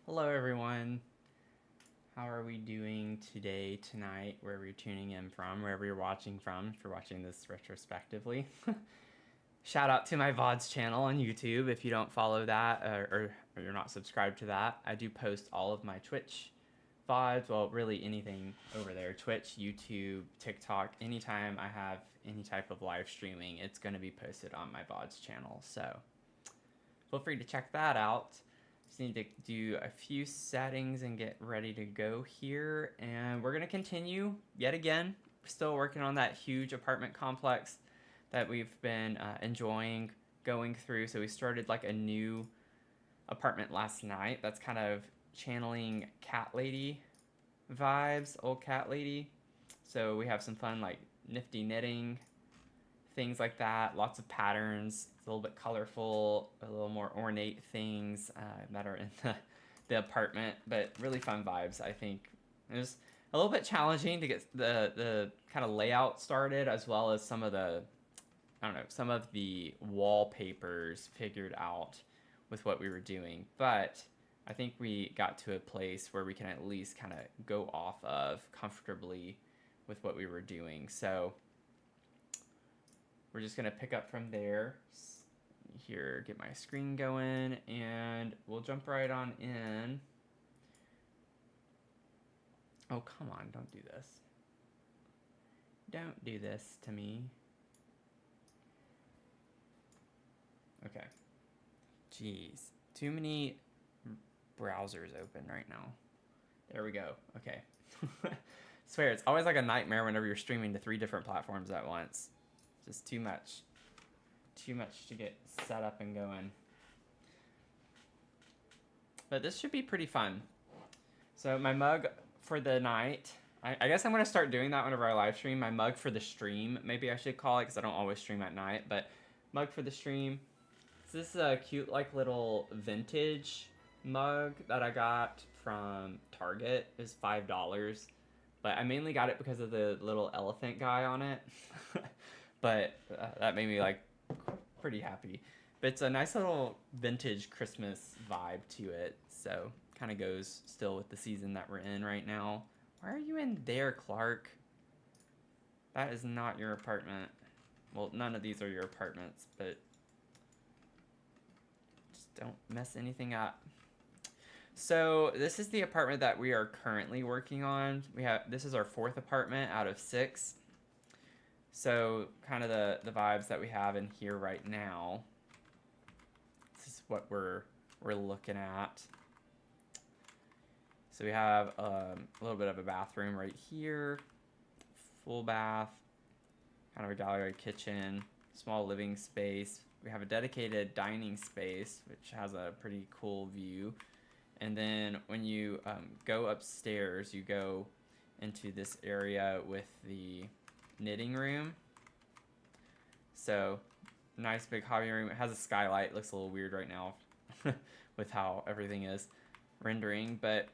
Hello everyone. How are we doing today, tonight, wherever you're tuning in from, wherever you're watching from, if you're watching this retrospectively. Shout out to my VODs channel on YouTube. If you don't follow that or you're not subscribed to that, I do post all of my Twitch VODs, well, really anything over there. Twitch, YouTube, TikTok, anytime I have any type of live streaming, it's going to be posted on my VODs channel. So feel free to check that out. Just need to do a few settings and get ready to go here. And we're going to continue yet again. We're still working on that huge apartment complex that we've been enjoying going through. So we started like a new apartment last night. That's kind of channeling cat lady vibes, old cat lady. So we have some fun like nifty knitting, things like that. Lots of patterns. It's a little bit colorful, a little more ornate things that are in the apartment, but really fun vibes. I think it was a little bit challenging to get the kind of layout started, as well as some of the, I don't know, some of the wallpapers figured out with what we were doing. But I think we got to a place where we can at least kind of go off of comfortably with what we were doing. So we're just going to pick up from there. Here, get my screen going, and we'll jump right on in. Oh, come on, don't do this. Don't do this to me. Okay. Jeez. Too many browsers open right now. There we go. Okay. Swear, it's always like a nightmare whenever you're streaming to 3 different platforms at once. Just too much. Too much to get set up and going. But this should be pretty fun. So my mug for the night, I guess I'm going to start doing that whenever I live stream. My mug for the stream, maybe I should call it, because I don't always stream at night. But mug for the stream. So this is a cute like little vintage mug that I got from Target. It was $5. But I mainly got it because of the little elephant guy on it. But that made me like pretty happy. But it's a nice little vintage Christmas vibe to it. So kind of goes still with the season that we're in right now. Why are you in there, Clark? That is not your apartment. Well, none of these are your apartments, but just don't mess anything up. So this is the apartment that we are currently working on. This is our 4th apartment out of 6. So kind of the vibes that we have in here right now. This is what we're looking at. So we have a little bit of a bathroom right here, full bath, kind of a gallery kitchen, small living space. We have a dedicated dining space, which has a pretty cool view. And then when you go upstairs, you go into this area with the knitting room. So nice big hobby room. It has a skylight. It looks a little weird right now with how everything is rendering, but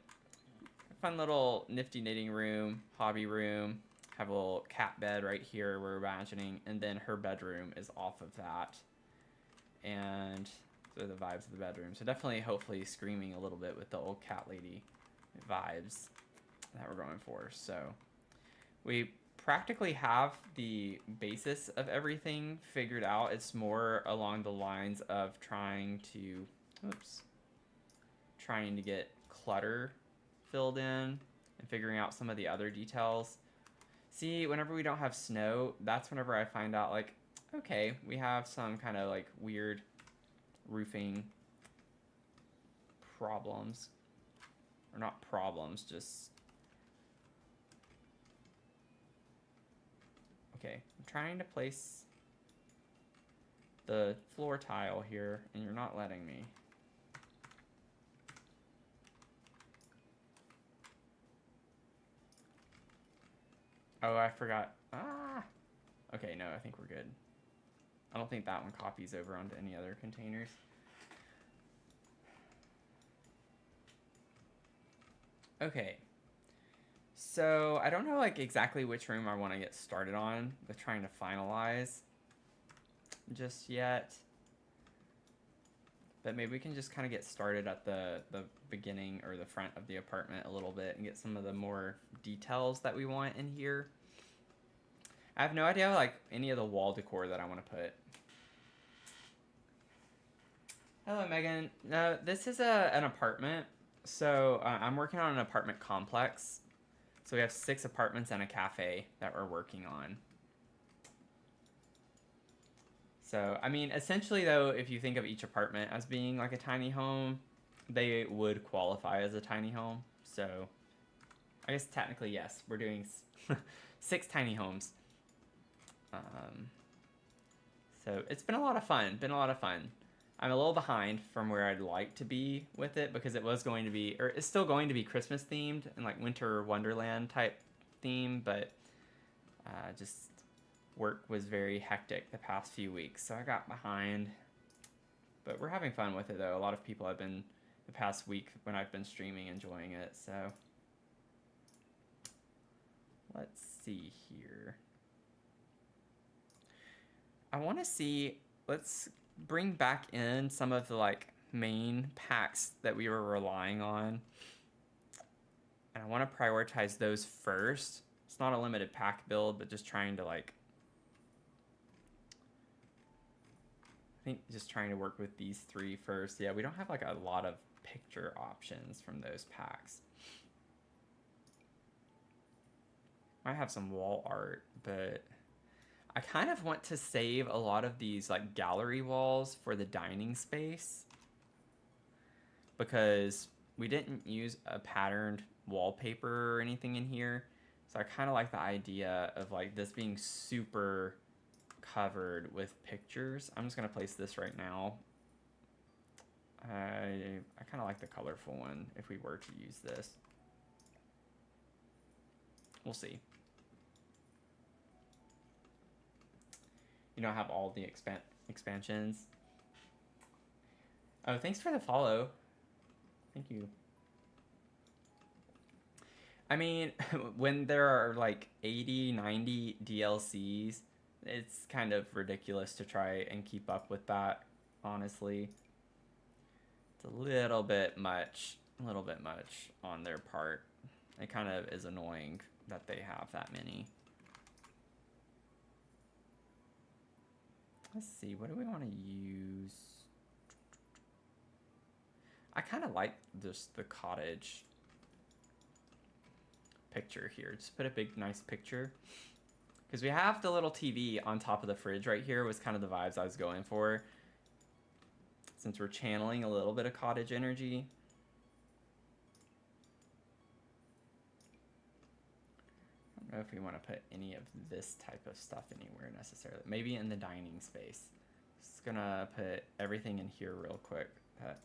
fun little nifty knitting room, hobby room. Have a little cat bed right here we're imagining, and then her bedroom is off of that. And so the vibes of the bedroom. So definitely, hopefully, screaming a little bit with the old cat lady vibes that we're going for. So we practically have the basis of everything figured out. It's more along the lines of trying to get clutter filled in and figuring out some of the other details. See, whenever we don't have snow, that's whenever I find out, like, okay, we have some kind of like weird roofing problems. Or not problems, just... Okay, I'm trying to place the floor tile here, and you're not letting me. Oh, I forgot. Ah! Okay, no, I think we're good. I don't think that one copies over onto any other containers. Okay. So I don't know like exactly which room I want to get started on with trying to finalize just yet. But maybe we can just kind of get started at the beginning or the front of the apartment a little bit and get some of the more details that we want in here. I have no idea like any of the wall decor that I want to put. Hello, Megan. No, this is an apartment. So I'm working on an apartment complex. So we have 6 apartments and a cafe that we're working on. So, I mean, essentially, though, if you think of each apartment as being like a tiny home, they would qualify as a tiny home. So, I guess technically, yes, we're doing 6 tiny homes. So, it's been a lot of fun. I'm a little behind from where I'd like to be with it because it was going to be, or it's still going to be Christmas themed and like Winter Wonderland type theme, but just work was very hectic the past few weeks, so I got behind. But we're having fun with it though. A lot of people have been the past week when I've been streaming enjoying it, so let's see here. I want to see, let's bring back in some of the like main packs that we were relying on. And I want to prioritize those first. It's not a limited pack build, but just trying to like, I think just trying to work with these 3 first. Yeah, we don't have like a lot of picture options from those packs. Might have some wall art, but I kind of want to save a lot of these like gallery walls for the dining space because we didn't use a patterned wallpaper or anything in here. So I kind of like the idea of like this being super covered with pictures. I'm just going to place this right now. I kind of like the colorful one if we were to use this. We'll see. You know, I have all the expansions. Oh, thanks for the follow. Thank you. I mean, when there are like 80, 90 DLCs, it's kind of ridiculous to try and keep up with that, honestly. It's a little bit much on their part. It kind of is annoying that they have that many. Let's see, what do we want to use? I kind of like just the cottage picture here. Just put a big, nice picture. Because we have the little TV on top of the fridge right here was kind of the vibes I was going for. Since we're channeling a little bit of cottage energy. I don't know if we want to put any of this type of stuff anywhere necessarily. Maybe in the dining space. Just gonna put everything in here real quick that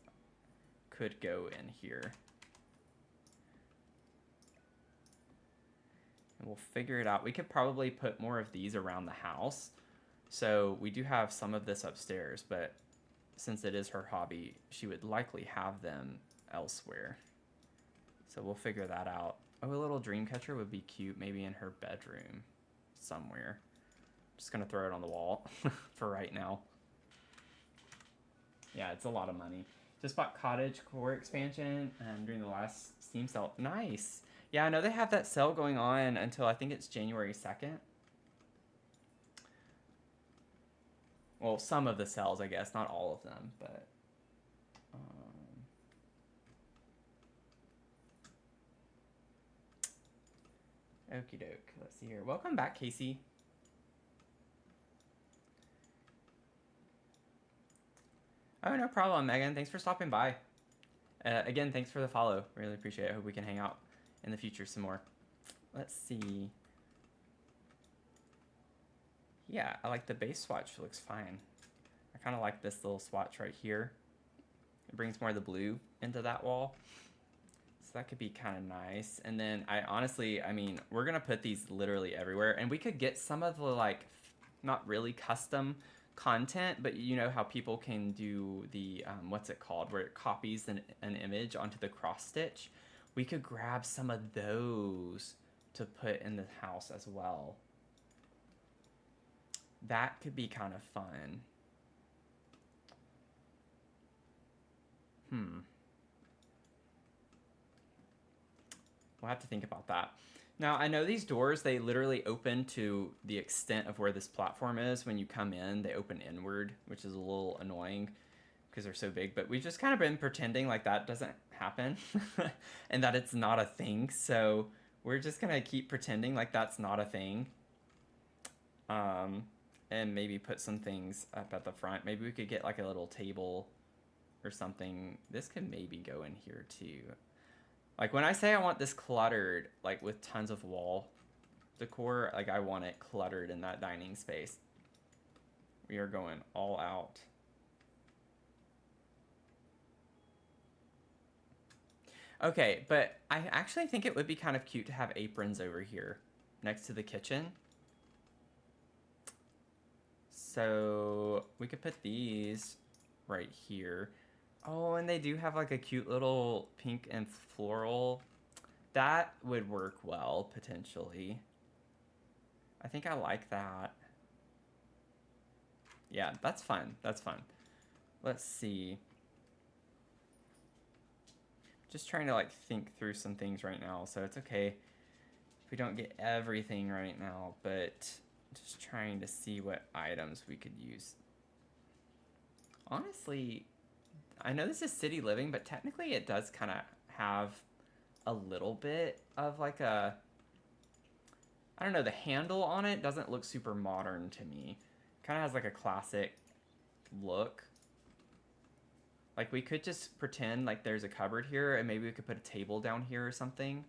could go in here. And we'll figure it out. We could probably put more of these around the house. So we do have some of this upstairs, but since it is her hobby, she would likely have them elsewhere. So we'll figure that out. Oh, a little dream catcher would be cute, maybe in her bedroom somewhere. Just gonna throw it on the wall for right now. Yeah, it's a lot of money. Just bought Cottage Core expansion during the last Steam sale. Nice. Yeah, I know they have that sale going on until I think it's January 2nd. Well, some of the sales, I guess, not all of them, but okie doke. Let's see here. Welcome back, Casey. Oh, no problem, Megan. Thanks for stopping by. Again, thanks for the follow. Really appreciate it. I hope we can hang out in the future some more. Let's see. Yeah, I like the base swatch. It looks fine. I kind of like this little swatch right here. It brings more of the blue into that wall. So that could be kind of nice. And then I mean, we're going to put these literally everywhere. And we could get some of the like, not really custom content, but you know how people can do the, what's it called? Where it copies an image onto the cross stitch. We could grab some of those to put in the house as well. That could be kind of fun. We'll have to think about that. Now, I know these doors, they literally open to the extent of where this platform is. When you come in, they open inward, which is a little annoying because they're so big. But we've just kind of been pretending like that doesn't happen and that it's not a thing. So we're just going to keep pretending like that's not a thing. And maybe put some things up at the front. Maybe we could get like a little table or something. This could maybe go in here too. Like when I say I want this cluttered, like with tons of wall decor, like I want it cluttered in that dining space. We are going all out. Okay, but I actually think it would be kind of cute to have aprons over here next to the kitchen. So we could put these right here. Oh, and they do have like a cute little pink and floral. That would work well, potentially. I think I like that. Yeah, that's fun. That's fun. Let's see. Just trying to like think through some things right now, so it's okay if we don't get everything right now, but just trying to see what items we could use. Honestly, I know this is city living, but technically it does kind of have a little bit of like a, I don't know, the handle on it doesn't look super modern to me. Kind of has like a classic look. Like we could just pretend like there's a cupboard here and maybe we could put a table down here or something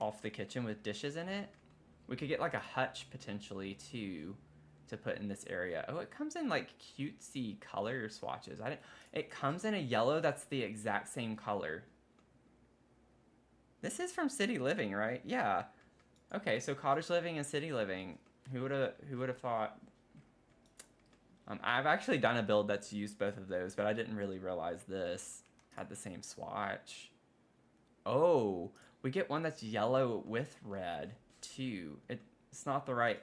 off the kitchen with dishes in it. We could get like a hutch potentially too to put in this area. Oh, it comes in like cutesy color swatches. It comes in a yellow that's the exact same color. This is from City Living, right? Yeah. Okay, so cottage living and city living. Who would have thought? I've actually done a build that's used both of those, but I didn't really realize this had the same swatch. Oh, we get one that's yellow with red too. It's not the right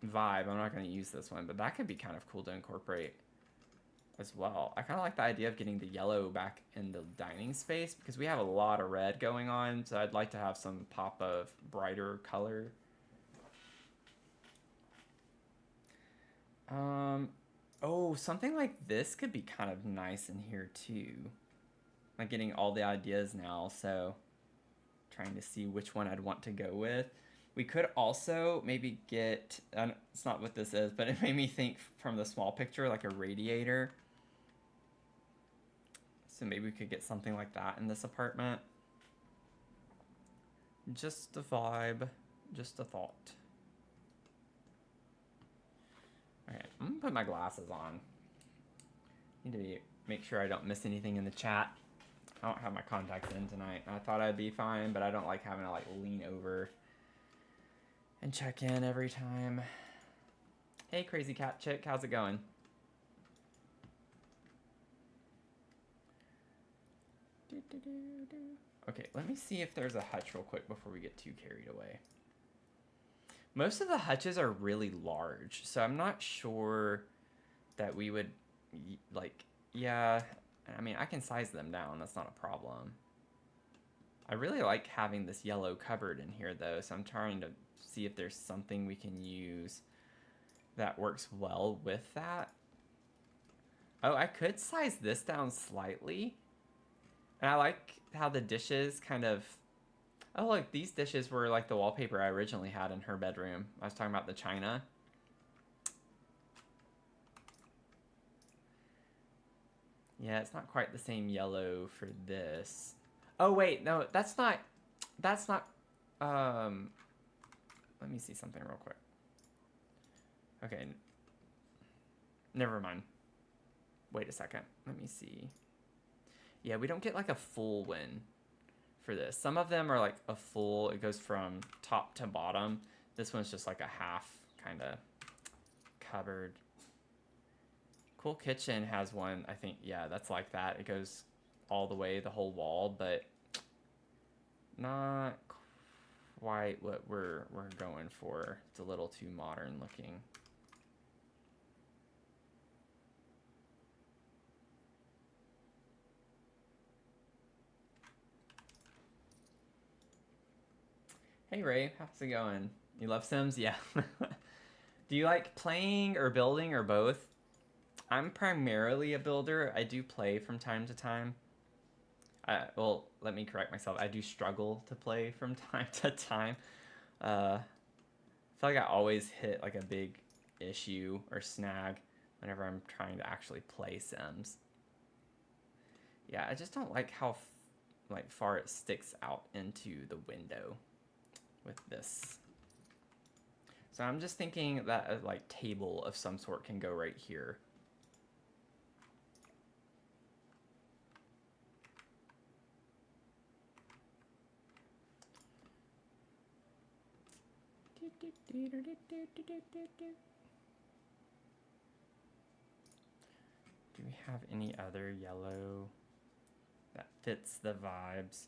vibe. I'm not going to use this one, but that could be kind of cool to incorporate as well. I kind of like the idea of getting the yellow back in the dining space because we have a lot of red going on, so I'd like to have some pop of brighter color. Oh, something like this could be kind of nice in here too. I'm getting all the ideas now, so trying to see which one I'd want to go with. We could also maybe get, it's not what this is, but it made me think from the small picture, like a radiator. So maybe we could get something like that in this apartment. Just a vibe, just a thought. Okay, I'm gonna put my glasses on. Need to make sure I don't miss anything in the chat. I don't have my contacts in tonight. I thought I'd be fine, but I don't like having to like lean over and check in every time. Hey, Crazy Cat Chick, how's it going? Okay, let me see if there's a hutch real quick before we get too carried away. Most of the hutches are really large, so I'm not sure that we would, like, yeah, I mean, I can size them down, that's not a problem. I really like having this yellow cupboard in here, though, so I'm trying to see if there's something we can use that works well with that. Oh, I could size this down slightly. And I like how the dishes kind of... Oh, look, these dishes were like the wallpaper I originally had in her bedroom. I was talking about the china. Yeah, it's not quite the same yellow for this. Oh, wait, no, that's not... Let me see something real quick. Okay. Never mind. Wait a second. Let me see. Yeah, we don't get like a full win for this. Some of them are like a full, it goes from top to bottom. This one's just like a half kind of cupboard. Cool Kitchen has one, I think, yeah, that's like that. It goes all the way, the whole wall, but not quite what we're going for. It's a little too modern looking. Hey Ray, how's it going? You love Sims? Yeah. Do you like playing or building or both? I'm primarily a builder. I do play from time to time. Well, let me correct myself. I do struggle to play from time to time. I feel like I always hit like a big issue or snag whenever I'm trying to actually play Sims. Yeah, I just don't like how like far it sticks out into the window with this. So I'm just thinking that a like table of some sort can go right here. Do we have any other yellow that fits the vibes?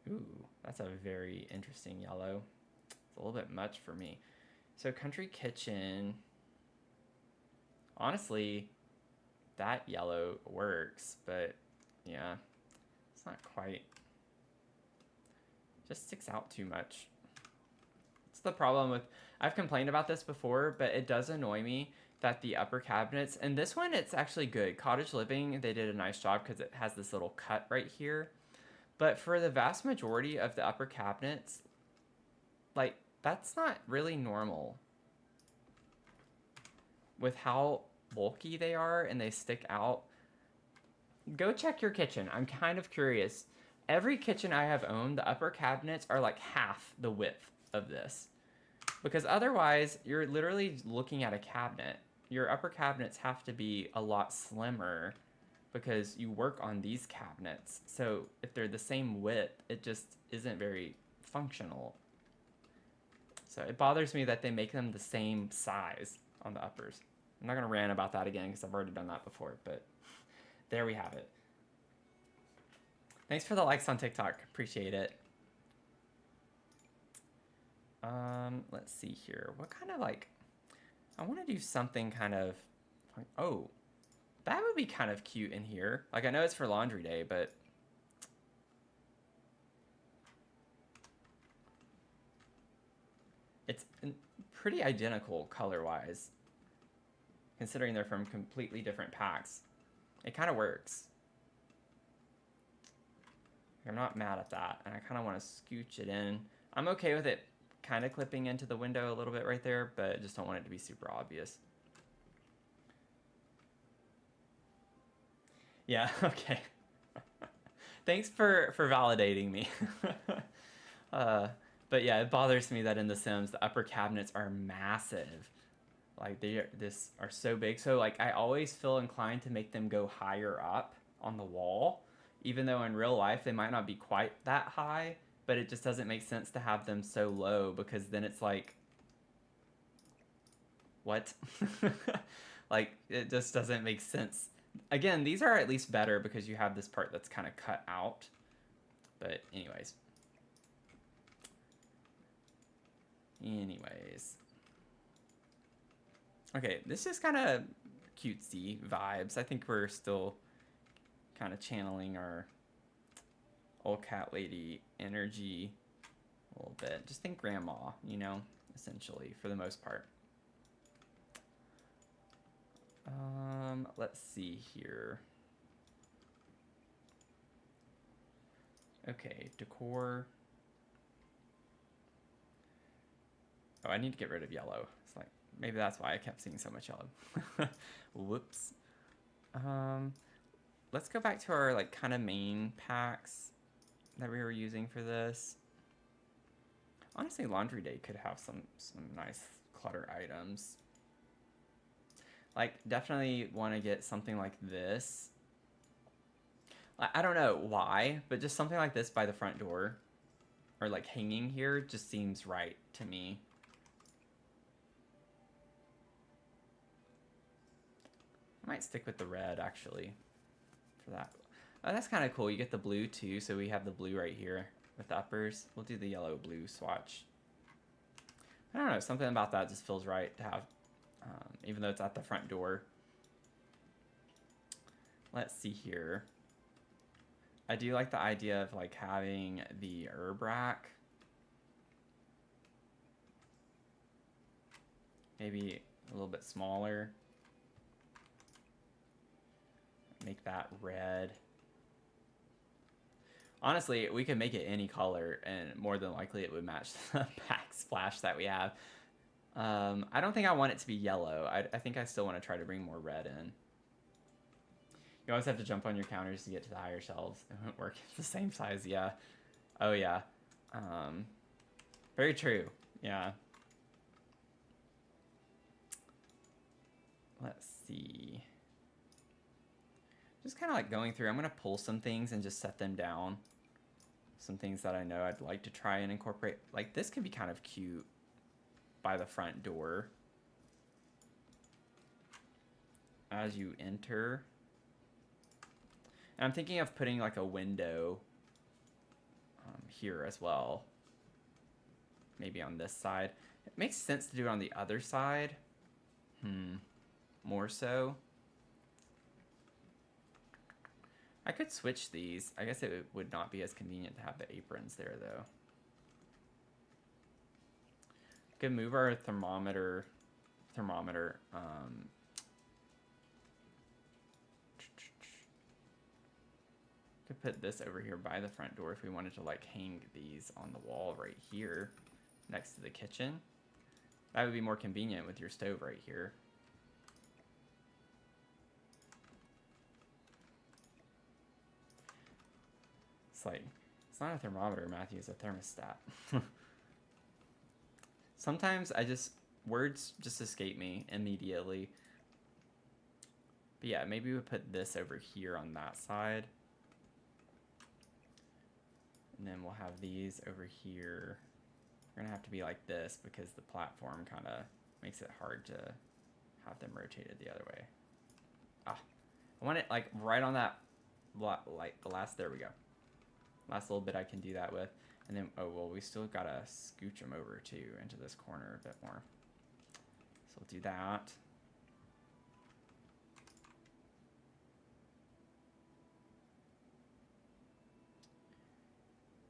Ooh, that's a very interesting yellow. It's a little bit much for me. So country kitchen, honestly, that yellow works, but yeah, it's not quite, just sticks out too much. It's the problem with, I've complained about this before, but it does annoy me that the upper cabinets, and this one, it's actually good. Cottage Living, they did a nice job because it has this little cut right here. But for the vast majority of the upper cabinets, like, that's not really normal. With how bulky they are and they stick out. Go check your kitchen. I'm kind of curious. Every kitchen I have owned, the upper cabinets are like half the width of this. Because otherwise, you're literally looking at a cabinet. Your upper cabinets have to be a lot slimmer because you work on these cabinets. So if they're the same width, it just isn't very functional. So it bothers me that they make them the same size on the uppers. I'm not going to rant about that again because I've already done that before, but there we have it. Thanks for the likes on TikTok. Appreciate it. Let's see here. What kind of like, I want to do something kind of, oh, that would be kind of cute in here. Like, I know it's for laundry day, but it's pretty identical color-wise, considering they're from completely different packs. It kind of works. I'm not mad at that, and I kind of want to scooch it in. I'm okay with it kind of clipping into the window a little bit right there, but I just don't want it to be super obvious. Yeah, okay. Thanks for validating me. But yeah, it bothers me that in The Sims, the upper cabinets are massive. Like, they are so big. So, like, I always feel inclined to make them go higher up on the wall, even though in real life they might not be quite that high, but it just doesn't make sense to have them so low because then it's like, what? Like, it just doesn't make sense. Again, these are at least better because you have this part that's kind of cut out. But anyways. Okay, this is kind of cutesy vibes. I think we're still kind of channeling our old cat lady energy a little bit. Just think grandma, you know, essentially, for the most part. Let's see here. Okay, decor. Oh, I need to get rid of yellow. It's like, maybe that's why I kept seeing so much yellow. Whoops. Let's go back to our like kind of main packs that we were using for this. Honestly, laundry day could have some nice clutter items. Like, definitely want to get something like this. I don't know why, but just something like this by the front door or like hanging here just seems right to me. I might stick with the red actually for that. Oh, that's kind of cool. You get the blue too, so we have the blue right here with the uppers. We'll do the yellow blue swatch. I don't know, something about that just feels right to have, even though it's at the front door. Let's see here. I do like the idea of like having the herb rack maybe a little bit smaller. Make that red. Honestly, we could make it any color, and more than likely it would match the backsplash that we have. I don't think I want it to be yellow. I think I still want to try to bring more red in. You always have to jump on your counters to get to the higher shelves. It won't work. It's the same size, yeah. Oh, yeah. Very true, yeah. Let's see. Just kind of like going through. I'm going to pull some things and just set them down. Some things that I know I'd like to try and incorporate. Like this could be kind of cute by the front door. As you enter. And I'm thinking of putting like a window here as well. Maybe on this side. It makes sense to do it on the other side. More so. I could switch these. I guess it would not be as convenient to have the aprons there, though. Could move our thermometer. Could put this over here by the front door if we wanted to like hang these on the wall right here next to the kitchen. That would be more convenient with your stove right here. It's like, it's not a thermometer, Matthew, it's a thermostat. Sometimes words just escape me immediately. But yeah, maybe we put this over here on that side. And then we'll have these over here. They're gonna have to be like this because the platform kind of makes it hard to have them rotated the other way. I want it like right on that, like the last, there we go. Last little bit I can do that with. And then, oh, well, we still gotta scooch them over too into this corner a bit more. So we'll do that.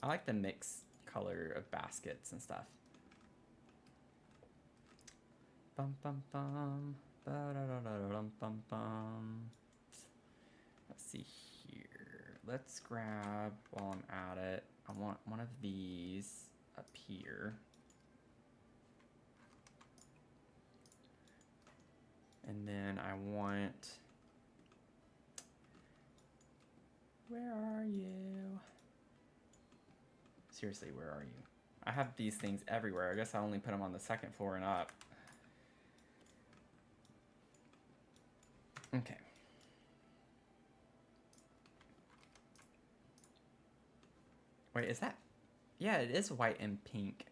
I like the mixed color of baskets and stuff. Bum bum bum. Ba da da da dum bum bum. Let's see here. Let's grab, while I'm at it, I want one of these up here. And then I want, where are you? Seriously, where are you? I have these things everywhere. I guess I only put them on the second floor and up. Okay. Wait, is that? Yeah, it is white and pink.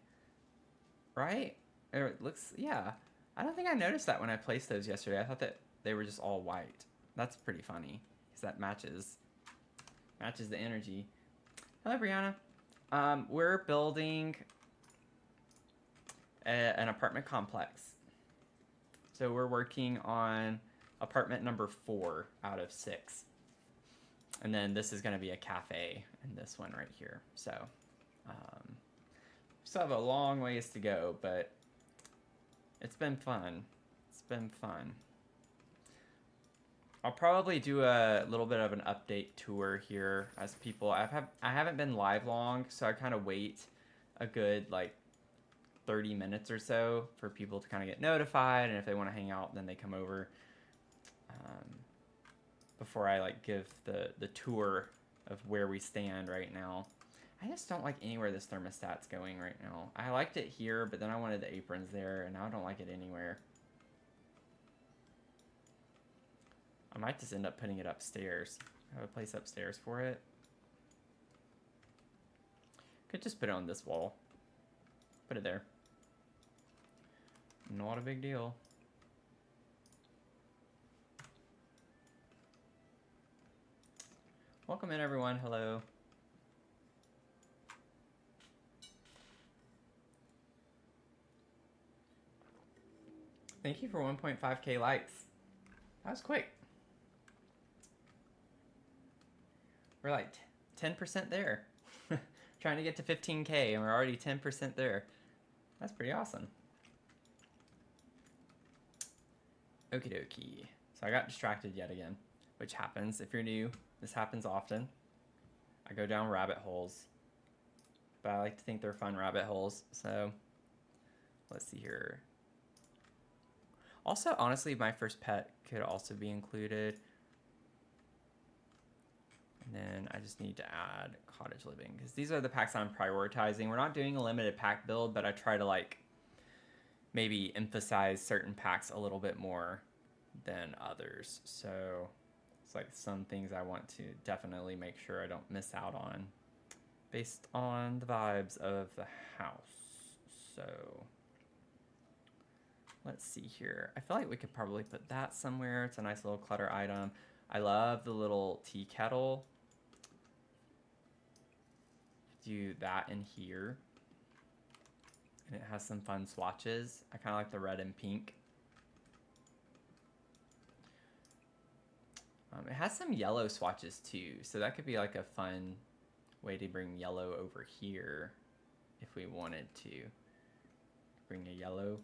Right? Or it looks, yeah. I don't think I noticed that when I placed those yesterday. I thought that they were just all white. That's pretty funny. Because that matches the energy. Hello, Brianna. We're building an apartment complex. So we're working on apartment number 4 out of 6. And then this is going to be a cafe in this one right here. So still have a long ways to go, but it's been fun. It's been fun. I'll probably do a little bit of an update tour here as people. I haven't been live long, so I kind of wait a good like 30 minutes or so for people to kind of get notified, and if they want to hang out, then they come over. Before I like give the tour of where we stand right now. I just don't like anywhere this thermostat's going right now. I liked it here, but then I wanted the aprons there, and now I don't like it anywhere. I might just end up putting it upstairs. I have a place upstairs for it. Could just put it on this wall. Put it there. Not a big deal. Welcome in, everyone. Hello. Thank you for 1.5K likes. That was quick. We're like 10% there. Trying to get to 15K and we're already 10% there. That's pretty awesome. Okie dokie. So I got distracted yet again, which happens if you're new. This happens often. I go down rabbit holes, but I like to think they're fun rabbit holes. So let's see here. Also, honestly, my first pet could also be included. And then I just need to add cottage living because these are the packs I'm prioritizing. We're not doing a limited pack build, but I try to like maybe emphasize certain packs a little bit more than others. So it's like some things I want to definitely make sure I don't miss out on based on the vibes of the house. So let's see here. I feel like we could probably put that somewhere. It's a nice little clutter item. I love the little tea kettle. Do that in here. And it has some fun swatches. I kind of like the red and pink. It has some yellow swatches too, so that could be like a fun way to bring yellow over here if we wanted to bring a yellow.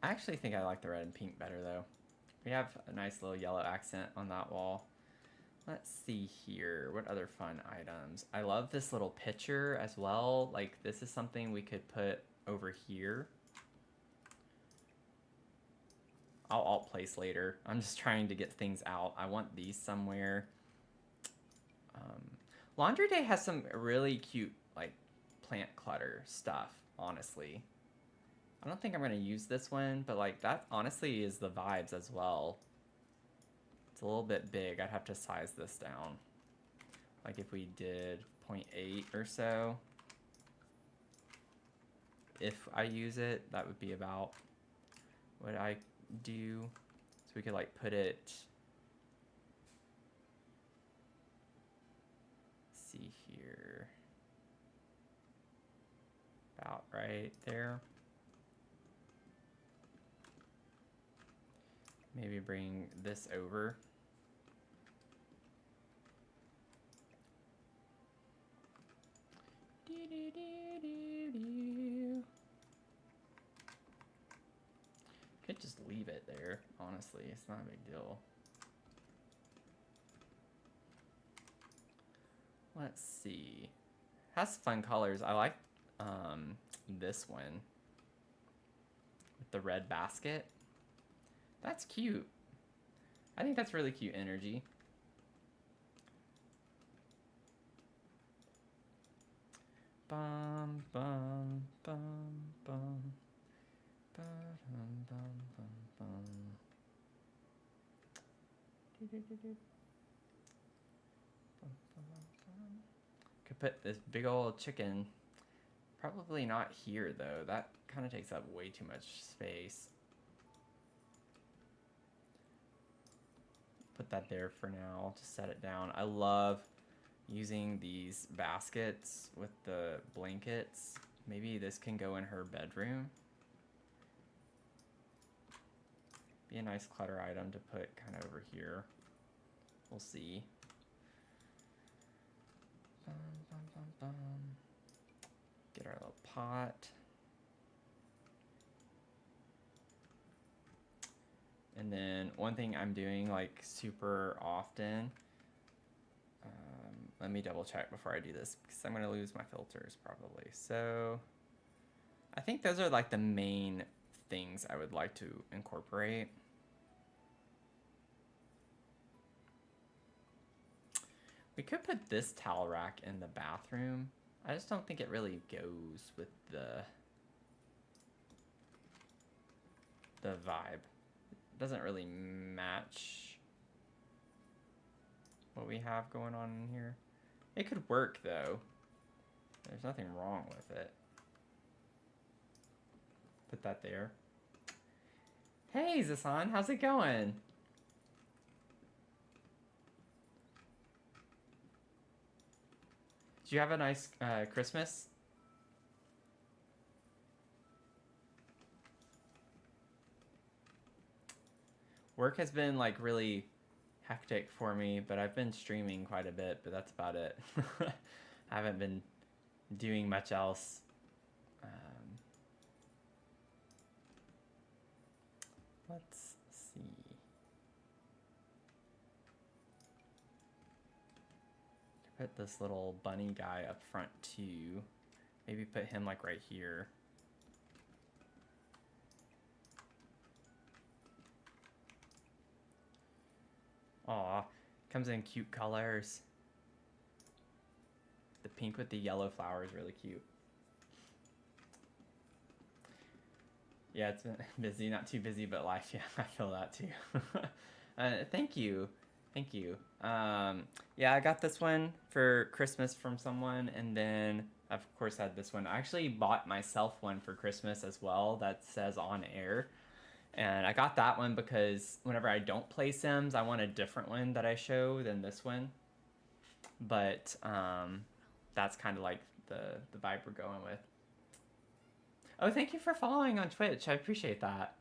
I actually think I like the red and pink better though. We have a nice little yellow accent on that wall. Let's see here. What other fun items? I love this little picture as well. Like this is something we could put over here. I'll alt place later. I'm just trying to get things out. I want these somewhere. Laundry Day has some really cute like plant clutter stuff, honestly. I don't think I'm gonna use this one, but like that honestly is the vibes as well. It's a little bit big. I'd have to size this down. Like if we did 0.8 or so. If I use it, that would be about what I do. So we could like put it, see here, about right there. Maybe bring this over. Could just leave it there, honestly. It's not a big deal. Let's see. Has fun colors. I like this one with the red basket. That's cute. I think that's really cute energy. Bum bum bum bum. Ba-dum, bum, bum, bum. Could put this big old chicken. Probably not here though. That kind of takes up way too much space. Put that there for now. Just set it down. I love using these baskets with the blankets. Maybe this can go in her bedroom. Be a nice clutter item to put kind of over here. We'll see. Bum, bum, bum, bum. Get our little pot. And then one thing I'm doing like super often, let me double check before I do this because I'm gonna lose my filters probably. So I think those are like the main things I would like to incorporate. We could put this towel rack in the bathroom. I just don't think it really goes with the vibe. It doesn't really match what we have going on in here. It could work though. There's nothing wrong with it. Put that there. Hey Zasan, how's it going? Did you have a nice Christmas? Work has been like really hectic for me, but I've been streaming quite a bit, but that's about it. I haven't been doing much else. Let's see. Put this little bunny guy up front too. Maybe put him like right here. Aw, comes in cute colors. The pink with the yellow flower is really cute. Yeah, it's been busy, not too busy, but life. Yeah, I feel that too. Thank you. Thank you. Yeah, I got this one for Christmas from someone, and then I've of course had this one. I actually bought myself one for Christmas as well that says on air. And I got that one because whenever I don't play Sims, I want a different one that I show than this one. But that's kind of like the vibe we're going with. Oh, thank you for following on Twitch. I appreciate that.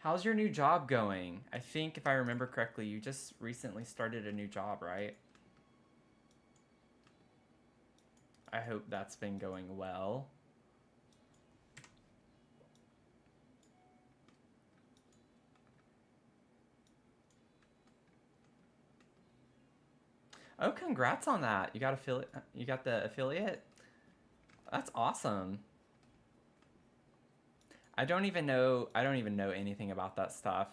How's your new job going? I think if I remember correctly, you just recently started a new job, right? I hope that's been going well. Oh, congrats on that. You got you got the affiliate? That's awesome. I don't even know anything about that stuff.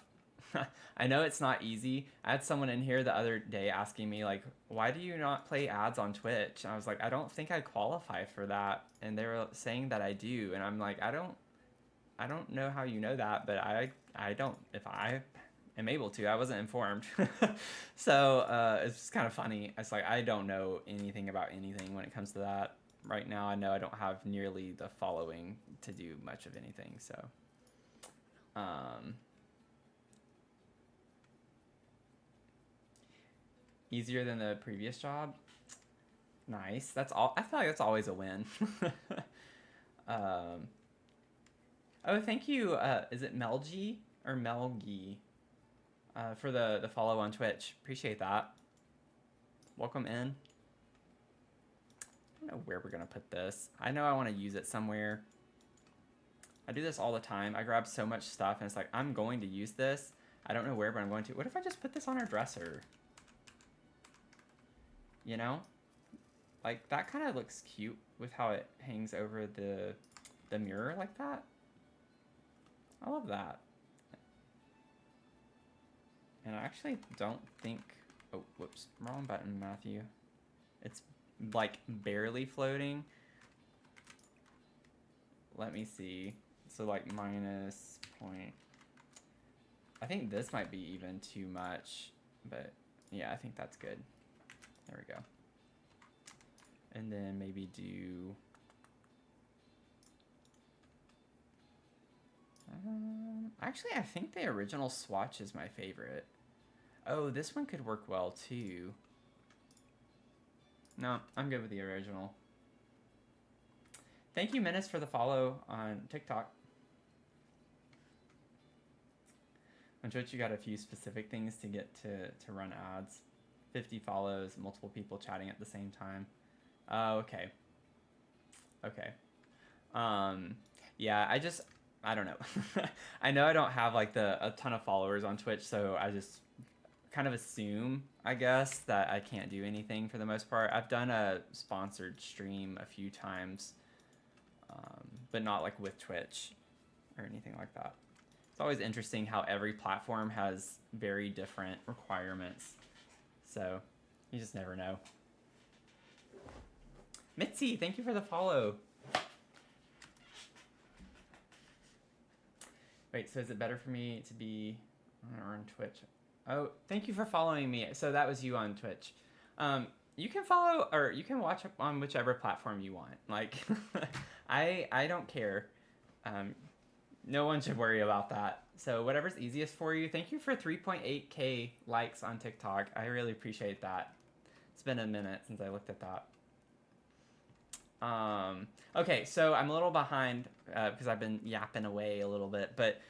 I know it's not easy. I had someone in here the other day asking me like, why do you not play ads on Twitch? And I was like, I don't think I qualify for that. And they were saying that I do. And I'm like, I don't know how you know that, but I don't, if I am able to, I wasn't informed. So it's just kind of funny. It's like, I don't know anything about anything when it comes to that. Right now, I know I don't have nearly the following to do much of anything, so. Easier than the previous job? Nice. That's all. I feel like that's always a win. Oh, thank you. Is it Melgi or Melgi? For the follow on Twitch. Appreciate that. Welcome in. I don't know where we're gonna put this. I know I want to use it somewhere. I do this all the time. I grab so much stuff and it's like, I'm going to use this. I don't know where, but I'm going to. What if I just put this on our dresser? You know? Like, that kind of looks cute with how it hangs over the mirror like that. I love that. And I actually don't think... Oh, whoops. Wrong button, Matthew. It's, like, barely floating. Let me see. So, like, minus point... I think this might be even too much. But, yeah, I think that's good. There we go. And then maybe do... actually, I think the original swatch is my favorite. Oh, this one could work well, too. No, I'm good with the original. Thank you, Menace, for the follow on TikTok. On Twitch, you got a few specific things to get to run ads. 50 follows, multiple people chatting at the same time. Okay. Okay. Yeah, I don't know. I know I don't have like a ton of followers on Twitch, so I just kind of assume, I guess, that I can't do anything for the most part. I've done a sponsored stream a few times, but not like with Twitch or anything like that. It's always interesting how every platform has very different requirements. So you just never know. Mitzi, thank you for the follow. Wait, so is it better for me to be on Twitch? Oh, thank you for following me. So that was you on Twitch. You can follow or you can watch on whichever platform you want. Like, I don't care. No one should worry about that. So whatever's easiest for you. Thank you for 3.8K likes on TikTok. I really appreciate that. It's been a minute since I looked at that. Okay, so I'm a little behind because I've been yapping away a little bit, but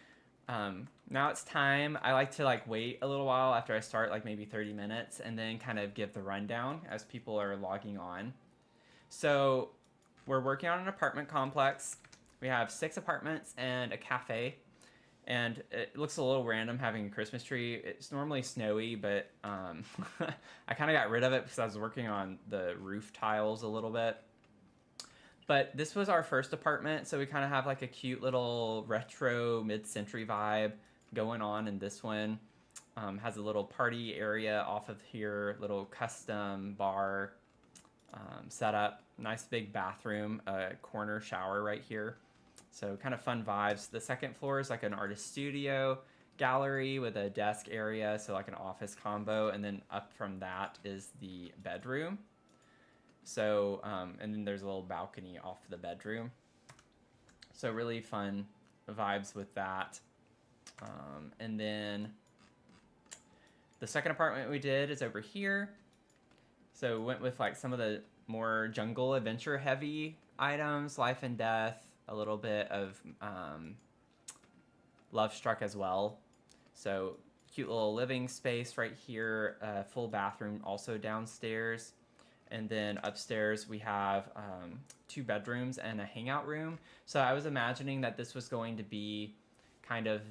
Now it's time. I like to like wait a little while after I start, like maybe 30 minutes, and then kind of give the rundown as people are logging on. So we're working on an apartment complex. We have 6 apartments and a cafe. And it looks a little random having a Christmas tree. It's normally snowy, but I kind of got rid of it because I was working on the roof tiles a little bit. But this was our first apartment, so we kind of have like a cute little retro mid-century vibe going on in this one. Has a little party area off of here, little custom bar setup, nice big bathroom, a corner shower right here. So kind of fun vibes. The second floor is like an artist studio, gallery with a desk area, so like an office combo, and then up from that is the bedroom. So, and then there's a little balcony off the bedroom. So really fun vibes with that. And then the second apartment we did is over here. So went with like some of the more jungle adventure heavy items, life and death, a little bit of Love Struck as well. So cute little living space right here, full bathroom also downstairs. And then upstairs we have 2 bedrooms and a hangout room. So I was imagining that this was going to be kind of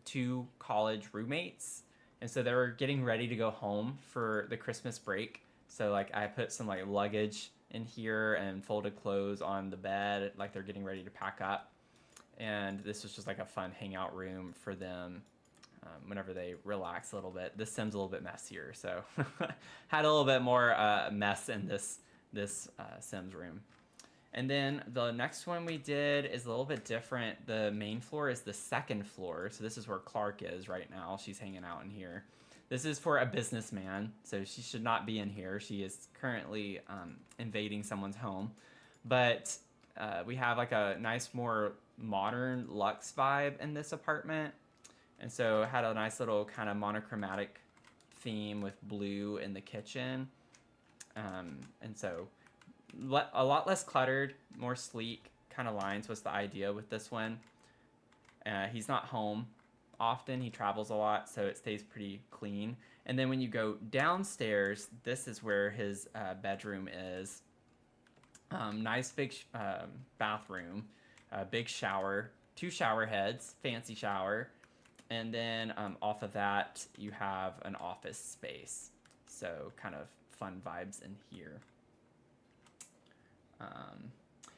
2 college roommates. And so they were getting ready to go home for the Christmas break. So like I put some like luggage in here and folded clothes on the bed, like they're getting ready to pack up. And this was just like a fun hangout room for them whenever they relax a little bit. This Sim's a little bit messier, so had a little bit more mess in this Sims room. And then the next one we did is a little bit different. The main floor is the second floor, so this is where Clark is right now. She's hanging out in here. This is for a businessman, so she should not be in here. She is currently invading someone's home. But we have like a nice, more modern luxe vibe in this apartment. And so it had a nice little kind of monochromatic theme with blue in the kitchen. And so a lot less cluttered, more sleek kind of lines was the idea with this one. He's not home often, he travels a lot, so it stays pretty clean. And then when you go downstairs, this is where his bedroom is. Nice big bathroom, big shower, 2 shower heads, fancy shower. And then off of that, you have an office space. So kind of fun vibes in here.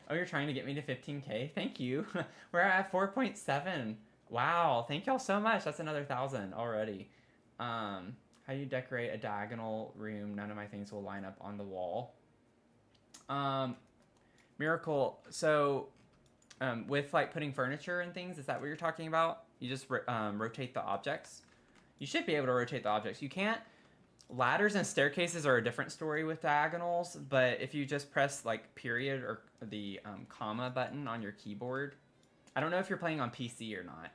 Oh, you're trying to get me to 15K? Thank you. We're at 4.7. Wow, thank y'all so much. That's another 1,000 already. How do you decorate a diagonal room? None of my things will line up on the wall. Miracle, so with like putting furniture and things, is that what you're talking about? You just rotate the objects? You should be able to rotate the objects. You can't. Ladders and staircases are a different story with diagonals, but if you just press like period or the comma button on your keyboard, I don't know if you're playing on PC or not.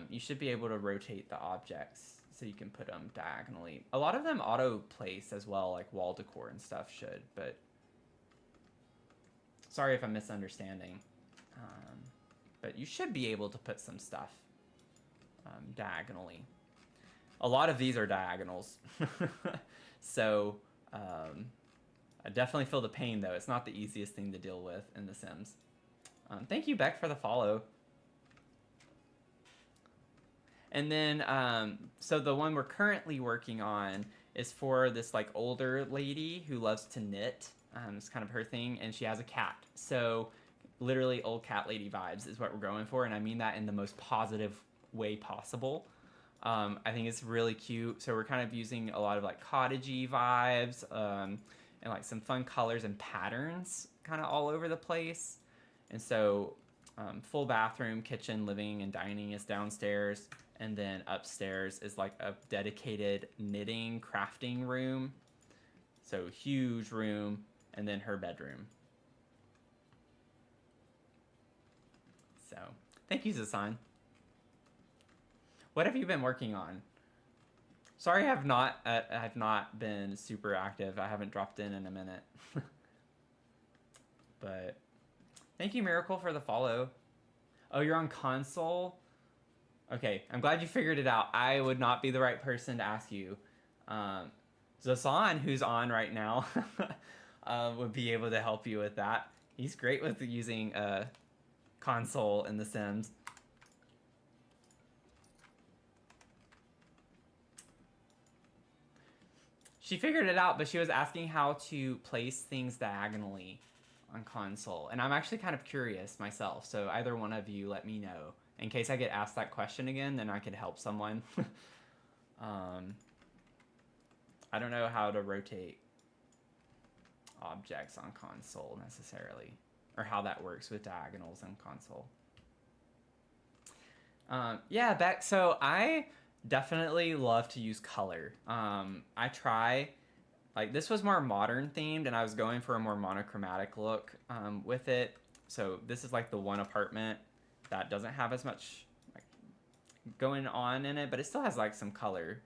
You should be able to rotate the objects so you can put them diagonally. A lot of them auto place as well, like wall decor and stuff should, but sorry if I'm misunderstanding. But you should be able to put some stuff diagonally. A lot of these are diagonals. So I definitely feel the pain though. It's not the easiest thing to deal with in The Sims. Thank you, Beck, for the follow. And then, so the one we're currently working on is for this like older lady who loves to knit. It's kind of her thing, and she has a cat. So literally old cat lady vibes is what we're going for, and I mean that in the most positive way possible. I think it's really cute. So we're kind of using a lot of like cottagey vibes and like some fun colors and patterns kind of all over the place. And so full bathroom, kitchen, living, and dining is downstairs. And then upstairs is like a dedicated knitting, crafting room. So huge room, and then her bedroom. So thank you, Zasan. What have you been working on? Sorry, I've not been super active. I haven't dropped in a minute. But thank you, Miracle, for the follow. Oh, you're on console? Okay, I'm glad you figured it out. I would not be the right person to ask you. Um, Zasan, who's on right now, would be able to help you with that. He's great with using console in The Sims. She figured it out, but she was asking how to place things diagonally on console. And I'm actually kind of curious myself, so either one of you let me know. In case I get asked that question again, then I could help someone. I don't know how to rotate objects on console necessarily, or how that works with diagonals on console. Yeah, Beck, so I definitely love to use color. I try, like, this was more modern themed, and I was going for a more monochromatic look with it. So this is like the one apartment that doesn't have as much like going on in it, but it still has like some color.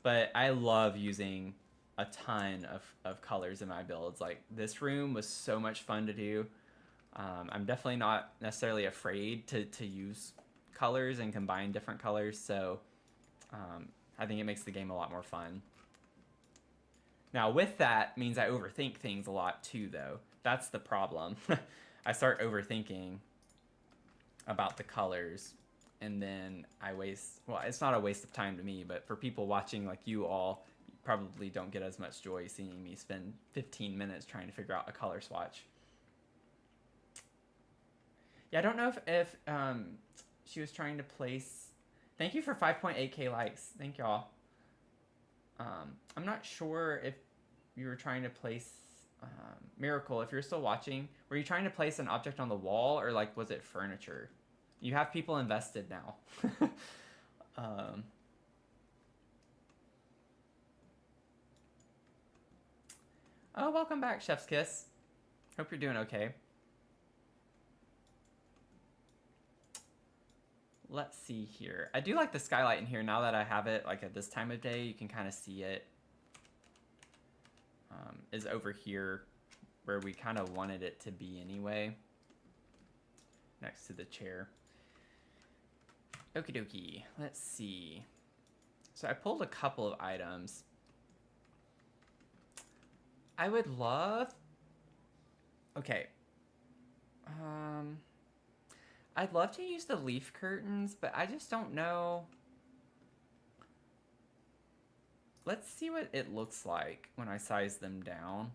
But I love using a ton of colors in my builds. Like, this room was so much fun to do. I'm definitely not necessarily afraid to use colors and combine different colors, so I think it makes the game a lot more fun. Now, with that means I overthink things a lot too, though. That's the problem. I start overthinking about the colors, and then I waste, well, it's not a waste of time to me, but for people watching like you all, you probably don't get as much joy seeing me spend 15 minutes trying to figure out a color swatch. Yeah, I don't know if she was trying to place... Thank you for 5.8k likes. Thank y'all. I'm not sure if you were trying to place... Miracle, if you're still watching, were you trying to place an object on the wall, or like was it furniture? You have people invested now. Oh, welcome back, Chef's Kiss. Hope you're doing okay. Let's see here. I do like the skylight in here now that I have it like at this time of day. You can kind of see it is over here where we kind of wanted it to be anyway, next to the chair. Okie dokie. Let's see. So I pulled a couple of items. I would love... Okay. I'd love to use the leaf curtains, but I just don't know. Let's see what it looks like when I size them down.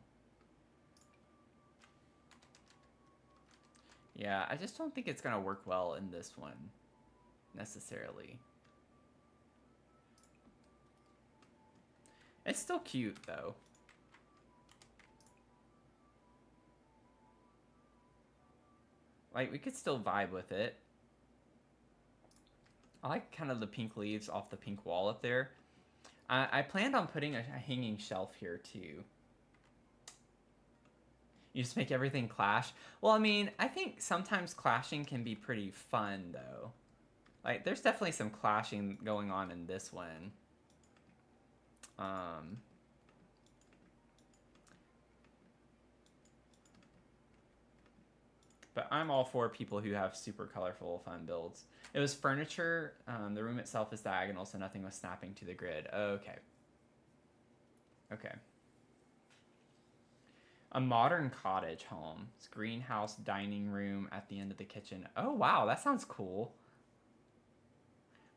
Yeah, I just don't think it's gonna work well in this one, necessarily. It's still cute, though. Like, we could still vibe with it. I like kind of the pink leaves off the pink wall up there. I planned on putting a hanging shelf here, too. You just make everything clash. Well, I mean, I think sometimes clashing can be pretty fun, though. Like, there's definitely some clashing going on in this one. But I'm all for people who have super colorful, fun builds. It was furniture. The room itself is diagonal, so nothing was snapping to the grid. Okay. Okay. A modern cottage home. It's greenhouse, dining room at the end of the kitchen. Oh, wow, that sounds cool.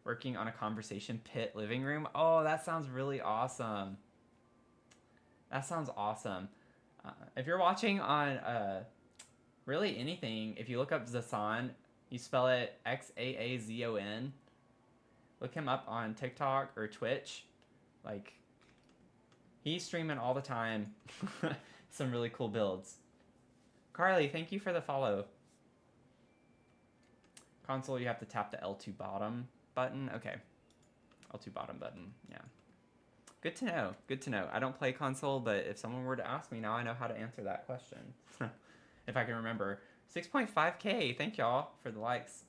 Working on a conversation pit living room. Oh, that sounds really awesome. That sounds awesome. If you're watching on really anything, if you look up Zasan, you spell it Xaazon. Look him up on TikTok or Twitch. Like, he's streaming all the time. Some really cool builds. Carly, thank you for the follow. Console, you have to tap the L2 bottom button. Okay. L2 bottom button, yeah. Good to know. Good to know. I don't play console, but if someone were to ask me, now I know how to answer that question. If I can remember. 6.5k. Thank y'all for the likes.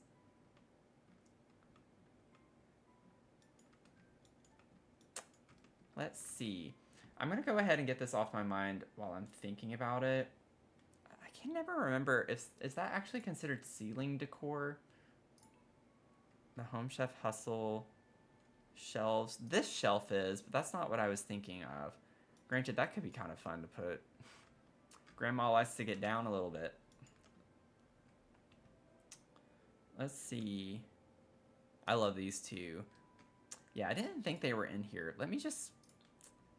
Let's see. I'm going to go ahead and get this off my mind while I'm thinking about it. I can never remember. Is that actually considered ceiling decor? the Home Chef Hustle shelves. This shelf is, but that's not what I was thinking of. Granted, that could be kind of fun to put. Grandma likes to get down a little bit. Let's see. I love these two. Yeah, I didn't think they were in here. Let me just...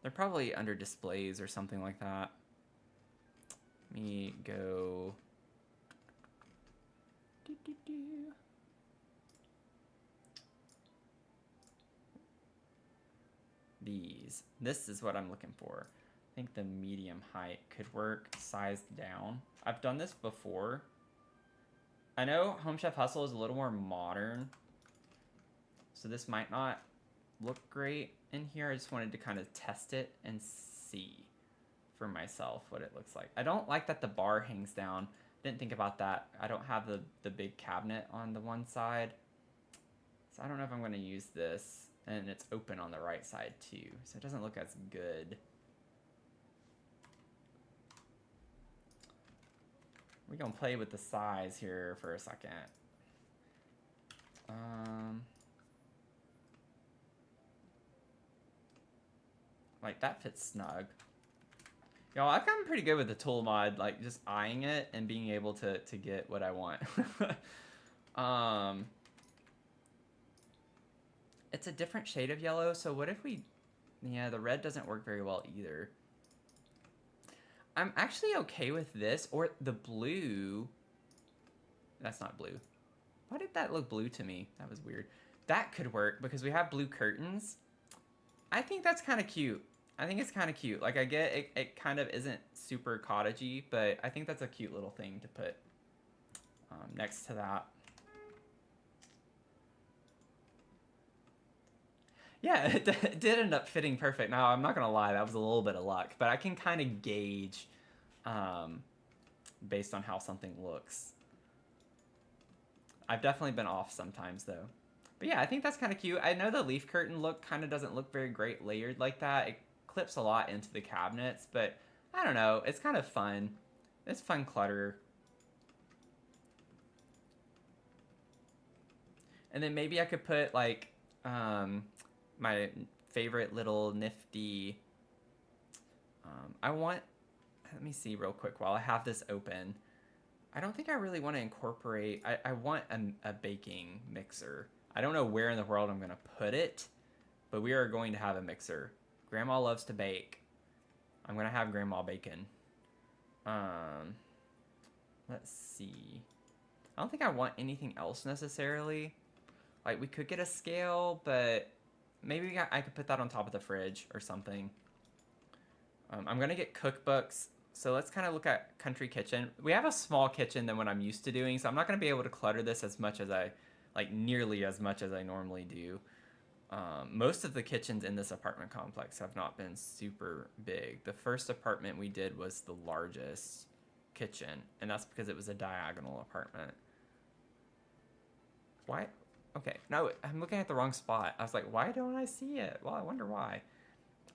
They're probably under displays or something like that. Let me go... These. This is what I'm looking for. I think the medium height could work sized down. I've done this before. I know Home Chef Hustle is a little more modern, so this might not look great in here. I just wanted to kind of test it and see for myself what it looks like. I don't like that the bar hangs down. Didn't think about that. I don't have the big cabinet on the one side, so I don't know if I'm going to use this. And it's open on the right side too, so it doesn't look as good. We're gonna play with the size here for a second. Like that fits snug. Y'all, I've gotten pretty good with the tool mod, like just eyeing it and being able to get what I want. It's a different shade of yellow, so what if we... Yeah, the red doesn't work very well either. I'm actually okay with this, or the blue. That's not blue. Why did that look blue to me? That was weird. That could work, because we have blue curtains. I think that's kind of cute. I think it's kind of cute. Like, I get it kind of isn't super cottagey, but I think that's a cute little thing to put next to that. Yeah, it did end up fitting perfect. Now, I'm not going to lie, that was a little bit of luck, but I can kind of gauge based on how something looks. I've definitely been off sometimes, though. But yeah, I think that's kind of cute. I know the leaf curtain look kind of doesn't look very great layered like that. It clips a lot into the cabinets, but I don't know. It's kind of fun. It's fun clutter. And then maybe I could put, like... my favorite little nifty, let me see real quick while I have this open. I don't think I really want to incorporate, I want a baking mixer. I don't know where in the world I'm going to put it, but we are going to have a mixer. Grandma loves to bake. I'm going to have Grandma bacon. Let's see. I don't think I want anything else necessarily. Like, we could get a scale, but... Maybe I could put that on top of the fridge or something. I'm going to get cookbooks. So let's kind of look at Country Kitchen. We have a small kitchen than what I'm used to doing, so I'm not going to be able to clutter this as much as nearly as much as I normally do. Most of the kitchens in this apartment complex have not been super big. The first apartment we did was the largest kitchen, and that's because it was a diagonal apartment. Why? Okay, no, I'm looking at the wrong spot. I was like, why don't I see it? Well, I wonder why.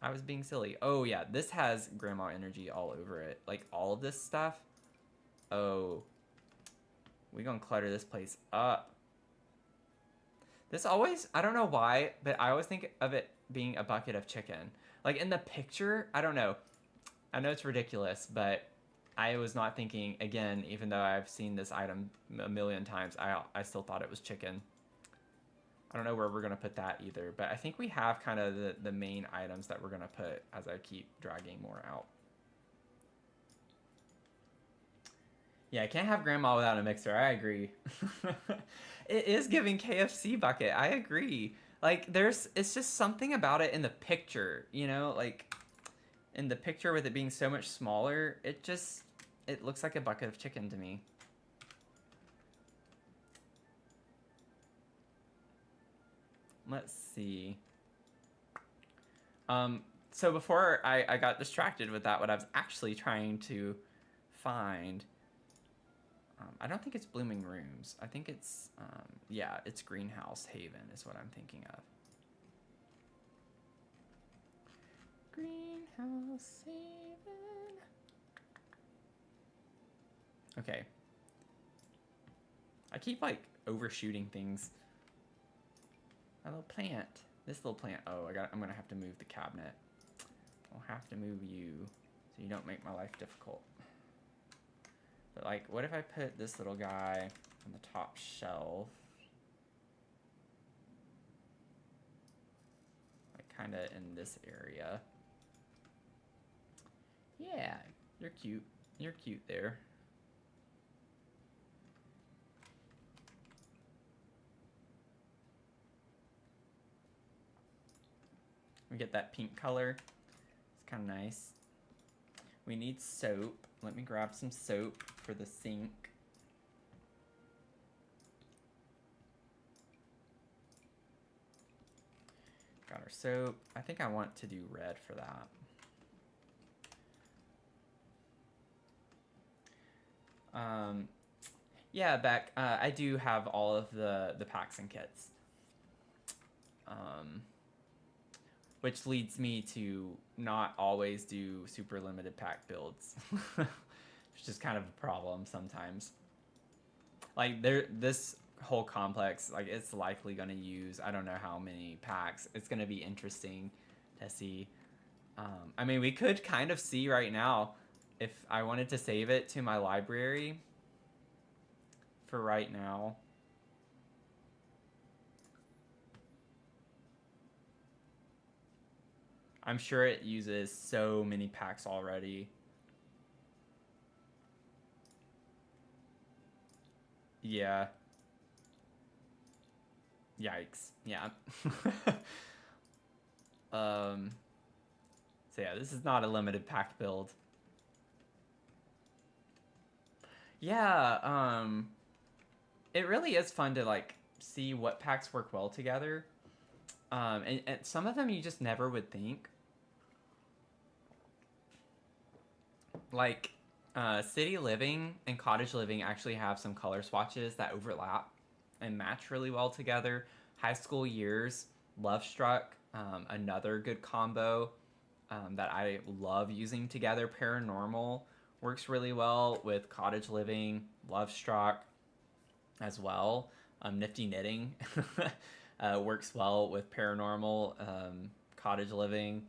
I was being silly. Oh, yeah, this has grandma energy all over it. Like, all of this stuff. Oh. We're gonna clutter this place up. This always, I don't know why, but I always think of it being a bucket of chicken. Like, in the picture, I don't know. I know it's ridiculous, but I was not thinking, again, even though I've seen this item a million times, I still thought it was chicken. I don't know where we're going to put that either, but I think we have kind of the main items that we're going to put as I keep dragging more out. Yeah, I can't have grandma without a mixer. I agree. It is giving KFC bucket. I agree. Like, it's just something about it in the picture, you know, like in the picture with it being so much smaller, it looks like a bucket of chicken to me. Let's see. So before I got distracted with that, what I was actually trying to find, I don't think it's Blooming Rooms. I think it's, yeah, it's Greenhouse Haven is what I'm thinking of. Greenhouse Haven. Okay. I keep, like, overshooting things. A little plant. This little plant. Oh, I'm gonna have to move the cabinet. I'll have to move you so you don't make my life difficult. But like, what if I put this little guy on the top shelf? Like kind of in this area. Yeah, you're cute. You're cute there. We get that pink color. It's kind of nice. We need soap. Let me grab some soap for the sink. Got our soap. I think I want to do red for that. Yeah, Beck, I do have all of the packs and kits. Which leads me to not always do super limited pack builds. Which is kind of a problem sometimes. Like, this whole complex, like, it's likely going to use, I don't know how many packs. It's going to be interesting to see. I mean, we could kind of see right now if I wanted to save it to my library for right now. I'm sure it uses so many packs already. Yeah. Yikes. Yeah. So yeah, this is not a limited pack build. Yeah, it really is fun to like see what packs work well together. And some of them you just never would think. Like, City Living and Cottage Living actually have some color swatches that overlap and match really well together. High School Years, Love Struck, another good combo that I love using together. Paranormal works really well with Cottage Living, Love Struck as well. Nifty Knitting works well with Paranormal, Cottage Living,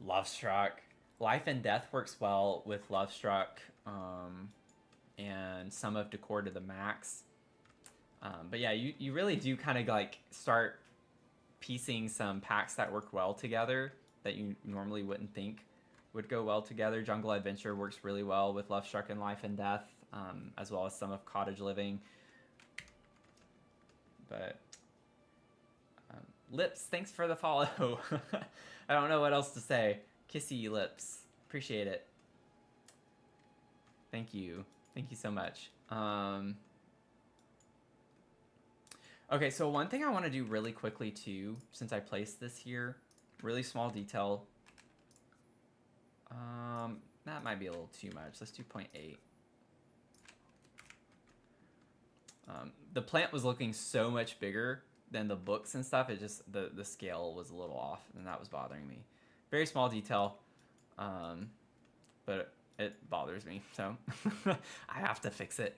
Love Struck. Life and Death works well with Love Struck, and some of Decor to the Max. But yeah, you really do kind of like start piecing some packs that work well together that you normally wouldn't think would go well together. Jungle Adventure works really well with Love Struck and Life and Death, as well as some of Cottage Living. But Lips, thanks for the follow. I don't know what else to say. Kissy lips. Appreciate it. Thank you. Thank you so much. Okay, so one thing I want to do really quickly too, since I placed this here, really small detail. That might be a little too much. Let's do 0.8. The plant was looking so much bigger than the books and stuff. It just, the scale was a little off, and that was bothering me. Very small detail, but it bothers me, so I have to fix it.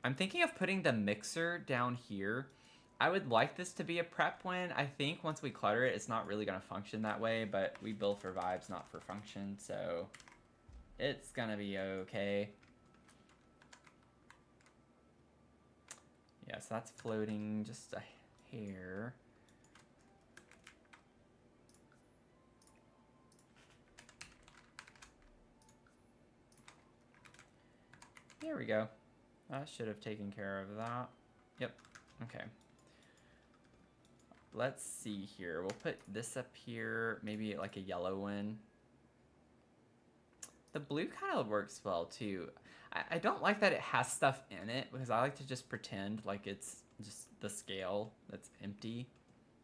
I'm thinking of putting the mixer down here. I would like this to be a prep win. I think once we clutter it, it's not really going to function that way, but we build for vibes, not for function, so it's going to be okay. Yeah, so that's floating just a hair. There we go. That should have taken care of that. Yep, okay. Let's see here. We'll put this up here, maybe like a yellow one. The blue kind of works well too. I don't like that it has stuff in it because I like to just pretend like it's just the scale that's empty.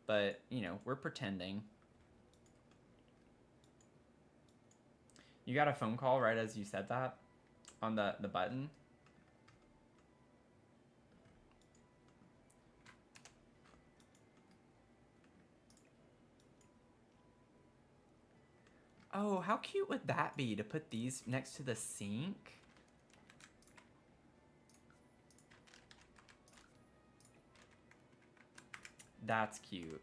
But, you know, we're pretending. You got a phone call right as you said that on the button? Oh, how cute would that be to put these next to the sink? That's cute.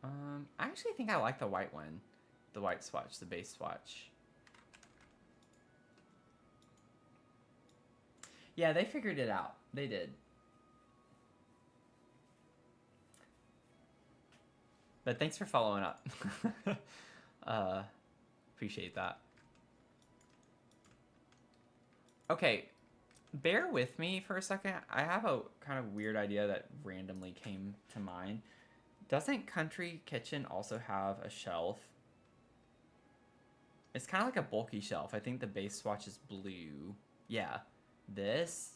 I actually think I like the white one. The white swatch, the base swatch. Yeah, they figured it out. They did. But thanks for following up. Appreciate that. Okay, bear with me for a second. I have a kind of weird idea that randomly came to mind. Doesn't Country Kitchen also have a shelf? It's kind of like a bulky shelf. I think the base swatch is blue. Yeah, this.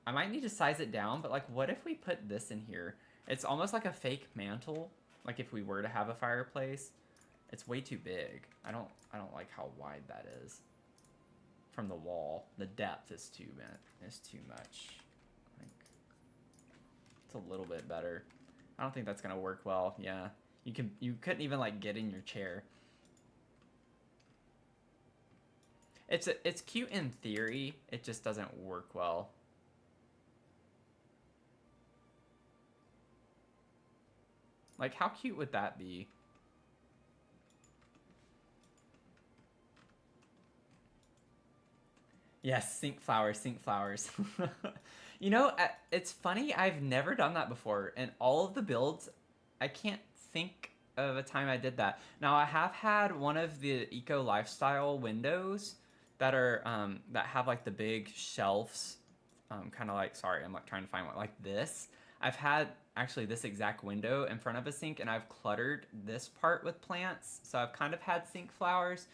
I might need to size it down, but like, what if we put this in here? It's almost like a fake mantle. Like if we were to have a fireplace, it's way too big. I don't like how wide that is from the wall. The depth is too much. Like, it's a little bit better. I don't think that's gonna work well. Yeah, you couldn't even like get in your chair. It's cute in theory. It just doesn't work well. Like, how cute would that be? Yes, sink flowers, sink flowers. You know, it's funny, I've never done that before. In all of the builds, I can't think of a time I did that. Now, I have had one of the eco lifestyle windows that are, that have like the big shelves, kind of like, sorry, I'm like trying to find one, like this. I've had actually this exact window in front of a sink, and I've cluttered this part with plants, so I've kind of had sink flowers.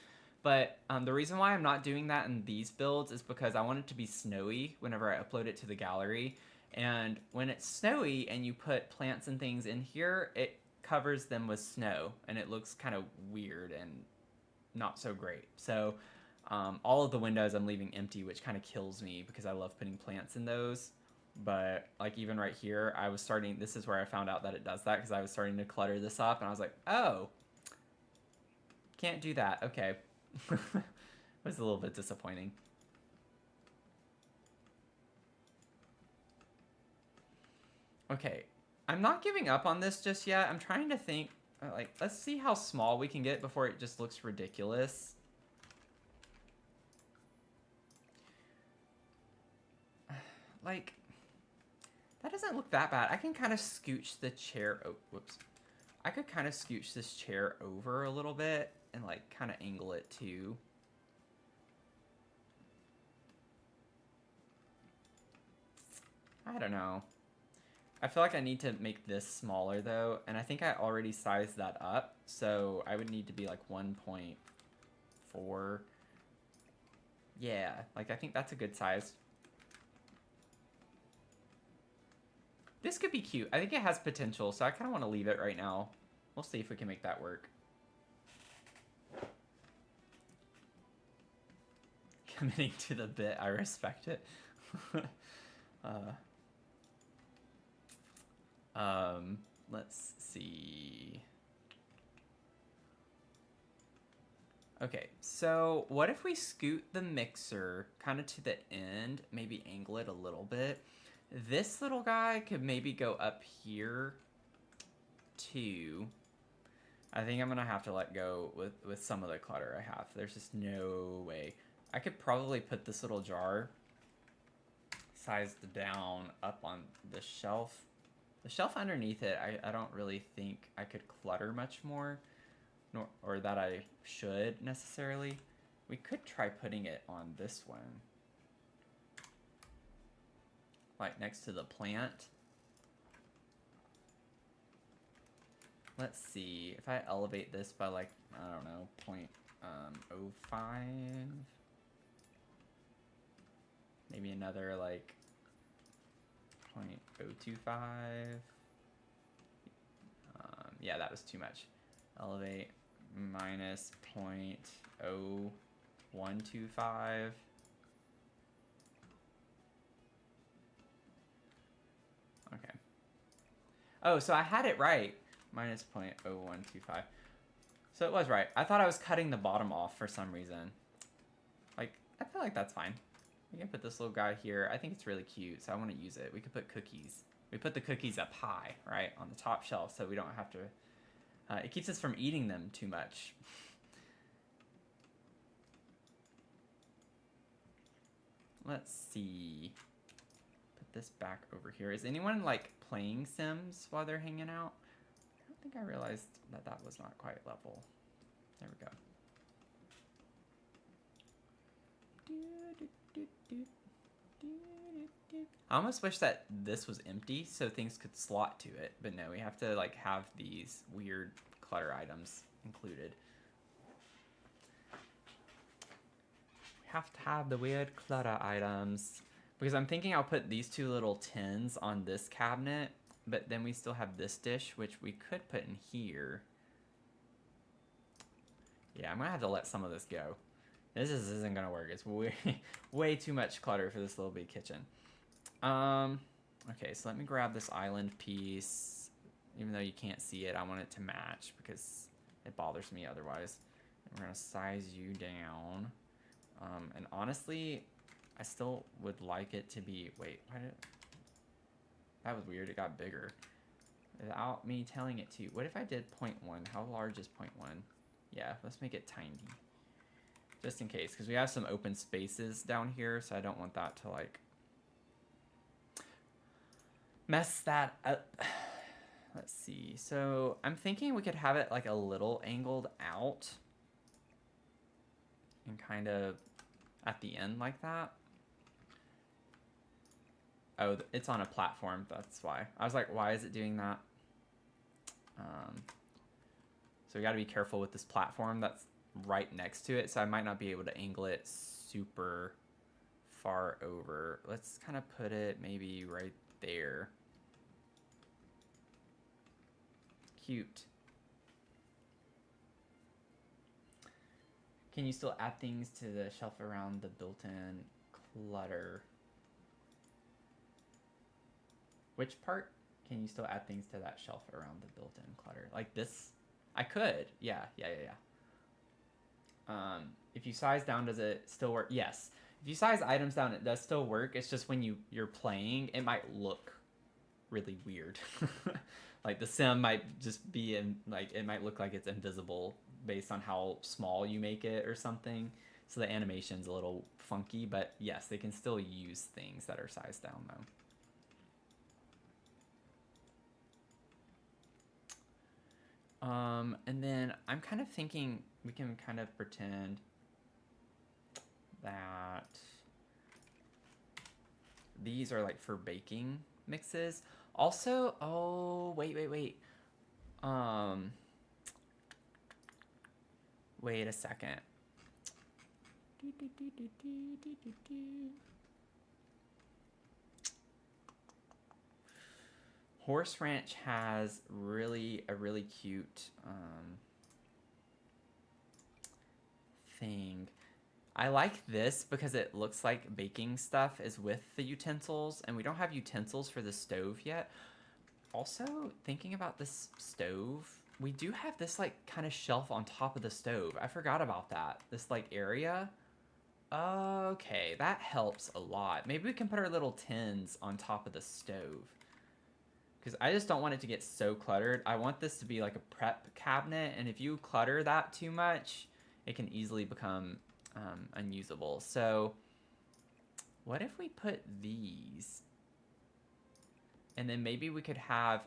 But the reason why I'm not doing that in these builds is because I want it to be snowy whenever I upload it to the gallery. And when it's snowy and you put plants and things in here, it covers them with snow, and it looks kind of weird and not so great. So all of the windows I'm leaving empty, which kind of kills me because I love putting plants in those. But like even right here, this is where I found out that it does that, because I was starting to clutter this up and I was like, oh, can't do that. Okay. It was a little bit disappointing. Okay, I'm not giving up on this just yet. I'm trying to think, like, let's see how small we can get before it just looks ridiculous. Like, that doesn't look that bad. I can kind of scooch the chair. Oh, whoops. I could kind of scooch this chair over a little bit and like kind of angle it too. I don't know. I feel like I need to make this smaller though, and I think I already sized that up, so I would need to be like 1.4. Yeah, like I think that's a good size. This could be cute. I think it has potential, so I kind of want to leave it right now. We'll see if we can make that work. Committing to the bit, I respect it. Let's see. Okay, so what if we scoot the mixer kind of to the end, maybe angle it a little bit. This little guy could maybe go up here too. I think I'm gonna have to let go with some of the clutter I have. There's just no way. I could probably put this little jar sized down up on the shelf. The shelf underneath it, I don't really think I could clutter much more, or that I should necessarily. We could try putting it on this one, like next to the plant. Let's see, if I elevate this by like, I don't know, 0.05, maybe another like 0.025. Yeah, that was too much. Elevate minus 0.0125. Okay. Oh, so I had it right. Minus 0.0125. So it was right. I thought I was cutting the bottom off for some reason. Like, I feel like that's fine. We can put this little guy here. I think it's really cute, so I want to use it. We could put cookies. We put the cookies up high, right, on the top shelf, so we don't have to... it keeps us from eating them too much. Let's see. Put this back over here. Is anyone, like, playing Sims while they're hanging out? I don't think I realized that that was not quite level. There we go. I almost wish that this was empty so things could slot to it, but no, we have to like have these weird clutter items included. We have to have the weird clutter items because I'm thinking I'll put these two little tins on this cabinet, but then we still have this dish, which we could put in here. Yeah, I'm gonna have to let some of this go. This isn't gonna work. It's way too much clutter for this little big kitchen. Okay, so let me grab this island piece. Even though you can't see it, I want it to match because it bothers me otherwise. And we're gonna size you down. And honestly, I still would like it to be, wait, why did, that was weird, it got bigger. Without me telling it to you. What if I did 0.1? How large is 0.1? Yeah, let's make it tiny. Just in case, because we have some open spaces down here, so I don't want that to like mess that up. Let's see. So I'm thinking we could have it like a little angled out and kind of at the end like that. Oh, it's on a platform. That's why. I was like, why is it doing that? So we got to be careful with this platform that's right next to it. So I might not be able to angle it super far over. Let's kind of put it maybe right there. Cute. Can you still add things to the shelf around the built-in clutter? Which part can you still add things to that shelf around the built-in clutter? Like this? I could. Yeah. If you size down, does it still work? Yes. If you size items down, it does still work. It's just when you're playing, it might look really weird. Like the sim might just be in, like, it might look like it's invisible based on how small you make it or something. So the animation's a little funky, but yes, they can still use things that are sized down though. And then I'm kind of thinking we can kind of pretend that these are like for baking mixes. Also, oh, wait. Wait a second. Horse Ranch has a really cute thing. I like this because it looks like baking stuff is with the utensils, and we don't have utensils for the stove yet. Also, thinking about this stove, we do have this like kind of shelf on top of the stove. I forgot about that. This like area. Okay, that helps a lot. Maybe we can put our little tins on top of the stove. Because I just don't want it to get so cluttered. I want this to be like a prep cabinet, and if you clutter that too much, it can easily become unusable. So what if we put these, and then maybe we could have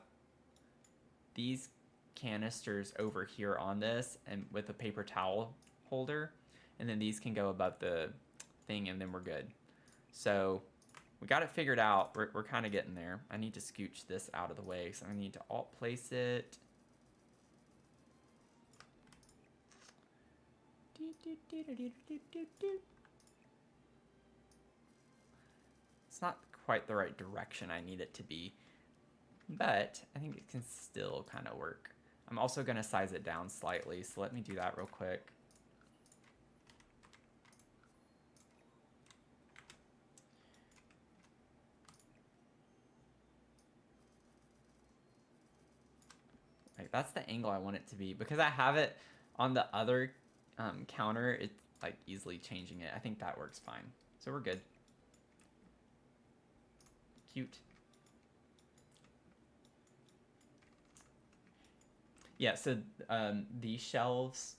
these canisters over here on this and with a paper towel holder, and then these can go above the thing, and then we're good. So we got it figured out. We're kind of getting there. I need to scooch this out of the way, so I need to alt place it. It's not quite the right direction I need it to be, but I think it can still kind of work. I'm also going to size it down slightly, so let me do that real quick. Like, that's the angle I want it to be. Because I have it on the other counter, it's like easily changing it. I think that works fine. So we're good. Cute. Yeah, so these shelves,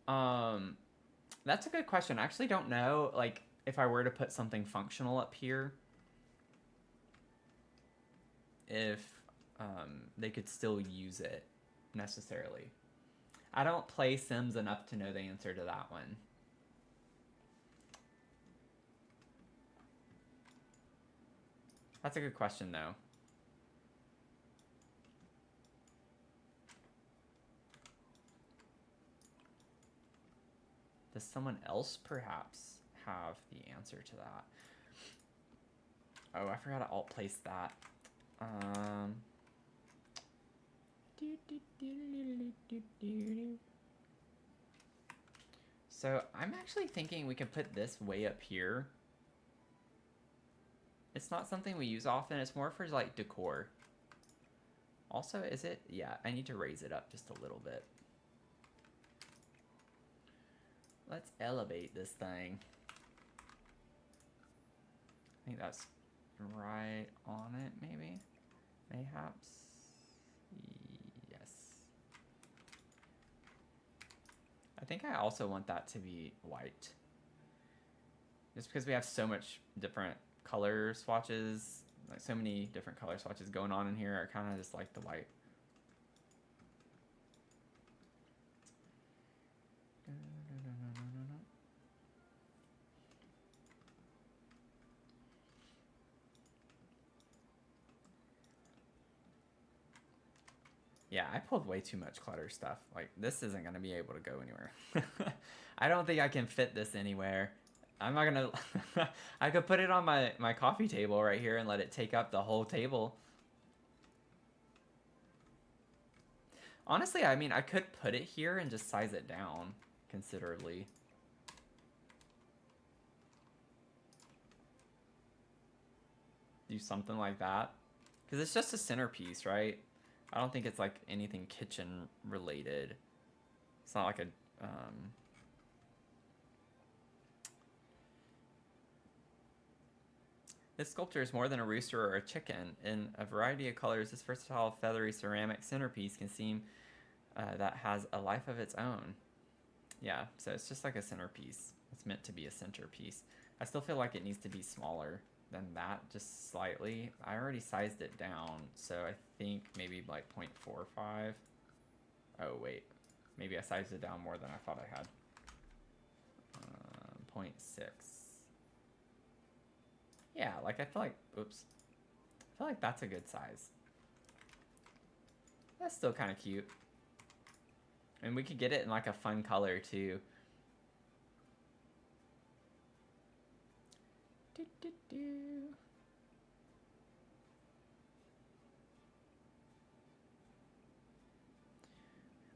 that's a good question. I actually don't know, like, if I were to put something functional up here, if they could still use it necessarily. I don't play Sims enough to know the answer to that one. That's a good question, though. Does someone else perhaps have the answer to that? Oh, I forgot to alt place that. So I'm actually thinking we can put this way up here. It's not something we use often. It's more for like decor. Also, is it? Yeah, I need to raise it up just a little bit. Let's elevate this thing. I think that's right on it, maybe? Mayhaps? Yes. I think I also want that to be white. Just because we have so much different color swatches, like so many different color swatches going on in here, I kind of just like the white. Yeah, I pulled way too much clutter stuff. Like, this isn't going to be able to go anywhere. I don't think I can fit this anywhere. I'm not going to... I could put it on my coffee table right here and let it take up the whole table. Honestly, I mean, I could put it here and just size it down considerably. Do something like that. Because it's just a centerpiece, right? I don't think it's like anything kitchen related. It's not like a... This sculpture is more than a rooster or a chicken. In a variety of colors, this versatile feathery ceramic centerpiece can seem that has a life of its own. Yeah, so it's just like a centerpiece. It's meant to be a centerpiece. I still feel like it needs to be smaller than that, just slightly. I already sized it down, so I think maybe like 0.45. Oh, wait. Maybe I sized it down more than I thought I had. 0.6. Yeah, like I feel like, oops. I feel like that's a good size. That's still kind of cute. And we could get it in like a fun color too.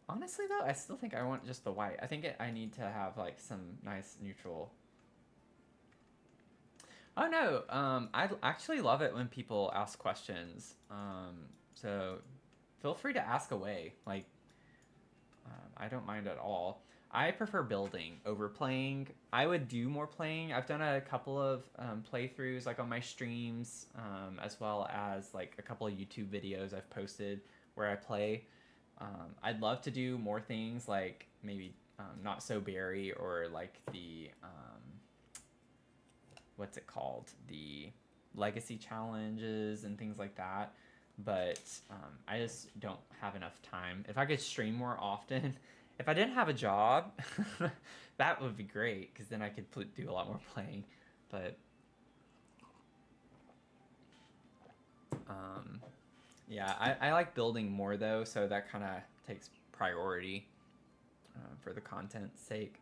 Honestly though, I still think I want just the white. I think I need to have like some nice neutral. Oh no, I actually love it when people ask questions. So feel free to ask away. Like, I don't mind at all. I prefer building over playing. I would do more playing. I've done a couple of playthroughs like on my streams, as well as like a couple of YouTube videos I've posted where I play. I'd love to do more things like maybe Not So Berry or like the, what's it called? The legacy challenges and things like that. But I just don't have enough time. If I could stream more often, if I didn't have a job, that would be great because then I could do a lot more playing. But yeah, I like building more though, so that kind of takes priority for the content's sake.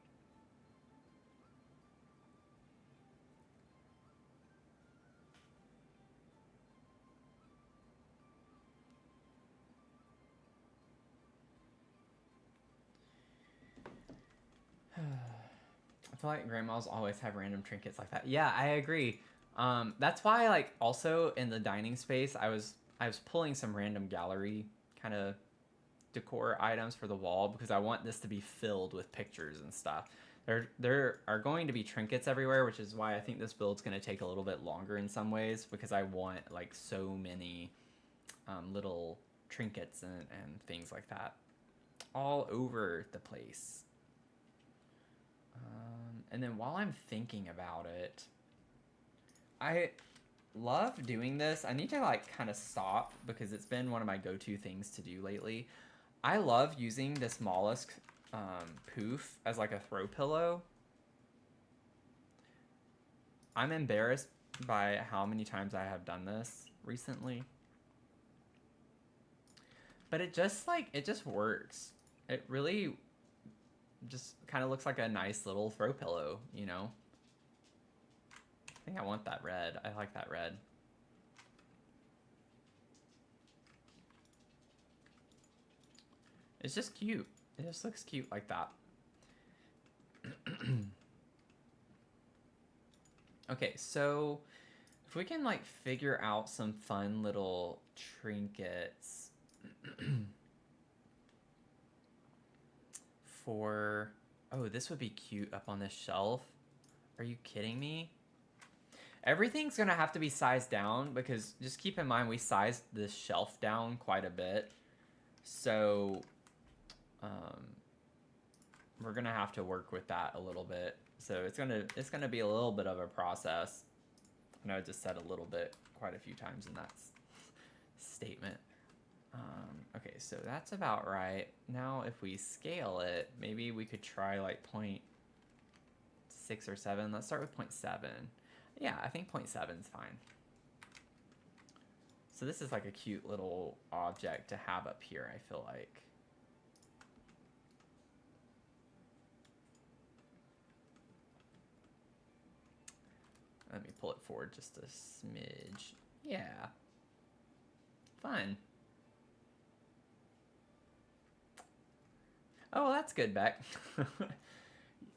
I feel like grandmas always have random trinkets like that. Yeah, I agree. That's why, like, also in the dining space, I was pulling some random gallery kind of decor items for the wall because I want this to be filled with pictures and stuff. There are going to be trinkets everywhere, which is why I think this build's going to take a little bit longer in some ways, because I want like so many little trinkets and things like that all over the place. And then while I'm thinking about it, I love doing this. I need to like kind of stop because it's been one of my go-to things to do lately. I love using this mollusk poof as like a throw pillow. I'm embarrassed by how many times I have done this recently. But it just works. It really just kind of looks like a nice little throw pillow, you know? I think I want that red. I like that red. It's just cute. It just looks cute like that. Okay, so if we can like figure out some fun little trinkets for, oh, this would be cute up on this shelf. Are you kidding me? Everything's gonna have to be sized down because just keep in mind we sized this shelf down quite a bit. So we're gonna have to work with that a little bit. So it's gonna be a little bit of a process. I know I just said a little bit quite a few times in that statement. Okay, so that's about right. Now if we scale it, maybe we could try like 0.6 or 7. Let's start with 0.7. Yeah, I think 0.7 is fine. So this is like a cute little object to have up here, I feel like. Let me pull it forward just a smidge. Yeah. Fun. Oh, well, that's good, Beck.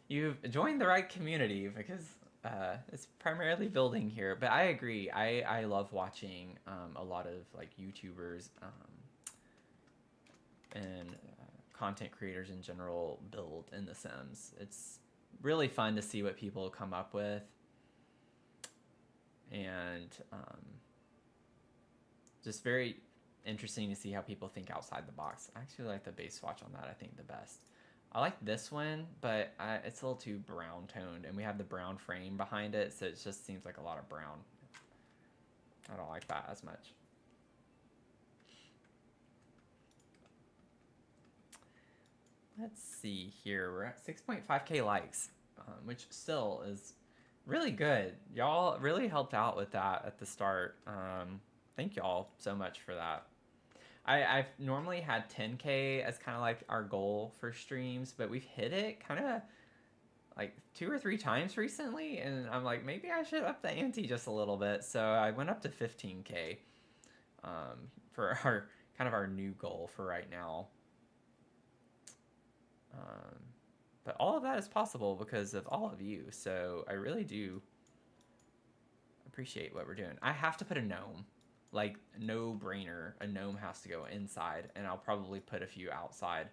You've joined the right community because it's primarily building here. But I agree. I love watching a lot of like YouTubers and content creators in general build in The Sims. It's really fun to see what people come up with. And just very interesting to see how people think outside the box. I actually like the base swatch on that, I think, the best. I like this one, but it's a little too brown toned, and we have the brown frame behind it, so it just seems like a lot of brown. I don't like that as much. Let's see here. We're at 6.5K likes, which still is really good. Y'all really helped out with that at the start. Thank y'all so much for that. I've normally had 10K as kind of like our goal for streams, but we've hit it kind of like 2 or 3 times recently, and I'm like, maybe I should up the ante just a little bit. So I went up to 15K for our kind of our new goal for right now. But all of that is possible because of all of you, so I really do appreciate what we're doing. I have to put a gnome. Like, no brainer, a gnome has to go inside, and I'll probably put a few outside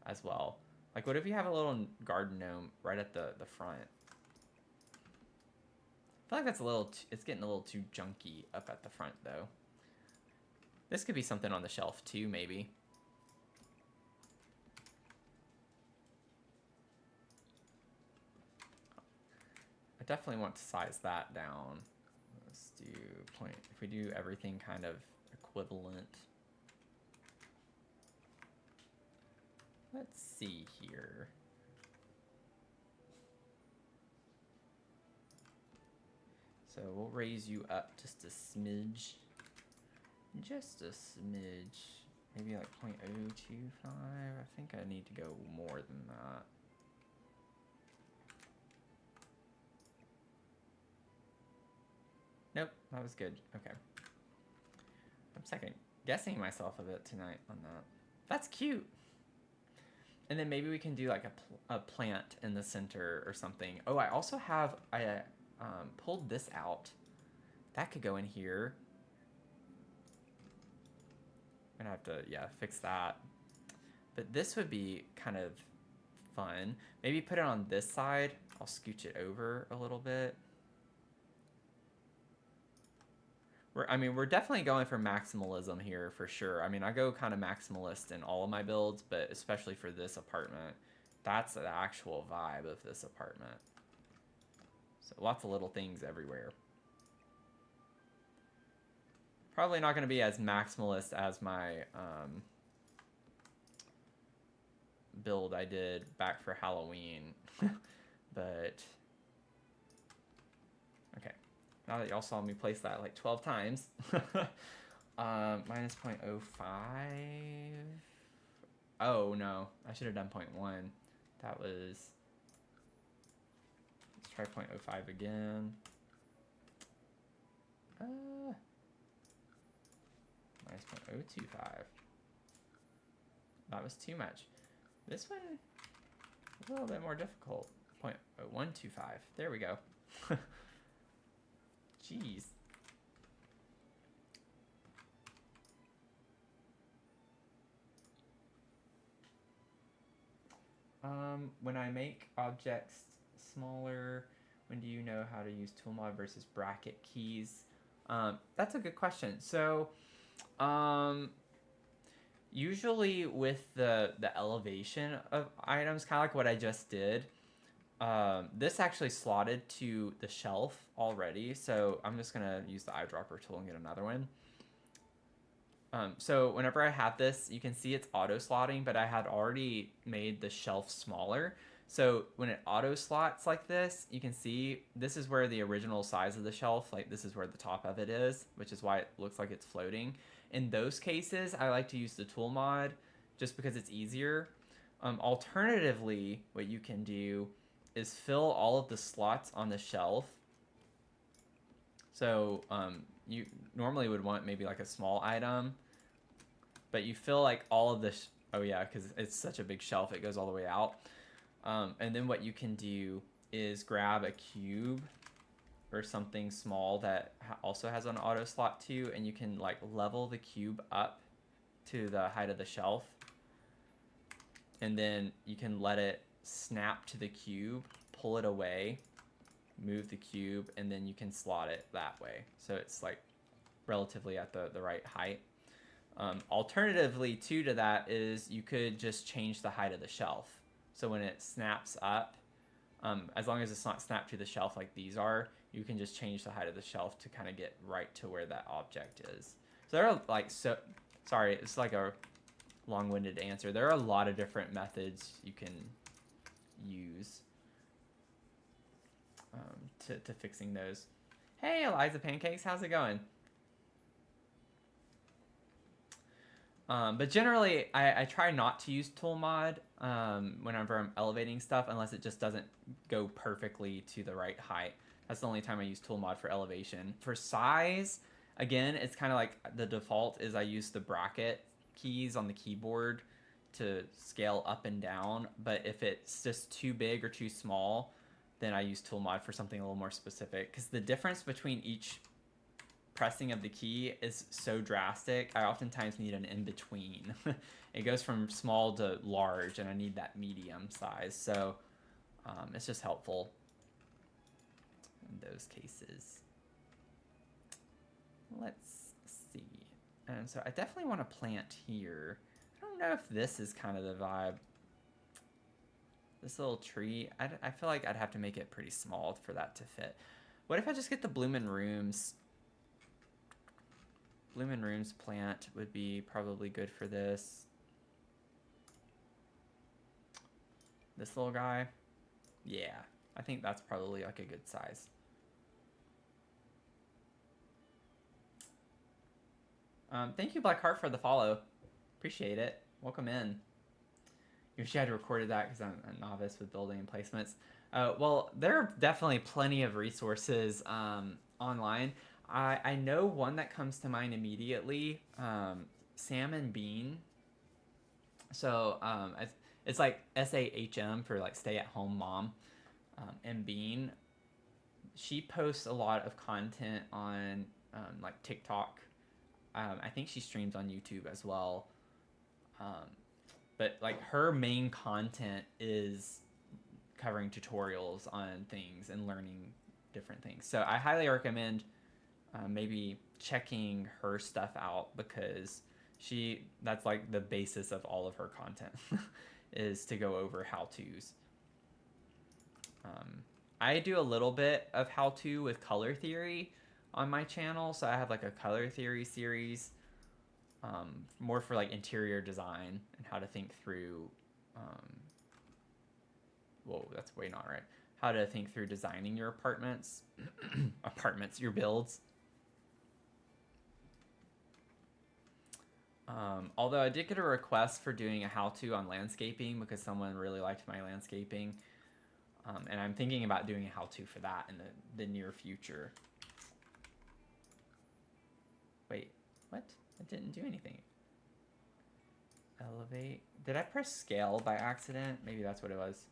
as well. Like, what if you have a little garden gnome right at the front? I feel like that's a little, it's getting a little too junky up at the front, though. This could be something on the shelf, too, maybe. I definitely want to size that down. Let's do if we do everything kind of equivalent. Let's see here. So we'll raise you up just a smidge. Just a smidge. Maybe like 0.025. I think I need to go more than that. Nope, that was good. Okay. I'm second guessing myself a bit tonight on that. That's cute. And then maybe we can do like a plant in the center or something. Oh, I also have, I pulled this out. That could go in here. I'm gonna have to, yeah, fix that. But this would be kind of fun. Maybe put it on this side. I'll scooch it over a little bit. We're definitely going for maximalism here for sure. I mean, I go kind of maximalist in all of my builds, but especially for this apartment, that's the actual vibe of this apartment. So lots of little things everywhere. Probably not going to be as maximalist as my build I did back for Halloween, but okay. Now that y'all saw me place that like 12 times, minus 0.05. Oh no, I should have done 0.1. That was, let's try 0.05 again. Minus 0.025. That was too much. This one, a little bit more difficult. 0.0125. There we go. Jeez. When I make objects smaller, when do you know how to use toolmod versus bracket keys? That's a good question. So, usually with the elevation of items, kind of like what I just did, this actually slotted to the shelf already, so I'm just gonna use the eyedropper tool and get another one. So whenever I have this, you can see it's auto slotting, but I had already made the shelf smaller. So when it auto slots like this, you can see this is where the original size of the shelf, like this is where the top of it is, which is why it looks like it's floating. In those cases, I like to use the tool mod just because it's easier. Alternatively, what you can do is fill all of the slots on the shelf. So you normally would want maybe like a small item, but you fill like all of this. Oh yeah, because it's such a big shelf, it goes all the way out. And then what you can do is grab a cube or something small that also has an auto slot too, and you can like level the cube up to the height of the shelf, and then you can let it snap to the cube, pull it away, move the cube, and then you can slot it that way, so it's like relatively at the right height. Alternatively too to that is you could just change the height of the shelf, so when it snaps up, as long as it's not snapped to the shelf like these are, you can just change the height of the shelf to kind of get right to where that object is. So there are like, sorry, it's like a long-winded answer. There are a lot of different methods you can use to fixing those. Hey, Eliza Pancakes, how's it going? But generally, I try not to use tool mod whenever I'm elevating stuff, unless it just doesn't go perfectly to the right height. That's the only time I use tool mod for elevation. For size, again, it's kind of like the default is I use the bracket keys on the keyboard to scale up and down. But if it's just too big or too small, then I use tool mod for something a little more specific. Because the difference between each pressing of the key is so drastic, I oftentimes need an in-between. It goes from small to large, and I need that medium size. So it's just helpful in those cases. Let's see. And so I definitely want to plant here. I don't know if this is kind of the vibe. This little tree, I feel like I'd have to make it pretty small for that to fit. What if I just get the Bloomin' Rooms? Bloomin' Rooms plant would be probably good for this. This little guy. Yeah, I think that's probably like a good size. Thank you, Blackheart, for the follow. Appreciate it. Welcome in. You wish you had recorded that because I'm a novice with building and placements. Well, there are definitely plenty of resources online. I know one that comes to mind immediately, Sam and Bean. So it's like SAHM for like stay-at-home mom. And Bean, she posts a lot of content on like TikTok. I think she streams on YouTube as well. but like her main content is covering tutorials on things and learning different things. So I highly recommend maybe checking her stuff out, because that's like the basis of all of her content is to go over how-tos. I do a little bit of how-to with color theory on my channel, so I have like a color theory series, more for like interior design and how to think through whoa, that's way not right. How to think through designing your apartments, your builds. Although I did get a request for doing a how-to on landscaping because someone really liked my landscaping. And I'm thinking about doing a how-to for that in the near future. Wait, what? I didn't do anything. Elevate. Did I press scale by accident? Maybe that's what it was.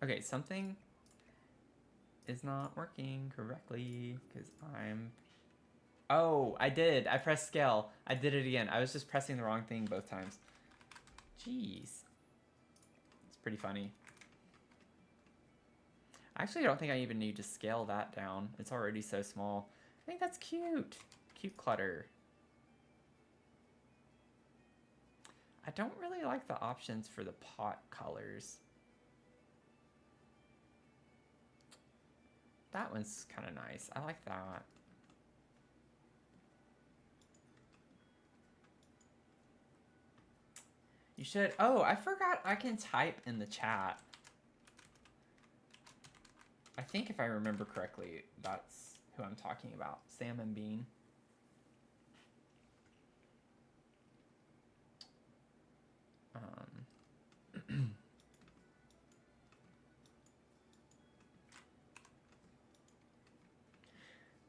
Okay, something is not working correctly because I'm... Oh, I did. I pressed scale. I did it again. I was just pressing the wrong thing both times. Jeez. It's pretty funny. Actually, I don't think I even need to scale that down. It's already so small. I think that's cute. Cute clutter. I don't really like the options for the pot colors. That one's kind of nice. I like that. You should... Oh, I forgot I can type in the chat. I think if I remember correctly, that's who I'm talking about. Sam and Bean.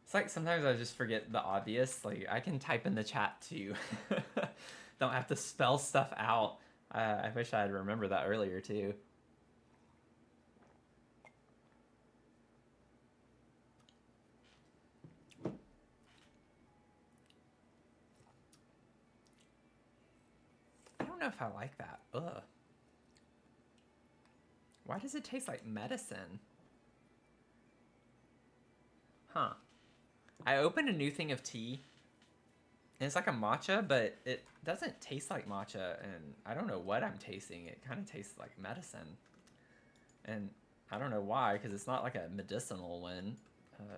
It's like sometimes I just forget the obvious. Like, I can type in the chat too. Don't have to spell stuff out. I wish I'd remembered that earlier too. I don't know if I like that. Ugh. Why does it taste like medicine? Huh. I opened a new thing of tea, and it's like a matcha, but it doesn't taste like matcha, and I don't know what I'm tasting. It kind of tastes like medicine, and I don't know why, because it's not like a medicinal one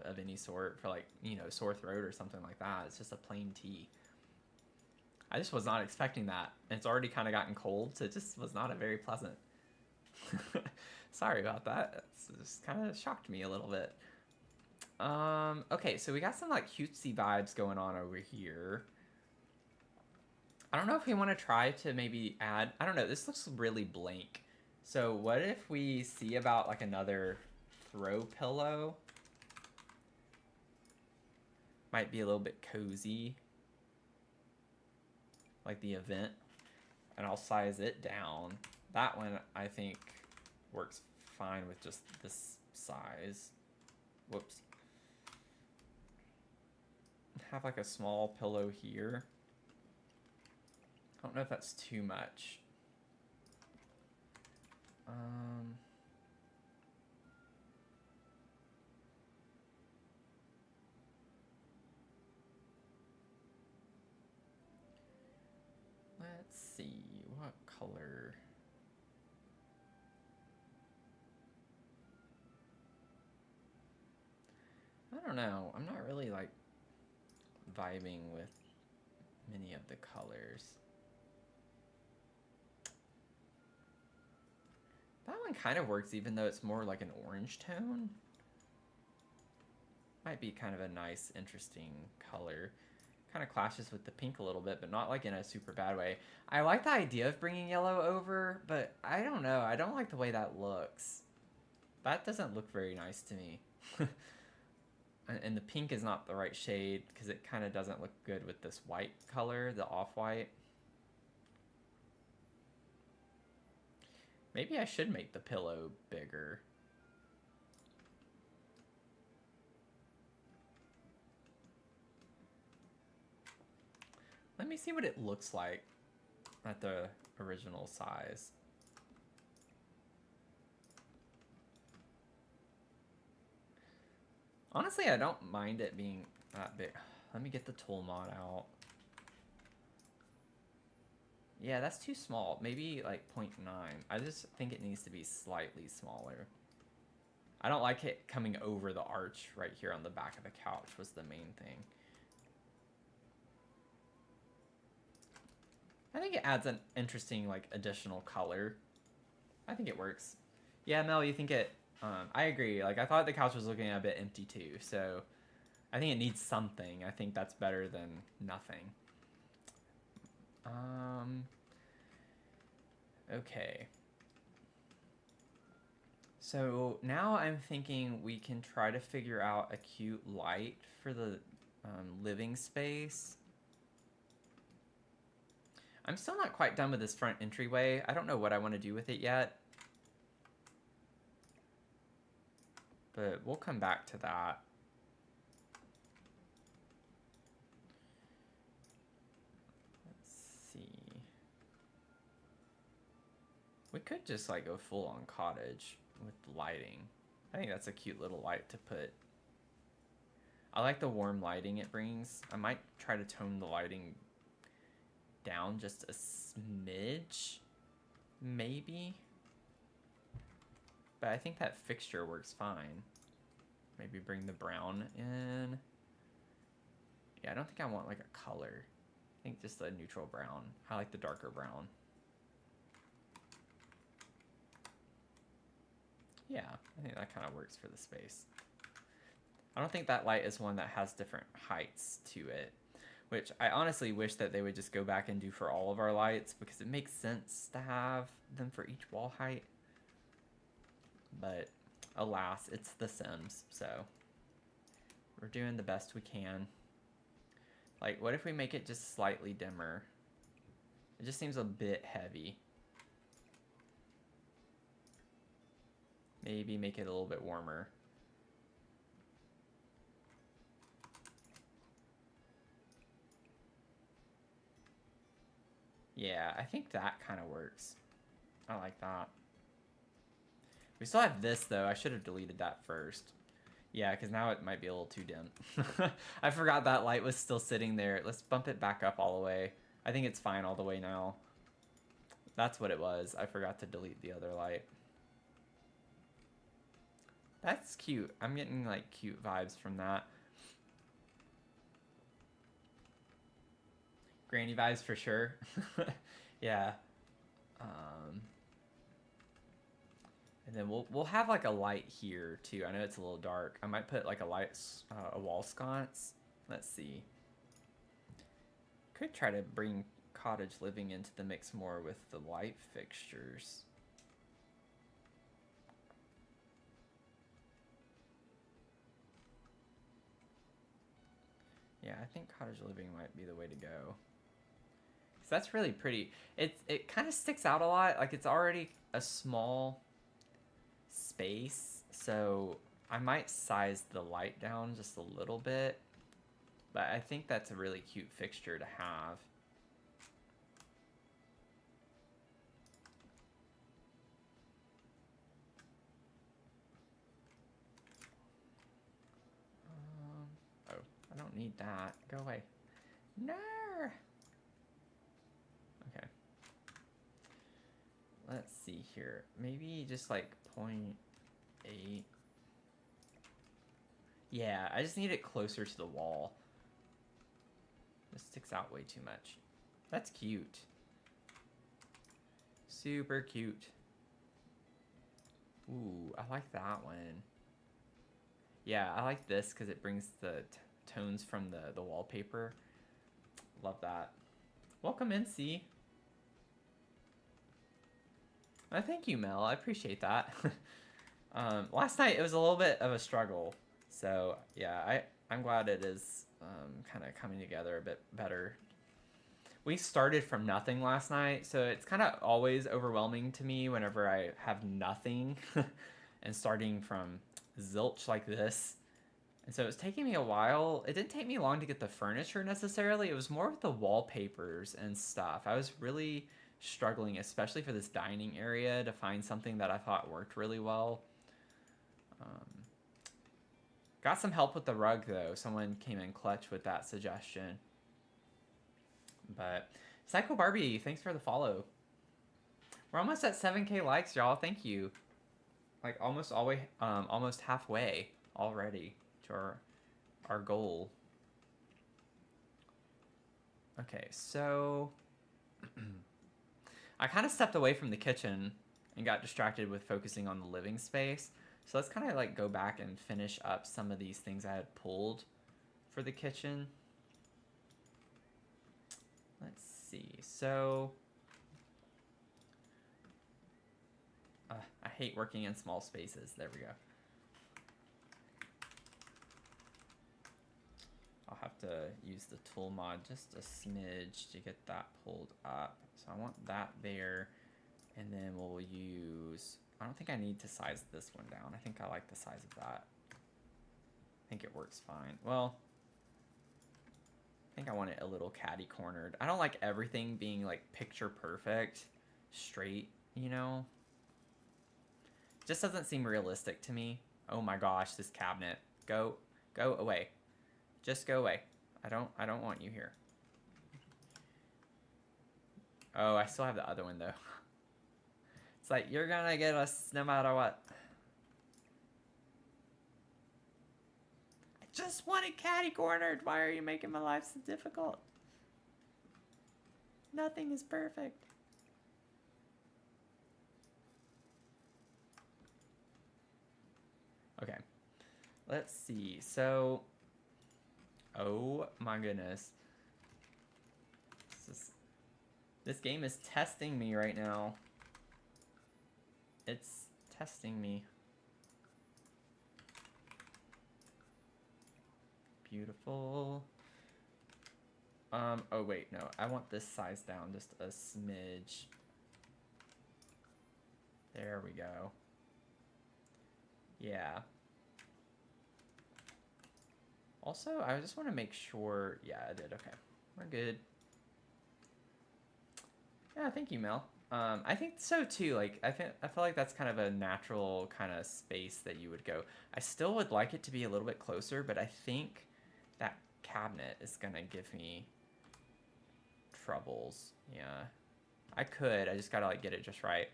of any sort for, like, you know, sore throat or something like that. It's just a plain tea. I just was not expecting that, and it's already kind of gotten cold, so it just was not a very pleasant. Sorry about that. It just kind of shocked me a little bit. Okay, so we got some like cutesy vibes going on over here. I don't know if we want to try to maybe add, I don't know, this looks really blank. So what if we see about like another throw pillow? Might be a little bit cozy. Like the event. And I'll size it down. That one I think works fine with just this size. Whoops. Have like a small pillow here. I don't know if that's too much. Let's see, what color? I don't know. I'm not really like vibing with many of the colors. That one kind of works, even though it's more like an orange tone. Might be kind of a nice, interesting color. Kind of clashes with the pink a little bit, but not like in a super bad way. I like the idea of bringing yellow over, but I don't know. I don't like the way that looks. That doesn't look very nice to me. And the pink is not the right shade because it kind of doesn't look good with this white color, the off-white. Maybe I should make the pillow bigger. Let me see what it looks like at the original size. Honestly, I don't mind it being that big. Let me get the tool mod out. Yeah, that's too small. Maybe like 0.9. I just think it needs to be slightly smaller. I don't like it coming over the arch right here on the back of the couch was the main thing. I think it adds an interesting, like, additional color. I think it works. Yeah, Mel, you think it... I agree. Like, I thought the couch was looking a bit empty, too. So, I think it needs something. I think that's better than nothing. Okay. So, now I'm thinking we can try to figure out a cute light for the living space. I'm still not quite done with this front entryway. I don't know what I want to do with it yet. But we'll come back to that. Let's see. We could just like go full on cottage with lighting. I think that's a cute little light to put. I like the warm lighting it brings. I might try to tone the lighting down just a smidge, maybe. But I think that fixture works fine. Maybe bring the brown in. Yeah, I don't think I want like a color. I think just a neutral brown. I like the darker brown. Yeah, I think that kind of works for the space. I don't think that light is one that has different heights to it, which I honestly wish that they would just go back and do for all of our lights, because it makes sense to have them for each wall height. But alas, it's The Sims, so we're doing the best we can. Like, what if we make it just slightly dimmer? It just seems a bit heavy. Maybe make it a little bit warmer. Yeah, I think that kind of works. I like that. We still have this, though. I should have deleted that first. Yeah, because now it might be a little too dim. I forgot that light was still sitting there. Let's bump it back up all the way. I think it's fine all the way now. That's what it was. I forgot to delete the other light. That's cute. I'm getting, like, cute vibes from that. Granny vibes for sure. Yeah. And then we'll have like a light here too. I know it's a little dark. I might put like a light, a wall sconce. Let's see. Could try to bring cottage living into the mix more with the light fixtures. Yeah, I think cottage living might be the way to go. So that's really pretty. It kind of sticks out a lot. Like, it's already a small space, so I might size the light down just a little bit. But I think that's a really cute fixture to have. Oh, I don't need that. Go away. No. Okay. Let's see here. Maybe just like 0.8. Yeah, I just need it closer to the wall. This sticks out way too much. That's cute. Super cute. Ooh, I like that one. Yeah, I like this because it brings the tones from the wallpaper. Love that. Welcome in, C. Thank you, Mel. I appreciate that. Last night it was a little bit of a struggle. So, yeah, I'm glad it is kind of coming together a bit better. We started from nothing last night, so it's kind of always overwhelming to me whenever I have nothing and starting from zilch like this. And so it was taking me a while. It didn't take me long to get the furniture necessarily. It was more with the wallpapers and stuff. I was really struggling, especially for this dining area, to find something that I thought worked really well. Got some help with the rug, though. Someone came in clutch with that suggestion. But Psycho Barbie, thanks for the follow. We're almost at 7K likes, y'all. Thank you. Like almost halfway already to our goal. Okay, so I kind of stepped away from the kitchen and got distracted with focusing on the living space. So let's kind of like go back and finish up some of these things I had pulled for the kitchen. Let's see. So I hate working in small spaces. There we go. I'll have to use the tool mod just a smidge to get that pulled up. So I want that there, and then we'll use, I don't think I need to size this one down. I think I like the size of that. I think it works fine. Well, I think I want it a little catty cornered. I don't like everything being like picture perfect, straight, you know? It just doesn't seem realistic to me. Oh my gosh, this cabinet. Go away. Just go away. I don't want you here. Oh, I still have the other one though. It's like, you're gonna get us no matter what. I just want it catty cornered. Why are you making my life so difficult? Nothing is perfect. Okay. Let's see. So, oh my goodness. This game is testing me right now. It's testing me. Beautiful. Oh wait, no. I want this size down just a smidge. There we go. Yeah. Also, I just want to make sure, yeah, I did, okay. We're good. Yeah, thank you, Mel. I think so too. Like, I feel like that's kind of a natural kind of space that you would go. I still would like it to be a little bit closer, but I think that cabinet is gonna give me troubles. Yeah, I just gotta like get it just right.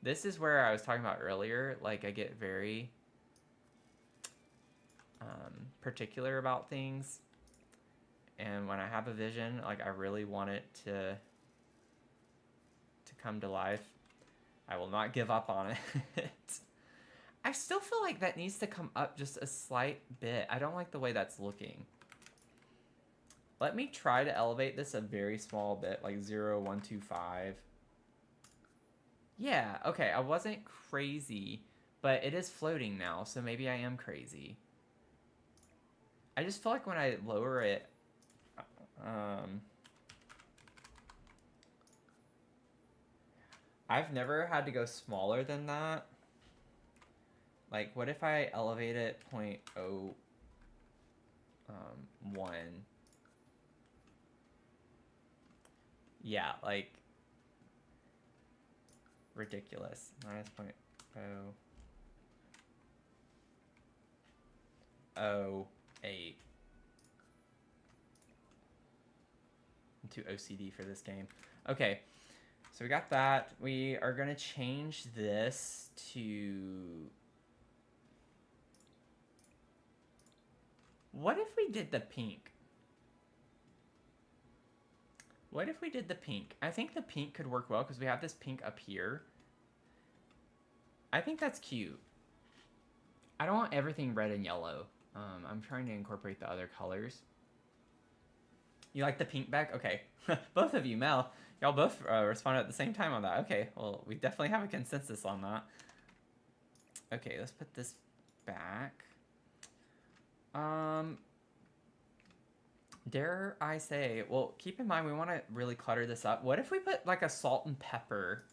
This is where I was talking about earlier. Like, I get very particular about things, and when I have a vision, like I really want it to come to life. I will not give up on it. I still feel like that needs to come up just a slight bit. I don't like the way that's looking. Let me try to elevate this a very small bit, like 0.125. Yeah, okay, I wasn't crazy, but it is floating now, so maybe I am crazy. I just feel like when I lower it, I've never had to go smaller than that. Like, what if I elevate it 0.01? Yeah, like, ridiculous. Minus 0.008. I'm too OCD for this game. Okay. So we got that. We are going to change this to... What if we did the pink? What if we did the pink? I think the pink could work well because we have this pink up here. I think that's cute. I don't want everything red and yellow. I'm trying to incorporate the other colors. You like the pink bag? Okay. Both of you, Mel. Y'all both responded at the same time on that. Okay, well, we definitely have a consensus on that. Okay, let's put this back. Dare I say, well, keep in mind we want to really clutter this up. What if we put like a salt and pepper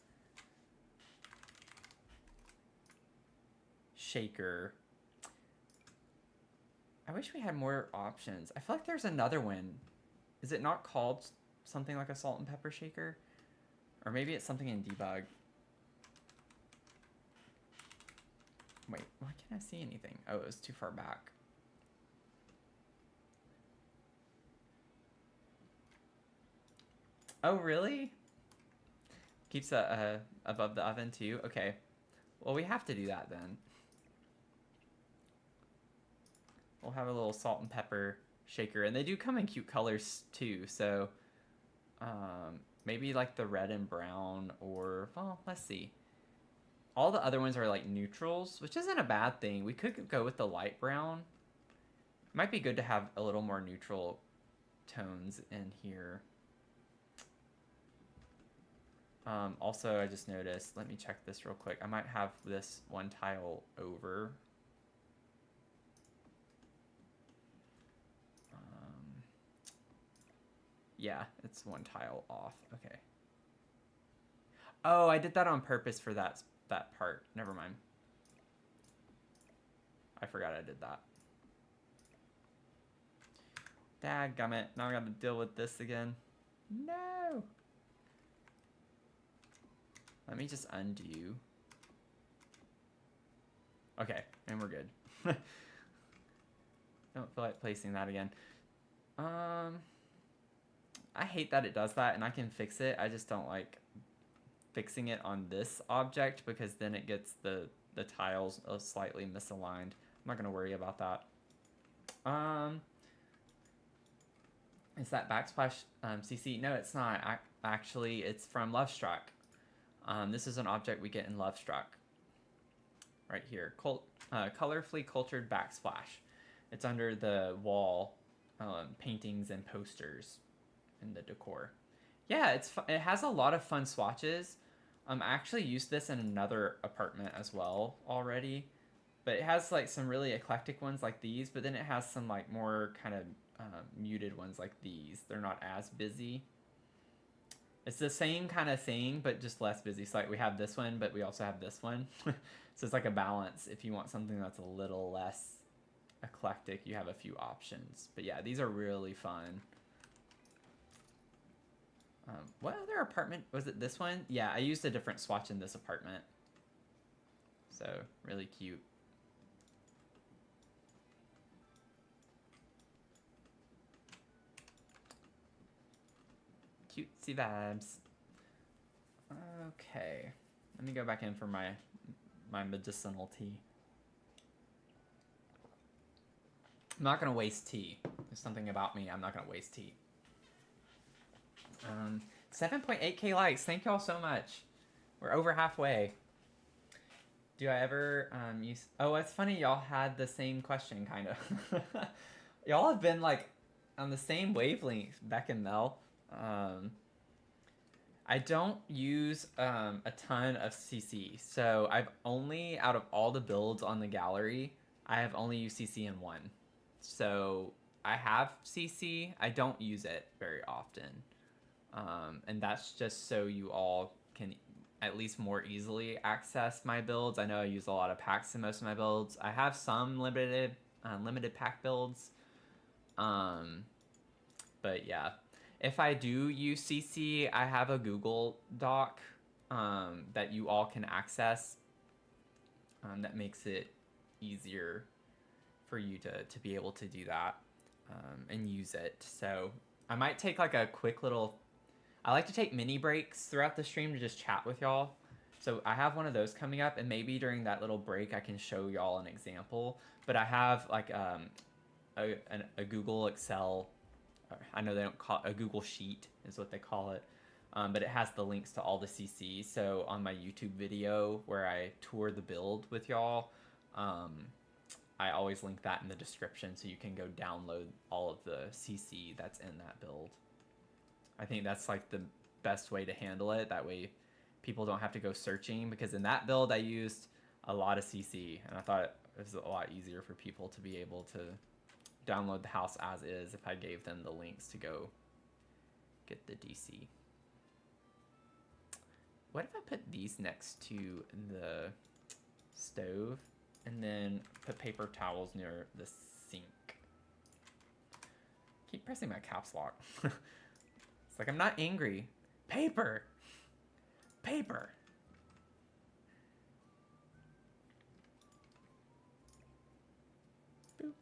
shaker? I wish we had more options. I feel like there's another one. Is it not called something like a salt and pepper shaker? Or maybe it's something in debug. Wait, why can't I see anything? Oh, it was too far back. Oh, really? Keeps it above the oven too? Okay. Well, we have to do that then. We'll have a little salt and pepper shaker. And they do come in cute colors too, so maybe like the red and brown, or, well, let's see. All the other ones are like neutrals, which isn't a bad thing. We could go with the light brown. Might be good to have a little more neutral tones in here. Also, I just noticed, let me check this real quick. I might have this one tile over. Yeah, it's one tile off. Okay. Oh, I did that on purpose for that part. Never mind. I forgot I did that. Dadgummit. Now I gotta deal with this again. No! Let me just undo. Okay, and we're good. Don't feel like placing that again. I hate that it does that, and I can fix it. I just don't like fixing it on this object because then it gets the tiles slightly misaligned. I'm not gonna worry about that. Is that backsplash CC? No, it's not. Actually, it's from Lovestruck. This is an object we get in Lovestruck. Right here, colorfully cultured backsplash. It's under the wall paintings and posters in the decor. Yeah, it has a lot of fun swatches. I actually used this in another apartment as well already, but it has like some really eclectic ones like these, but then it has some like more kind of muted ones like these. They're not as busy. It's the same kind of thing, but just less busy. So like we have this one, but we also have this one. So it's like a balance. If you want something that's a little less eclectic, you have a few options. But yeah, these are really fun. What other apartment? Was it this one? Yeah, I used a different swatch in this apartment. So, really cute. Cutesy vibes. Okay. Let me go back in for my medicinal tea. I'm not going to waste tea. There's something about me. I'm not going to waste tea. 7.8k likes. Thank y'all so much. We're over halfway. Do I ever use... Oh, it's funny. Y'all had the same question, kind of. Y'all have been, like, on the same wavelength, Beck and Mel. I don't use a ton of CC. So I've only, out of all the builds on the gallery, I have only used CC in one. So I have CC. I don't use it very often. And that's just so you all can at least more easily access my builds. I know I use a lot of packs in most of my builds. I have some limited pack builds. But yeah, if I do use CC, I have a Google Doc that you all can access that makes it easier for you to be able to do that and use it. So I might take like a quick little... I like to take mini breaks throughout the stream to just chat with y'all. So I have one of those coming up, and maybe during that little break I can show y'all an example. But I have like a Google Excel, I know they don't call it, a Google Sheet is what they call it. But it has the links to all the CCs. So on my YouTube video where I tour the build with y'all, I always link that in the description so you can go download all of the CC that's in that build. I think that's like the best way to handle it. That way people don't have to go searching, because in that build I used a lot of CC, and I thought it was a lot easier for people to be able to download the house as is if I gave them the links to go get the DC. What if I put these next to the stove and then put paper towels near the sink? Keep pressing my caps lock. It's like I'm not angry. Paper! Paper! Boop.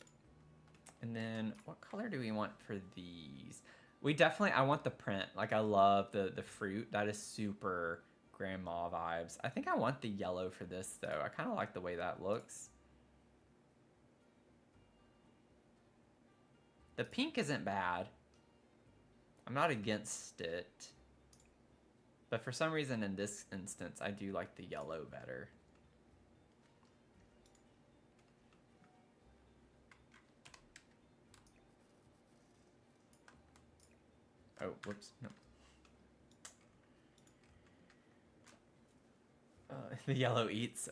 And then what color do we want for these? We definitely, I want the print. Like I love the fruit. That is super grandma vibes. I think I want the yellow for this though. I kind of like the way that looks. The pink isn't bad. I'm not against it. But for some reason in this instance, I do like the yellow better. Oh, whoops. No. The yellow eats.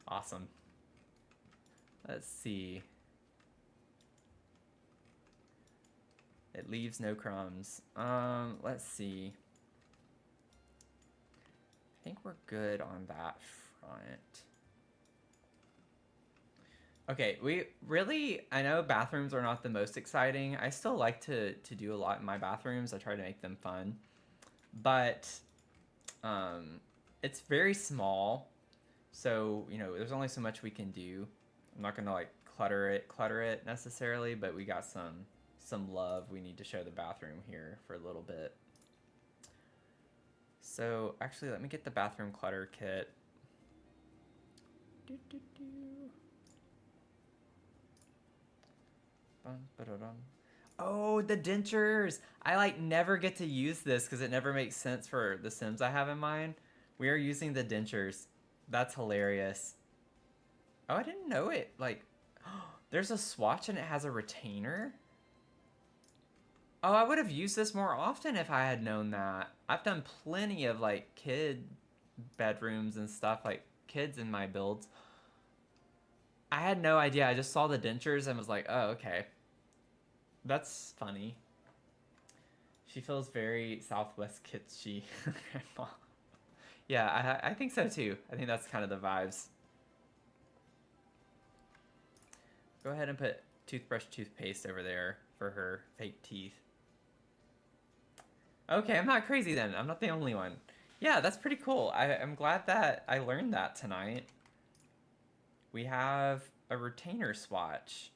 Awesome. Let's see. It leaves no crumbs. Let's see. I think we're good on that front. Okay, we really, I know bathrooms are not the most exciting. I still like to do a lot in my bathrooms. I try to make them fun. But it's very small. So, you know, there's only so much we can do. I'm not gonna like clutter it necessarily, but we got some love we need to show the bathroom here for a little bit. So actually, let me get the bathroom clutter kit. Oh, the dentures! I like never get to use this because it never makes sense for the Sims I have in mind. We are using the dentures. That's hilarious. Oh, I didn't know it. Like, there's a swatch and it has a retainer. Oh, I would have used this more often if I had known that. I've done plenty of like kid bedrooms and stuff, like kids in my builds. I had no idea. I just saw the dentures and was like, oh, okay. That's funny. She feels very Southwest kitschy. Yeah, I think so too. I think that's kind of the vibes. Go ahead and put toothbrush toothpaste over there for her fake teeth. Okay, I'm not crazy then. I'm not the only one. Yeah, that's pretty cool. I'm glad that I learned that tonight. We have a retainer swatch.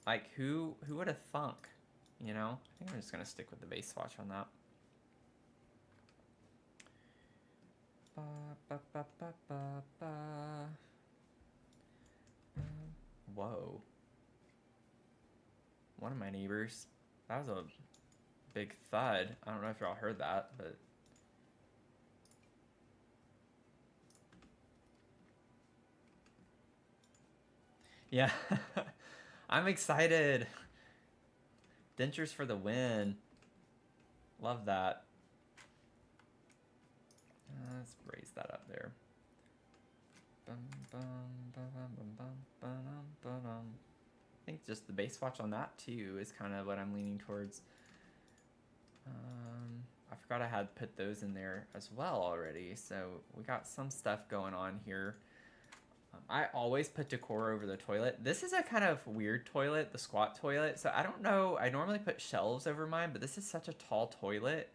Like, who would have thunk? You know? I think I'm just gonna stick with the base swatch on that. Whoa. One of my neighbors. That was a big thud. I don't know if y'all heard that, but... Yeah. I'm excited. Dentures for the win. Love that. Let's raise that up there. I think just the base swatch on that too is kind of what I'm leaning towards. I forgot I had put those in there as well already, so we got some stuff going on here. I always put decor over the toilet. This is a kind of weird toilet, the squat toilet, so I don't know. I normally put shelves over mine, but this is such a tall toilet.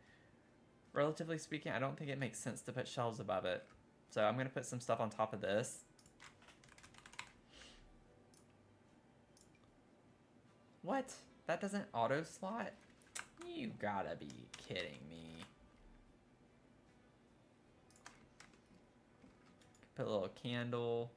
Relatively speaking, I don't think it makes sense to put shelves above it. So I'm going to put some stuff on top of this. What? That doesn't auto slot? You gotta be kidding me. Put a little candle.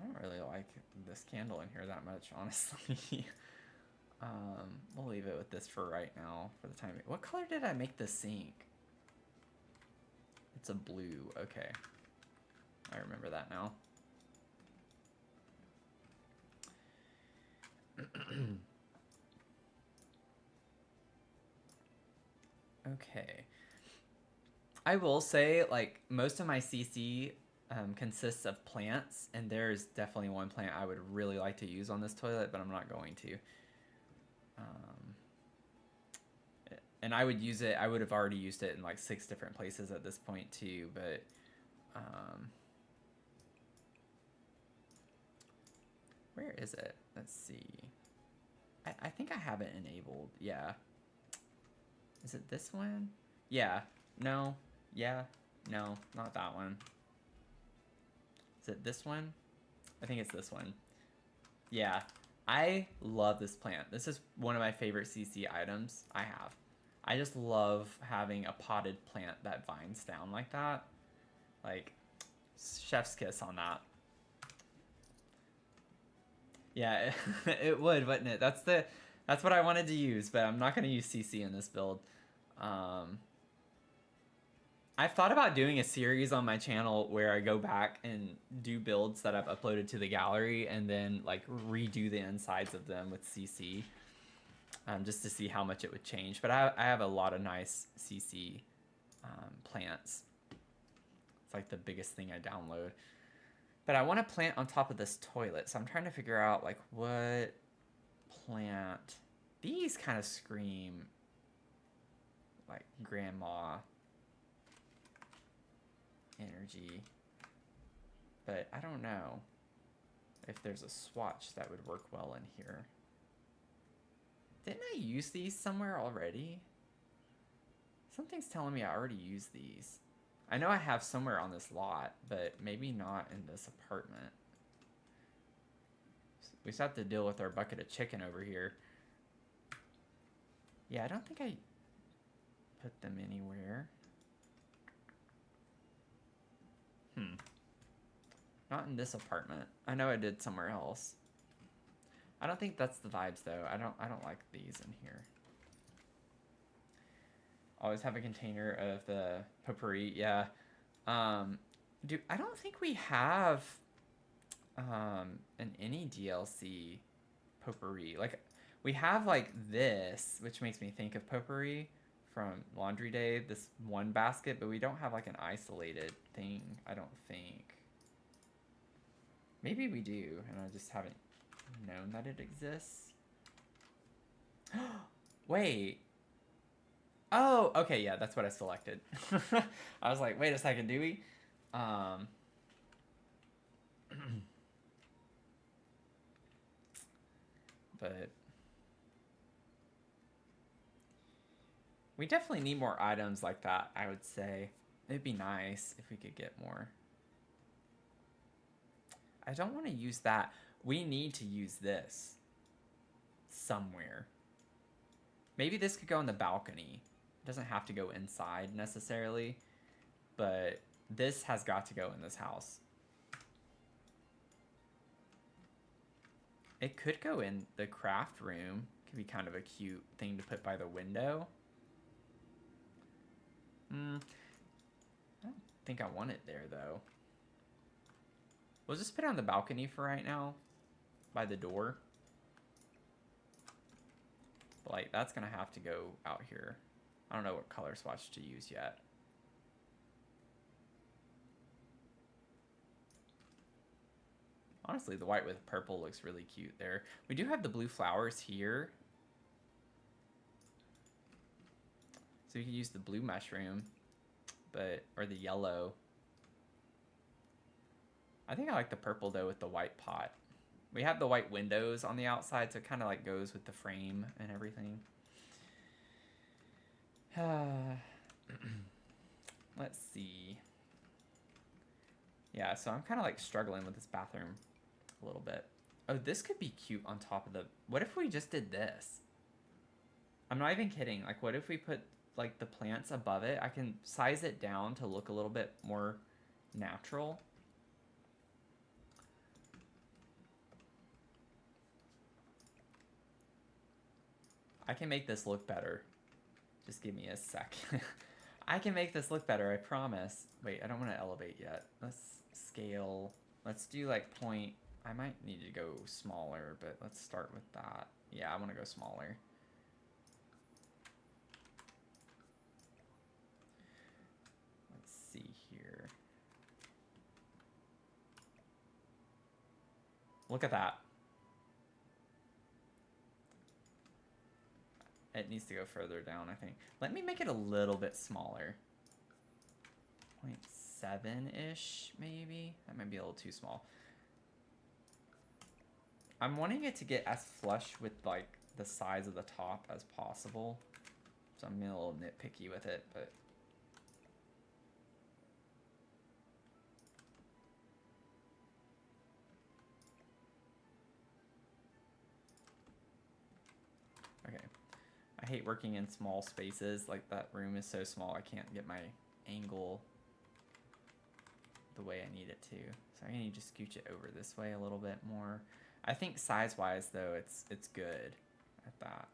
I don't really like this candle in here that much, honestly. We'll leave it with this for right now, for the time being. What color did I make the sink? It's a blue, okay. I remember that now. Okay. I will say, like, most of my CC consists of plants, and there's definitely one plant I would really like to use on this toilet, but I'm not going to. And I would use it, I would have already used it in like 6 different places at this point too, but where is it? Let's see. I think I have it enabled. Yeah. Is it this one? Yeah. No. Yeah. No, not that one. Is it this one? I think it's this one. Yeah. I love this plant. This is one of my favorite CC items I have. I just love having a potted plant that vines down like that. Like, chef's kiss on that. Yeah, it would, wouldn't it? That's what I wanted to use, but I'm not going to use CC in this build. I've thought about doing a series on my channel where I go back and do builds that I've uploaded to the gallery and then like redo the insides of them with CC, just to see how much it would change. But I have a lot of nice CC plants. It's like the biggest thing I download. But I want to plant on top of this toilet, so I'm trying to figure out like what plant. These kind of scream like grandma energy, but I don't know if there's a swatch that would work well in here. Didn't I use these somewhere already? Something's telling me I already used these. I know I have somewhere on this lot, but maybe not in this apartment. We just have to deal with our bucket of chicken over here. Yeah, I don't think I put them anywhere. Not in this apartment. I know I did somewhere else. I don't think that's the vibes though. I don't like these in here. Always have a container of the potpourri. Yeah. I don't think we have in any DLC potpourri. Like we have like this, which makes me think of potpourri from Laundry Day, this one basket, but we don't have like an isolated thing, I don't think. Maybe we do, and I just haven't known that it exists. Wait. Oh, okay, yeah, that's what I selected. I was like, wait a second, do we? But we definitely need more items like that, I would say. It'd be nice if we could get more. I don't want to use that. We need to use this somewhere. Maybe this could go on the balcony. It doesn't have to go inside necessarily, but this has got to go in this house. It could go in the craft room. Could be kind of a cute thing to put by the window. I don't think I want it there though. We'll just put it on the balcony for right now, by the door. But like, that's gonna have to go out here. I don't know what color swatch to use yet. Honestly, the white with purple looks really cute there. We do have the blue flowers here. So you can use the blue mushroom, or the yellow. I think I like the purple though with the white pot. We have the white windows on the outside, so it kind of like goes with the frame and everything. Let's see. Yeah, so I'm kind of like struggling with this bathroom a little bit. Oh, this could be cute on top of the... What if we just did this? I'm not even kidding. Like, what if we put like the plants above it? I can size it down to look a little bit more natural. I can make this look better. Just give me a sec. I can make this look better, I promise. Wait, I don't want to elevate yet. Let's scale. Let's do like point. I might need to go smaller, but let's start with that. Yeah, I want to go smaller. Let's see here. Look at that. It needs to go further down, I think. Let me make it a little bit smaller. 0.7-ish, maybe? That might be a little too small. I'm wanting it to get as flush with, like, the size of the top as possible. So I'm being a little nitpicky with it, but... Okay. I hate working in small spaces. Like, that room is so small, I can't get my angle the way I need it to. So I need to just scooch it over this way a little bit more. I think size-wise, though, it's good at that.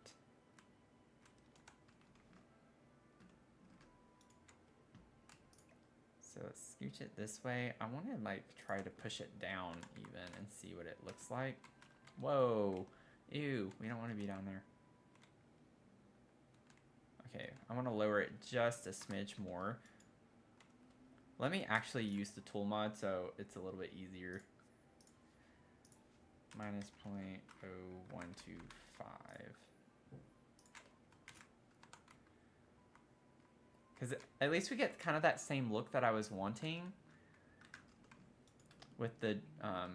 So let's scooch it this way. I want to, like, try to push it down even and see what it looks like. Whoa. Ew. We don't want to be down there. Okay. I want to lower it just a smidge more. Let me actually use the tool mod so it's a little bit easier. Minus 0.0125. Because at least we get kind of that same look that I was wanting with the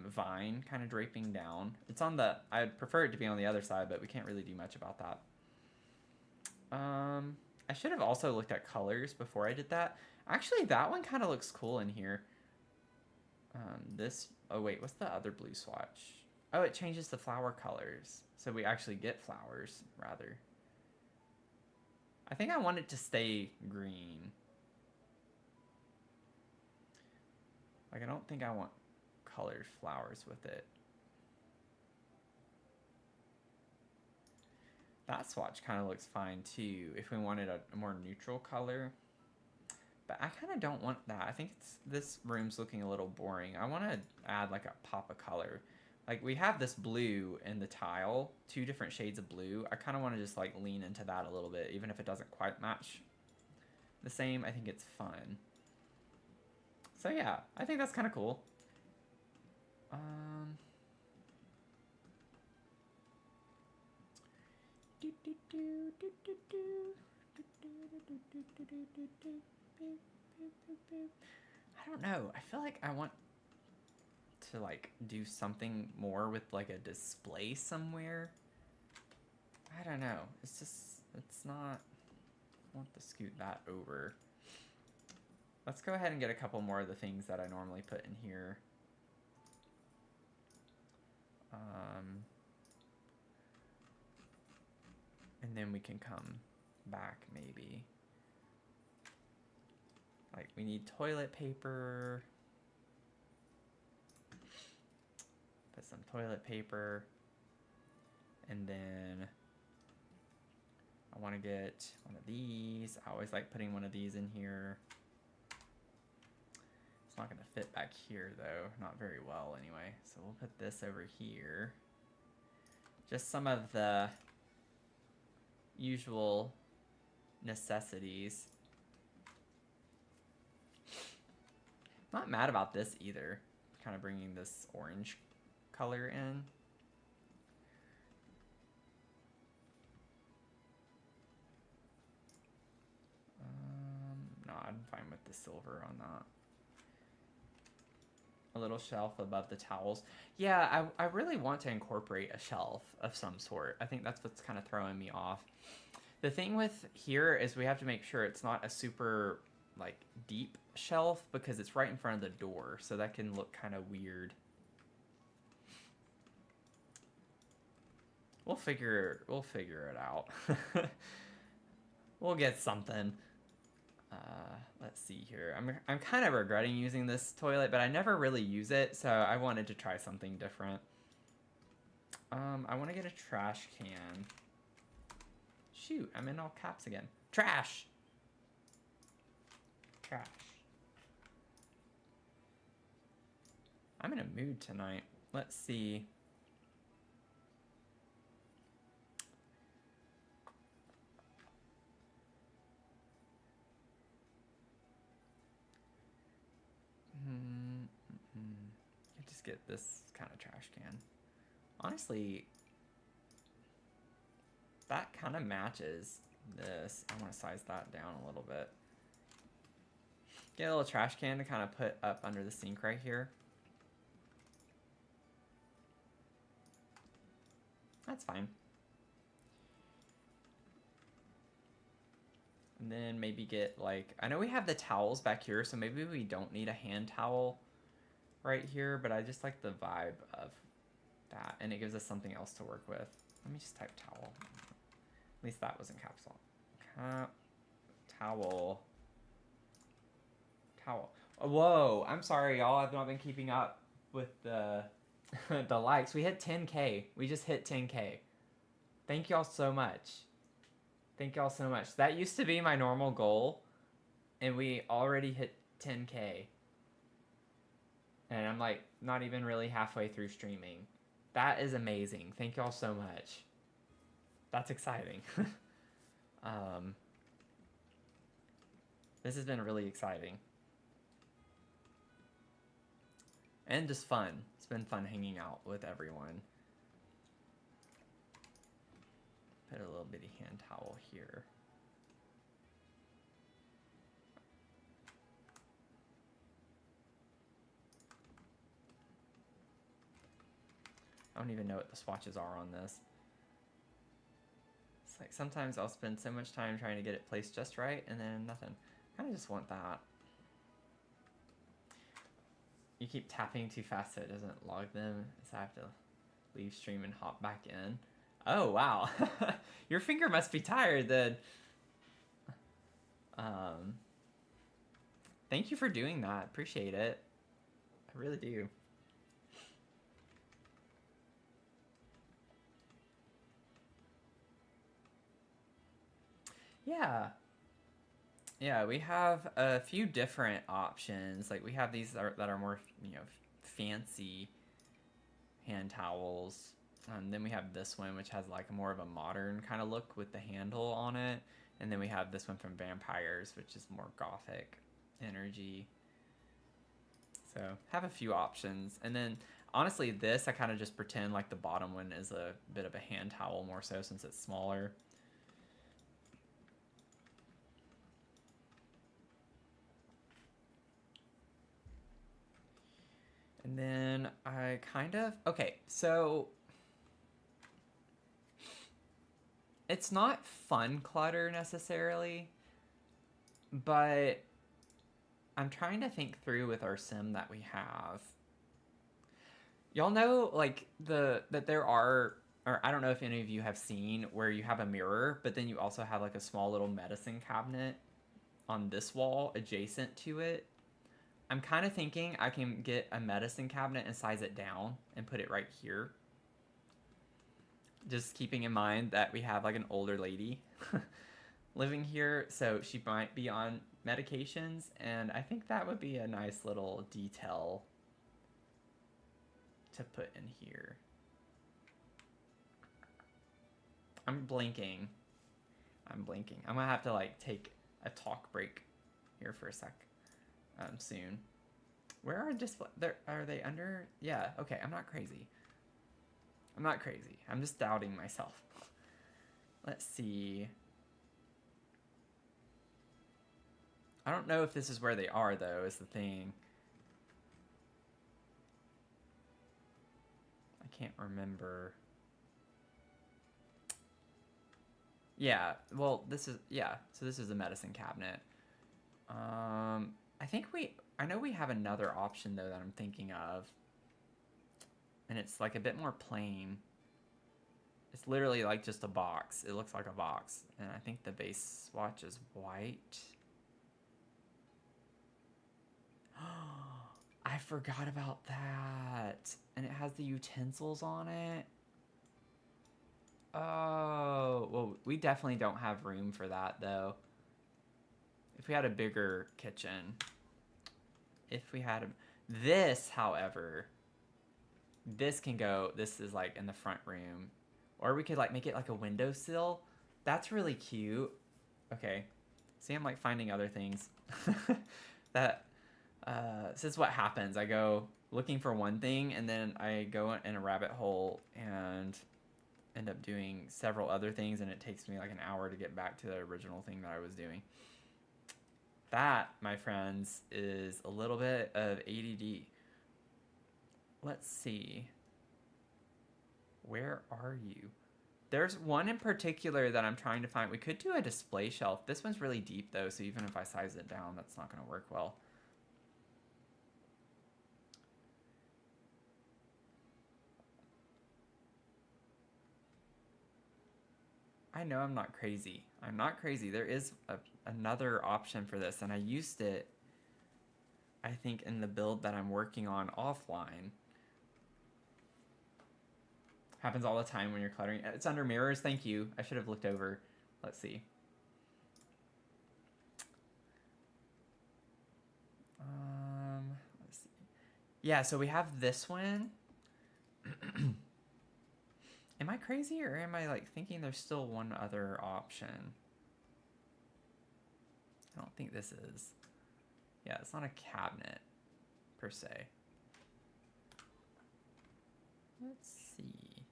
vine kind of draping down. It's on the, I'd prefer it to be on the other side, but we can't really do much about that. I should have also looked at colors before I did that. Actually, that one kind of looks cool in here. This, oh wait, what's the other blue swatch? Oh, it changes the flower colors. So we actually get flowers, rather. I think I want it to stay green. Like, I don't think I want colored flowers with it. That swatch kind of looks fine too, if we wanted a more neutral color. But I kind of don't want that. I think this room's looking a little boring. I want to add like a pop of color. Like, we have this blue in the tile, 2 different shades of blue. I kind of want to just like lean into that a little bit, even if it doesn't quite match the same. I think it's fun. So yeah, I think that's kind of cool. I don't know. I feel like I want to like do something more with like a display somewhere. I don't know. It's just, it's not, I want to scoot that over. Let's go ahead and get a couple more of the things that I normally put in here. And then we can come back maybe. Like, we need toilet paper. Put some toilet paper. And then I want to get one of these. I always like putting one of these in here. It's not going to fit back here though, not very well anyway. So we'll put this over here. Just some of the usual necessities. Not mad about this either. Kind of bringing this orange color in. No, I'm fine with the silver on that. A little shelf above the towels. Yeah, I really want to incorporate a shelf of some sort. I think that's what's kind of throwing me off. The thing with here is we have to make sure it's not a super like deep shelf because it's right in front of the door, so that can look kind of weird. We'll figure it out. We'll get something. Let's see here. I'm kind of regretting using this toilet, but I never really use it, so I wanted to try something different. I want to get a trash can. Shoot, I'm in all caps again. Trash! Trash. I'm in a mood tonight. Let's see. I just get this kind of trash can. Honestly, that kind of matches this. I want to size that down a little bit. Get a little trash can to kind of put up under the sink right here. That's fine. And then maybe get like, I know we have the towels back here, so maybe we don't need a hand towel right here, but I just like the vibe of that, and it gives us something else to work with. Let me just type towel. At least that was in caps lock. Towel. Towel. Oh, whoa, I'm sorry, y'all. I've not been keeping up with the the likes. We hit 10K. We just hit 10K. Thank y'all so much. Thank y'all so much. That used to be my normal goal, and we already hit 10K. And I'm like not even really halfway through streaming. That is amazing. Thank y'all so much. That's exciting. This has been really exciting. And just fun. It's been fun hanging out with everyone. Put a little bitty hand towel here. I don't even know what the swatches are on this. It's like sometimes I'll spend so much time trying to get it placed just right and then nothing. I kind of just want that. You keep tapping too fast so it doesn't log them, so I have to leave stream and hop back in. Oh, wow. Your finger must be tired then. Thank you for doing that. Appreciate it. I really do. Yeah. Yeah, we have a few different options. Like we have these that are more, you know, fancy hand towels. Then we have this one, which has like more of a modern kind of look with the handle on it. And then we have this one from Vampires, which is more gothic energy. So have a few options. And then honestly, this, I kind of just pretend like the bottom one is a bit of a hand towel more so since it's smaller. And then I kind of, okay, so it's not fun clutter necessarily, but I'm trying to think through with our sim that we have. Y'all know like that there are, or I don't know if any of you have seen where you have a mirror, but then you also have like a small little medicine cabinet on this wall adjacent to it. I'm kind of thinking I can get a medicine cabinet and size it down and put it right here. Just keeping in mind that we have like an older lady living here, so she might be on medications, and I think that would be a nice little detail to put in here. I'm blinking. I'm gonna have to like take a talk break here for a sec. Soon. Where are display? Are they under? Yeah. Okay. I'm not crazy. I'm just doubting myself. Let's see. I don't know if this is where they are though. Is the thing. I can't remember. Yeah. Well, this is So this is the medicine cabinet. I know we have another option though that I'm thinking of, and it's like a bit more plain. It's literally like just a box. It looks like a box, and I think the base swatch is white. I forgot about that, and it has the utensils on it. Oh, well, we definitely don't have room for that though. If we had a bigger kitchen. This, however, this can go, this is like in the front room. Or we could like make it like a windowsill. That's really cute. Okay. See, I'm like finding other things. That, this is what happens. I go looking for one thing and then I go in a rabbit hole and end up doing several other things, and it takes me like an hour to get back to the original thing that I was doing. That, my friends, is a little bit of ADD. Let's see. Where are you? There's one in particular that I'm trying to find. We could do a display shelf. This one's really deep though, so even if I size it down, that's not going to work well. I know I'm not crazy. I'm not crazy. There is another option for this, and I used it, I think, in the build that I'm working on offline. Happens all the time when you're cluttering. It's under mirrors. Thank you. I should have looked over. Let's see. Let's see. Yeah, so we have this one. Am I crazy, or am I like thinking there's still one other option? I don't think this is. Yeah, it's not a cabinet per se. Let's see.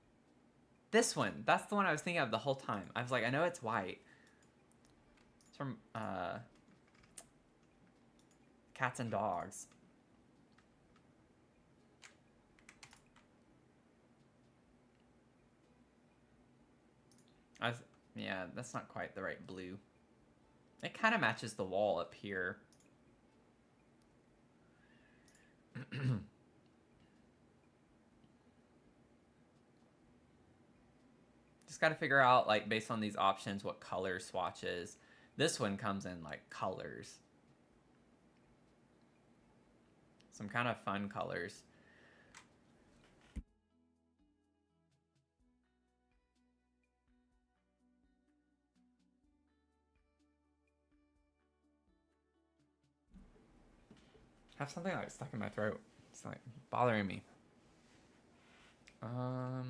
This one. That's the one I was thinking of the whole time. I was like, I know it's white. It's from Cats and Dogs. Yeah, that's not quite the right blue. It kind of matches the wall up here. Just got to figure out, like, based on these options, what color swatches. This one comes in, like, colors. Some kind of fun colors. I have something like stuck in my throat. It's like bothering me. I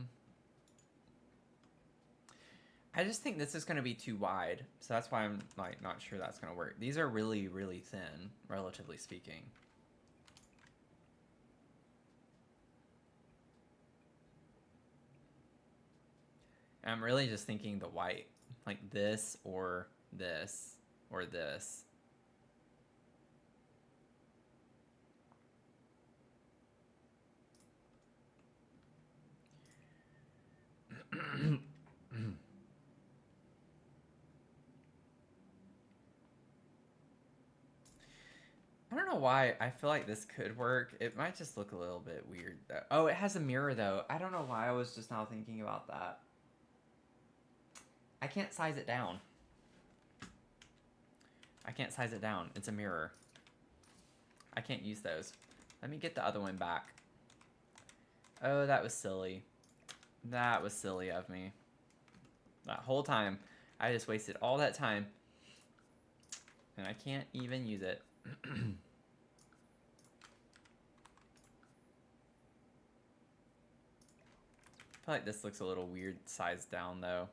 just think this is going to be too wide, so that's why I'm like not sure that's going to work. These are really, really thin, relatively speaking. I'm really just thinking the white, like this or this or this. I don't know why I feel like this could work. It might just look a little bit weird though. Oh, it has a mirror though. I don't know why I was just now thinking about that. I can't size it down. I can't size it down. It's a mirror. I can't use those. Let me get the other one back. Oh, that was silly. That was silly of me. That whole time, I just wasted all that time. And I can't even use it. I feel like this looks a little weird sized down though.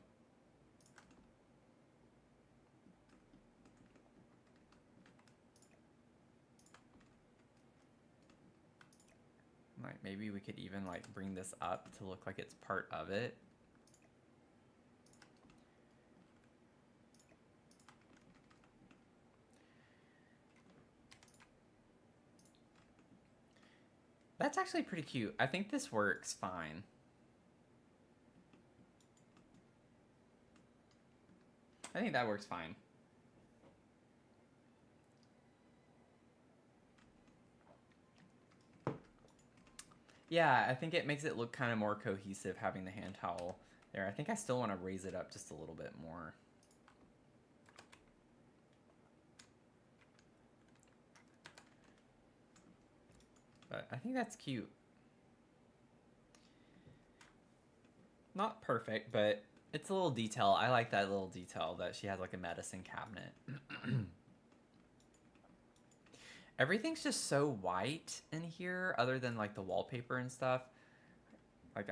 Like maybe we could even like bring this up to look like it's part of it. That's actually pretty cute. I think this works fine. I think that works fine. Yeah, I think it makes it look kind of more cohesive having the hand towel there. I think I still want to raise it up just a little bit more. But I think that's cute. Not perfect, but it's a little detail. I like that little detail that she has like a medicine cabinet. Everything's just so white in here other than like the wallpaper and stuff. Like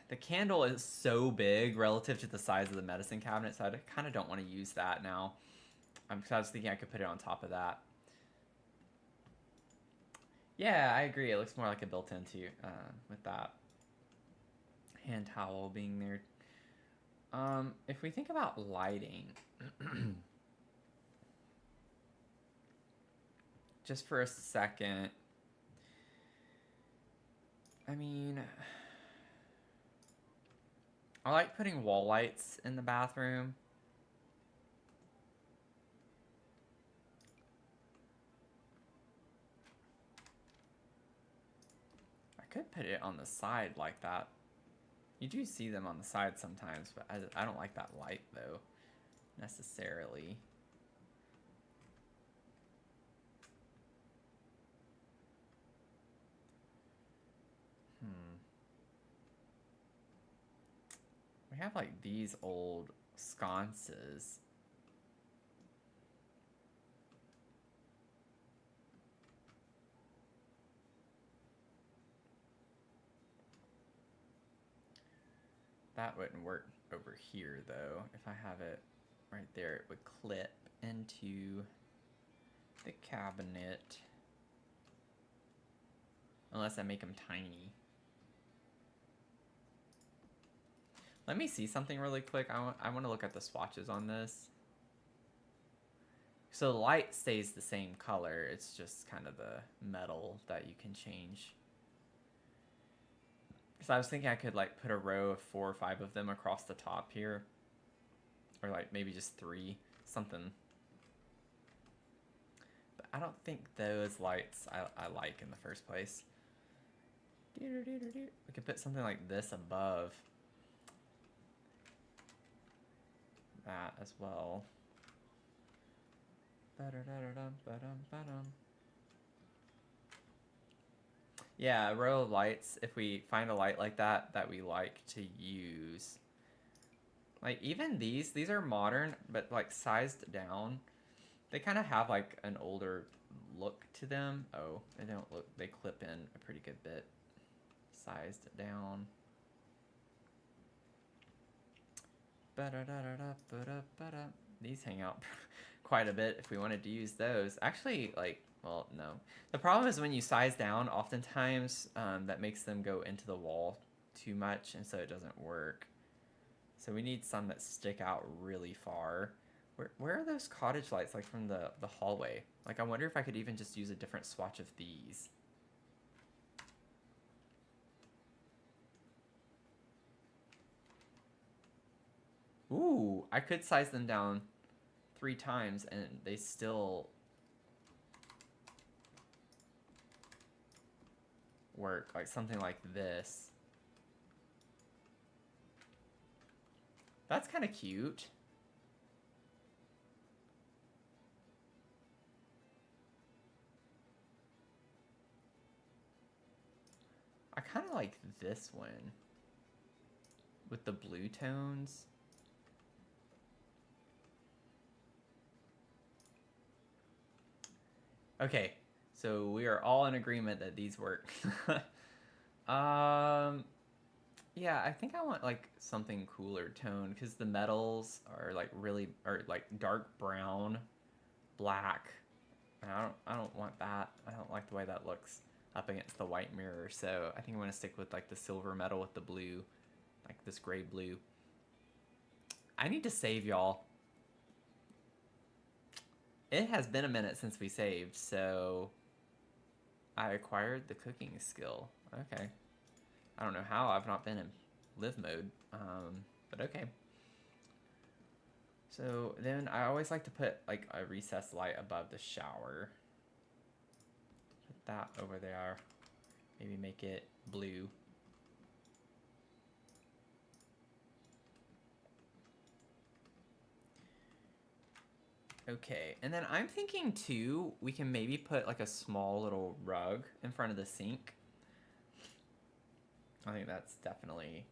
the candle is so big relative to the size of the medicine cabinet, so I kind of don't want to use that now. I was thinking I could put it on top of that. Yeah, I agree. It looks more like a built-in too with that. hand towel being there. If we think about lighting, just for a second, I mean, I like putting wall lights in the bathroom. I could put it on the side like that. You do see them on the side sometimes, but I don't like that light, though, necessarily. We have, like, these old sconces. That wouldn't work over here, though. If I have it right there, it would clip into the cabinet. Unless I make them tiny. Let me see something really quick. I want to look at the swatches on this. So the light stays the same color. It's just kind of the metal that you can change. So I was thinking I could like put a row of 4 or 5 of them across the top here. Or like maybe just 3, something. But I don't think those lights I like in the first place. We could put something like this above that as well. Yeah, a row of lights, if we find a light like that we like to use. Like even these are modern, but like sized down. They kind of have like an older look to them. Oh, they don't look, they clip in a pretty good bit. Sized down. These hang out quite a bit if we wanted to use those. Actually, like, well, no. The problem is when you size down, oftentimes that makes them go into the wall too much, and so it doesn't work. So we need some that stick out really far. Where are those cottage lights, like from the hallway? Like, I wonder if I could even just use a different swatch of these. Ooh, I could size them down 3 times and they still work, like something like this. That's kind of cute. I kind of like this one with the blue tones. Okay, so we are all in agreement that these work. Yeah, I think I want like something cooler tone because the metals are like really like dark brown, black. And I don't want that. I don't like the way that looks up against the white mirror. So I think I'm gonna stick with like the silver metal with the blue, like this gray blue. I need to save, y'all. It has been a minute since we saved, so I acquired the cooking skill. Okay. I don't know how, I've not been in live mode, but okay. So then I always like to put like a recessed light above the shower. Put that over there. Maybe make it blue. Okay, and then I'm thinking too, we can maybe put like a small little rug in front of the sink. I think that's definitely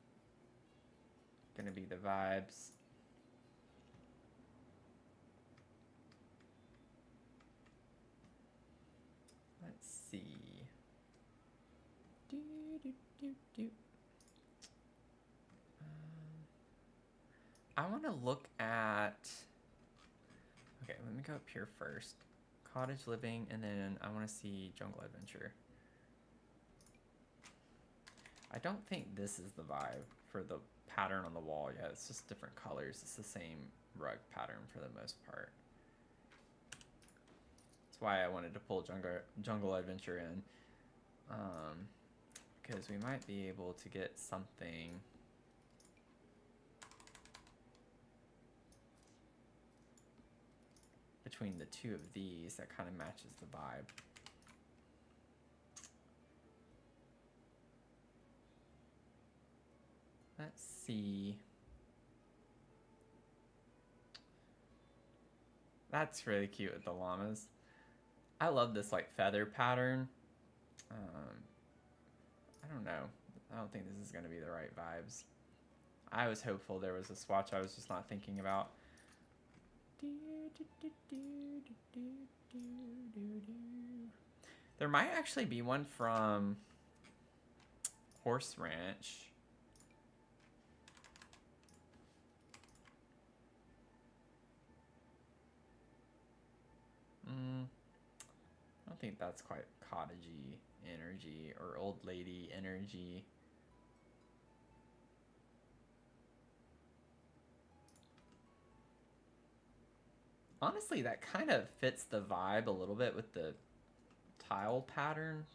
gonna be the vibes. Let's see. I want to look at. Okay, let me go up here first. Cottage living, and then I want to see jungle adventure. I don't think this is the vibe for the pattern on the wall yet. It's just different colors. It's the same rug pattern for the most part. That's why I wanted to pull Jungle Adventure in. Because we might be able to get something between the two of these that kind of matches the vibe. Let's see. That's really cute with the llamas. I love this like feather pattern. I don't know. I don't think this is going to be the right vibes. I was hopeful there was a swatch I was just not thinking about. There might actually be one from Horse Ranch. I don't think that's quite cottagey energy or old lady energy. Honestly, that kind of fits the vibe a little bit with the tile pattern.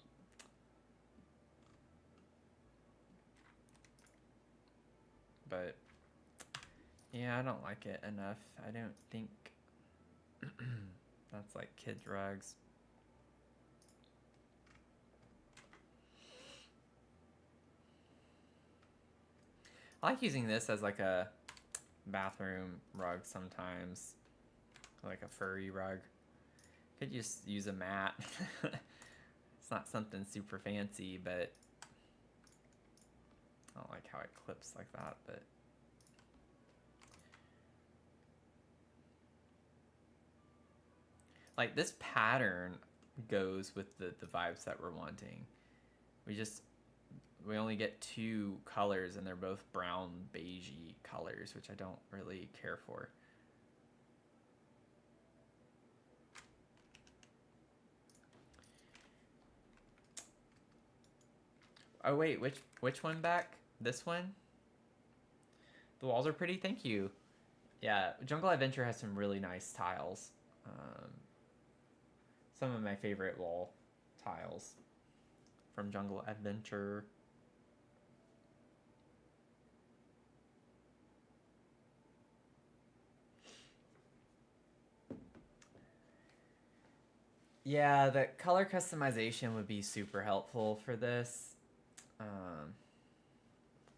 But yeah, I don't like it enough. I don't think that's like kids' rugs. I like using this as like a bathroom rug sometimes, like a furry rug. Could just use a mat. It's not something super fancy, but I don't like how it clips like that, but like this pattern goes with the vibes that we're wanting. We only get two colors and they're both brown beigey colors, which I don't really care for. Oh wait, which one back? This one? The walls are pretty, thank you. Yeah, Jungle Adventure has some really nice tiles. Some of my favorite wall tiles from Jungle Adventure. Yeah, the color customization would be super helpful for this.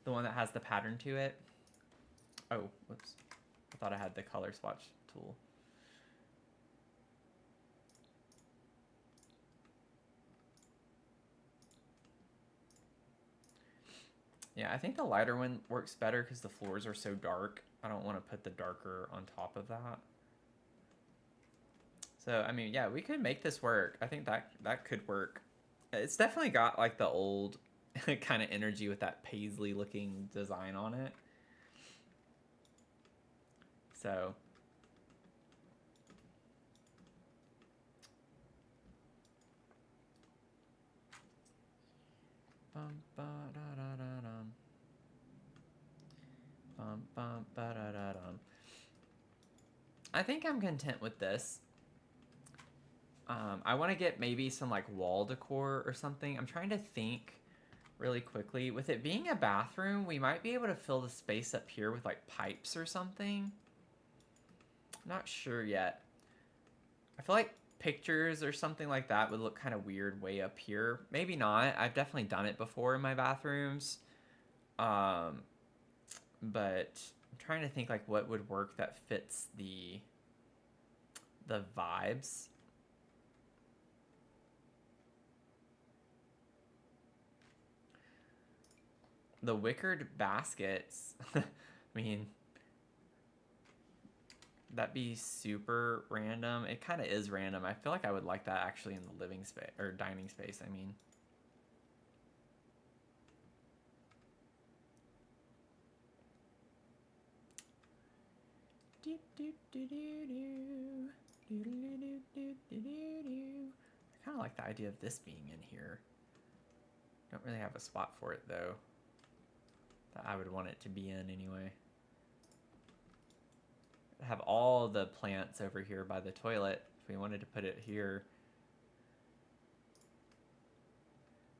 The one that has the pattern to it. Oh, whoops. I thought I had the color swatch tool. Yeah, I think the lighter one works better because the floors are so dark. I don't want to put the darker on top of that. So, I mean, yeah, we could make this work. I think that could work. It's definitely got like the old kind of energy with that paisley looking design on it. So I think I'm content with this. I want to get maybe some like wall decor or something. I'm trying to think really quickly. With it being a bathroom, we might be able to fill the space up here with like pipes or something. Not sure yet. I feel like pictures or something like that would look kind of weird way up here. Maybe not. I've definitely done it before in my bathrooms. But I'm trying to think like what would work that fits the vibes. The wickered baskets. I mean, that'd be super random. It kind of is random. I feel like I would like that actually in the living space or dining space, I mean. I kind of like the idea of this being in here. Don't really have a spot for it though. that I would want it to be in anyway. Have all the plants over here by the toilet. If we wanted to put it here.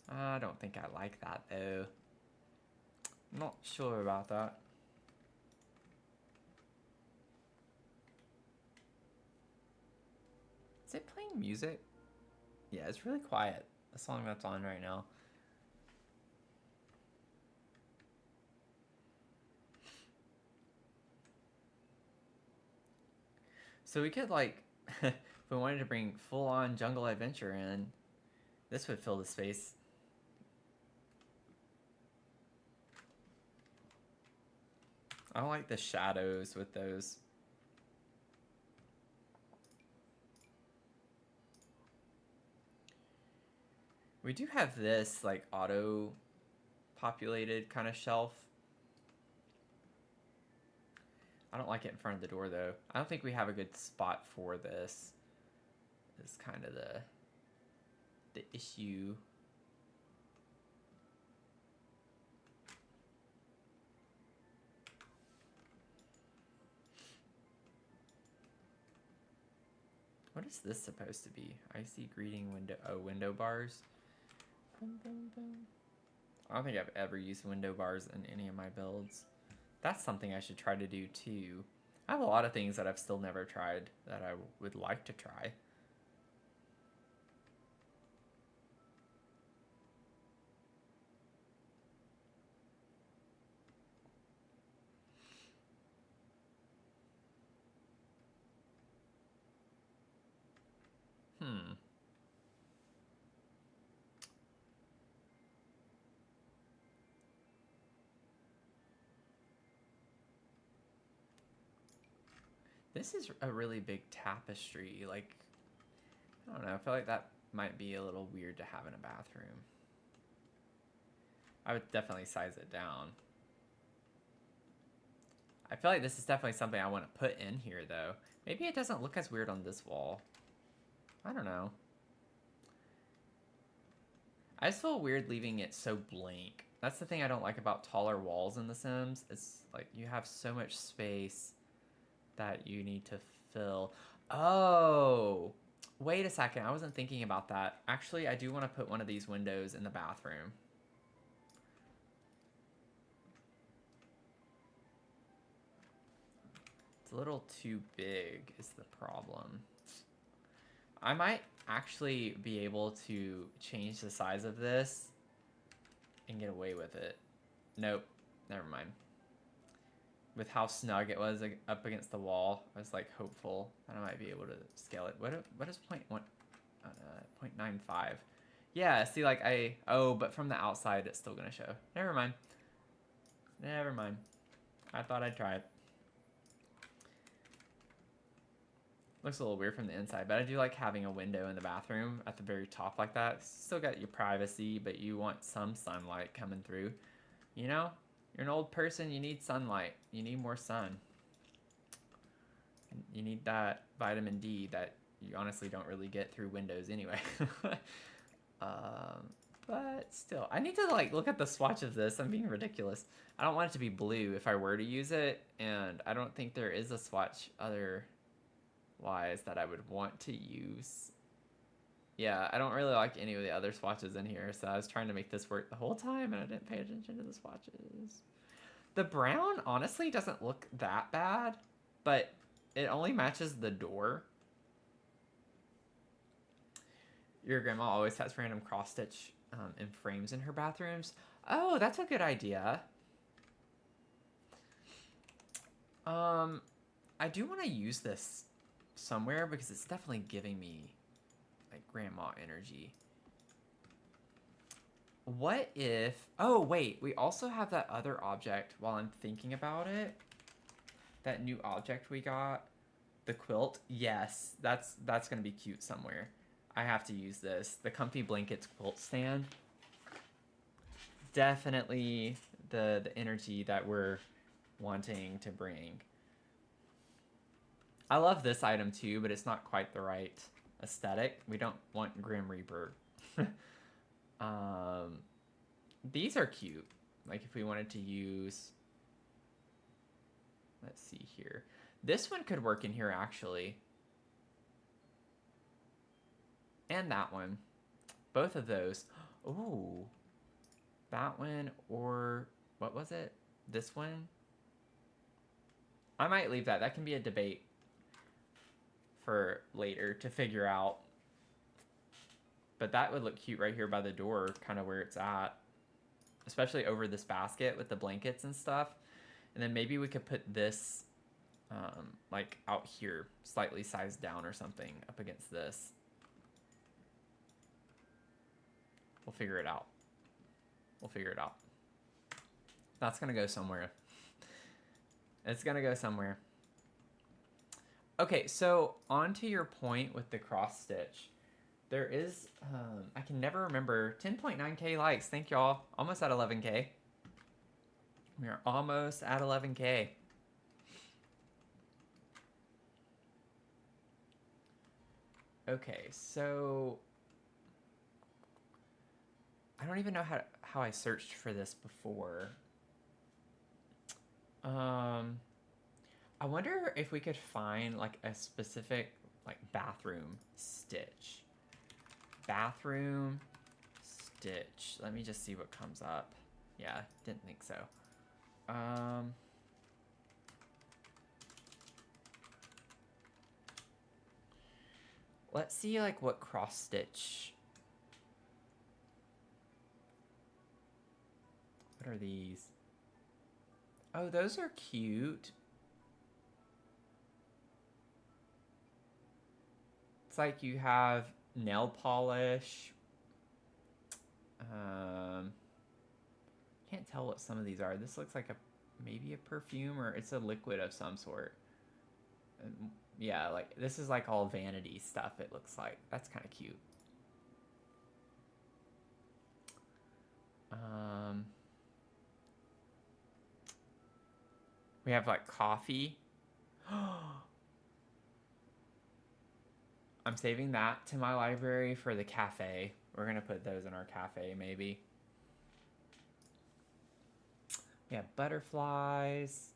I don't think I like that though. I'm not sure about that. Is it playing music? Yeah, it's really quiet. The song that's on right now. So we could like, if we wanted to bring full-on jungle adventure in, this would fill the space. I don't like the shadows with those. We do have this like auto populated kind of shelf. I don't like it in front of the door though. I don't think we have a good spot for this. Is kind of the issue. What is this supposed to be? Icy greeting window. Oh, window bars. Boom, boom, boom. I don't think I've ever used window bars in any of my builds. That's something I should try to do too. I have a lot of things that I've still never tried that I would like to try. This is a really big tapestry. Like, I don't know. I feel like that might be a little weird to have in a bathroom. I would definitely size it down. I feel like this is definitely something I want to put in here, though. Maybe it doesn't look as weird on this wall. I don't know. I just feel weird leaving it so blank. That's the thing I don't like about taller walls in The Sims. It's like you have so much space that you need to fill. Oh, wait a second. I wasn't thinking about that. Actually, I do want to put one of these windows in the bathroom. It's a little too big is the problem. I might actually be able to change the size of this and get away with it. Nope, never mind. With how snug it was up against the wall, I was like hopeful that I might be able to scale it. What is 0.95? Yeah, see, like but from the outside it's still gonna show. Never mind. Never mind. I thought I'd try it. Looks a little weird from the inside, but I do like having a window in the bathroom at the very top like that. Still got your privacy, but you want some sunlight coming through. You know? You're an old person, you need sunlight. You need more sun. You need that vitamin D that you honestly don't really get through windows anyway. But still, I need to like look at the swatch of this. I'm being ridiculous. I don't want it to be blue if I were to use it, and I don't think there is a swatch otherwise that I would want to use. Yeah, I don't really like any of the other swatches in here, so I was trying to make this work the whole time, and I didn't pay attention to the swatches. The brown, honestly, doesn't look that bad, but it only matches the door. Your grandma always has random cross-stitch in frames in her bathrooms. Oh, that's a good idea. I do want to use this somewhere because it's definitely giving me like grandma energy. What if... Oh, wait. We also have that other object while I'm thinking about it. That new object we got. The quilt. Yes, that's going to be cute somewhere. I have to use this. The Comfy Blankets quilt stand. Definitely the energy that we're wanting to bring. I love this item too, but it's not quite the right aesthetic. We don't want Grim Reaper. These are cute. Like if we wanted to use, let's see here. This one could work in here actually. And that one. Both of those. Ooh. That one or what was it? This one? I might leave that. That can be a debate for later to figure out. But that would look cute right here by the door, kind of where it's at. Especially over this basket with the blankets and stuff. And then maybe we could put this like out here, slightly sized down or something up against this. We'll figure it out. We'll figure it out. That's gonna go somewhere. It's gonna go somewhere. Okay, so on to your point with the cross stitch. There is, I can never remember, 10.9K likes. Thank y'all. Almost at 11K. We are almost at 11K. Okay, so I don't even know how I searched for this before. I wonder if we could find like a specific like bathroom stitch. Bathroom stitch. Let me just see what comes up. Yeah, didn't think so. Let's see like what cross stitch. What are these? Oh, those are cute. It's like you have nail polish. Can't tell what some of these are. This looks like maybe a perfume or it's a liquid of some sort. Yeah, like this is like all vanity stuff it looks like. That's kind of cute. We have like coffee. I'm saving that to my library for the cafe. We're gonna put those in our cafe maybe. We have butterflies.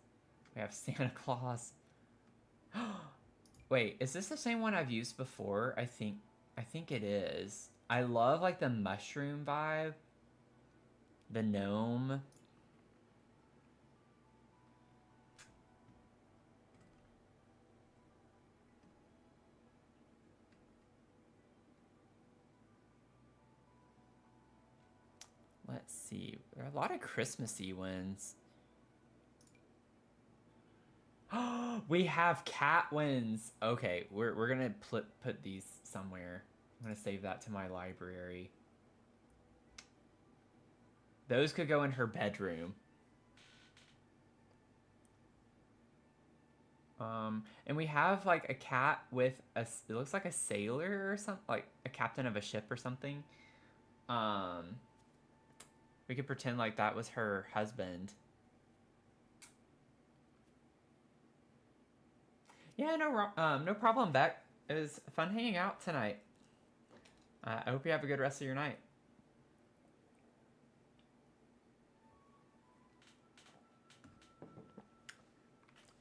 We have Santa Claus. Wait, is this the same one I've used before? I think it is. I love like the mushroom vibe. The gnome. Let's see. There are a lot of Christmassy ones. We have cat ones. Okay, we're gonna put these somewhere. I'm gonna save that to my library. Those could go in her bedroom. And we have like a cat with it looks like a sailor or something, like a captain of a ship or something. We could pretend like that was her husband. Yeah, no problem, Beck. It was fun hanging out tonight. I hope you have a good rest of your night.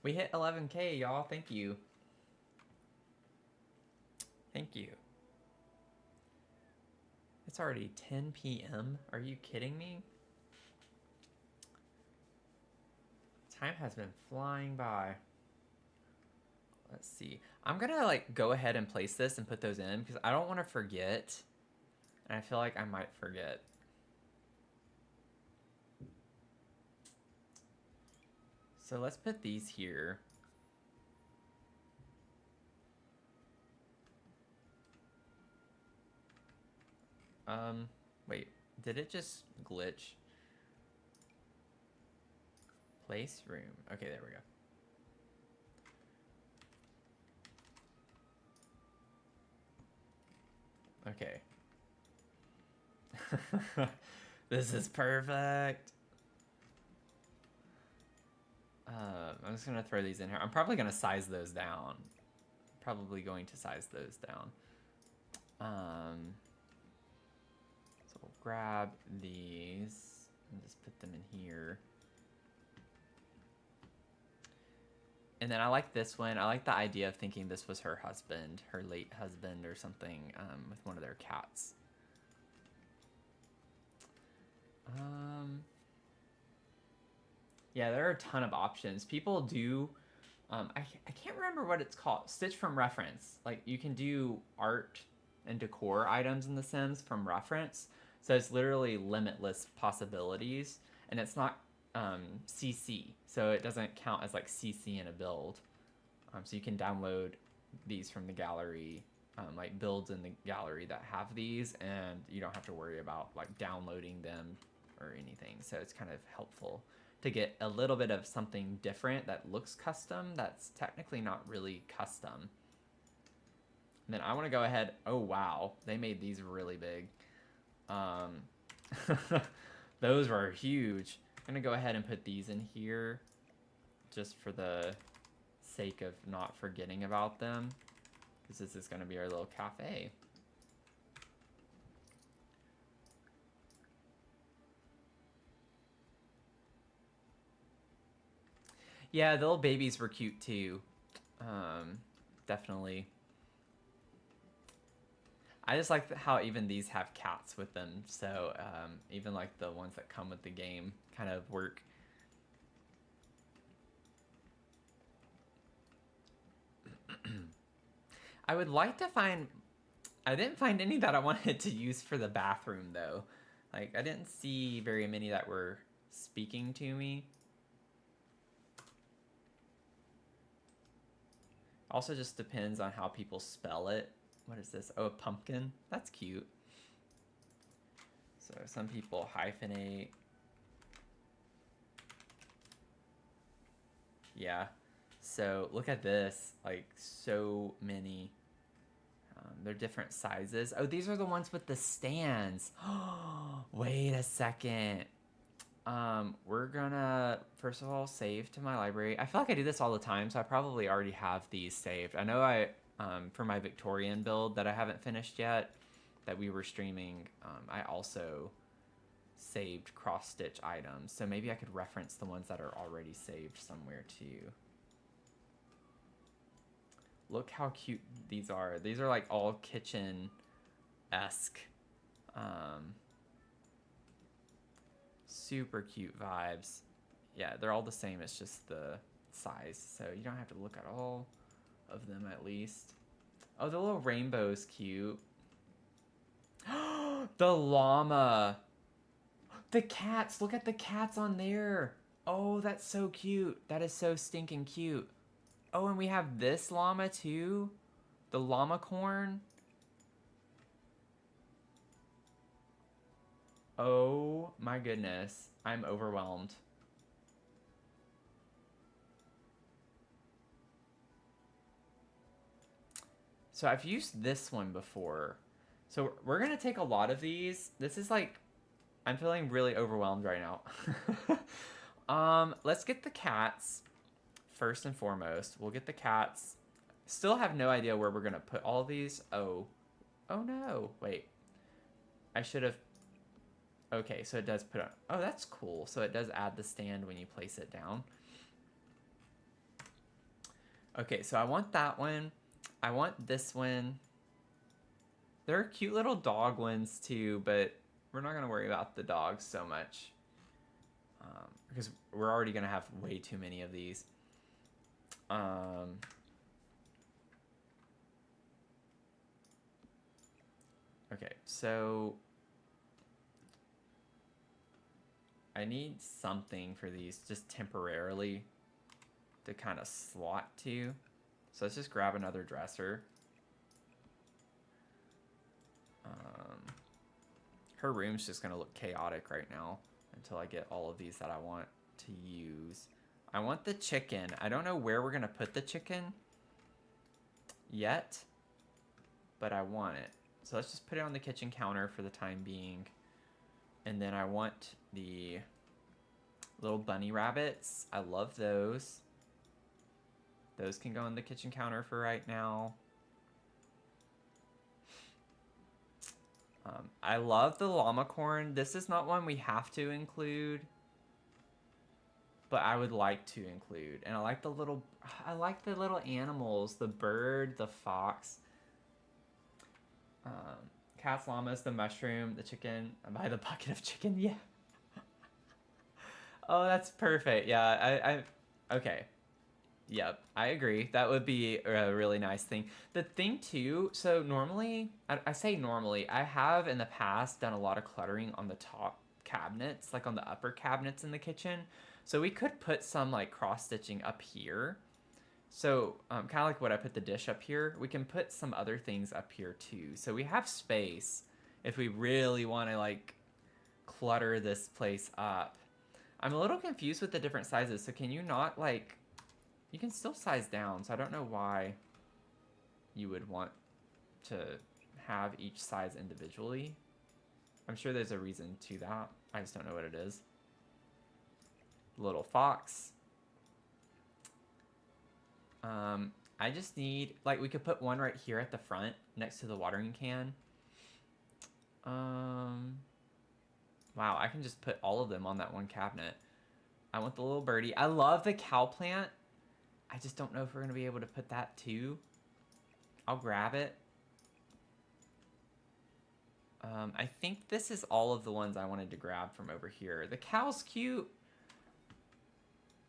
We hit 11K, y'all. Thank you. Thank you. It's already 10 p.m. Are you kidding me? Time has been flying by. Let's see. I'm gonna like go ahead and place this and put those in because I don't want to forget. And I feel like I might forget. So let's put these here. Wait, did it just glitch? Place room. Okay, there we go. Okay. This is perfect. I'm just gonna throw these in here. I'm probably gonna size those down. Probably going to size those down. So we'll grab these. And just put them in here. And then I like this one. I like the idea of thinking this was her husband, her late husband or something, with one of their cats. Yeah, there are a ton of options. People do, I can't remember what it's called, Stitch from reference. Like, you can do art and decor items in The Sims from reference. So it's literally limitless possibilities, and it's not CC, so it doesn't count as like CC in a build. So you can download these from the gallery, like builds in the gallery that have these, and you don't have to worry about like downloading them or anything. So it's kind of helpful to get a little bit of something different that looks custom that's technically not really custom. And then I want to go ahead. Oh wow, they made these really big. Those were huge. I'm gonna go ahead and put these in here just for the sake of not forgetting about them, because this is gonna be our little cafe. Yeah, the little babies were cute too. Definitely. I just like how even these have cats with them, so even like the ones that come with the game kind of work. I would like to find... I didn't find any that I wanted to use for the bathroom, though. Like, I didn't see very many that were speaking to me. Also just depends on how people spell it. What is this? Oh, a pumpkin? That's cute. So some people hyphenate. Yeah. So look at this. Like, so many. They're different sizes. Oh, these are the ones with the stands. Wait a second. We're gonna, first of all, save to my library. I feel like I do this all the time, so I probably already have these saved. I know I, for my Victorian build that I haven't finished yet, that we were streaming, I also saved cross-stitch items. So maybe I could reference the ones that are already saved somewhere too. Look how cute these are. These are like all kitchen-esque. Super cute vibes. Yeah, they're all the same. It's just the size. So you don't have to look at all of them at least. Oh, the little rainbow's cute. The llama. The cats. Look at the cats on there. Oh, that's so cute. That is so stinking cute. Oh, and we have this llama too. The llama corn. Oh my goodness. I'm overwhelmed. So I've used this one before. So we're going to take a lot of these. This is like, I'm feeling really overwhelmed right now. Let's get the cats first and foremost. We'll get the cats. Still have no idea where we're going to put all these. Oh no. Wait. I should have. Okay, so it does put on. Oh, that's cool. So it does add the stand when you place it down. Okay, so I want that one. I want this one. There are cute little dog ones too, but we're not going to worry about the dogs so much. Because we're already going to have way too many of these. Okay, so I need something for these just temporarily to kind of slot to. So let's just grab another dresser. Her room's just gonna look chaotic right now until I get all of these that I want to use. I want the chicken. I don't know where we're gonna put the chicken yet, but I want it. So let's just put it on the kitchen counter for the time being. And then I want the little bunny rabbits. I love those. Those can go on the kitchen counter for right now. I love the llama corn. This is not one we have to include, but I would like to include. And I like the little animals, the bird, the fox. Cats, llamas, the mushroom, the chicken. I buy the bucket of chicken, yeah. Oh, that's perfect. Yeah, okay. Yep, I agree. That would be a really nice thing. The thing too, so normally, I say normally, I have in the past done a lot of cluttering on the top cabinets, like on the upper cabinets in the kitchen. So we could put some like cross stitching up here. So kind of like what I put the dish up here, we can put some other things up here too. So we have space if we really want to like clutter this place up. I'm a little confused with the different sizes. So can you not like, you can still size down. So I don't know why you would want to have each size individually. I'm sure there's a reason to that. I just don't know what it is. Little fox. I just need, like, we could put one right here at the front next to the watering can. Wow, I can just put all of them on that one cabinet. I want the little birdie. I love the cow plant. I just don't know if we're going to be able to put that too. I'll grab it. I think this is all of the ones I wanted to grab from over here. The cow's cute.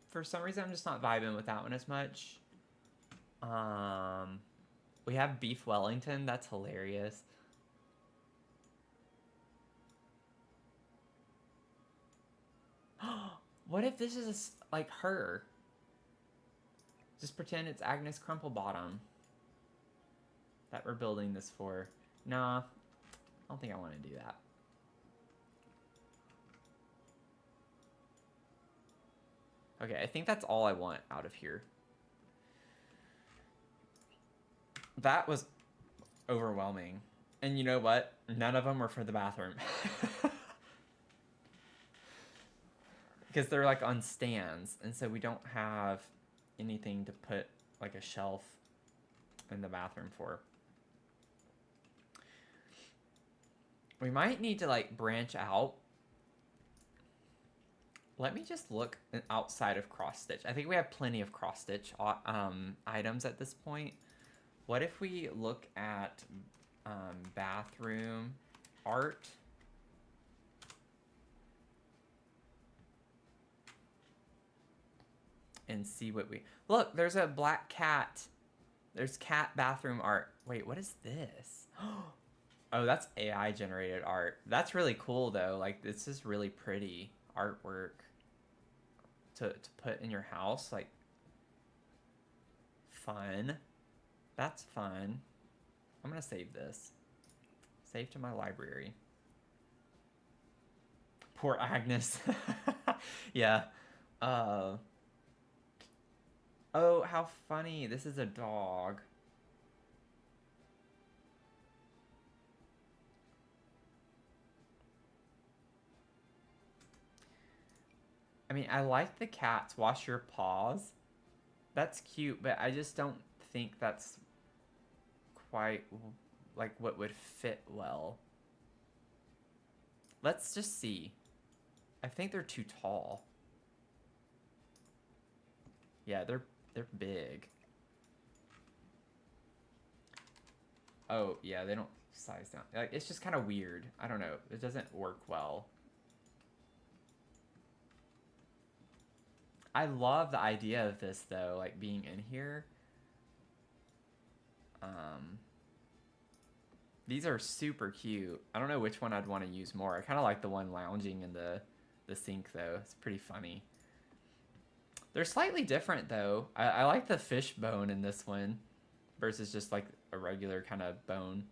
For some reason, I'm just not vibing with that one as much. We have beef Wellington. That's hilarious. What if this is like her? Just pretend it's Agnes Crumplebottom that we're building this for. Nah, I don't think I want to do that. Okay, I think that's all I want out of here. That was overwhelming. And you know what? None of them were for the bathroom. Because they're like on stands, and so we don't have anything to put like a shelf in the bathroom for. We might need to like branch out. Let me just look outside of cross stitch. I think we have plenty of cross stitch items at this point. What if we look at bathroom art? And see what we... Look, there's a black cat. There's cat bathroom art. Wait, what is this? Oh, that's AI generated art. That's really cool though. Like, this is really pretty artwork to put in your house. Like, fun. That's fun. I'm gonna save this. Save to my library. Poor Agnes. Yeah. Oh, how funny. This is a dog. I mean, I like the cats. Wash your paws. That's cute, but I just don't think that's quite like what would fit well. Let's just see. I think they're too tall. Yeah, they're big. Oh, yeah, they don't size down. Like, it's just kind of weird. I don't know. It doesn't work well. I love the idea of this though, like being in here. These are super cute. I don't know which one I'd want to use more. I kind of like the one lounging in the sink though. It's pretty funny. They're slightly different though. I like the fish bone in this one versus just like a regular kind of bone.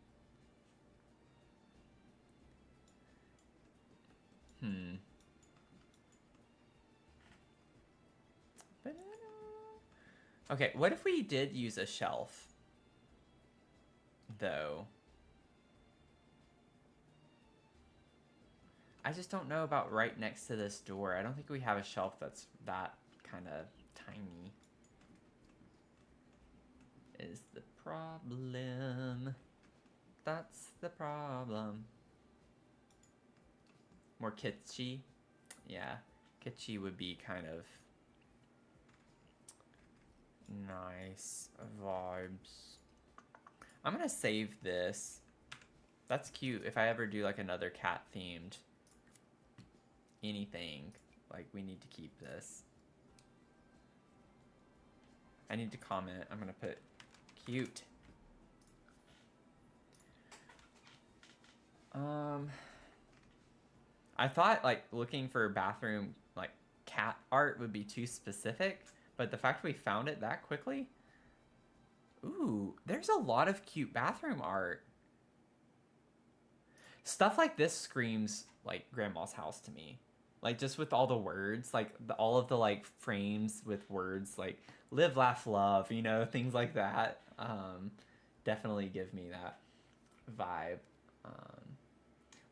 Okay, what if we did use a shelf though? I just don't know about right next to this door. I don't think we have a shelf that's that kind of tiny. Is the problem. That's the problem. More kitschy. Yeah, kitschy would be kind of nice vibes. I'm gonna save this. That's cute. If I ever do like another cat themed anything, like we need to keep this. I need to comment. I'm gonna put cute. I thought like looking for bathroom like cat art would be too specific, but the fact we found it that quickly. Ooh, there's a lot of cute bathroom art. Stuff like this screams like grandma's house to me. Like just with all the words, like all of the like frames with words like live, laugh, love, you know, things like that. Definitely give me that vibe.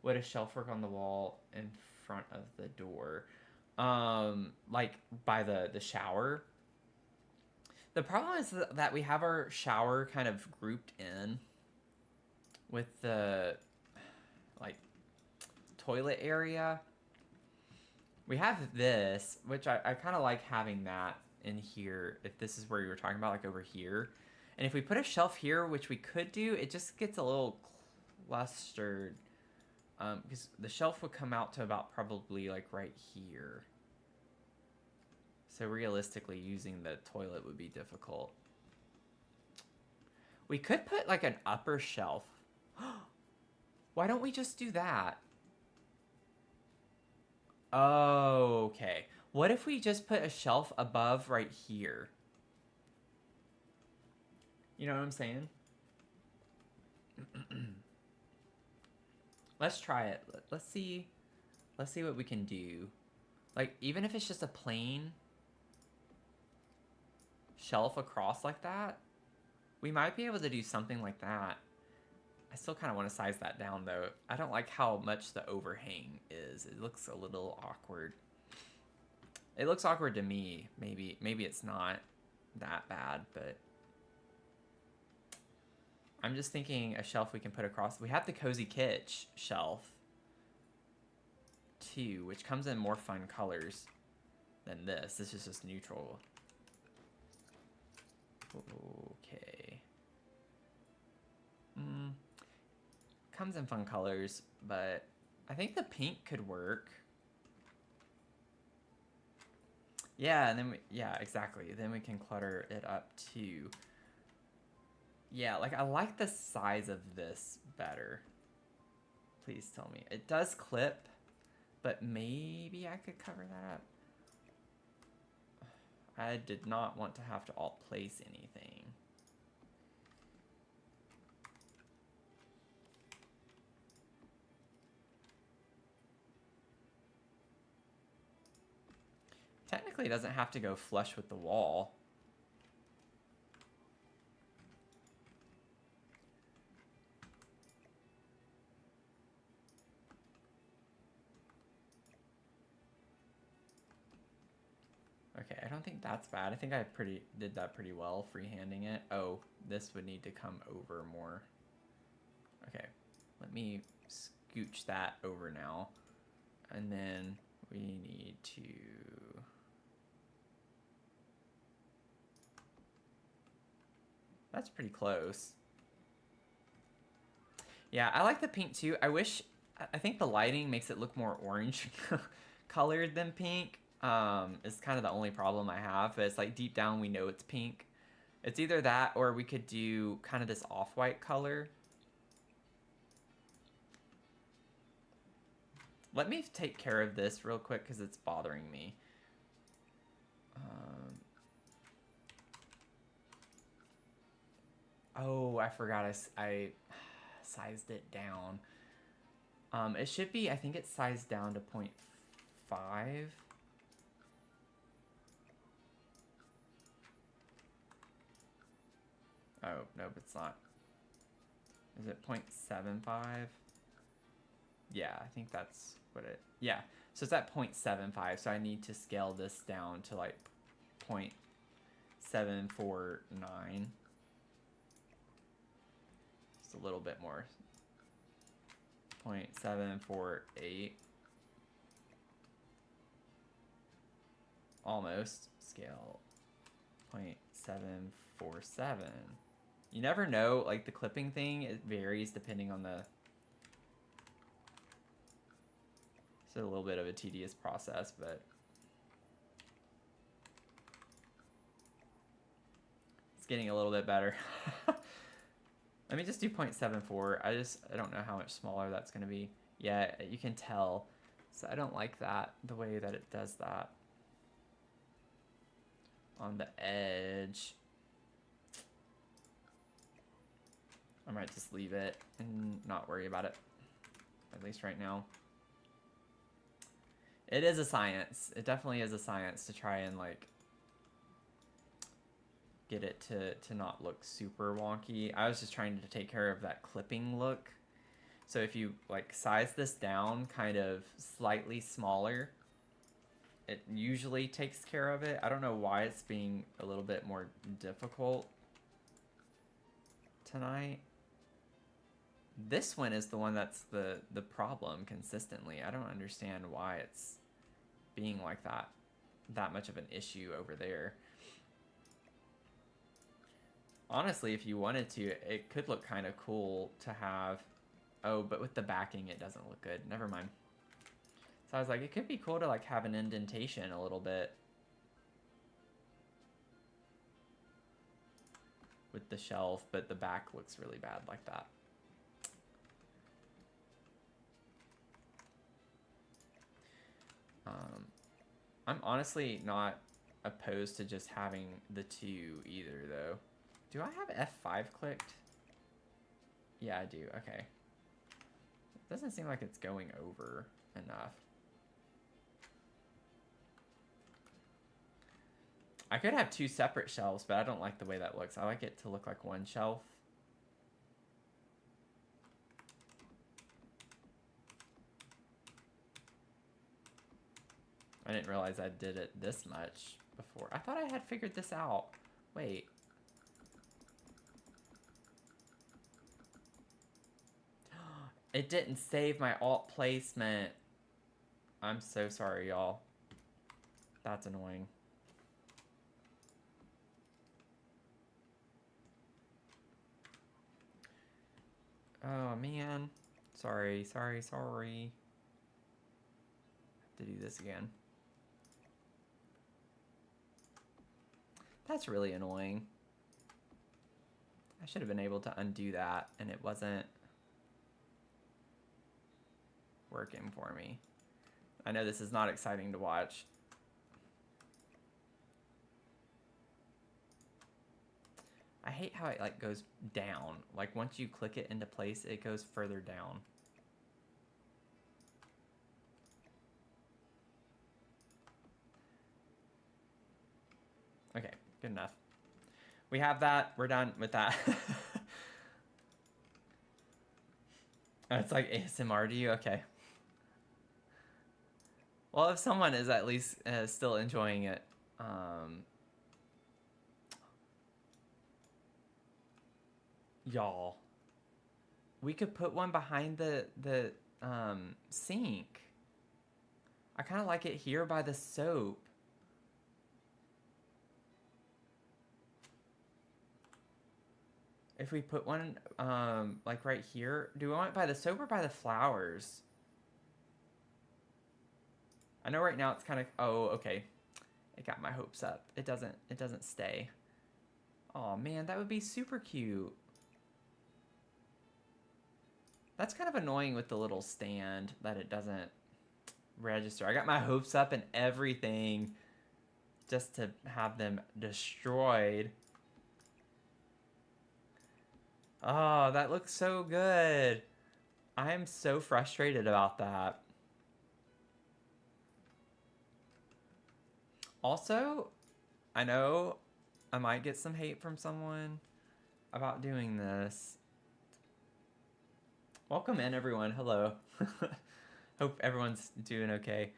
Would a shelf work on the wall in front of the door? Like by the shower. The problem is that we have our shower kind of grouped in with the like toilet area. We have this, which I kind of like having that in here. If this is where you were talking about, like over here. And if we put a shelf here, which we could do, it just gets a little clustered. Because the shelf would come out to about probably like right here. So realistically, using the toilet would be difficult. We could put like an upper shelf. Why don't we just do that? Oh, okay. What if we just put a shelf above right here? You know what I'm saying? Let's try it. Let's see what we can do. Like, even if it's just a plain shelf across like that, we might be able to do something like that. I still kind of want to size that down, though. I don't like how much the overhang is. It looks a little awkward. It looks awkward to me. Maybe it's not that bad, but I'm just thinking a shelf we can put across. We have the Cozy Kitsch shelf, too, which comes in more fun colors than this. This is just neutral. Okay. Comes in fun colors, but I think the pink could work. Yeah, and then yeah, exactly. Then we can clutter it up too. Yeah, like I like the size of this better. Please tell me. It does clip, but maybe I could cover that up. I did not want to have to alt place anything. Technically, it doesn't have to go flush with the wall. Okay, I don't think that's bad. I think I did that pretty well, freehanding it. Oh, this would need to come over more. Okay, let me scooch that over now. And then we need to... That's pretty close. Yeah, I like the pink too. I think the lighting makes it look more orange colored than pink. Is kind of the only problem I have. But it's like deep down we know it's pink. It's either that or we could do kind of this off-white color. Let me take care of this real quick because it's bothering me. Oh, I forgot I sized it down. It should be, I think it's sized down to 0.5. Oh, nope, it's not. Is it 0.75? Yeah, I think that's what it... Yeah, so it's at 0.75, so I need to scale this down to like 0.749. Just a little bit more. 0.748. almost. Scale 0.747. You never know, like the clipping thing, it varies depending on the... It's a little bit of a tedious process, but... It's getting a little bit better. Let me just do 0.74. I don't know how much smaller that's going to be. Yeah, you can tell. So I don't like that, the way that it does that. On the edge. I might just leave it and not worry about it. At least right now. It is a science. It definitely is a science to try and like get it to not look super wonky. I was just trying to take care of that clipping look. So if you like size this down kind of slightly smaller, it usually takes care of it. I don't know why it's being a little bit more difficult tonight. This one is the one that's the problem consistently. I don't understand why it's being like that much of an issue over there. Honestly, if you wanted to, it could look kind of cool to have... Oh, but with the backing, it doesn't look good. Never mind. So I was like, it could be cool to like have an indentation a little bit with the shelf, but the back looks really bad like that. I'm honestly not opposed to just having the two either, though. Do I have F5 clicked? Yeah, I do. Okay. It doesn't seem like it's going over enough. I could have two separate shelves, but I don't like the way that looks. I like it to look like one shelf. I didn't realize I did it this much before. I thought I had figured this out. Wait. It didn't save my alt placement. I'm so sorry, y'all. That's annoying. Oh, man. Sorry. Have to do this again. That's really annoying. I should have been able to undo that, and it wasn't working for me. I know this is not exciting to watch. I hate how it like goes down. Like once you click it into place, it goes further down. Okay, good enough. We have that. We're done with that. It's like ASMR to you? Okay. Well, if someone is at least still enjoying it, y'all, we could put one behind the sink. I kind of like it here by the soap. If we put one like right here, do we want it by the soap or by the flowers? I know right now it's kind of, oh, okay. It got my hopes up. It doesn't stay. Oh man, that would be super cute. That's kind of annoying with the little stand that it doesn't register. I got my hopes up and everything just to have them destroyed. Oh, that looks so good. I am so frustrated about that. Also, I know I might get some hate from someone about doing this. Welcome in, everyone. Hello. Hope everyone's doing okay.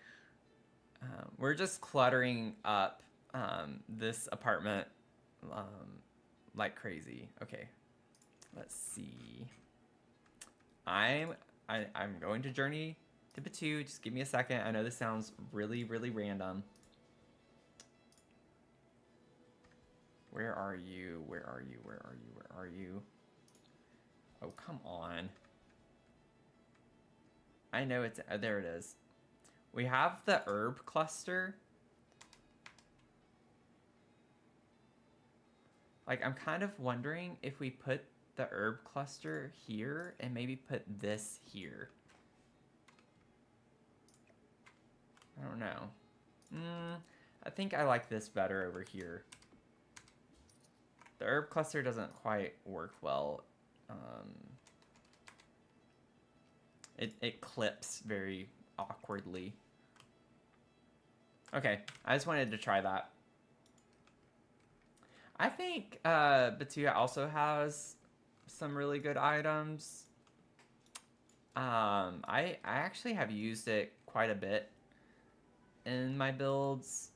We're just cluttering up this apartment like crazy. Okay, let's see. I'm going to journey to Batu. Just give me a second. I know this sounds really, really random. Where are you? Where are you? Where are you? Where are you? Oh, come on. I know it's... there it is. We have the herb cluster. Like, I'm kind of wondering if we put the herb cluster here and maybe put this here. I don't know. I think I like this better over here. The herb cluster doesn't quite work well. It clips very awkwardly. Okay, I just wanted to try that. I think Batuya also has some really good items. I actually have used it quite a bit in my builds,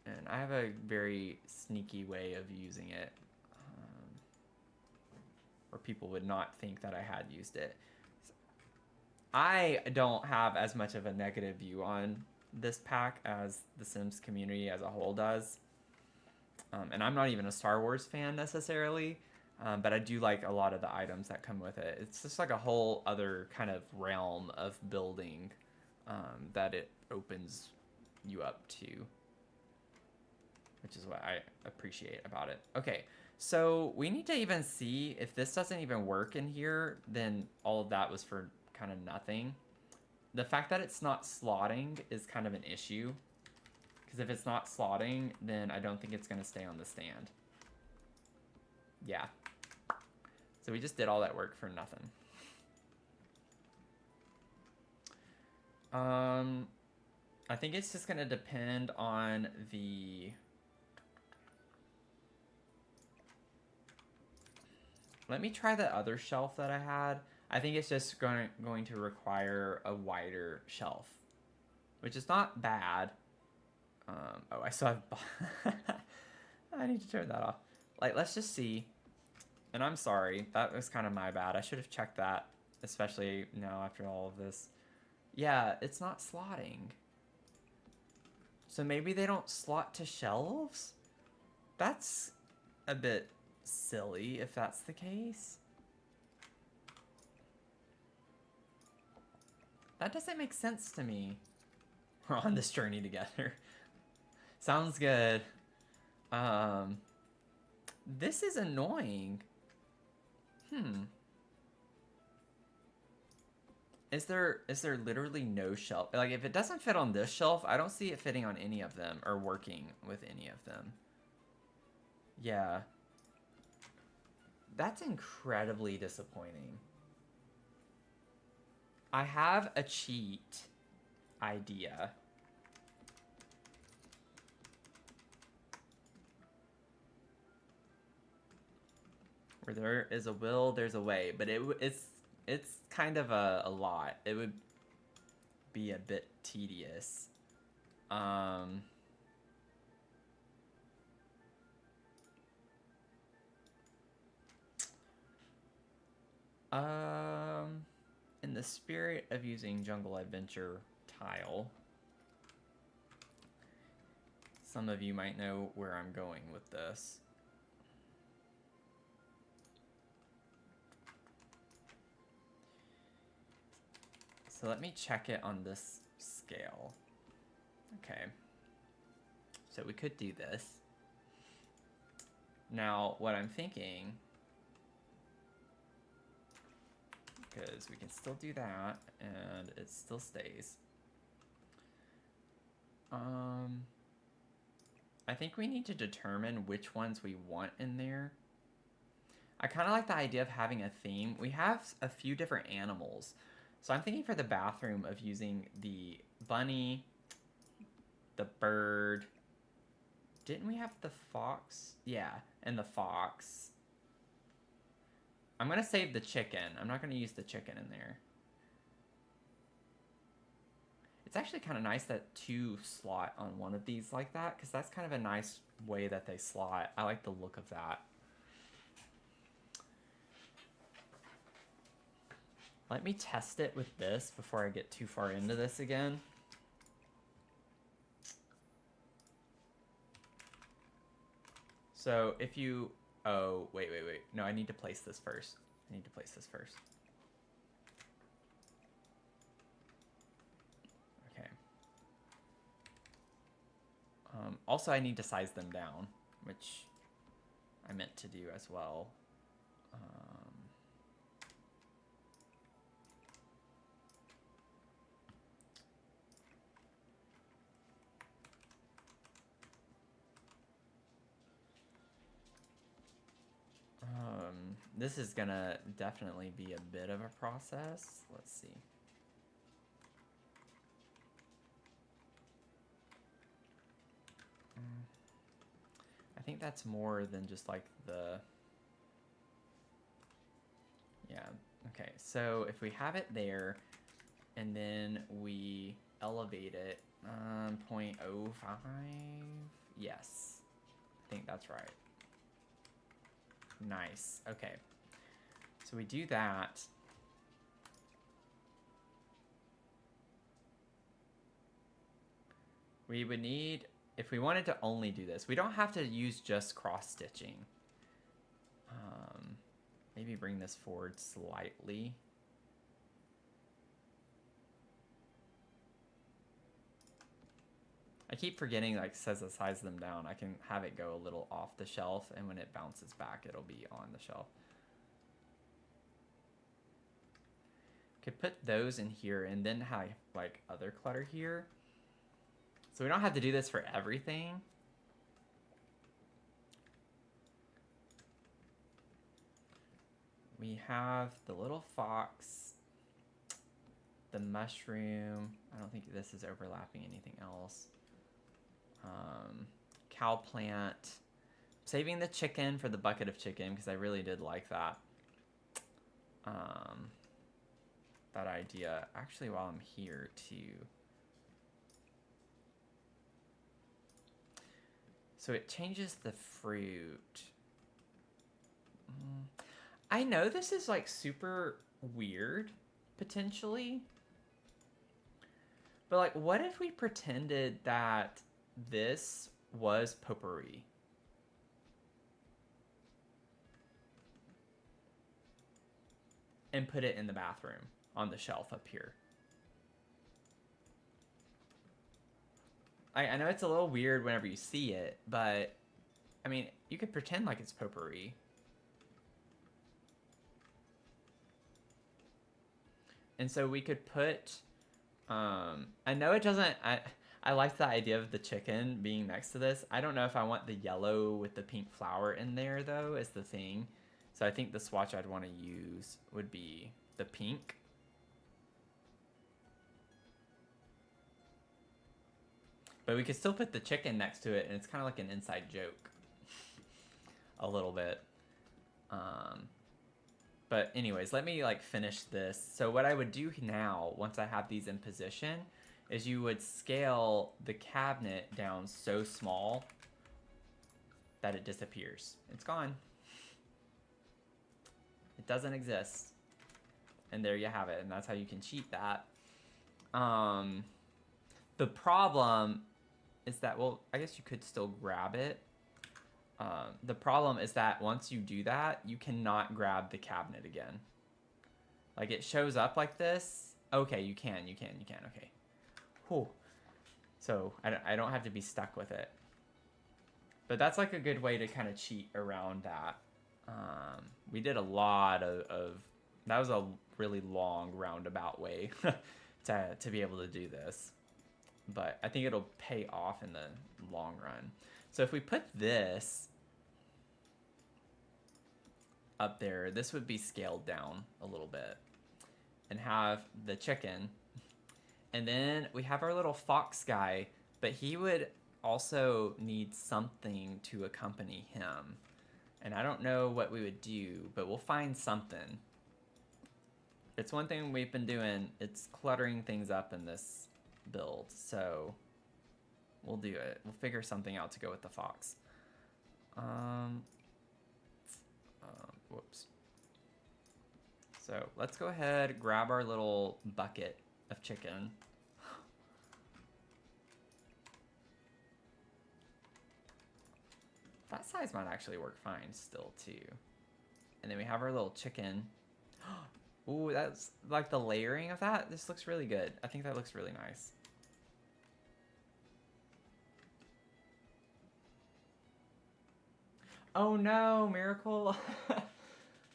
and I have a very sneaky way of using it, where people would not think that I had used it. I don't have as much of a negative view on this pack as the Sims community as a whole does. And I'm not even a Star Wars fan necessarily, but I do like a lot of the items that come with it. It's just like a whole other kind of realm of building that it opens you up to, which is what I appreciate about it. Okay, so we need to even see if this doesn't even work in here, then all of that was for kind of nothing. The fact that it's not slotting is kind of an issue, because if it's not slotting, then I don't think it's going to stay on the stand. Yeah. So we just did all that work for nothing. I think it's just going to depend on the... Let me try the other shelf that I had. I think it's just going to require a wider shelf, which is not bad. Oh, I still have... I need to turn that off. Like, let's just see. And I'm sorry. That was kind of my bad. I should have checked that, especially now after all of this. Yeah, it's not slotting. So maybe they don't slot to shelves? That's a bit silly if that's the case. That doesn't make sense to me. We're on this journey together. Sounds good. This is annoying. Is there literally no shelf? Like, if it doesn't fit on this shelf, I don't see it fitting on any of them or working with any of them. Yeah. That's incredibly disappointing. I have a cheat idea. Where there is a will, there's a way. But it's kind of a lot. It would be a bit tedious. In the spirit of using Jungle Adventure tile, some of you might know where I'm going with this. So let me check it on this scale. Okay. So we could do this. Now, what I'm thinking, because we can still do that, and it still stays. I think we need to determine which ones we want in there. I kind of like the idea of having a theme. We have a few different animals. So I'm thinking for the bathroom of using the bunny, the bird. Didn't we have the fox? Yeah, and the fox. I'm going to save the chicken. I'm not going to use the chicken in there. It's actually kind of nice that two slot on one of these like that, because that's kind of a nice way that they slot. I like the look of that. Let me test it with this before I get too far into this again. So if you, oh, wait. No, I need to place this first. Okay. Also, I need to size them down, which I meant to do as well. This is gonna definitely be a bit of a process. Let's see. I think that's more than just like the... Yeah, okay. So if we have it there, and then we elevate it, 0.05, yes. I think that's right. Nice, okay. So we do that. We would need, if we wanted to only do this, we don't have to use just cross stitching. Maybe bring this forward slightly. I keep forgetting, like, says to size them down. I can have it go a little off the shelf, and when it bounces back, it'll be on the shelf. Could put those in here and then have, like, other clutter here. So we don't have to do this for everything. We have the little fox, the mushroom. I don't think this is overlapping anything else. Cow plant. Saving the chicken for the bucket of chicken because I really did like that. That idea. Actually, while I'm here too. So it changes the fruit. I know this is like super weird, potentially. But like, what if we pretended that this was potpourri? And put it in the bathroom on the shelf up here. I know it's a little weird whenever you see it, but I mean, you could pretend like it's potpourri. And so we could put, I know it doesn't, I like the idea of the chicken being next to this. I don't know if I want the yellow with the pink flower in there though, is the thing. So I think the swatch I'd want to use would be the pink. But we could still put the chicken next to it, and it's kind of like an inside joke. A little bit. But anyways, let me like finish this. So what I would do now, once I have these in position, is you would scale the cabinet down so small that it disappears. It's gone. It doesn't exist. And there you have it, and that's how you can cheat that. The problem is that, well, I guess you could still grab it. The problem is that once you do that, you cannot grab the cabinet again. Like, it shows up like this. Okay, you can, okay. Whew. So, I don't have to be stuck with it. But that's like a good way to kind of cheat around that. We did a lot of that was a really long roundabout way to be able to do this. But I think it'll pay off in the long run. So if we put this up there, this would be scaled down a little bit. And have the chicken. And then we have our little fox guy, but he would also need something to accompany him. And I don't know what we would do, but we'll find something. It's one thing we've been doing, it's cluttering things up in this build, so we'll do it. We'll figure something out to go with the fox. Whoops. So let's go ahead, grab our little bucket of chicken. That size might actually work fine still too. And then we have our little chicken. Ooh, that's like the layering of that. This looks really good. I think that looks really nice. Oh no, Miracle.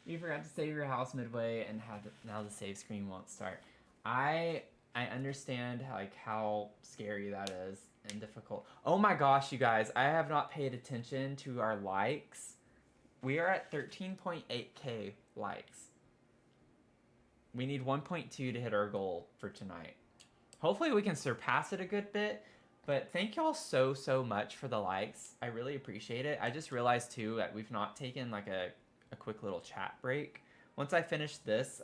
You forgot to save your house midway and now the save screen won't start. I understand how scary that is and difficult. Oh my gosh, you guys, I have not paid attention to our likes. We are at 13.8k likes. We need 1.2 to hit our goal for tonight. Hopefully we can surpass it a good bit, but thank y'all so much for the likes. I really appreciate it. I just realized too that we've not taken like a quick little chat break. Once I finish this,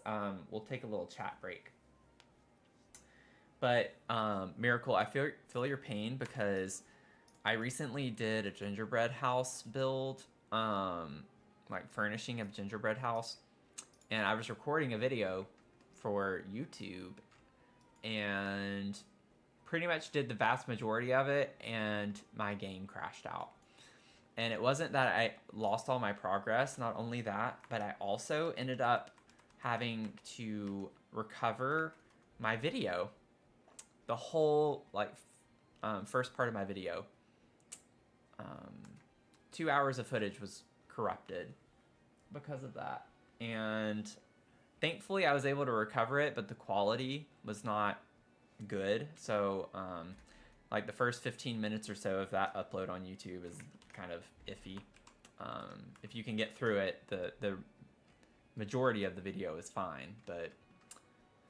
we'll take a little chat break. But Miracle, I feel your pain because I recently did a gingerbread house build, like furnishing a gingerbread house, and I was recording a video for YouTube and pretty much did the vast majority of it, and my game crashed out. And it wasn't that I lost all my progress, not only that, but I also ended up having to recover my video. The whole, like, first part of my video. 2 hours of footage was corrupted because of that. And thankfully I was able to recover it, but the quality was not good. So, like, the first 15 minutes or so of that upload on YouTube is kind of iffy. If you can get through it, the majority of the video is fine, but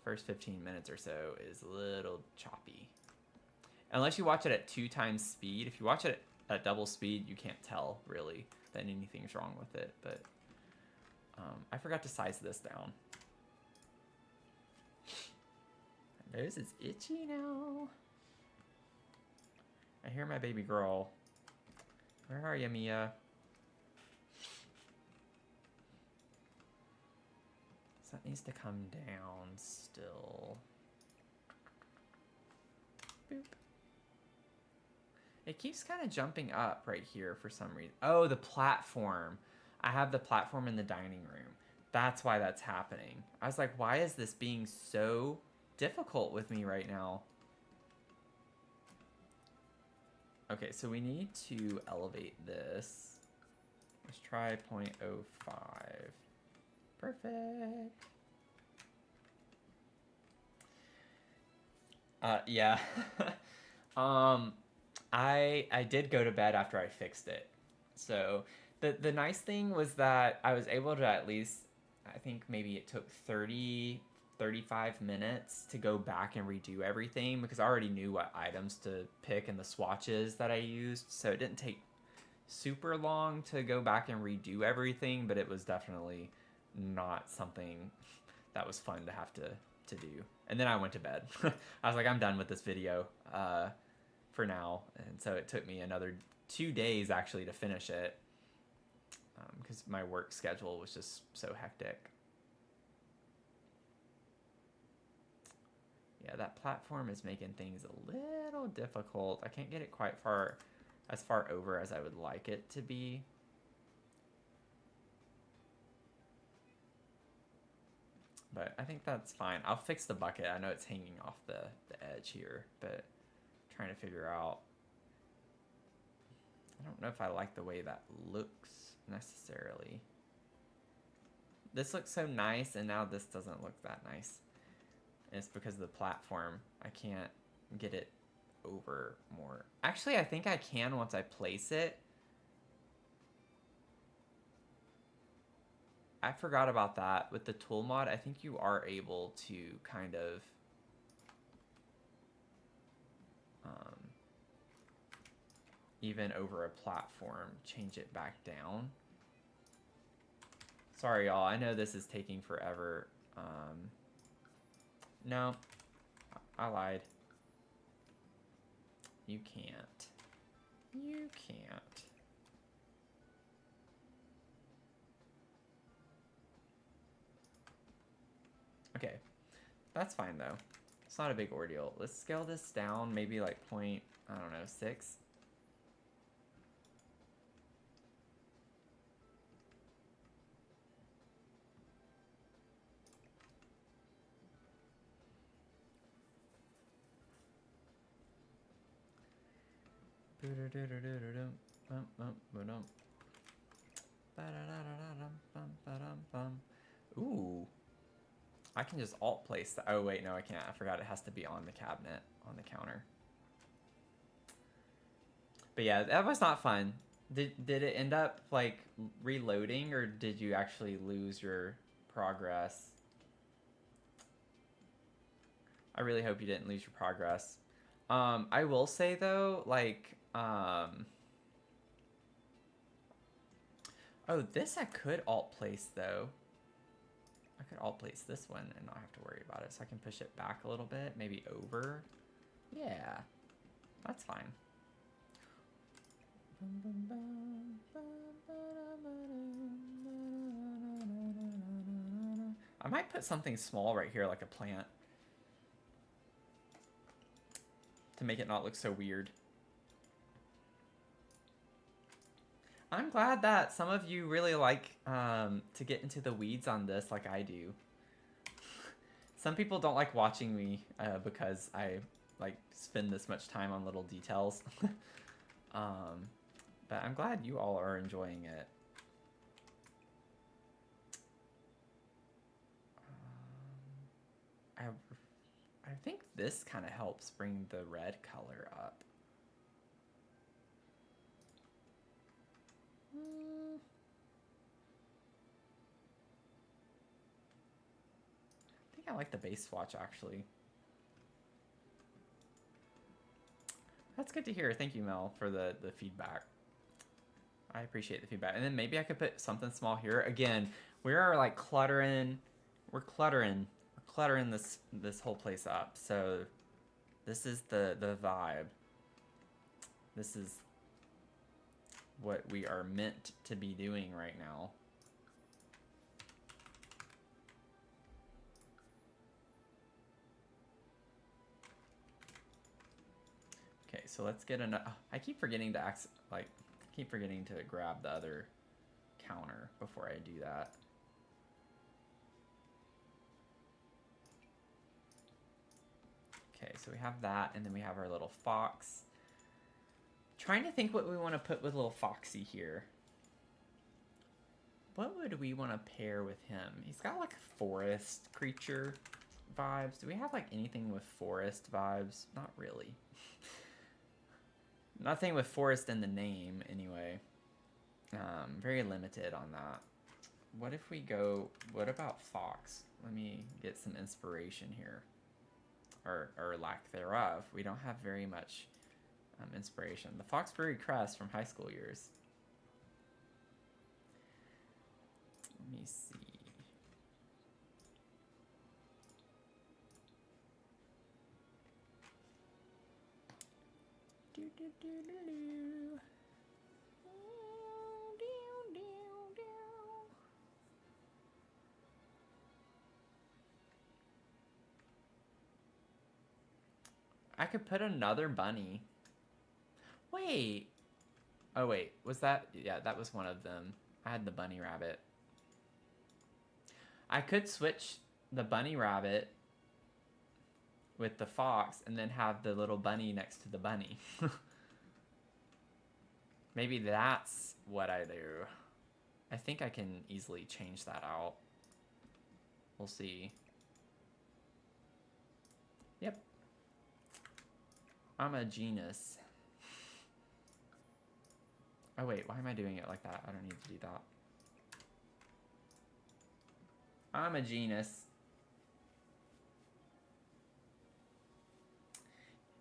first 15 minutes or so is a little choppy. Unless you watch it at 2 times speed. If you watch it at double speed, you can't tell really that anything's wrong with it, but I forgot to size this down. My nose is itchy now. I hear my baby girl. Where are you, Mia? So that needs to come down still. Boop. It keeps kind of jumping up right here for some reason. Oh, the platform. I have the platform in the dining room. That's why that's happening. I was like, why is this being so difficult with me right now? Okay, so we need to elevate this. Let's try 0.05. Perfect. Yeah. I did go to bed after I fixed it. So the nice thing was that I was able to at least, I think maybe it took 35 minutes to go back and redo everything because I already knew what items to pick and the swatches that I used. So it didn't take super long to go back and redo everything, but it was definitely not something that was fun to have to do. And then I went to bed. I was like, I'm done with this video for now. And so it took me another 2 days actually to finish it because my work schedule was just so hectic. Yeah, that platform is making things a little difficult. I can't get it quite as far over as I would like it to be. But I think that's fine. I'll fix the bucket. I know it's hanging off the edge here, but I'm trying to figure out. I don't know if I like the way that looks necessarily. This looks so nice, and now this doesn't look that nice. And it's because of the platform. I can't get it over more. Actually, I think I can once I place it. I forgot about that. With the tool mod, I think you are able to kind of even over a platform, change it back down. Sorry, y'all. I know this is taking forever. No, I lied. You can't. You can't. Okay, that's fine though. It's not a big ordeal. Let's scale this down, maybe like 6. Ooh. I can just alt place that. Oh wait, no I can't. I forgot it has to be on the cabinet, on the counter. But yeah, that was not fun. Did it end up like reloading, or did you actually lose your progress? I really hope you didn't lose your progress. I will say though, like, oh, this I could alt place though. I could alt place this one and not have to worry about it. So I can push it back a little bit, maybe over. Yeah, that's fine. I might put something small right here, like a plant, to make it not look so weird. I'm glad that some of you really like to get into the weeds on this like I do. Some people don't like watching me because I like spend this much time on little details. But I'm glad you all are enjoying it. I think this kind of helps bring the red color up. I think I like the base swatch actually. That's good to hear. Thank you, Mel, for the feedback. I appreciate the feedback. And then maybe I could put something small here. Again, we are like cluttering. We're cluttering this whole place up. So this is the vibe. This is what we are meant to be doing right now. Okay, so let's get another. I keep forgetting to keep forgetting to grab the other counter before I do that. Okay, so we have that, and then we have our little fox. Trying to think what we want to put with little Foxy here. What would we want to pair with him? He's got like forest creature vibes. Do we have like anything with forest vibes? Not really. Nothing with forest in the name, anyway. Very limited on that. What if we go... What about fox? Let me get some inspiration here. Or lack thereof. We don't have very much inspiration. The Foxbury Crest from high school years. Let me see. I could put another bunny. Wait. Oh wait, was that? Yeah, that was one of them. I had the bunny rabbit. I could switch the bunny rabbit with the fox and then have the little bunny next to the bunny. Maybe that's what I do. I think I can easily change that out. We'll see. Yep. I'm a genius. Oh wait, why am I doing it like that? I don't need to do that. I'm a genius.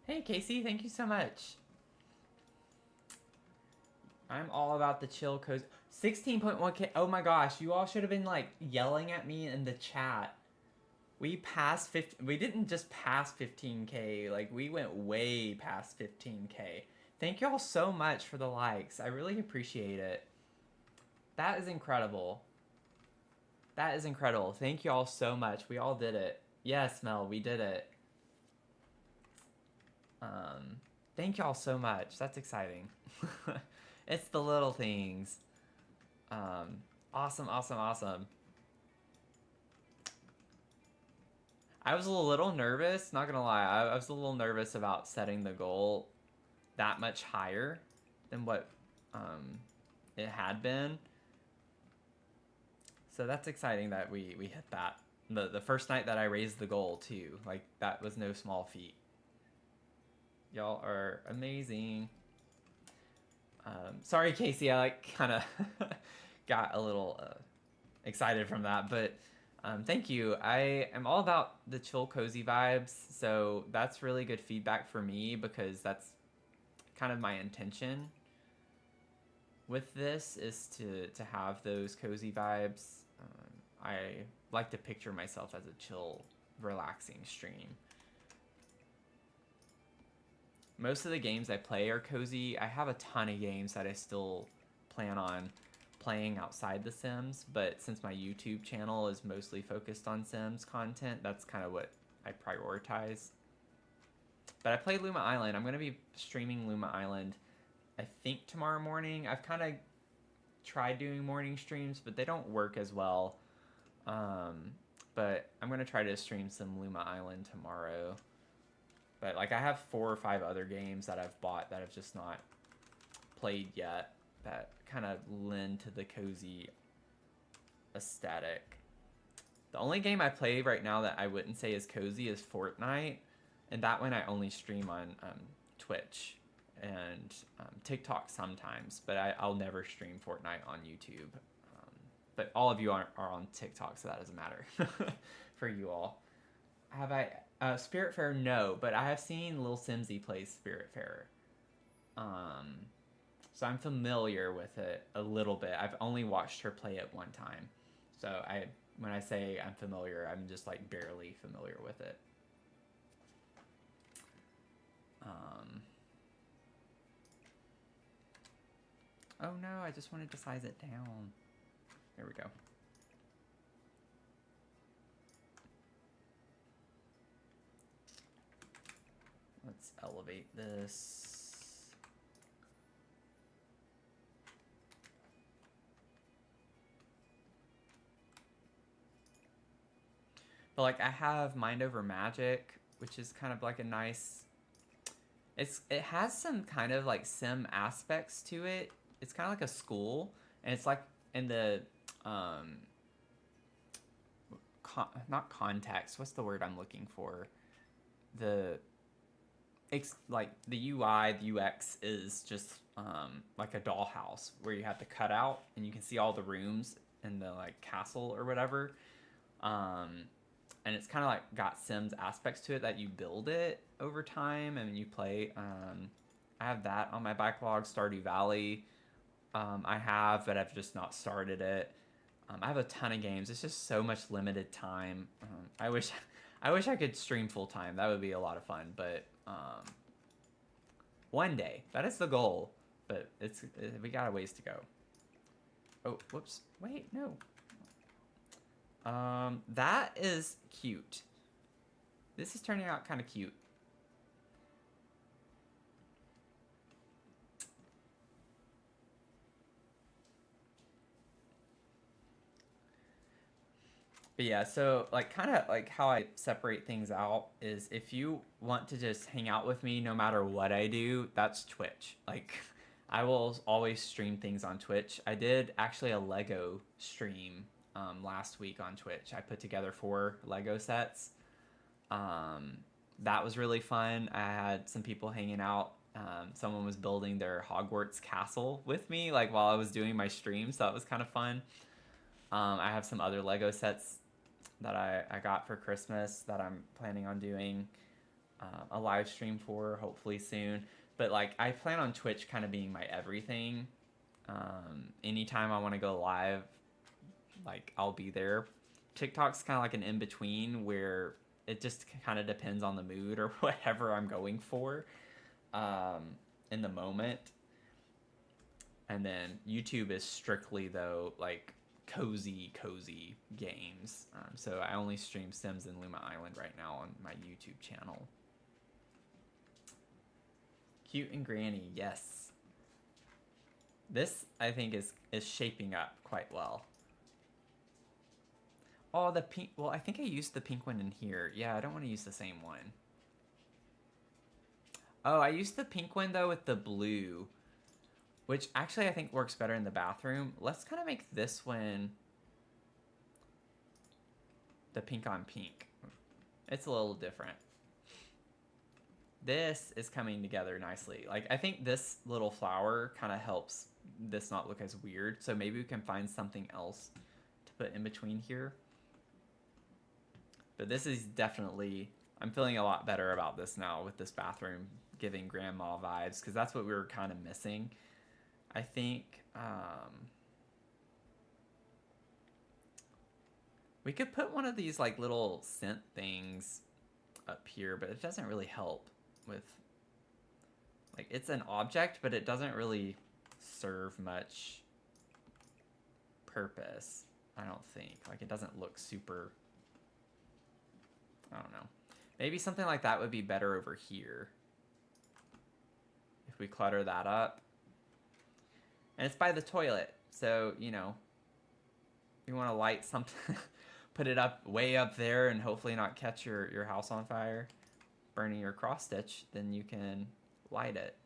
Hey Casey, thank you so much. I'm all about the chill cozy. 16.1K. Oh my gosh, you all should have been like yelling at me in the chat. We passed 15. We didn't just pass 15K. Like we went way past 15K. Thank y'all so much for the likes. I really appreciate it. That is incredible. That is incredible. Thank y'all so much. We all did it. Yes, Mel, we did it. Thank y'all so much. That's exciting. It's the little things. Awesome, awesome, awesome. I was a little nervous, not gonna lie. I was a little nervous about setting the goal that much higher than what it had been. So that's exciting that we hit that. The first night that I raised the goal too. Like, that was no small feat. Y'all are amazing. Sorry, Casey, I like kind of got a little excited from that, but thank you. I am all about the chill, cozy vibes, so that's really good feedback for me because that's kind of my intention with this, is to have those cozy vibes. I like to picture myself as a chill, relaxing stream. Most of the games I play are cozy. I have a ton of games that I still plan on playing outside The Sims, but since my YouTube channel is mostly focused on Sims content, that's kind of what I prioritize. But I played Luma Island. I'm going to be streaming Luma Island, I think, tomorrow morning. I've kind of tried doing morning streams, but they don't work as well. But I'm going to try to stream some Luma Island tomorrow. But like, I have 4 or 5 other games that I've bought that I've just not played yet that kind of lend to the cozy aesthetic. The only game I play right now that I wouldn't say is cozy is Fortnite, and that one I only stream on Twitch and TikTok sometimes, but I'll never stream Fortnite on YouTube. But all of you are on TikTok, so that doesn't matter for you all. Have I... Spiritfarer, no, but I have seen Lil Simsy play Spiritfarer. So I'm familiar with it a little bit. I've only watched her play it one time. So when I say I'm familiar, I'm just like barely familiar with it. Oh no, I just wanted to size it down. There we go. Let's elevate this. But like, I have Mind Over Magic, which is kind of like a nice... It has some kind of like sim aspects to it. It's kind of like a school, and it's like in the not context. What's the word I'm looking for? Like the UI, the UX is just like a dollhouse where you have to cut out, and you can see all the rooms in the like castle or whatever. And it's kind of like got Sims aspects to it that you build it over time and you play. I have that on my backlog. Stardew Valley, I have, but I've just not started it. I have a ton of games. It's just so much limited time. I wish I could stream full time. That would be a lot of fun. But one day, that is the goal. But we got a ways to go. Oh, whoops! Wait, no. That is cute. This is turning out kind of cute. But yeah, so like kind of like how I separate things out is if you want to just hang out with me no matter what I do, that's Twitch. Like I will always stream things on Twitch. I did actually a Lego stream last week on Twitch. I put together 4 Lego sets. That was really fun. I had some people hanging out. Someone was building their Hogwarts castle with me like while I was doing my stream, so that was kind of fun. I have some other Lego sets that I got for Christmas that I'm planning on doing a live stream for hopefully soon. But like I plan on Twitch kind of being my everything. Anytime I want to go live, like I'll be there. TikTok's kind of like an in-between where it just kind of depends on the mood or whatever I'm going for in the moment. And then YouTube is strictly though like cozy games. So I only stream Sims and Luma Island right now on my YouTube channel. Cute and Granny, yes. This I think is shaping up quite well. Oh, the pink. Well, I think I used the pink one in here. Yeah, I don't want to use the same one. Oh, I used the pink one though with the blue, which actually I think works better in the bathroom. Let's kind of make this one the pink on pink. It's a little different. This is coming together nicely. Like, I think this little flower kind of helps this not look as weird. So maybe we can find something else to put in between here. But this is definitely, I'm feeling a lot better about this now with this bathroom giving grandma vibes, because that's what we were kind of missing. I think we could put one of these like little scent things up here, but it doesn't really help with, like, it's an object, but it doesn't really serve much purpose, I don't think. Like, it doesn't look super, I don't know. Maybe something like that would be better over here if we clutter that up. And it's by the toilet, so, you know, you want to light something, put it up way up there and hopefully not catch your house on fire, burning your cross stitch, then you can light it.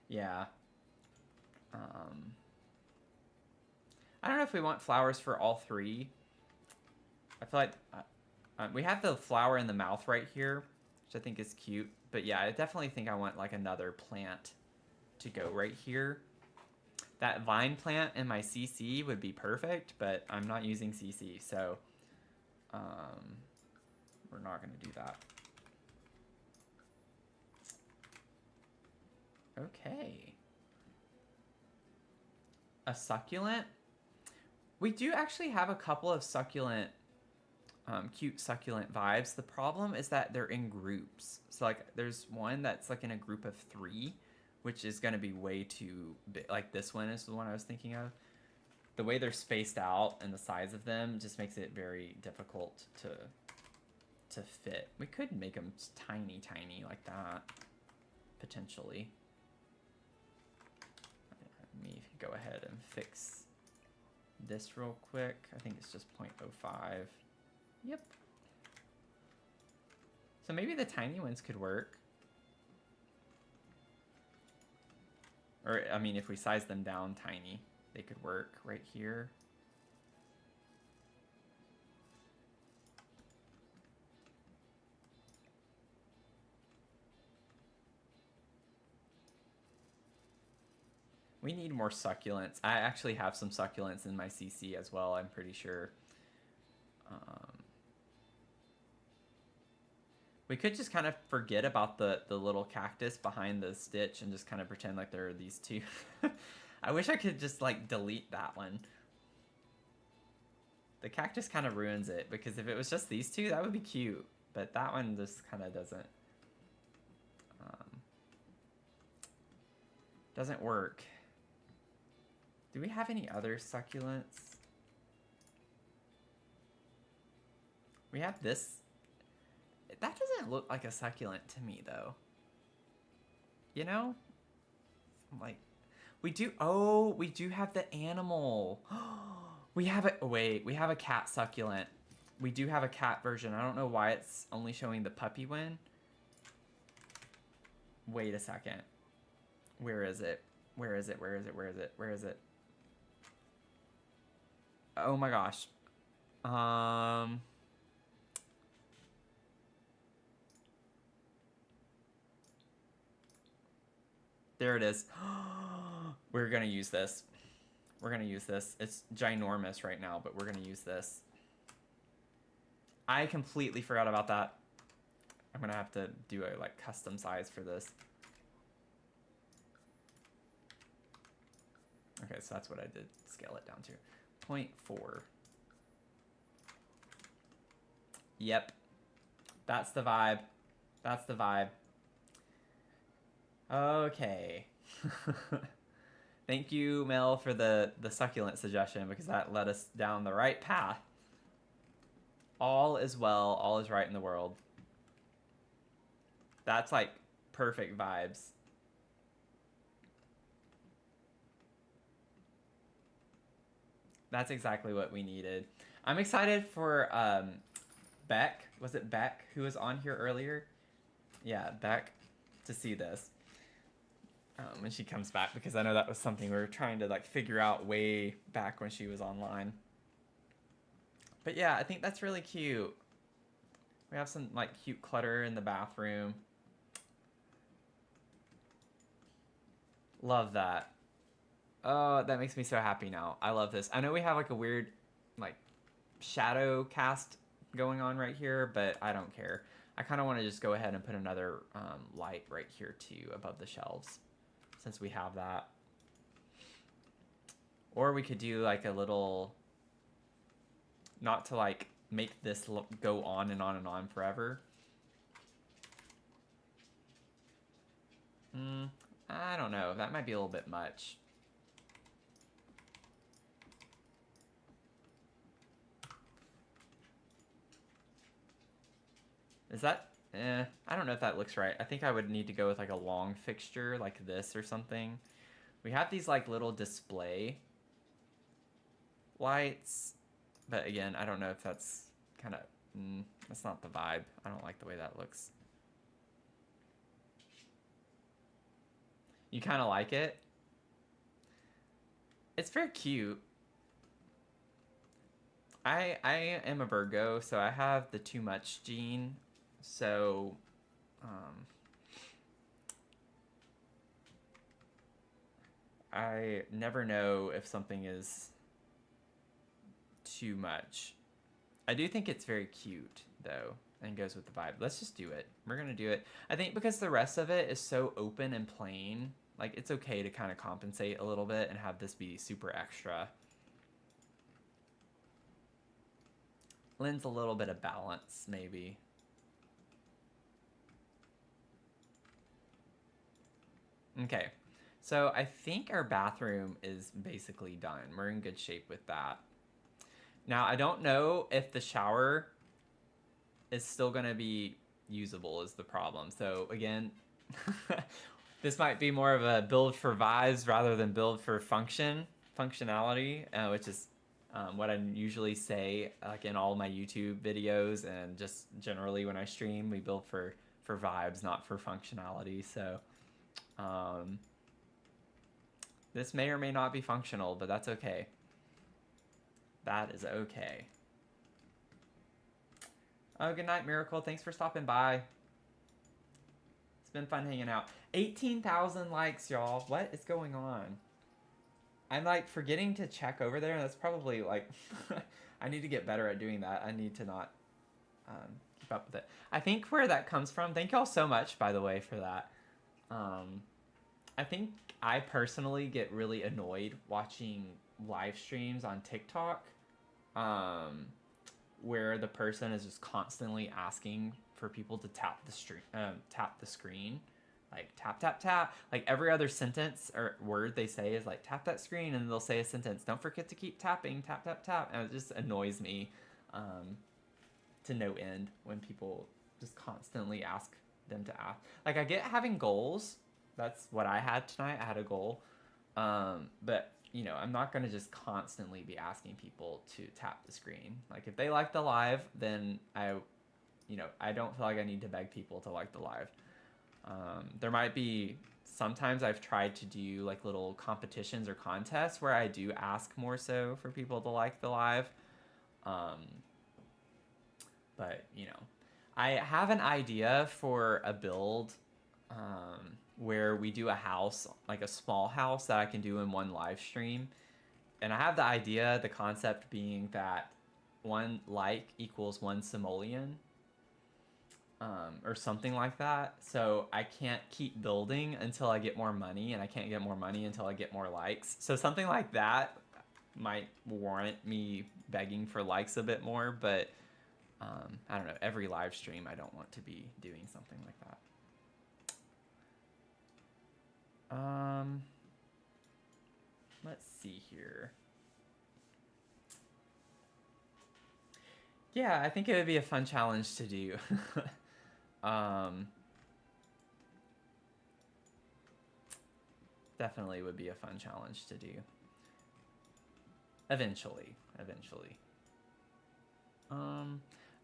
Yeah. I don't know if we want flowers for all three. I feel like we have the flower in the mouth right here, which I think is cute. But yeah, I definitely think I want like another plant to go right here. That vine plant in my CC would be perfect, but I'm not using CC, so we're not going to do that. Okay. A succulent? We do actually have a couple of succulent, cute succulent vibes. The problem is that they're in groups. So like there's one that's like in a group of 3, which is going to be way too big. Like this one is the one I was thinking of. The way they're spaced out and the size of them just makes it very difficult to fit. We could make them tiny, tiny like that, potentially. Let me go ahead and fix this real quick. I think it's just 0.05. Yep. So maybe the tiny ones could work. Or, I mean, if we size them down tiny, they could work right here. We need more succulents. I actually have some succulents in my CC as well, I'm pretty sure. We could just kind of forget about the little cactus behind the stitch and just kind of pretend like there are these two. I wish I could just like delete that one. The cactus kind of ruins it, because if it was just these two, that would be cute. But that one just kind of doesn't work. Do we have any other succulents? We have this. That doesn't look like a succulent to me, though. You know? Like, we do have the animal. We have it. Wait, we have a cat succulent. We do have a cat version. I don't know why it's only showing the puppy one. Wait a second. Where is it? Where is it? Where is it? Where is it? Where is it? Oh my gosh. There it is. We're gonna use this. We're gonna use this. It's ginormous right now, but we're gonna use this. I completely forgot about that. I'm gonna have to do a like custom size for this. Okay, so that's what I did. Scale it down to 0.4. Yep. That's the vibe. That's the vibe. Okay. Thank you, Mel, for the succulent suggestion, because that led us down the right path. All is well. All is right in the world. That's like perfect vibes. That's exactly what we needed. I'm excited for Beck. Was it Beck who was on here earlier? Yeah, Beck, to see this when she comes back, because I know that was something we were trying to like figure out way back when she was online. But yeah, I think that's really cute. We have some like cute clutter in the bathroom. Love that. Oh, that makes me so happy now. I love this. I know we have like a weird like shadow cast going on right here, but I don't care. I kind of want to just go ahead and put another light right here too above the shelves, since we have that. Or we could do like a little, not to like make this go on and on and on forever. I don't know. That might be a little bit much. Is that, I don't know if that looks right. I think I would need to go with like a long fixture like this or something. We have these like little display lights, but again, I don't know if that's kind of, that's not the vibe. I don't like the way that looks. You kind of like it? It's very cute. I am a Virgo, so I have the too much gene. So, I never know if something is too much. I do think it's very cute, though, and goes with the vibe. Let's just do it. We're going to do it. I think because the rest of it is so open and plain, like, it's okay to kind of compensate a little bit and have this be super extra. Lends a little bit of balance, maybe. Okay, so I think our bathroom is basically done. We're in good shape with that. Now, I don't know if the shower is still going to be usable is the problem. So again, this might be more of a build for vibes rather than build for functionality, which is what I usually say like in all my YouTube videos, and just generally when I stream, we build for vibes, not for functionality. So this may or may not be functional, but that's okay. That is okay. Oh, good night, Miracle. Thanks for stopping by. It's been fun hanging out. 18,000 likes, y'all. What is going on? I'm like forgetting to check over there. That's probably like, I need to get better at doing that. I need to not keep up with it. I think where that comes from, thank y'all so much, by the way, for that. I think I personally get really annoyed watching live streams on TikTok where the person is just constantly asking for people to tap the screen, like tap tap tap. Like every other sentence or word they say is like tap that screen, and they'll say a sentence, don't forget to keep tapping, tap tap tap, and it just annoys me to no end when people just constantly ask them to ask. Like I get having goals. That's what I had tonight. I had a goal, but you know, I'm not going to just constantly be asking people to tap the screen. Like if they like the live, then I don't feel like I need to beg people to like the live. There might be, sometimes I've tried to do like little competitions or contests where I do ask more so for people to like the live. But you know, I have an idea for a build where we do a house, like a small house that I can do in one live stream. And I have the idea, the concept being that one like equals one simoleon, or something like that. So I can't keep building until I get more money, and I can't get more money until I get more likes. So something like that might warrant me begging for likes a bit more, but I don't know, every live stream I don't want to be doing something like that. Let's see here. Yeah, I think it would be a fun challenge to do. Definitely would be a fun challenge to do. Eventually. Eventually.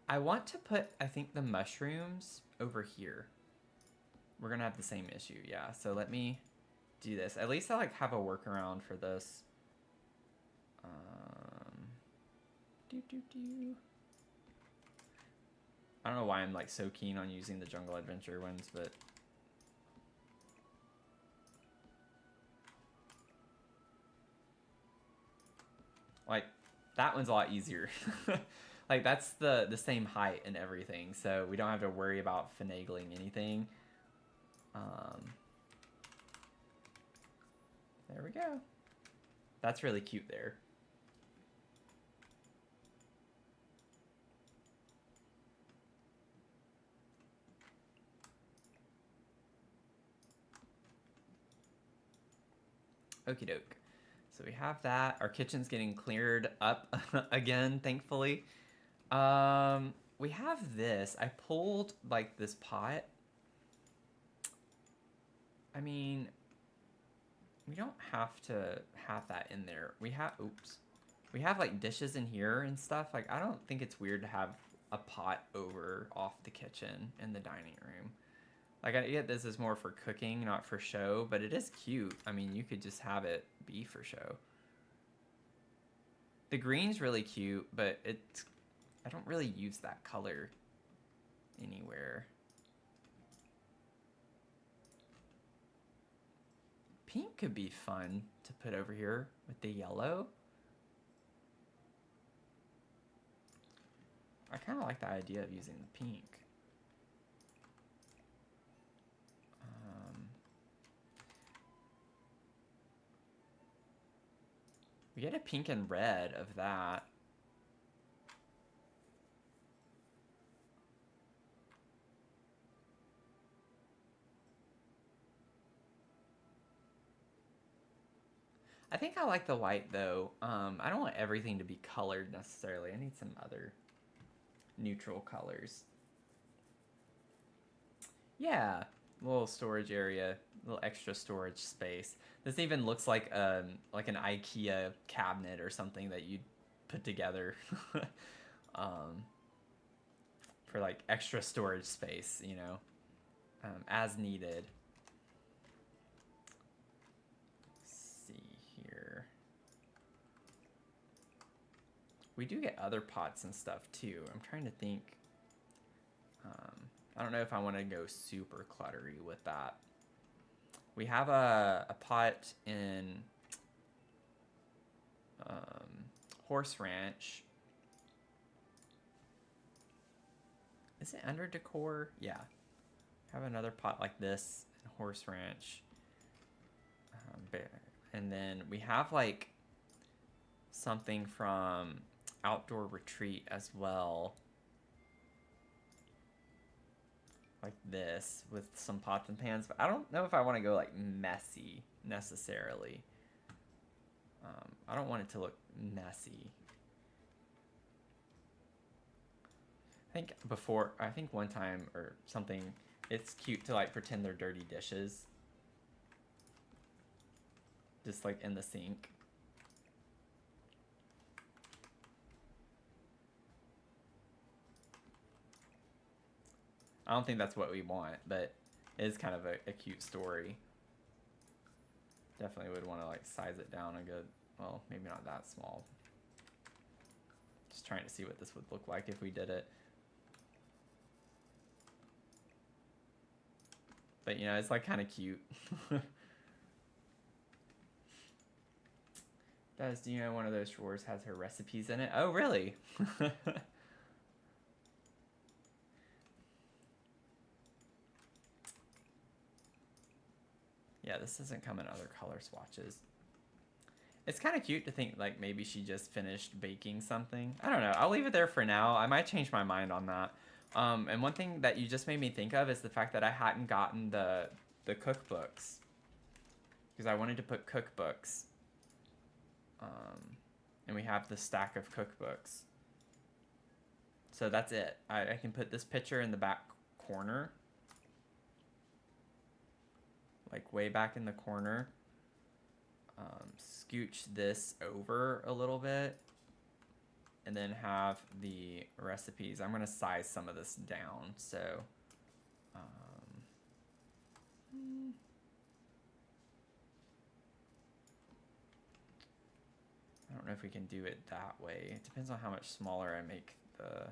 I want to put, I think, the mushrooms over here. We're gonna have the same issue, yeah. So let me do this. At least I like have a workaround for this. I don't know why I'm like so keen on using the Jungle Adventure ones, but like that one's a lot easier. Like that's the same height and everything, so we don't have to worry about finagling anything. There we go. That's really cute there. Okie doke. So we have that. Our kitchen's getting cleared up again, thankfully. We have this. I pulled like this pot. I mean, we don't have to have that in there. We have, oops. We have like dishes in here and stuff. Like, I don't think it's weird to have a pot over off the kitchen in the dining room. Like, I get this is more for cooking, not for show, but it is cute. I mean, you could just have it be for show. The green's really cute, but it's, I don't really use that color anywhere. Pink could be fun to put over here with the yellow. I kind of like the idea of using the pink. We get a pink and red of that. I think I like the white though. I don't want everything to be colored necessarily. I need some other neutral colors. Yeah, little storage area, little extra storage space. This even looks like an IKEA cabinet or something that you'd put together for like extra storage space, you know, as needed. We do get other pots and stuff too. I'm trying to think. I don't know if I want to go super cluttery with that. We have a pot in Horse Ranch. Is it under decor? Yeah. Have another pot like this in Horse Ranch. And then we have like something from Outdoor Retreat as well, like this with some pots and pans, but I don't know if I want to go like messy necessarily. I don't want it to look messy. I think one time or something, it's cute to like pretend they're dirty dishes, just like in the sink. I don't think that's what we want, but it is kind of a cute story. Definitely would want to like size it down a good, well, maybe not that small. Just trying to see what this would look like if we did it. But you know, it's like kind of cute. Do you know one of those drawers has her recipes in it? Oh, really? Yeah, this doesn't come in other color swatches. It's kind of cute to think like maybe she just finished baking something. I don't know. I'll leave it there for now. I might change my mind on that. And one thing that you just made me think of is the fact that I hadn't gotten the cookbooks. Because I wanted to put cookbooks. And we have the stack of cookbooks. So that's it. I can put this picture in the back corner. Like way back in the corner. scooch this over a little bit and then have the recipes. I'm gonna size some of this down, so I don't know if we can do it that way. It depends on how much smaller I make the...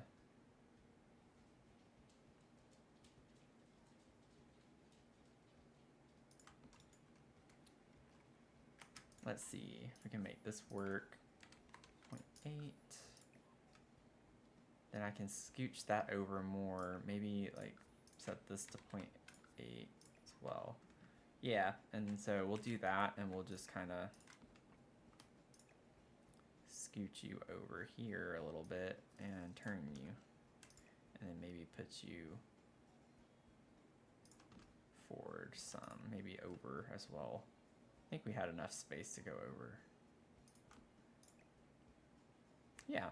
Let's see if we can make this work. 0.8. Then I can scooch that over more. Maybe like set this to 0.8 as well. Yeah, and so we'll do that and we'll just kind of scooch you over here a little bit and turn you. And then maybe put you forward some, maybe over as well. I think we had enough space to go over. Yeah.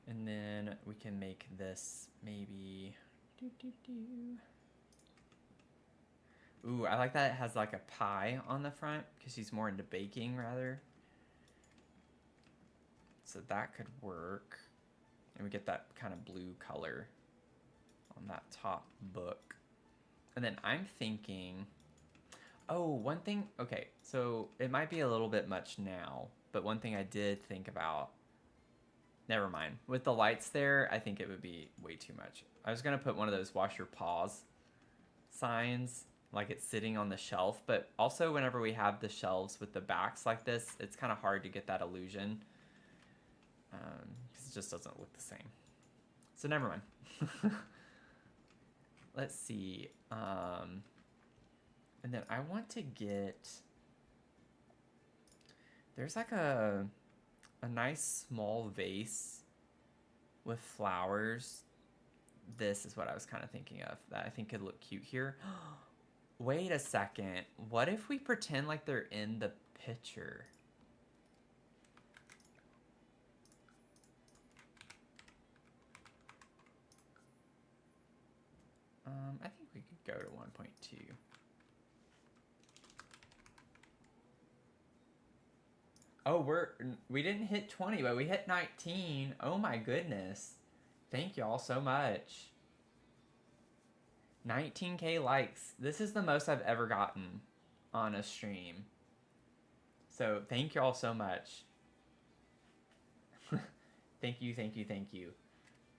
And then we can make this maybe... Ooh, I like that it has like a pie on the front because she's more into baking rather. So that could work. And we get that kind of blue color on that top book. And then I'm thinking, oh, one thing, okay, so it might be a little bit much now, but one thing I did think about, never mind. With the lights there, I think it would be way too much. I was gonna put one of those wash your paws signs, like it's sitting on the shelf, but also whenever we have the shelves with the backs like this, it's kind of hard to get that illusion. Because it just doesn't look the same. So never mind. Let's see. And then I want to get... There's like a nice small vase with flowers. This is what I was kind of thinking of. That I think could look cute here. Wait a second. What if we pretend like they're in the picture? I think we could go to 1.2. Oh, we didn't hit 20, but we hit 19. Oh my goodness. Thank y'all so much. 19K likes. This is the most I've ever gotten on a stream. So thank y'all so much. Thank you, thank you, thank you.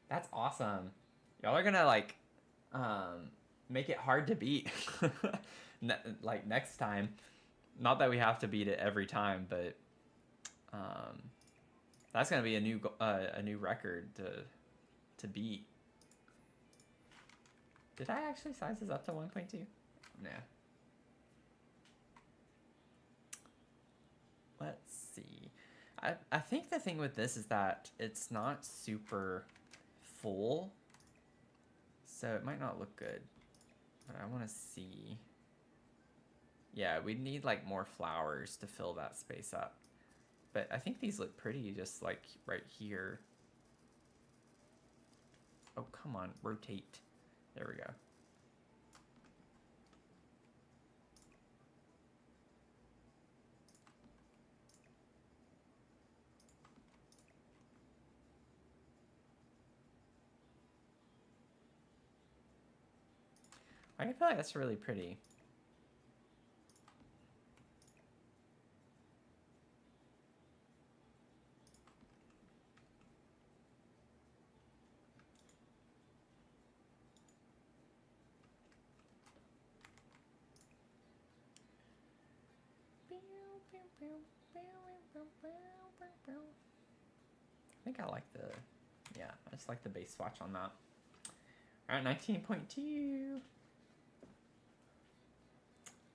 That's awesome. Y'all are gonna like make it hard to beat. Like next time. Not that we have to beat it every time, but that's gonna be a new record to beat. Did I actually size this up to 1.2? Nah. Let's see. I think the thing with this is that it's not super full, so it might not look good. But I want to see. Yeah, we'd need like more flowers to fill that space up. But I think these look pretty just like right here. Oh, come on, rotate. There we go. I feel like that's really pretty. I think I like the, yeah, I just like the base swatch on that. All right, 19.2.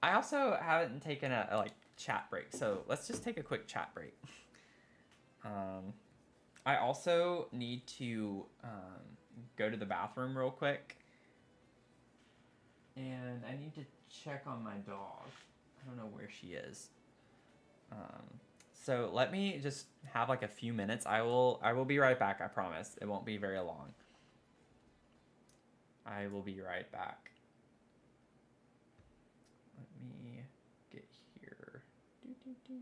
I also haven't taken a like chat break, so let's just take a quick chat break. I also need to go to the bathroom real quick, and I need to check on my dog. I don't know where she is. So let me just have like a few minutes. I will be right back, I promise. It won't be very long. I will be right back. Let me get here. Doo, doo, doo.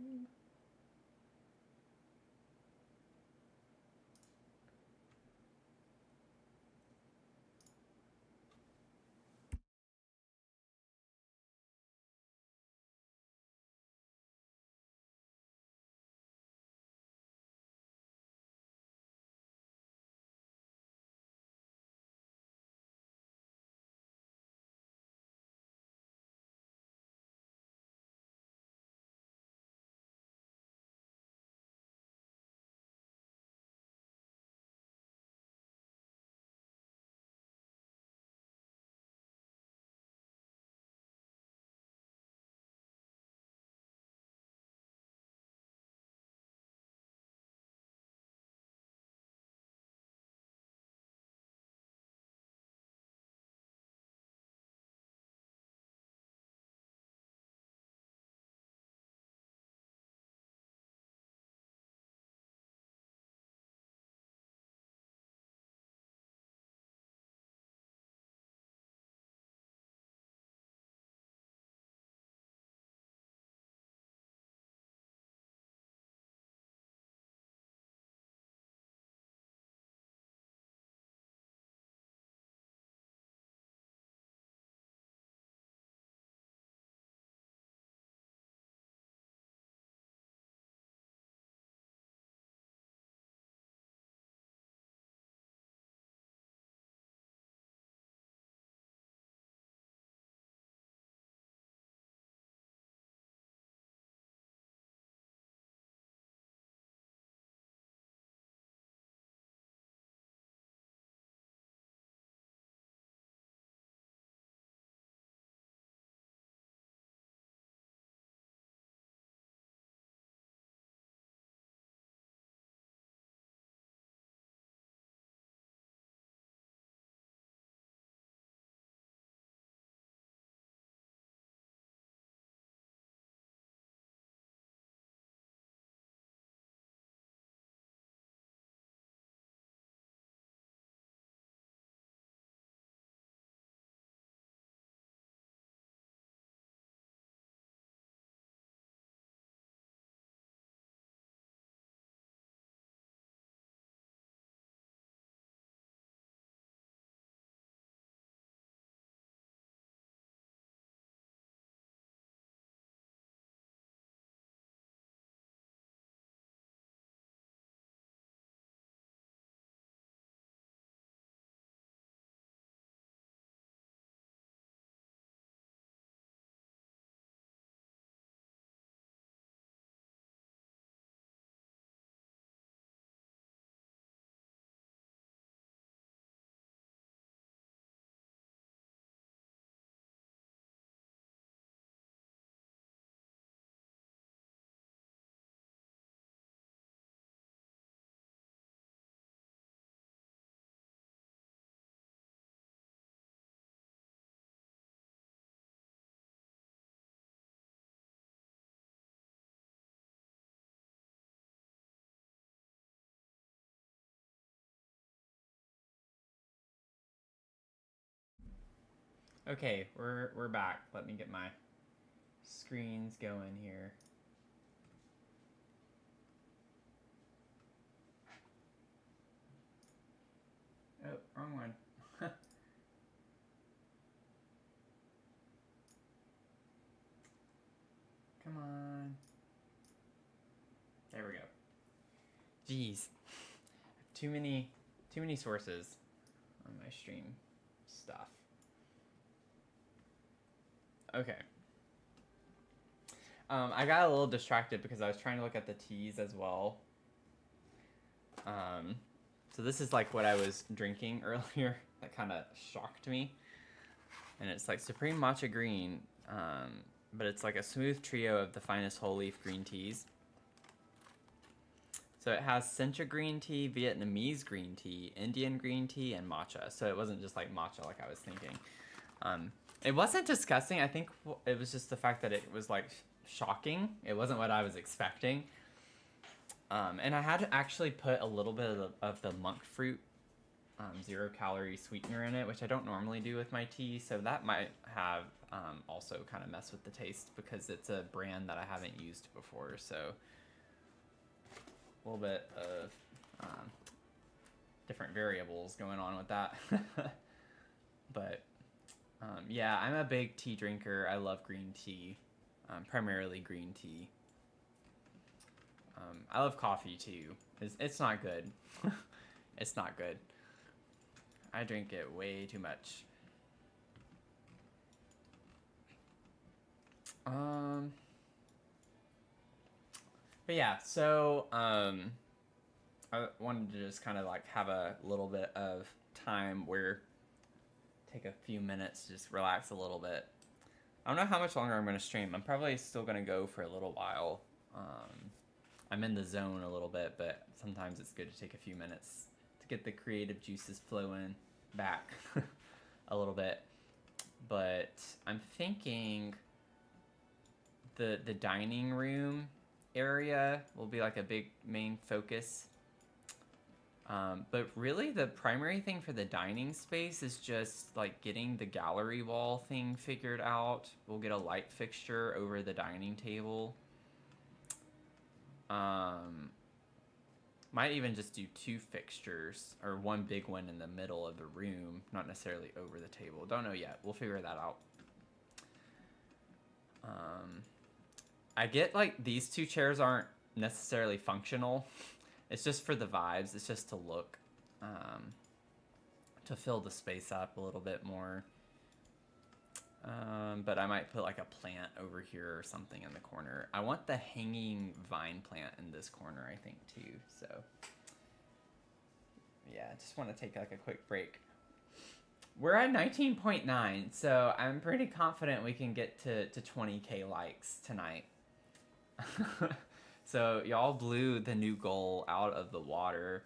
Okay, we're back. Let me get my screens going here. Oh, wrong one. Come on. There we go. Jeez. Too many sources on my stream stuff. Okay. I got a little distracted because I was trying to look at the teas as well. So this is like what I was drinking earlier that kind of shocked me. And it's like Supreme Matcha Green, but it's like a smooth trio of the finest whole leaf green teas. So it has Sencha green tea, Vietnamese green tea, Indian green tea, and matcha. So it wasn't just like matcha like I was thinking. It wasn't disgusting. I think it was just the fact that it was like shocking. It wasn't what I was expecting. And I had to actually put a little bit of the monk fruit 0-calorie sweetener in it, which I don't normally do with my tea, so that might have also kind of messed with the taste because it's a brand that I haven't used before, so a little bit of different variables going on with that. But yeah, I'm a big tea drinker. I love green tea, primarily green tea. I love coffee too. It's not good. It's not good. I drink it way too much. But yeah, so I wanted to just kind of like have a little bit of time where take a few minutes to just relax a little bit. I don't know how much longer I'm going to stream. I'm probably still going to go for a little while. I'm in the zone a little bit, but sometimes it's good to take a few minutes to get the creative juices flowing back a little bit. But I'm thinking the dining room area will be like a big main focus. But really the primary thing for the dining space is just like getting the gallery wall thing figured out. We'll get a light fixture over the dining table. Might even just do 2 fixtures or 1 big one in the middle of the room, not necessarily over the table. Don't know yet. We'll figure that out. I get like these 2 chairs aren't necessarily functional. It's just for the vibes. It's just to look, to fill the space up a little bit more. But I might put like a plant over here or something in the corner. I want the hanging vine plant in this corner, I think, too. So, yeah, I just want to take like a quick break. We're at 19.9, so I'm pretty confident we can get to 20K likes tonight. So y'all blew the new goal out of the water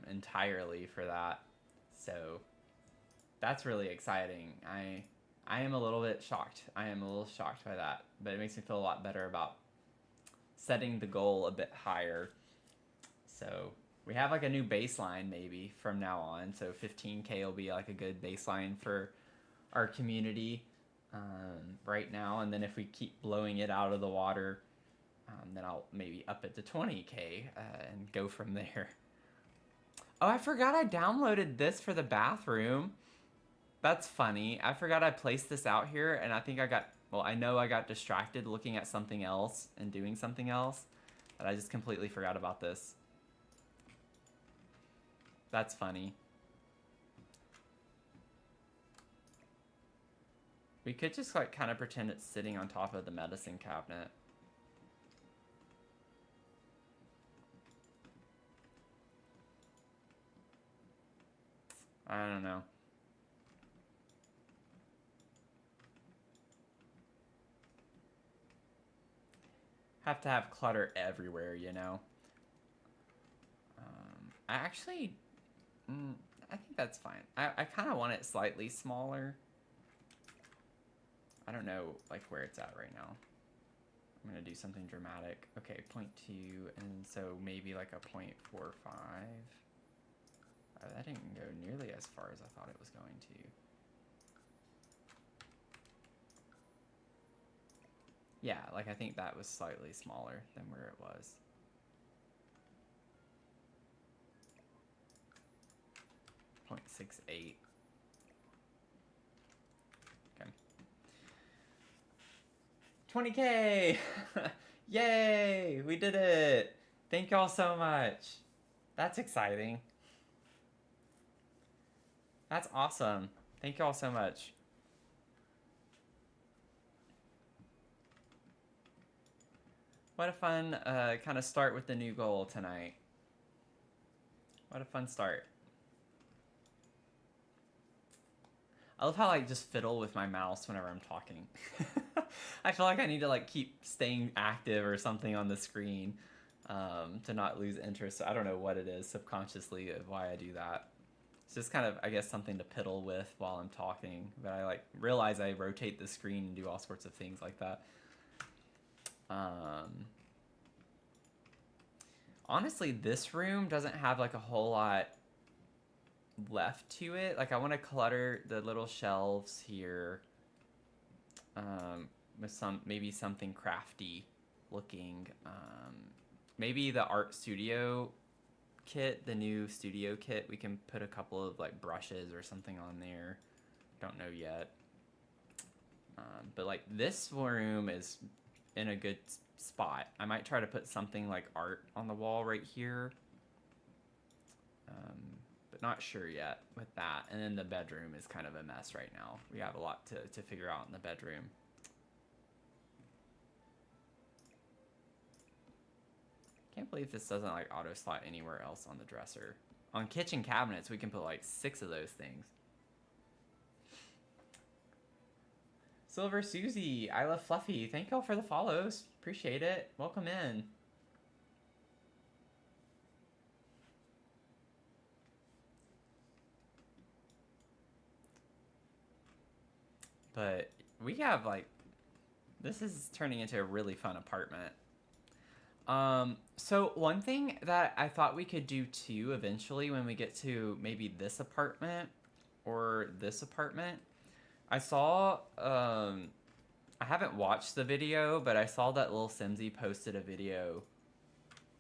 entirely for that. So that's really exciting. I am a little bit shocked. I am a little shocked by that, but it makes me feel a lot better about setting the goal a bit higher. So we have like a new baseline maybe from now on. So 15K will be like a good baseline for our community right now. And then if we keep blowing it out of the water, then I'll maybe up it to 20K and go from there. Oh, I forgot I downloaded this for the bathroom. That's funny. I forgot I placed this out here, and I think I know I got distracted looking at something else and doing something else, and I just completely forgot about this. That's funny. We could just like kind of pretend it's sitting on top of the medicine cabinet. I don't know. Have to have clutter everywhere, you know? I actually... I think that's fine. I kind of want it slightly smaller. I don't know, like, where it's at right now. I'm going to do something dramatic. Okay, 0.2, and so maybe like a 0.45. That didn't go nearly as far as I thought it was going to. Yeah, like I think that was slightly smaller than where it was. .68. Okay. 20K! Yay! We did it! Thank y'all so much. That's exciting. That's awesome. Thank y'all so much. What a fun kind of start with the new goal tonight. What a fun start. I love how I just fiddle with my mouse whenever I'm talking. I feel like I need to like keep staying active or something on the screen to not lose interest. I don't know what it is subconsciously of why I do that. It's just kind of, I guess, something to piddle with while I'm talking. But I like realize I rotate the screen and do all sorts of things like that. Honestly, this room doesn't have like a whole lot left to it. Like I want to clutter the little shelves here with maybe something crafty looking. Maybe the art studio kit, the new studio kit, we can put a couple of like brushes or something on there. Don't know yet. But like this room is in a good spot. I might try to put something like art on the wall right here. But not sure yet with that. And then the bedroom is kind of a mess right now. We have a lot to figure out in the bedroom. Can't believe this doesn't like auto slot anywhere else on the dresser. On kitchen cabinets, we can put like 6 of those things. Silver Susie, I love Fluffy. Thank y'all for the follows. Appreciate it. Welcome in. But we have like, this is turning into a really fun apartment. So one thing that I thought we could do too eventually when we get to maybe this apartment or this apartment, I saw, I haven't watched the video, but I saw that Lil Simsy posted a video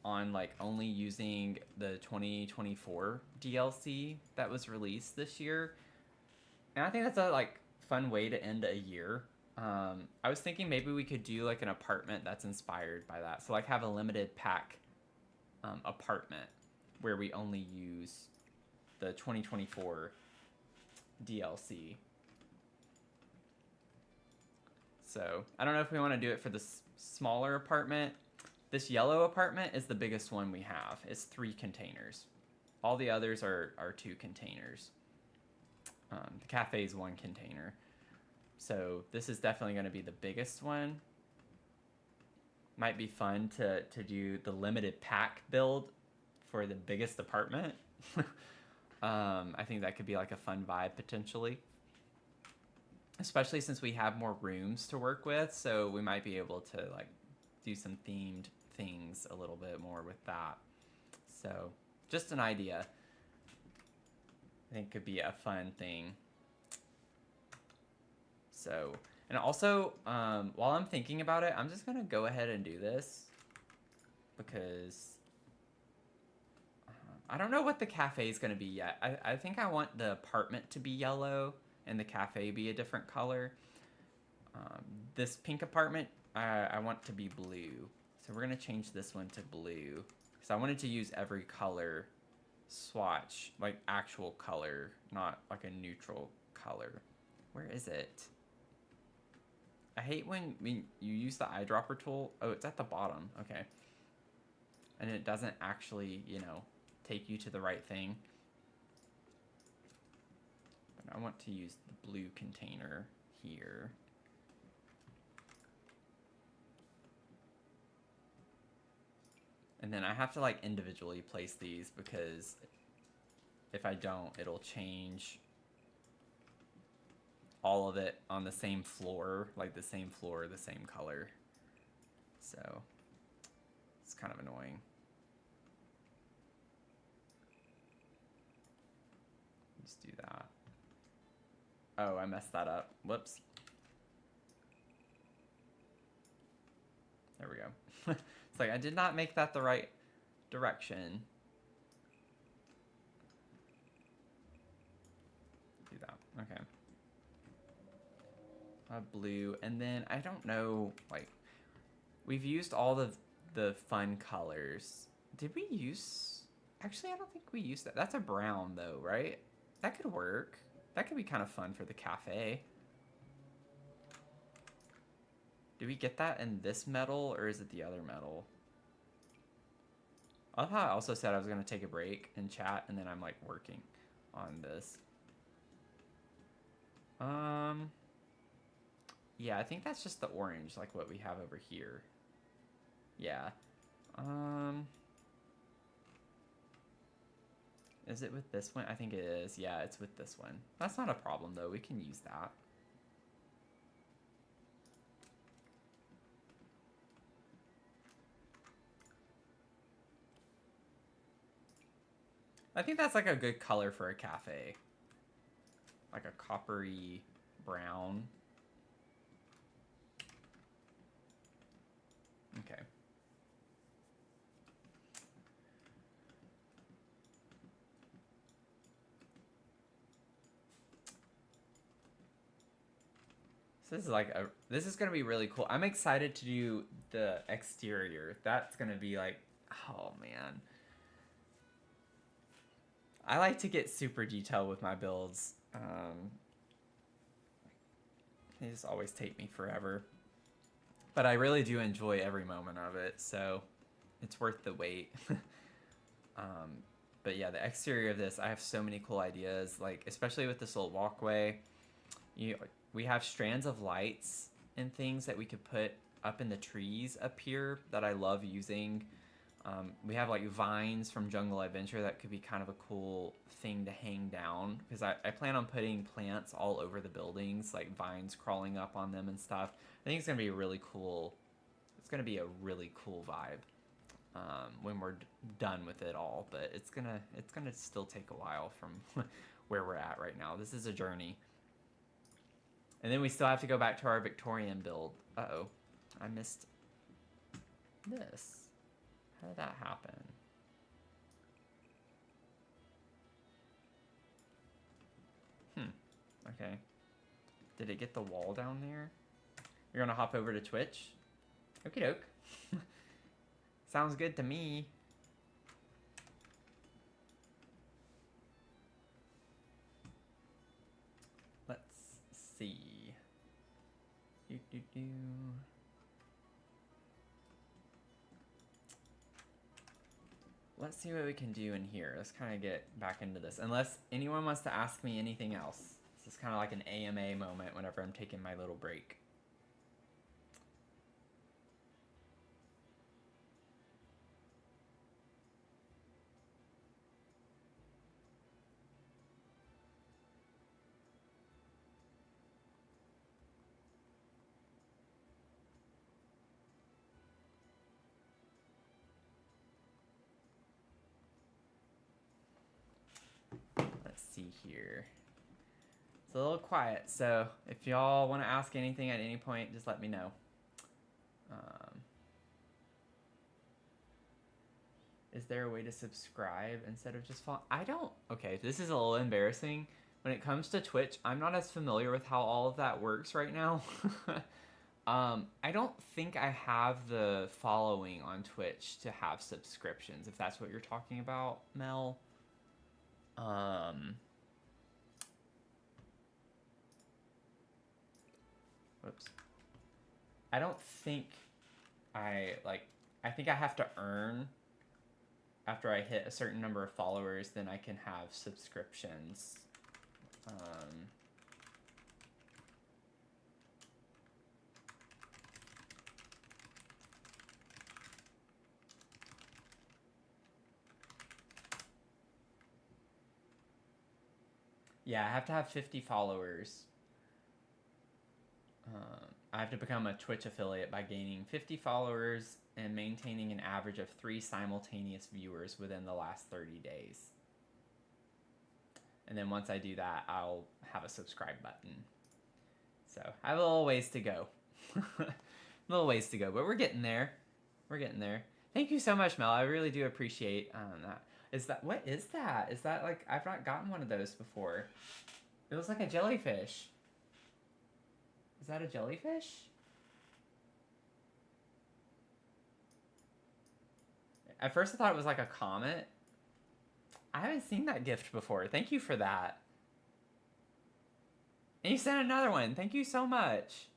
on like only using the 2024 DLC that was released this year. And I think that's a like fun way to end a year. I was thinking maybe we could do like an apartment that's inspired by that. So like have a limited pack apartment where we only use the 2024 DLC. So I don't know if we want to do it for this smaller apartment. This yellow apartment is the biggest one we have. It's 3 containers. All the others are 2 containers. The cafe is 1 container. So this is definitely going to be the biggest one. Might be fun to do the limited pack build for the biggest apartment. I think that could be like a fun vibe potentially. Especially since we have more rooms to work with, so we might be able to like do some themed things a little bit more with that. So just an idea. I think could be a fun thing. So, and also, while I'm thinking about it, I'm just gonna go ahead and do this because I don't know what the cafe is gonna be yet. I think I want the apartment to be yellow and the cafe be a different color. This pink apartment, I want to be blue. So we're gonna change this one to blue because I wanted to use every color swatch, like actual color, not like a neutral color. Where is it? I hate when you use the eyedropper tool. Oh, it's at the bottom. Okay. And it doesn't actually, you know, take you to the right thing. But I want to use the blue container here. And then I have to like individually place these because if I don't, it'll change all of it on the same floor, like the same floor, the same color. So it's kind of annoying. Let's do that. Oh, I messed that up. Whoops. There we go. It's like I did not make that the right direction. Do that. Okay. Blue, and then I don't know, like we've used all the fun colors. Did we use, actually I don't think we used that. That's a brown though, right? That could work. That could be kind of fun for the cafe. Did we get that in this metal or is it the other metal? I love how I also said I was gonna take a break and chat and then I'm like working on this. Yeah, I think that's just the orange, like what we have over here. Yeah. Is it with this one? I think it is. Yeah, it's with this one. That's not a problem, though. We can use that. I think that's like a good color for a cafe. Like a coppery brown. Okay. So this is gonna be really cool. I'm excited to do the exterior. That's gonna be like, oh man. I like to get super detailed with my builds. They just always take me forever. But I really do enjoy every moment of it, so it's worth the wait. But yeah, the exterior of this, I have so many cool ideas, like especially with this little walkway. We have strands of lights and things that we could put up in the trees up here that I love using. We have like vines from Jungle Adventure that could be kind of a cool thing to hang down, because I plan on putting plants all over the buildings, like vines crawling up on them and stuff. I think it's gonna be really cool. It's gonna be a really cool vibe when we're done with it all, but it's gonna still take a while from where we're at right now. This is a journey. And then we still have to go back to our Victorian build. Uh-oh, I missed this. How did that happen? Okay. Did it get the wall down there? You're gonna hop over to Twitch? Okie doke. Sounds good to me. Let's see. Let's see what we can do in here. Let's kind of get back into this. Unless anyone wants to ask me anything else. This is kind of like an AMA moment whenever I'm taking my little break. See here. It's a little quiet, so if y'all want to ask anything at any point, just let me know. Is there a way to subscribe instead of just follow? I don't. Okay, this is a little embarrassing. When it comes to Twitch, I'm not as familiar with how all of that works right now. I don't think I have the following on Twitch to have subscriptions, if that's what you're talking about, Mel. Whoops. I don't think I think I have to earn after I hit a certain number of followers, then I can have subscriptions. Yeah, I have to have 50 followers. I have to become a Twitch affiliate by gaining 50 followers and maintaining an average of 3 simultaneous viewers within the last 30 days. And then once I do that, I'll have a subscribe button. So I have a little ways to go. Little ways to go, but we're getting there. We're getting there. Thank you so much, Mel. I really do appreciate that. What is that? Is that like, I've not gotten one of those before. It was like a jellyfish. Is that a jellyfish? At first I thought it was like a comet. I haven't seen that gift before. Thank you for that. And you sent another one. Thank you so much.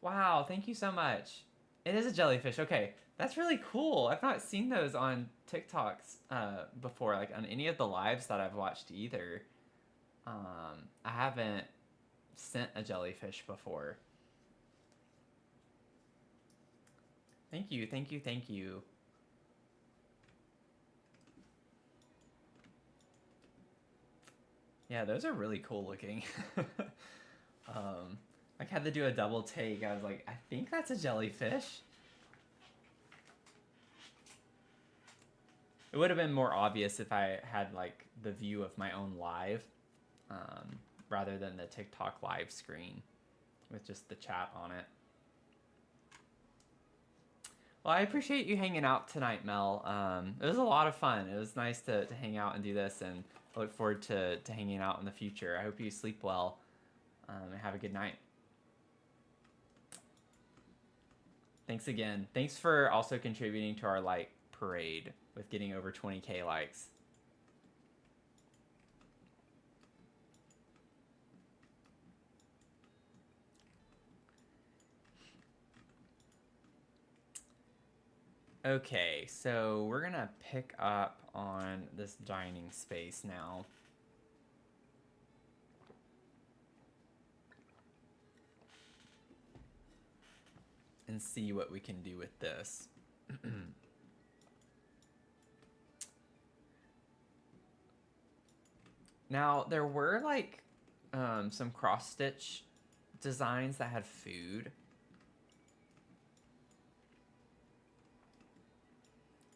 Wow, thank you so much. It is a jellyfish. Okay, that's really cool. I've not seen those on TikToks before, like on any of the lives that I've watched either. I haven't sent a jellyfish before. Thank you, thank you, thank you. Yeah, those are really cool looking. I had to do a double take. I was like, I think that's a jellyfish. It would have been more obvious if I had like the view of my own live, rather than the TikTok live screen with just the chat on it. Well, I appreciate you hanging out tonight, Mel. It was a lot of fun. It was nice to hang out and do this, and I look forward to hanging out in the future. I hope you sleep well, and have a good night. Thanks again. Thanks for also contributing to our like parade with getting over 20K likes. Okay, so we're gonna pick up on this dining space now. And see what we can do with this. Now, there were like some cross-stitch designs that had food.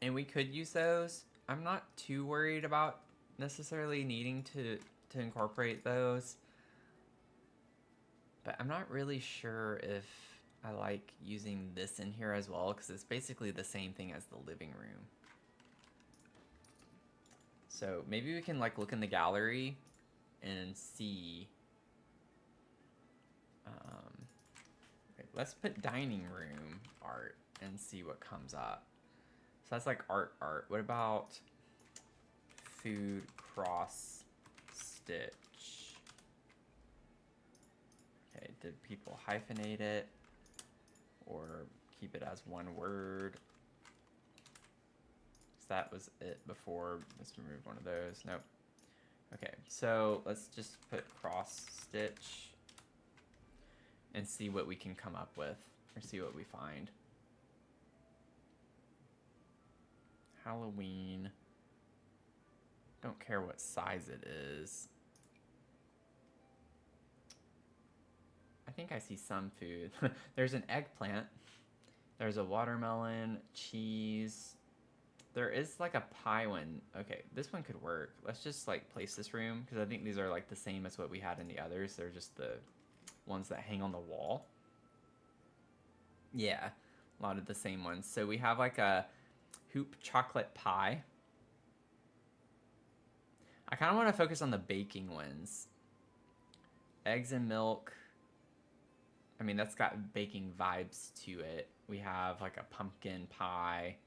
And we could use those. I'm not too worried about necessarily needing to incorporate those. But I'm not really sure if I like using this in here as well, because it's basically the same thing as the living room. So maybe we can like look in the gallery and see. Okay, let's put dining room art and see what comes up. So that's like art. What about food cross stitch? Okay, did people hyphenate it or keep it as one word? So that was it before. Let's remove one of those. Nope. Okay, so let's just put cross stitch and see what we can come up with, or see what we find. Halloween. Don't care what size it is. I think I see some food. There's an eggplant. There's a watermelon, cheese. There is like a pie one. Okay, this one could work. Let's just like place this room, because I think these are like the same as what we had in the others. They're just the ones that hang on the wall. Yeah, a lot of the same ones. So we have like a hoop chocolate pie. I kind of want to focus on the baking ones. Eggs and milk. I mean, that's got baking vibes to it. We have like a pumpkin pie.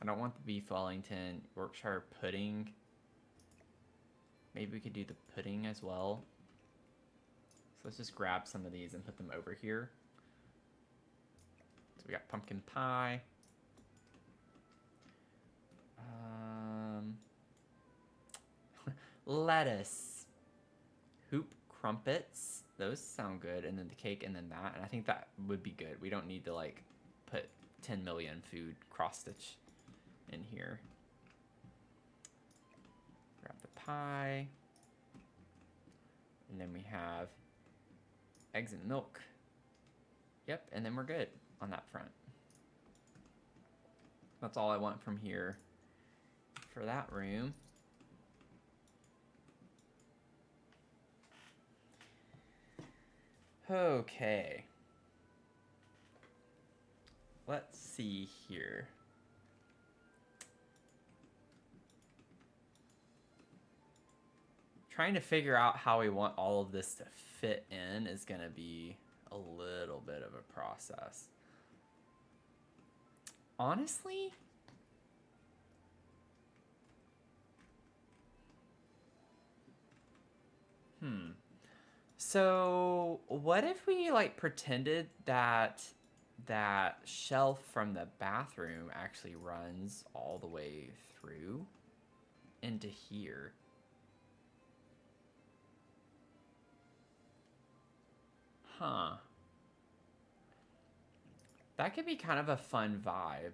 I don't want the beef Wellington. Yorkshire pudding. Maybe we could do the pudding as well. So let's just grab some of these and put them over here. So we got pumpkin pie. Lettuce. Hoop crumpets. Those sound good. And then the cake and then that. And I think that would be good. We don't need to like put 10 million food cross stitch in here. Grab the pie. And then we have eggs and milk. Yep, and then we're good on that front. That's all I want from here for that room. Okay. Let's see here. Trying to figure out how we want all of this to fit in is going to be a little bit of a process. Honestly, so what if we like pretended that that shelf from the bathroom actually runs all the way through into here? Huh. That could be kind of a fun vibe.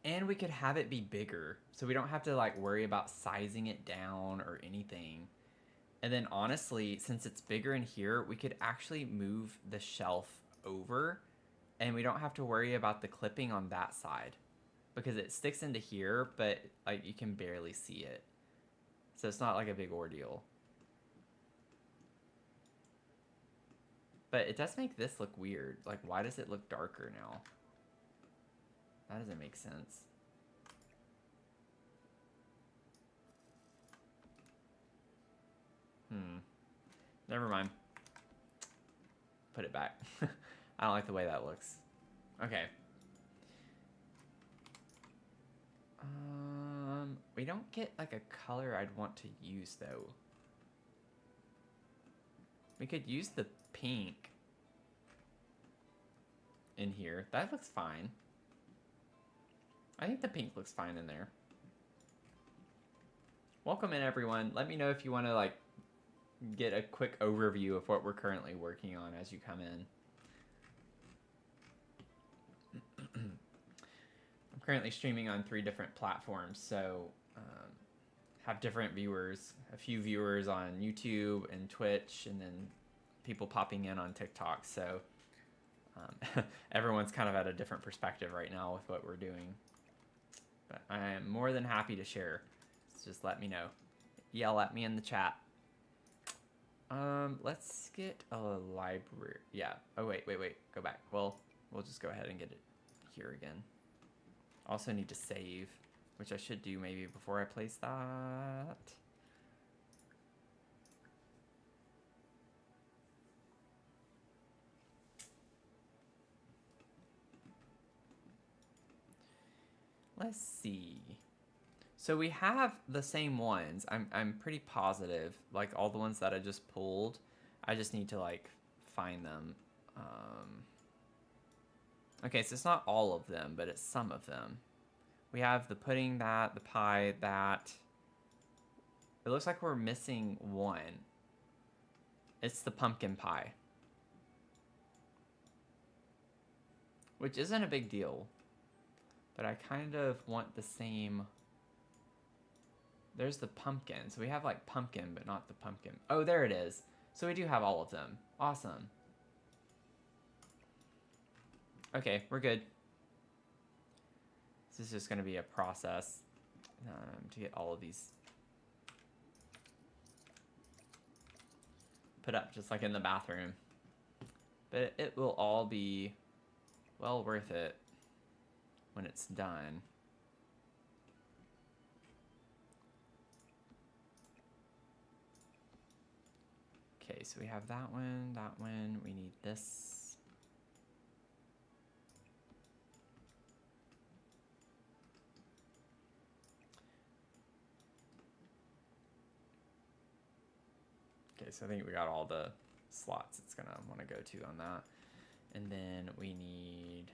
And we could have it be bigger, so we don't have to like worry about sizing it down or anything. And then honestly, since it's bigger in here, we could actually move the shelf over and we don't have to worry about the clipping on that side because it sticks into here, but like you can barely see it. So it's not like a big ordeal. But it does make this look weird. Like, why does it look darker now? That doesn't make sense. Never mind. Put it back. I don't like the way that looks. Okay. We don't get like a color I'd want to use though. We could use the pink in here. That looks fine. I think the pink looks fine in there. Welcome in, everyone. Let me know if you want to like get a quick overview of what we're currently working on as you come in. I'm currently streaming on 3 different platforms, so have different viewers. A few viewers on YouTube and Twitch, and then people popping in on TikTok. So everyone's kind of at a different perspective right now with what we're doing. But I am more than happy to share. So just let me know. Yell at me in the chat. Let's get a library. Yeah. Oh, wait. Go back. Well, we'll just go ahead and get it here again. Also need to save, which I should do maybe before I place that. Let's see. So we have the same ones. I'm pretty positive. Like all the ones that I just pulled. I just need to like find them. Okay, so it's not all of them, but it's some of them. We have the pudding, that, the pie, that. It looks like we're missing one. It's the pumpkin pie. Which isn't a big deal. But I kind of want the same. There's the pumpkin. So we have like pumpkin, but not the pumpkin. Oh, there it is. So we do have all of them. Awesome. Okay, we're good. This is just going to be a process to get all of these put up just like in the bathroom. But it will all be well worth it when it's done. Okay, so we have that one, we need this. Okay, so I think we got all the slots it's gonna want to go to on that. And then we need...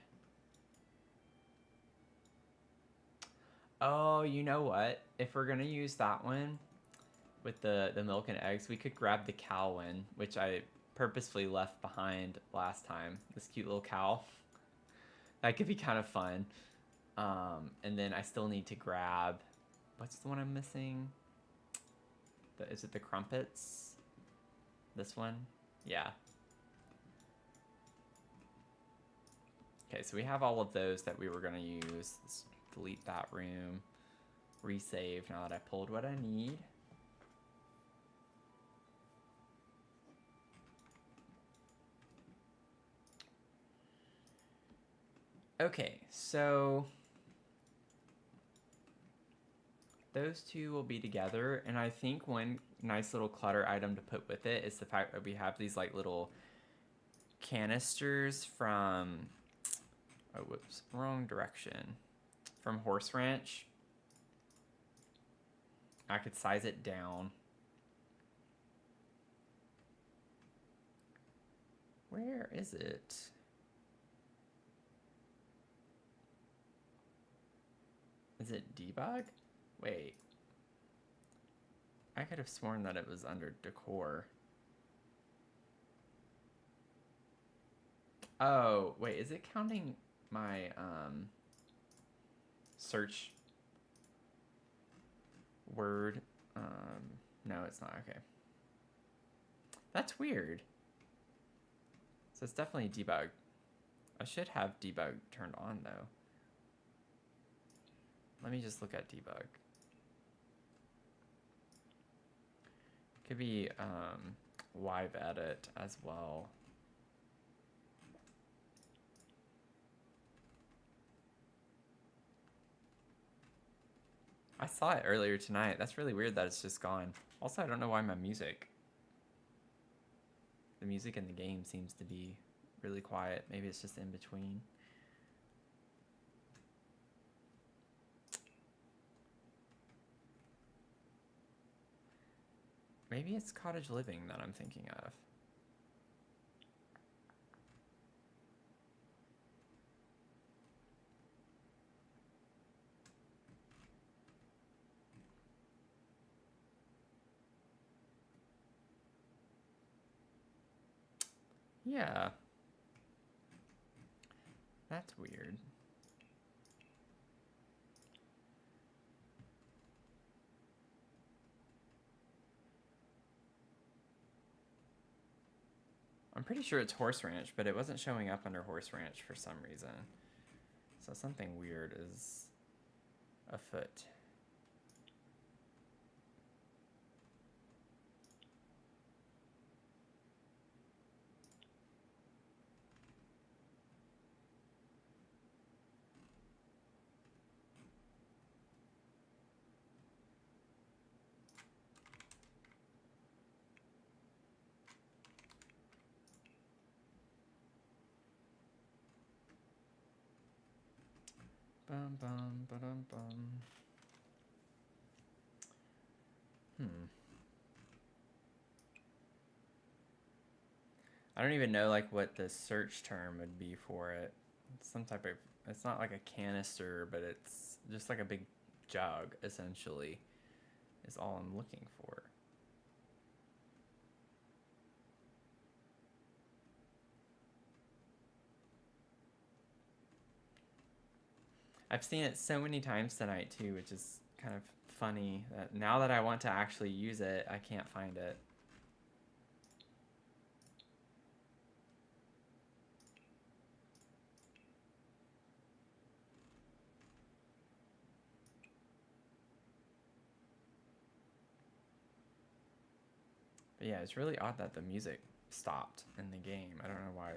Oh, you know what? If we're gonna use that one with the milk and eggs, we could grab the cow one, which I purposefully left behind last time. This cute little cow. That could be kind of fun. And then I still need to grab... What's the one I'm missing? Is it the crumpets? This one? Yeah. Okay, so we have all of those that we were going to use. Let's delete that room. Resave now that I pulled what I need. Okay, so those two will be together, and I think one nice little clutter item to put with it is the fact that we have these like little canisters from, oh whoops, wrong direction, from Horse Ranch. I could size it down. Where is it? Is it debug? Wait. I could have sworn that it was under decor. Oh, wait, is it counting my search word? No, it's not. Okay. That's weird. So it's definitely debug. I should have debug turned on though. Let me just look at debug. Could be live edit as well. I saw it earlier tonight. That's really weird that it's just gone. Also, I don't know why the music in the game seems to be really quiet. Maybe it's just in between. Maybe it's Cottage Living that I'm thinking of. Yeah. That's weird. I'm pretty sure it's Horse Ranch, but it wasn't showing up under Horse Ranch for some reason. So something weird is afoot. Bum bum ba-dum bum. I don't even know like what the search term would be for it. It's some type of, it's not like a canister, but it's just like a big jug essentially is all I'm looking for. I've seen it so many times tonight too, which is kind of funny that now that I want to actually use it, I can't find it. But yeah, it's really odd that the music stopped in the game. I don't know why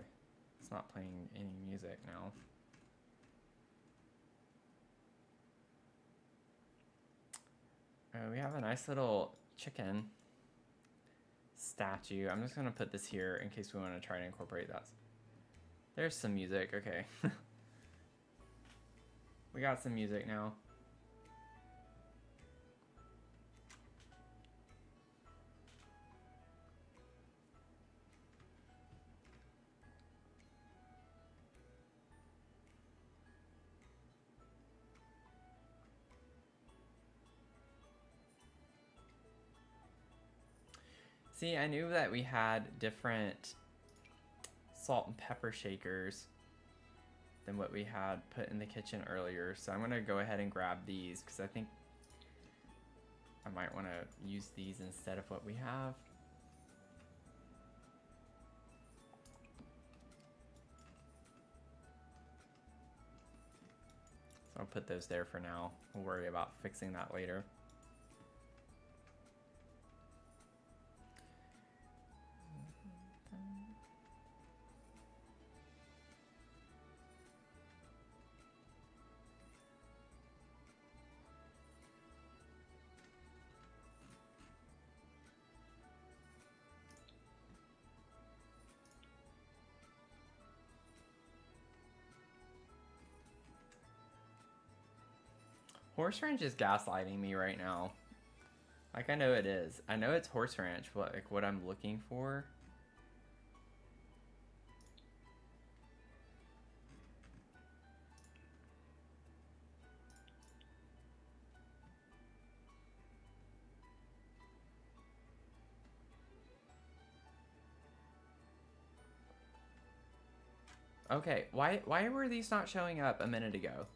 it's not playing any music now. We have a nice little chicken statue. I'm just going to put this here in case we want to try to incorporate that. There's some music. Okay. We got some music now. See, I knew that we had different salt and pepper shakers than what we had put in the kitchen earlier. So I'm going to go ahead and grab these because I think I might want to use these instead of what we have. So I'll put those there for now. We'll worry about fixing that later. Horse Ranch is gaslighting me right now. Like, I know it is. I know it's Horse Ranch, but like what I'm looking for. Okay, why were these not showing up a minute ago?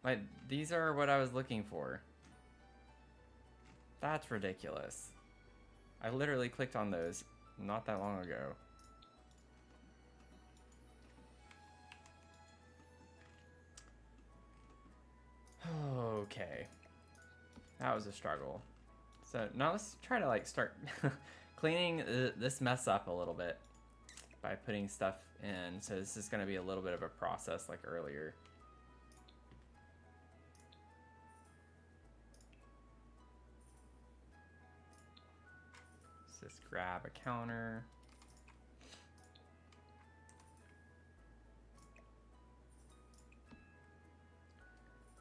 Like, these are what I was looking for. That's ridiculous. I literally clicked on those not that long ago. Okay. That was a struggle. So now let's try to like start cleaning this mess up a little bit by putting stuff in. So this is going to be a little bit of a process like earlier. Let's just grab a counter.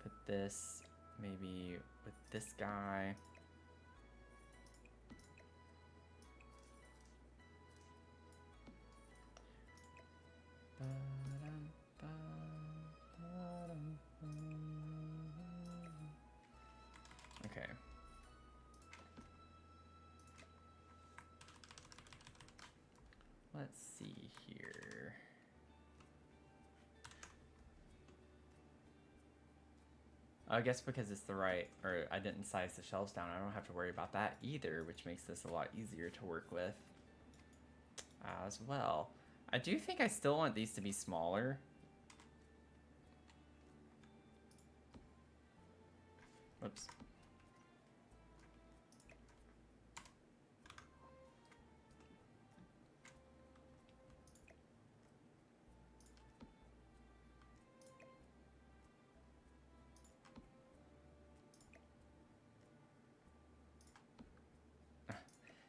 Put this maybe with this guy. Okay. Let's see here. I guess because it's the right, or I didn't size the shelves down, I don't have to worry about that either, which makes this a lot easier to work with as well. I do think I still want these to be smaller. Whoops.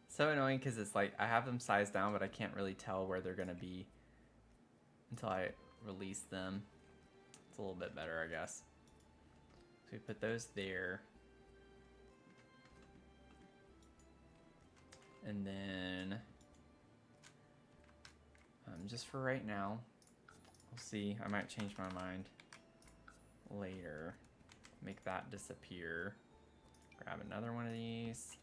So annoying because it's like I have them sized down, but I can't really tell where they're gonna be until I release them. It's a little bit better, I guess. So we put those there. And then just for right now, we'll see. I might change my mind later. Make that disappear. Grab another one of these.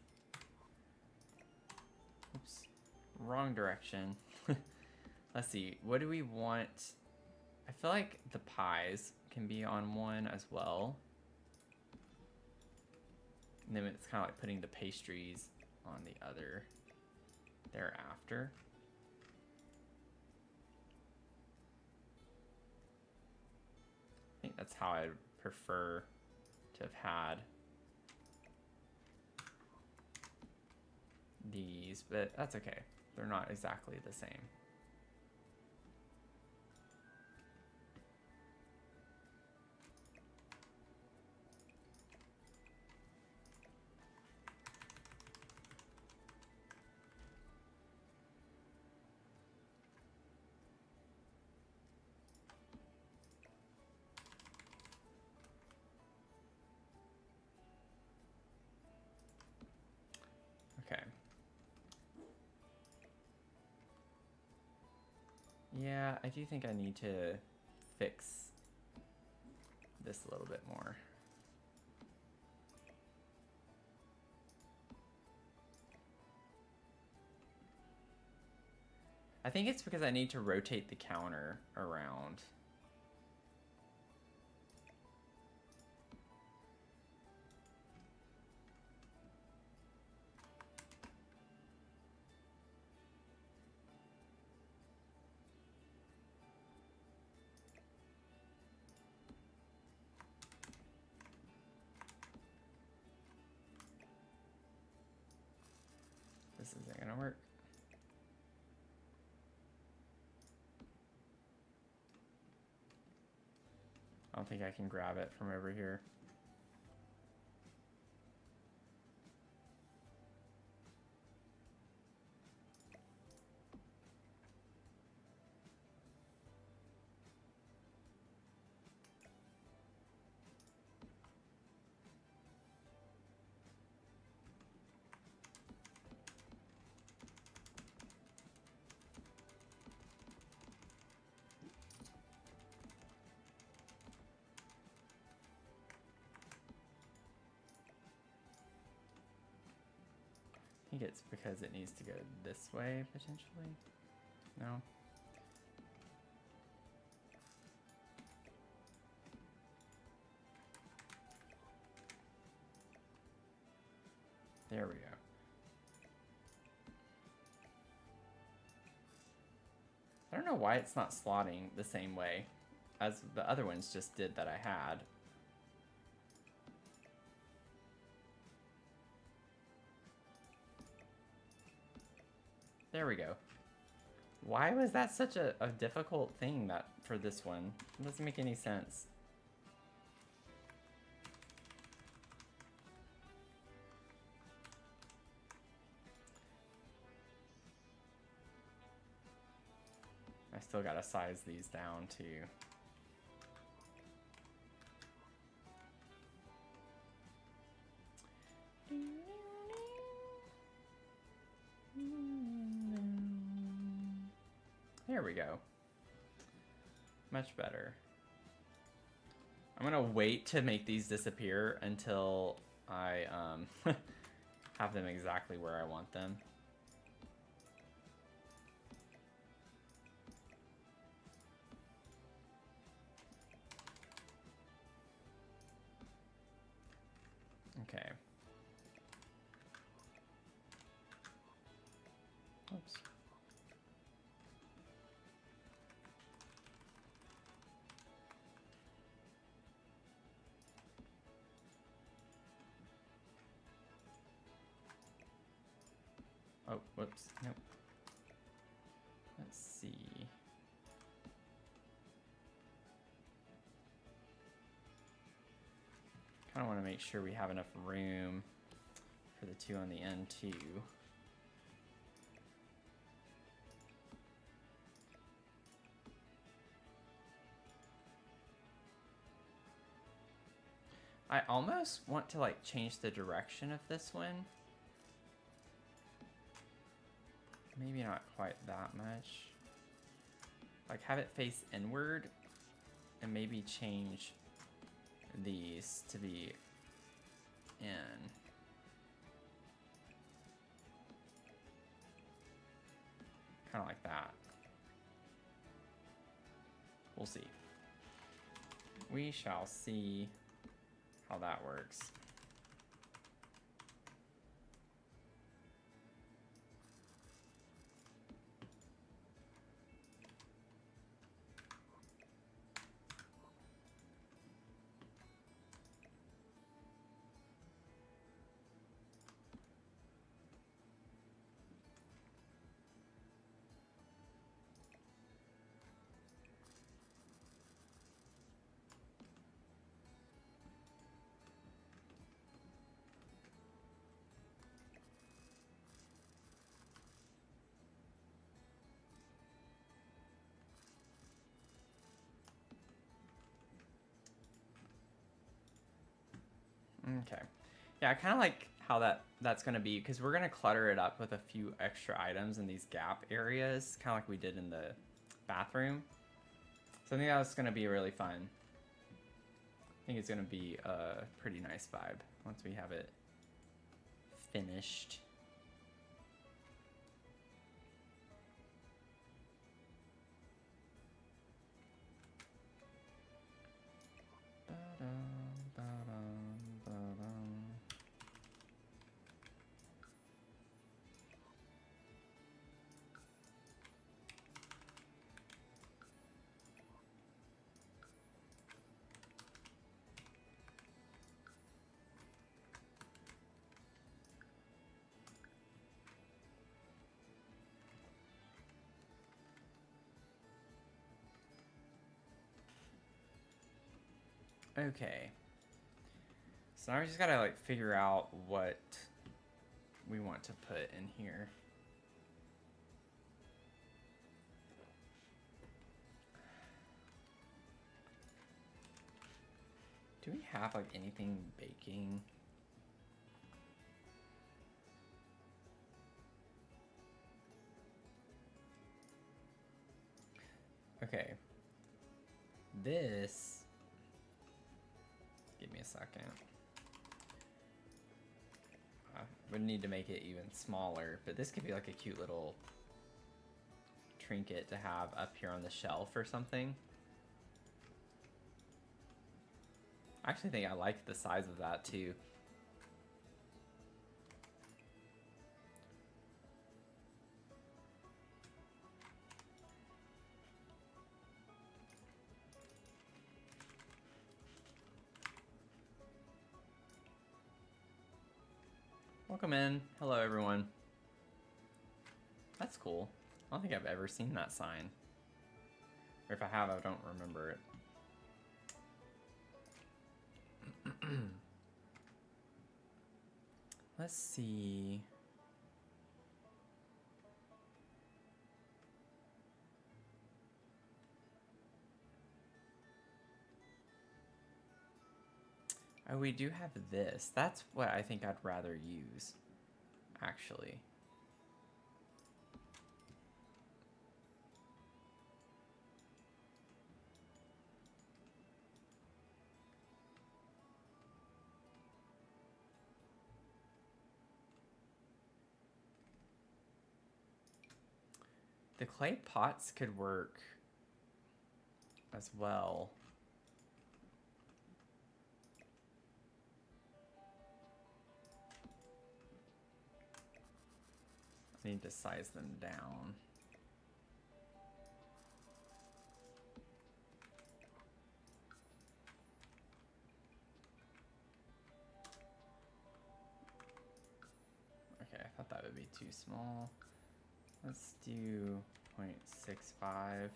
Oops, wrong direction. Let's see, what do we want? I feel like the pies can be on one as well. And then it's kind of like putting the pastries on the other thereafter. I think that's how I prefer to have had these, but that's okay. They're not exactly the same. Okay. Yeah, I do think I need to fix this a little bit more. I think it's because I need to rotate the counter around. This isn't gonna work. I don't think I can grab it from over here. I think it's because it needs to go this way, potentially. No? There we go. I don't know why it's not slotting the same way as the other ones just did that I had. There we go. Why was that such a difficult thing that for this one? It doesn't make any sense. I still gotta size these down too. There we go. Much better. I'm gonna wait to make these disappear until I have them exactly where I want them. Okay. Oops. Oh, whoops. Nope. Let's see. Kind of want to make sure we have enough room for the two on the end too. I almost want to like change the direction of this one. Maybe not quite that much. Like have it face inward and maybe change these to be in. Kind of like that. We'll see. We shall see how that works. Okay. Yeah, I kind of like how that's going to be, because we're going to clutter it up with a few extra items in these gap areas, kind of like we did in the bathroom. So I think that's going to be really fun. I think it's going to be a pretty nice vibe once we have it finished. Okay. So now we just gotta like figure out what we want to put in here. Do we have like anything baking? Okay. This, give me a second. Would need to make it even smaller, but this could be like a cute little trinket to have up here on the shelf or something. I actually think I like the size of that too. Welcome in. Hello, everyone. That's cool. I don't think I've ever seen that sign. Or if I have, I don't remember it. Let's see. Oh, we do have this. That's what I think I'd rather use, actually. The clay pots could work as well. I need to size them down. Okay, I thought that would be too small. Let's do 0.65.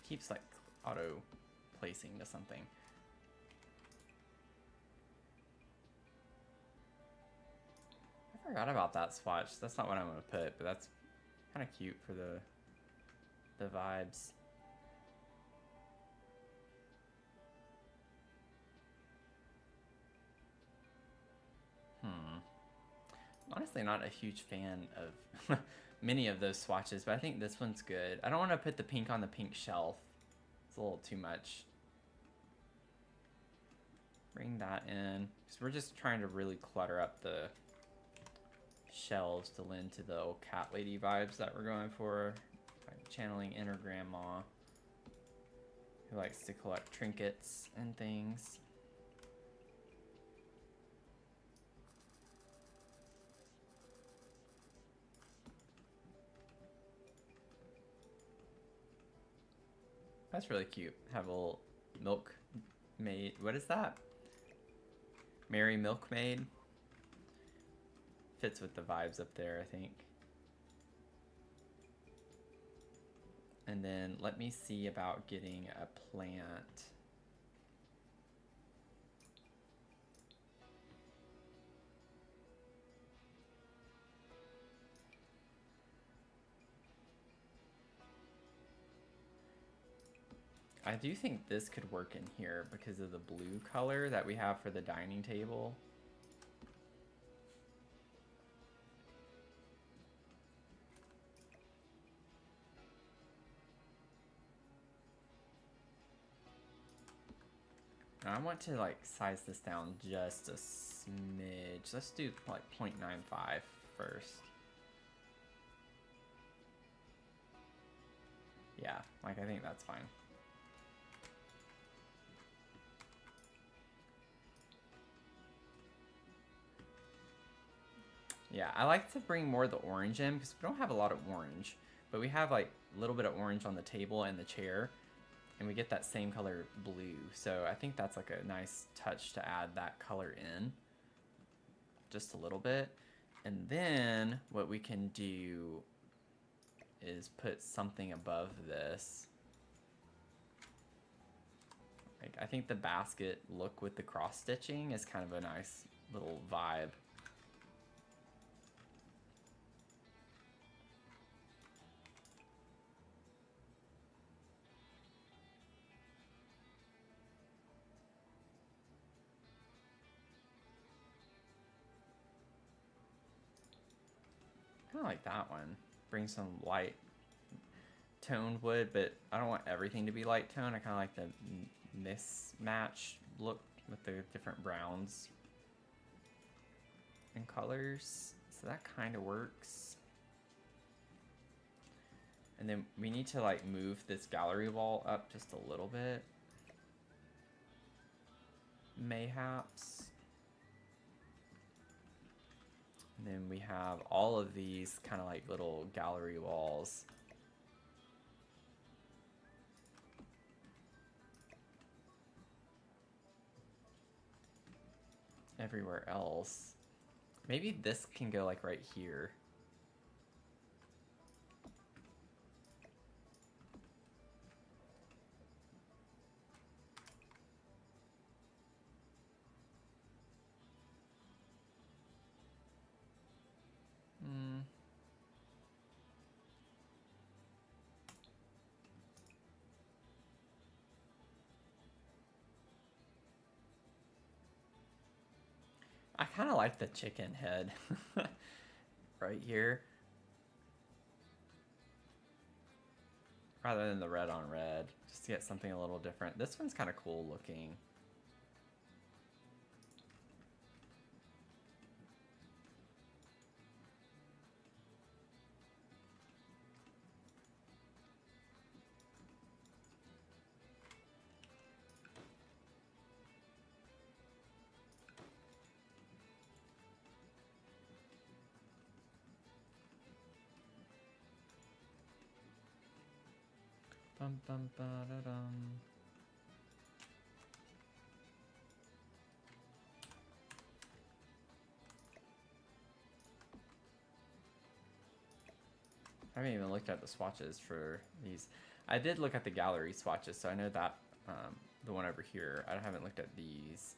Keeps like auto placing to something. I forgot about that swatch. That's not what I'm gonna put, but that's kind of cute for the vibes. Honestly, not a huge fan of many of those swatches, but I think this one's good. I don't want to put the pink on the pink shelf. It's a little too much. Bring that in, because we're just trying to really clutter up the shelves to lend to the old cat lady vibes that we're going for. Like channeling inner grandma who likes to collect trinkets and things. That's really cute. Have a little milkmaid. What is that? Mary Milkmaid. Fits with the vibes up there, I think. And then let me see about getting a plant. I do think this could work in here because of the blue color that we have for the dining table. And I want to like size this down just a smidge. Let's do like 0.95 first. Yeah, like I think that's fine. Yeah, I like to bring more of the orange in because we don't have a lot of orange, but we have like a little bit of orange on the table and the chair, and we get that same color blue. So I think that's like a nice touch to add that color in just a little bit. And then what we can do is put something above this. Like, I think the basket look with the cross stitching is kind of a nice little vibe. I like that one. Bring some light toned wood, but I don't want everything to be light tone. I kind of like the mismatch look with the different browns and colors. So that kind of works. And then we need to like move this gallery wall up just a little bit. Mayhaps. And then we have all of these kind of like little gallery walls. Everywhere else. Maybe this can go like right here. I kind of like the chicken head right here. Rather than the red on red. Just to get something a little different. This one's kind of cool looking. Bum, bum, ba, da, dum. I haven't even looked at the swatches for these. I did look at the gallery swatches, so I know that the one over here. I haven't looked at these.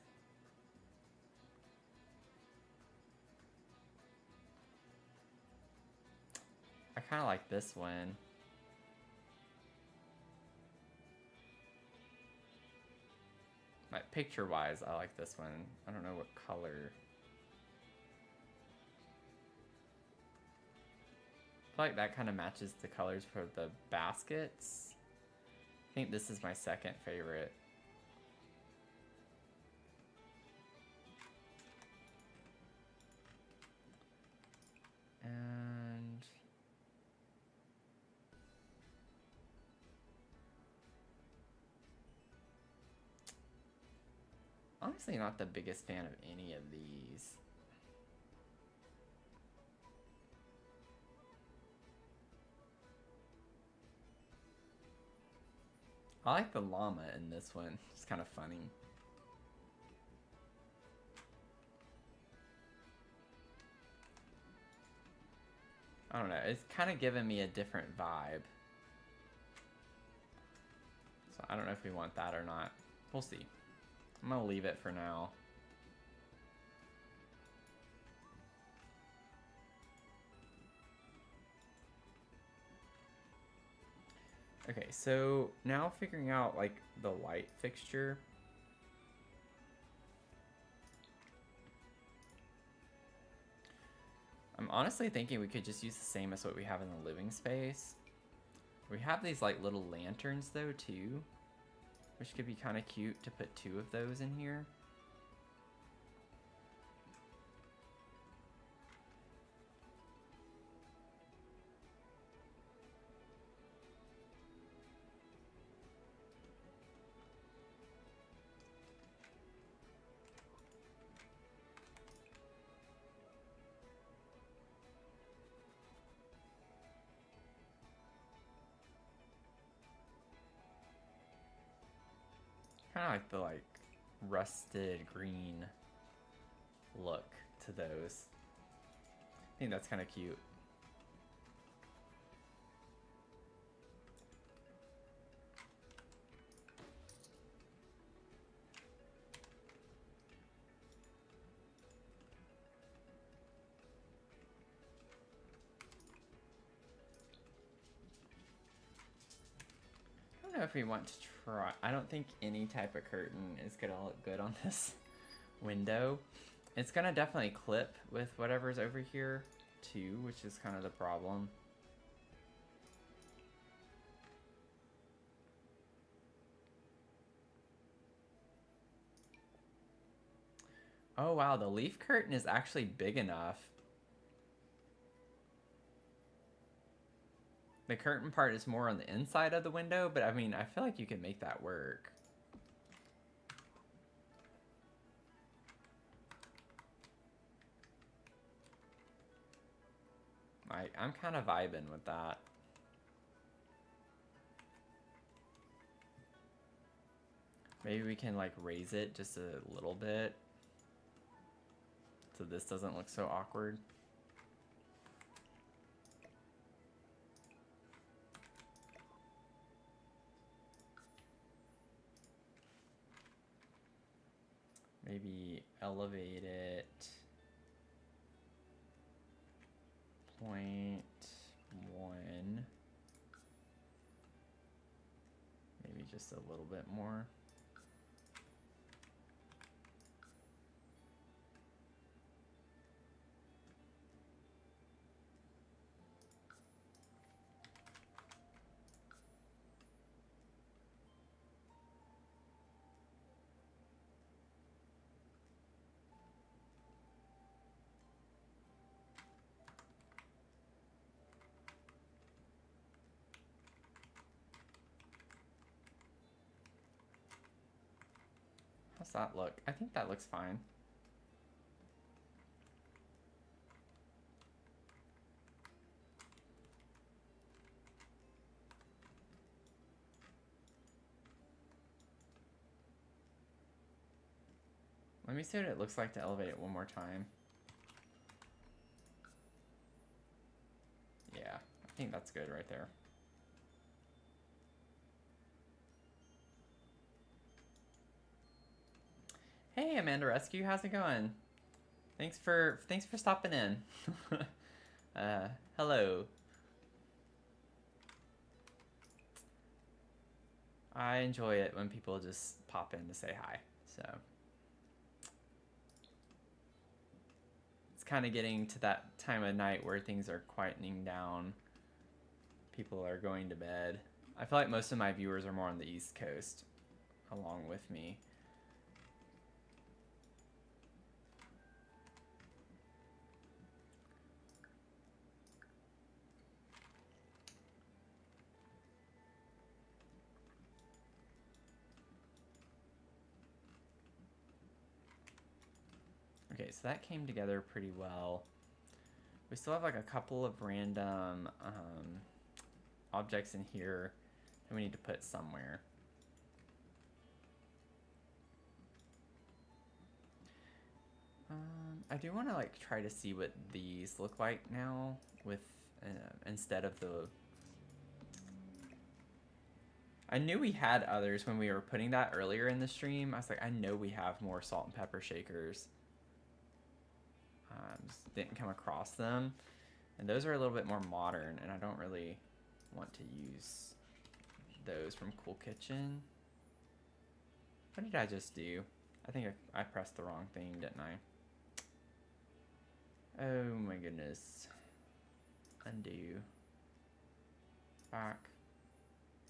I kind of like this one. Like picture-wise, I like this one. I don't know what color. I feel like that kind of matches the colors for the baskets. I think this is my second favorite. And honestly not the biggest fan of any of these. I like the llama in this one. It's kind of funny. I don't know. It's kind of giving me a different vibe. So I don't know if we want that or not. We'll see. I'm going to leave it for now. Okay, so now figuring out like the light fixture. I'm honestly thinking we could just use the same as what we have in the living space. We have these like little lanterns though too, which could be kind of cute to put 2 of those in here. Kind of like the like rusted green look to those. I think that's kind of cute. I don't know if we want to try. I don't think any type of curtain is gonna look good on this window. It's gonna definitely clip with whatever's over here too, which is kind of the problem. Oh wow, the leaf curtain is actually big enough. the curtain part is more on the inside of the window, but I mean, I feel like you could make that work. Like, I'm kind of vibing with that. Maybe we can like raise it just a little bit so this doesn't look so awkward. Maybe elevate it 0.1. Maybe just a little bit more. How's that look? I think that looks fine. Let me see what it looks like to elevate it one more time. Yeah, I think that's good right there. Hey, Amanda Rescue, how's it going? Thanks for stopping in. Hello. I enjoy it when people just pop in to say hi. So it's kind of getting to that time of night where things are quietening down. People are going to bed. I feel like most of my viewers are more on the East Coast, along with me. Okay, so that came together pretty well. We still have like a couple of random objects in here that we need to put somewhere. I do want to like try to see what these look like now with instead of the... I knew we had others when we were putting that earlier in the stream. I was like, I know we have more salt and pepper shakers. Just didn't come across them. And those are a little bit more modern, and I don't really want to use those from Cool Kitchen. What did I just do? I think I pressed the wrong thing, didn't I? Oh my goodness. Undo. Back.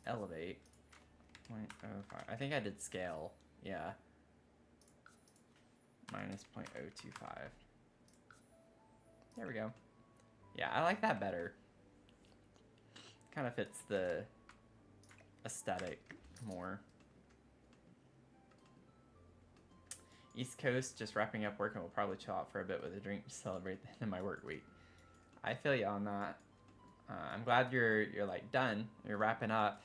Elevate. 0.05. I think I did scale. Yeah. Minus 0.025. There we go. Yeah, I like that better. Kind of fits the aesthetic more. East Coast, just wrapping up work, and we'll probably chill out for a bit with a drink to celebrate the end of my work week. I feel you on that. I'm glad you're like done. You're wrapping up.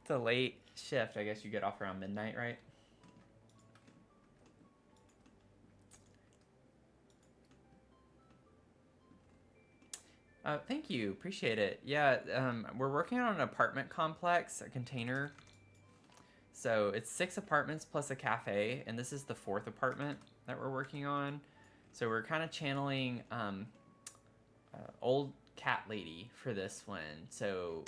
It's a late shift. I guess you get off around midnight, right? Thank you. Appreciate it. Yeah, we're working on an apartment complex, a container. So it's 6 apartments plus a cafe, and this is the 4th apartment that we're working on. So we're kind of channeling old cat lady for this one. So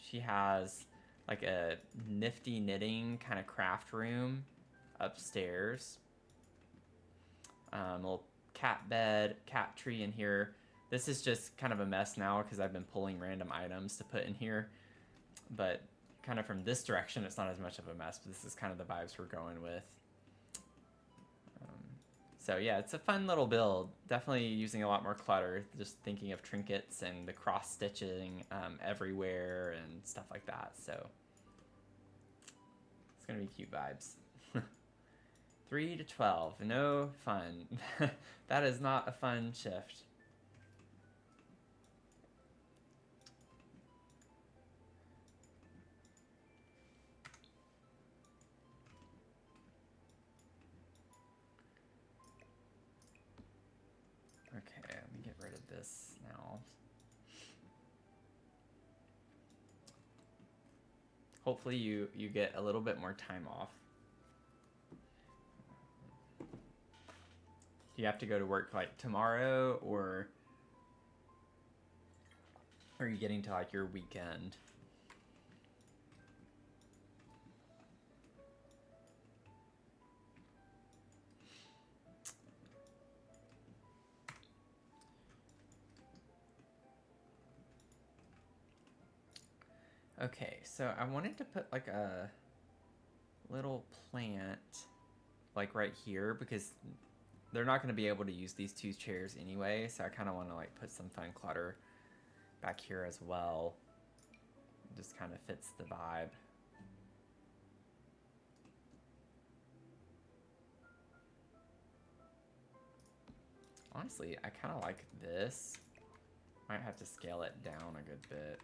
she has like a nifty knitting kind of craft room upstairs. Little cat bed, cat tree in here. This is just kind of a mess now because I've been pulling random items to put in here. But kind of from this direction, it's not as much of a mess, but this is kind of the vibes we're going with. So yeah, it's a fun little build. Definitely using a lot more clutter. Just thinking of trinkets and the cross stitching everywhere and stuff like that. So it's gonna be cute vibes. 3 to 12, no fun. That is not a fun shift. Okay, let me get rid of this now. Hopefully you get a little bit more time off. Do you have to go to work like tomorrow, or are you getting to like your weekend? Okay, so I wanted to put like a little plant like right here because they're not going to be able to use these two chairs anyway, so I kind of want to like put some fun clutter back here as well. It just kind of fits the vibe. Honestly, I kind of like this. Might have to scale it down a good bit.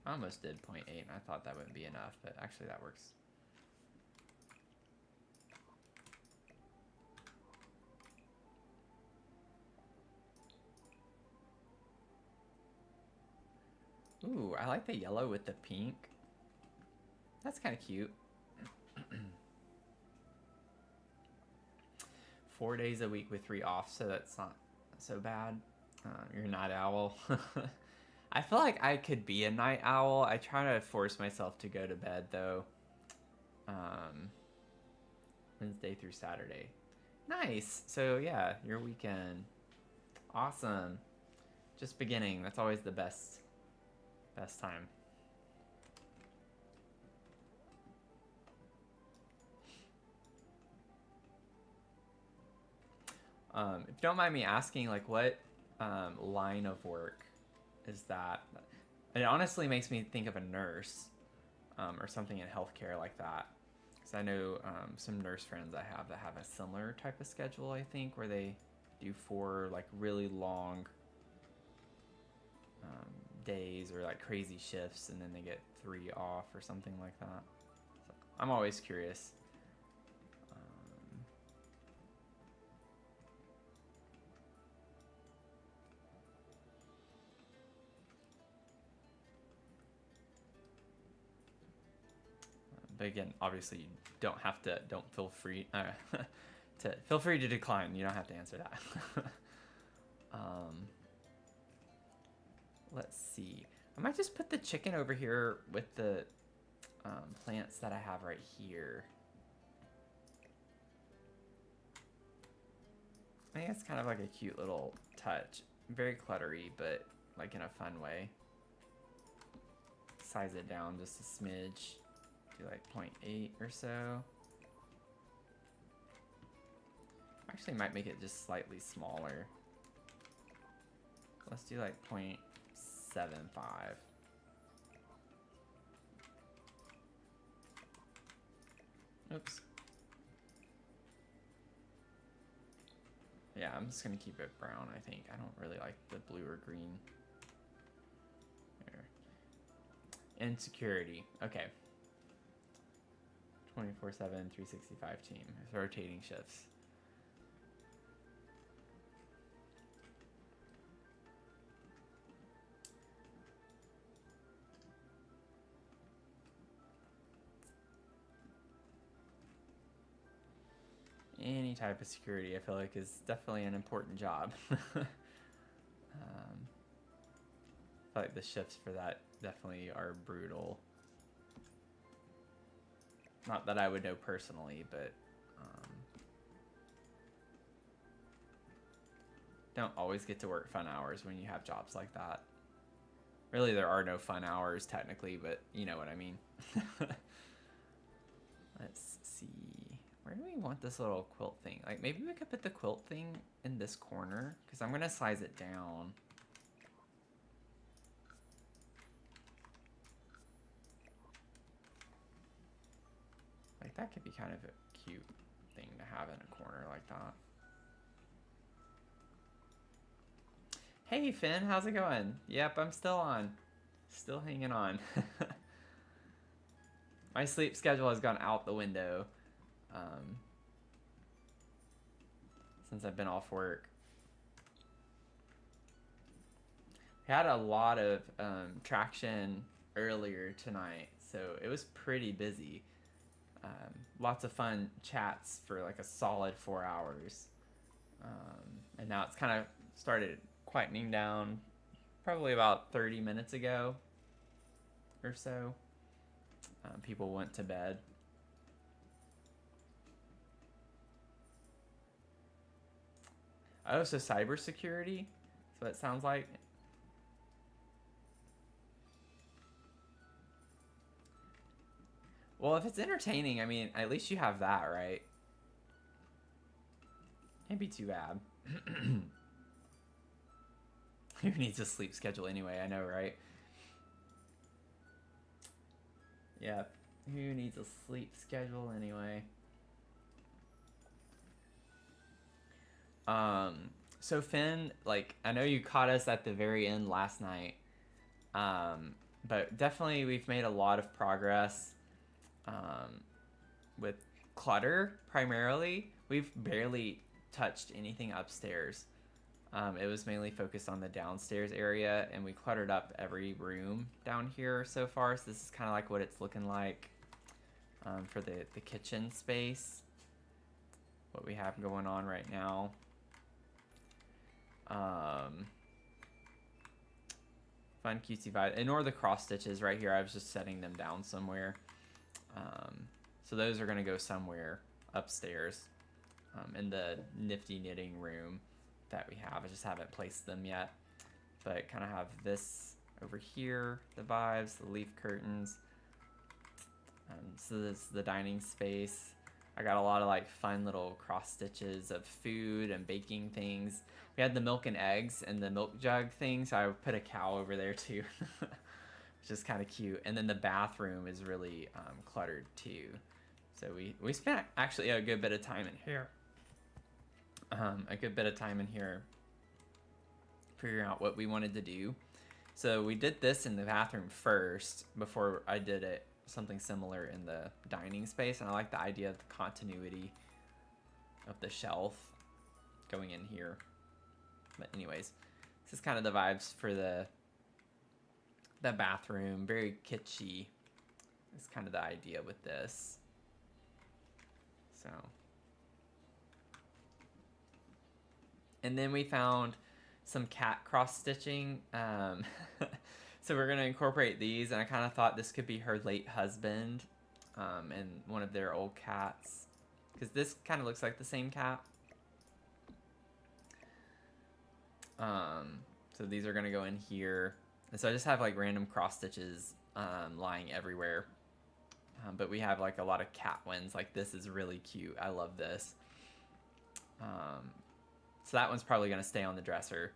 I almost did 0.8 and I thought that wouldn't be enough, but actually that works. Ooh, I like the yellow with the pink. That's kind of cute. 4 days a week with 3 off, so that's not so bad. You're a night owl. I feel like I could be a night owl. I try to force myself to go to bed though. Wednesday through Saturday. Nice. So yeah, your weekend. Awesome. Just beginning. That's always the best time. If you don't mind me asking, like, what line of work is that? It honestly makes me think of a nurse or something in healthcare like that. Because I know some nurse friends I have that have a similar type of schedule, I think, where they do 4 like really long days or like crazy shifts, and then they get 3 off or something like that. So I'm always curious. But again, obviously you don't have to. Don't feel free to feel free to decline. You don't have to answer that. Let's see. I might just put the chicken over here with the plants that I have right here. I think it's kind of like a cute little touch. Very cluttery, but like in a fun way. Size it down just a smidge. Do like 0.8 or so. Actually might make it just slightly smaller. Let's do like 0.75. Oops. Yeah, I'm just gonna keep it brown, I think. I don't really like the blue or green. There. Insecurity. Okay. 24/7, 365 team. It's rotating shifts. Any type of security, I feel like, is definitely an important job. I feel like the shifts for that definitely are brutal. Not that I would know personally, but don't always get to work fun hours when you have jobs like that. Really, there are no fun hours technically, but you know what I mean. Let's see. Where do we want this little quilt thing? Like, maybe we could put the quilt thing in this corner, because I'm going to size it down. Like, that could be kind of a cute thing to have in a corner like that. Hey, Finn, how's it going? Yep, I'm still on. Still hanging on. My sleep schedule has gone out the window since I've been off work. We had a lot of traction earlier tonight, so it was pretty busy. Lots of fun chats for like a solid 4 hours. And now it's kind of started quietening down probably about 30 minutes ago or so. People went to bed. Oh, so cybersecurity? So it sounds like. Well, if it's entertaining, I mean, at least you have that, right? Can't be too bad. Who needs a sleep schedule anyway? I know, right? Yeah, who needs a sleep schedule anyway? So Finn, like, I know you caught us at the very end last night, but definitely we've made a lot of progress with clutter, primarily. We've barely touched anything upstairs. It was mainly focused on the downstairs area, and we cluttered up every room down here so far. So this is kind of like what it's looking like for the kitchen space, what we have going on right now. Fun cutesy vibe. Ignore the cross stitches right here. I was just setting them down somewhere. So those are going to go somewhere upstairs in the nifty knitting room that we have. I just haven't placed them yet, but kind of have this over here, the vibes, the leaf curtains. So this is the dining space. I got a lot of like fun little cross stitches of food and baking things. We had the milk and eggs and the milk jug thing, so I put a cow over there too, which is kind of cute. And then the bathroom is really cluttered too. So we spent actually a good bit of time in here. Figuring out what we wanted to do. So we did this in the bathroom first before I did something similar in the dining space, and I like the idea of the continuity of the shelf going in here. But anyways, this is kind of the vibes for the bathroom. Very kitschy is kind of the idea with this. So, and then we found some cat cross stitching. So we're gonna incorporate these, and I kind of thought this could be her late husband and one of their old cats, because this kind of looks like the same cat. So these are gonna go in here, and so I just have like random cross stitches lying everywhere. But we have like a lot of cat ones. Like this is really cute. I love this. So that one's probably gonna stay on the dresser.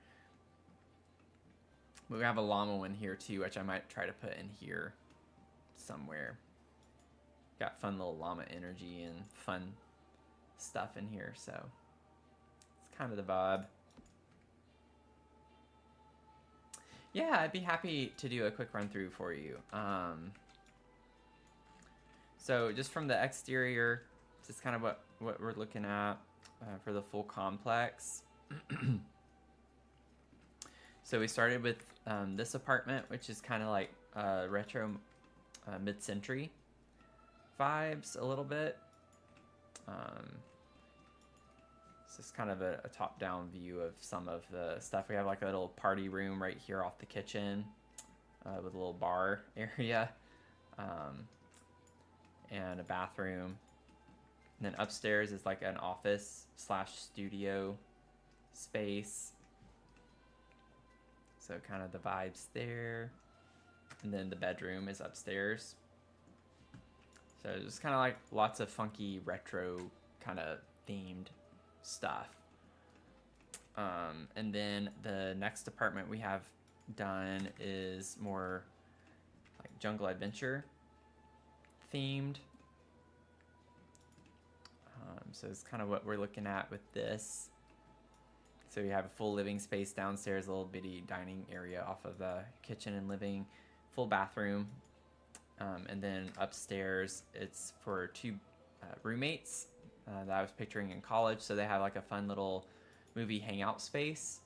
We have a llama one here too, which I might try to put in here somewhere. Got fun little llama energy and fun stuff in here, so it's kind of the vibe. Yeah, I'd be happy to do a quick run through for you. So just from the exterior, this is kind of what we're looking at for the full complex. So we started with this apartment, which is kind of like retro mid-century vibes a little bit. This is kind of a top-down view of some of the stuff. We have like a little party room right here off the kitchen with a little bar area and a bathroom. And then upstairs is like an office / studio space. So kind of the vibes there. And then the bedroom is upstairs. So just kind of like lots of funky retro kind of themed stuff. And then the next apartment we have done is more like jungle adventure themed. So it's kind of what we're looking at with this. So we have a full living space downstairs, a little bitty dining area off of the kitchen and living, full bathroom. And then upstairs, it's for two roommates that I was picturing in college. So they have like a fun little movie hangout space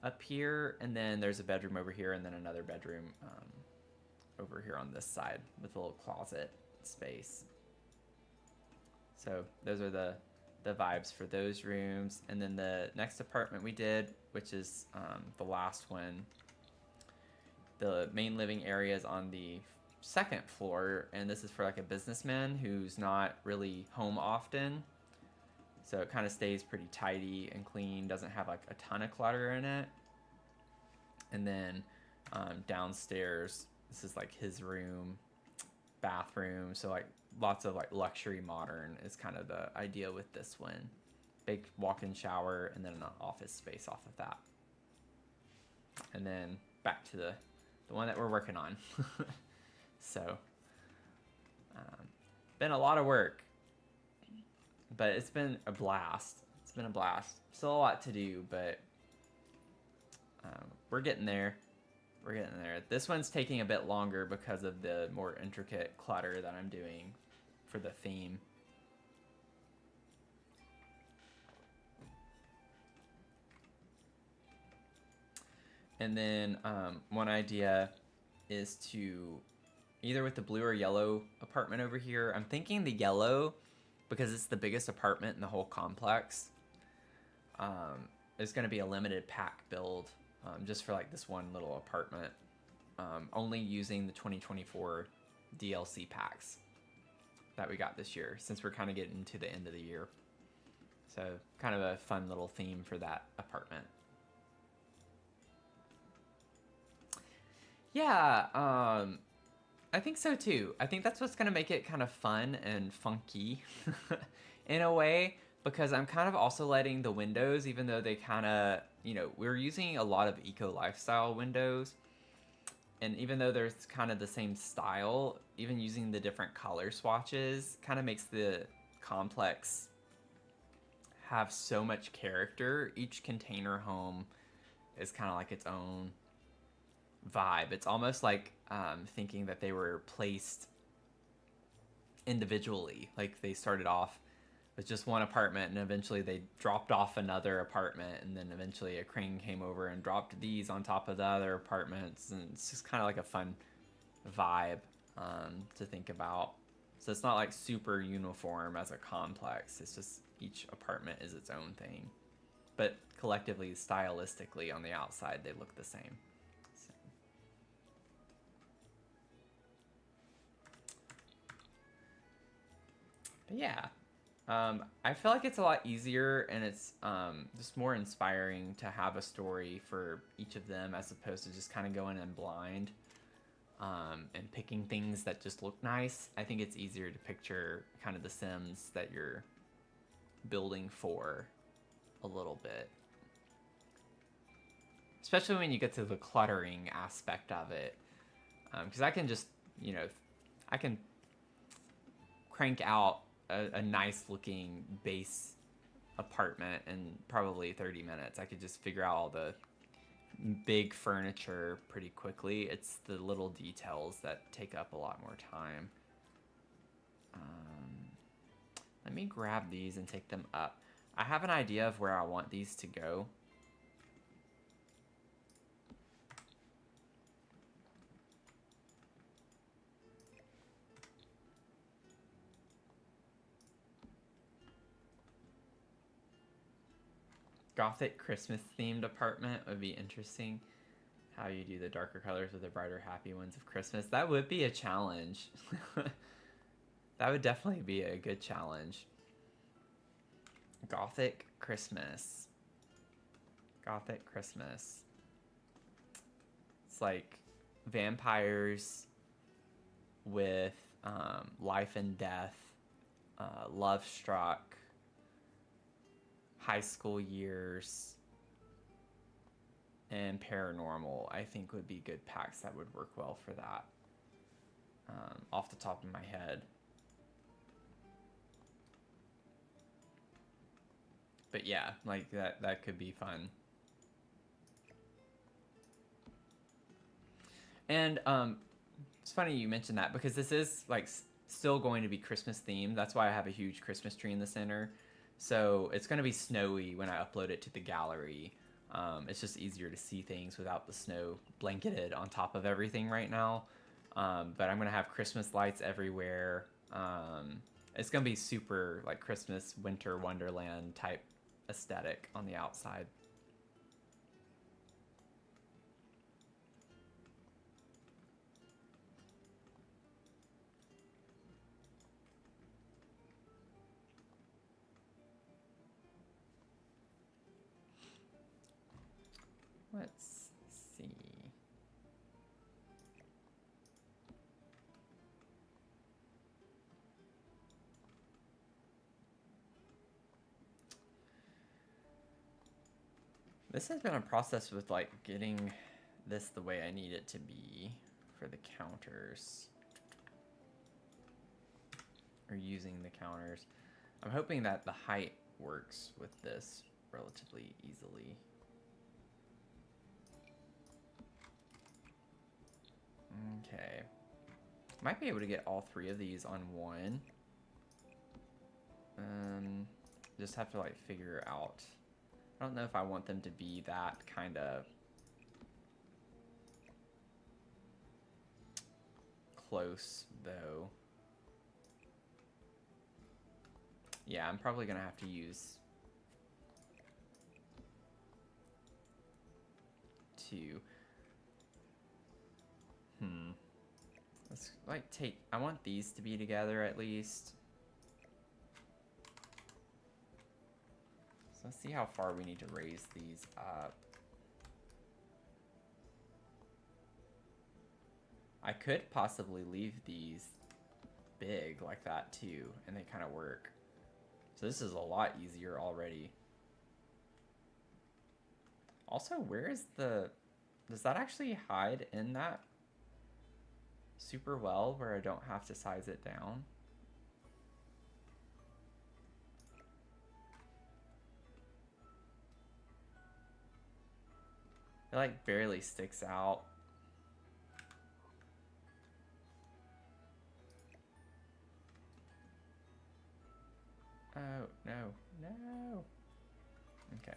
up here. And then there's a bedroom over here and then another bedroom over here on this side with a little closet space. So those are the vibes for those rooms. And then the next apartment we did, which is the last one, the main living area is on the second floor, and this is for like a businessman who's not really home often. So it kind of stays pretty tidy and clean, doesn't have like a ton of clutter in it. And then downstairs, this is like his room, bathroom, so like lots of like luxury modern is kind of the idea with this one. Big walk-in shower and then an office space off of that. And then back to the one that we're working on. So been a lot of work, but it's been a blast. It's been a blast. Still a lot to do, but we're getting there. We're getting there. This one's taking a bit longer because of the more intricate clutter that I'm doing for the theme. And then one idea is to either with the blue or yellow apartment over here. I'm thinking the yellow because it's the biggest apartment in the whole complex. It's going to be a limited pack build just for like this one little apartment. Only using the 2024 DLC packs that we got this year since we're kind of getting to the end of the year. So kind of a fun little theme for that apartment. Yeah, I think so too. I think that's what's going to make it kind of fun and funky in a way, because I'm kind of also letting the windows, even though they kind of, you know, we're using a lot of eco lifestyle windows. And even though there's kind of the same style, even using the different color swatches kind of makes the complex have so much character. Each container home is kind of like its own vibe. It's almost like thinking that they were placed individually. Like they started off with just one apartment and eventually they dropped off another apartment, and then eventually a crane came over and dropped these on top of the other apartments, and it's just kind of like a fun vibe to think about. So it's not like super uniform as a complex. It's just each apartment is its own thing, but collectively, stylistically on the outside, they look the same. But yeah, I feel like it's a lot easier and it's just more inspiring to have a story for each of them as opposed to just kind of going in blind and picking things that just look nice. I think it's easier to picture kind of the Sims that you're building for a little bit. Especially when you get to the cluttering aspect of it. Because I can just, you know, I can crank out a nice looking base apartment in probably 30 minutes. I could just figure out all the big furniture pretty quickly. It's the little details that take up a lot more time. Let me grab these and take them up. I have an idea of where I want these to go. Gothic Christmas themed apartment would be interesting. How you do the darker colors with the brighter happy ones of Christmas. That would be a challenge. That would definitely be a good challenge. Gothic Christmas. Gothic Christmas. It's like vampires with life and death, love struck, high school years and paranormal, I think would be good packs that would work well for that. Off the top of my head. But yeah, like that could be fun. And it's funny you mentioned that because this is like still going to be Christmas themed. That's why I have a huge Christmas tree in the center. So it's going to be snowy when I upload it to the gallery. It's just easier to see things without the snow blanketed on top of everything right now. But I'm going to have Christmas lights everywhere. It's going to be super like Christmas winter wonderland type aesthetic on the outside. Let's see. This has been a process with like getting this the way I need it to be for the counters. Or using the counters. I'm hoping that the height works with this relatively easily. Okay. Might be able to get all three of these on one. Just have to like figure out. I don't know if I want them to be that kind of close though. Yeah, I'm probably gonna have to use two. Let's like take, I want these to be together at least. So let's see how far we need to raise these up. I could possibly leave these big like that too, and they kind of work. So this is a lot easier already. Also, where is the, does that actually hide in that super well where I don't have to size it down? It like barely sticks out. Oh, no, no. Okay.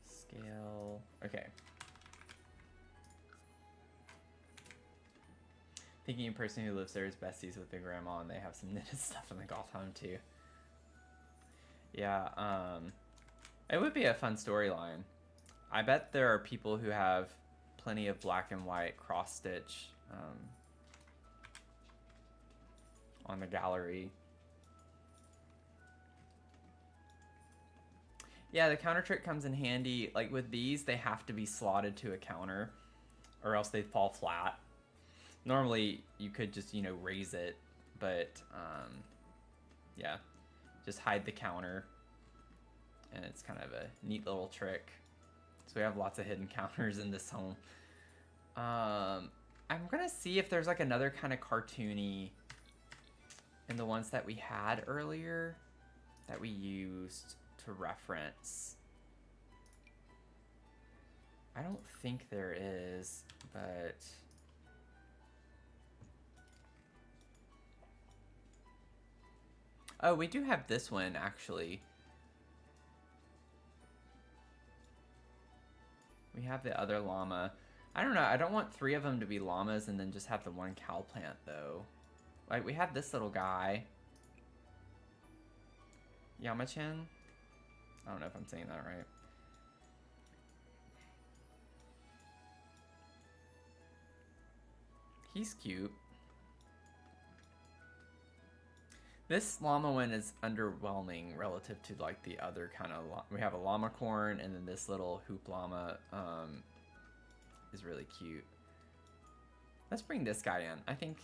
Scale, okay. Thinking a person who lives there is besties with their grandma and they have some knitted stuff in the golf home too. Yeah, it would be a fun storyline. I bet there are people who have plenty of black and white cross stitch on the gallery. Yeah, the counter trick comes in handy. Like with these, they have to be slotted to a counter or else they fall flat. Normally, you could just, you know, raise it, but yeah, just hide the counter. And it's kind of a neat little trick. So we have lots of hidden counters in this home. I'm gonna see if there's like another kind of cartoony in the ones that we had earlier that we used to reference. I don't think there is, but oh, we do have this one actually. We have the other llama. I don't know, I don't want three of them to be llamas and then just have the one cow plant though. Like we have this little guy. Yamachan? I don't know if I'm saying that right. He's cute. This llama one is underwhelming relative to like the other kind of, we have a llama corn and then this little hoop llama is really cute. Let's bring this guy in. I think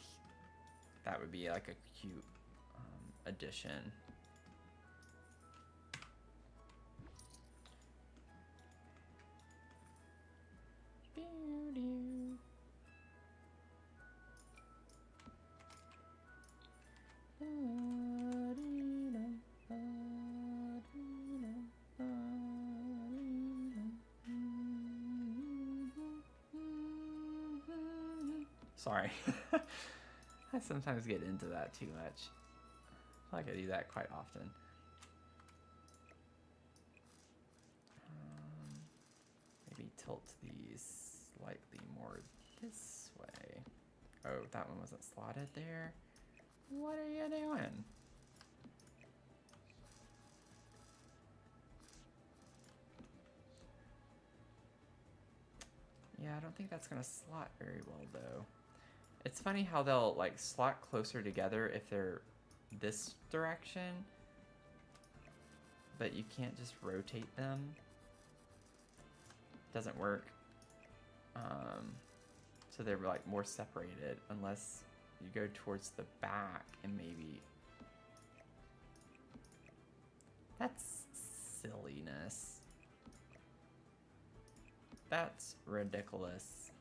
that would be like a cute addition. Sorry. I sometimes get into that too much. I feel like I do that quite often. Maybe tilt these slightly more this way. Oh, that one wasn't slotted there. What are you doing? Yeah, I don't think that's gonna slot very well though. It's funny how they'll like slot closer together if they're this direction, but you can't just rotate them. Doesn't work. So they're like more separated unless you go towards the back and maybe... That's silliness. That's ridiculous.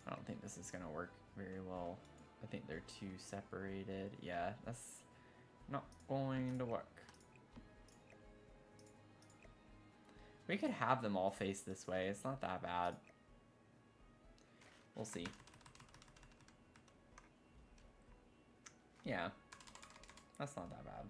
I don't think this is gonna work very well. I think they're too separated. Yeah, that's not going to work. We could have them all face this way. It's not that bad. We'll see. Yeah, that's not that bad.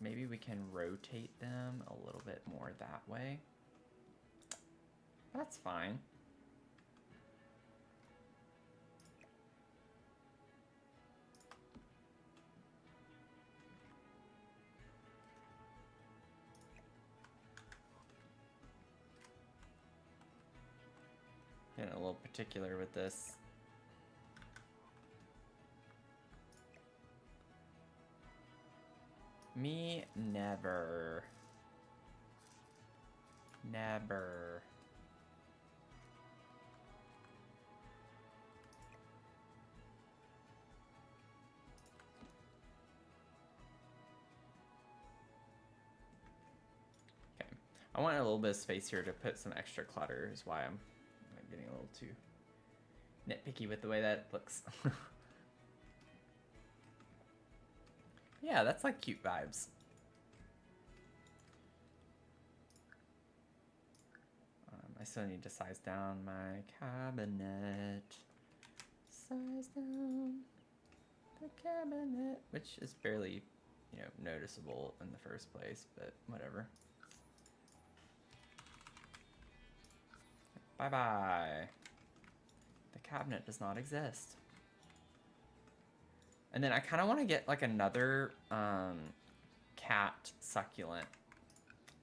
Maybe we can rotate them a little bit more that way. That's fine. Getting a little particular with this. Me never. Never. Okay. I want a little bit of space here to put some extra clutter is why I'm getting a little too nitpicky with the way that looks. Yeah, that's like cute vibes. I still need to size down my cabinet. Size down the cabinet, which is barely, you know, noticeable in the first place, but whatever. Bye-bye. The cabinet does not exist. And then I kind of want to get like another cat succulent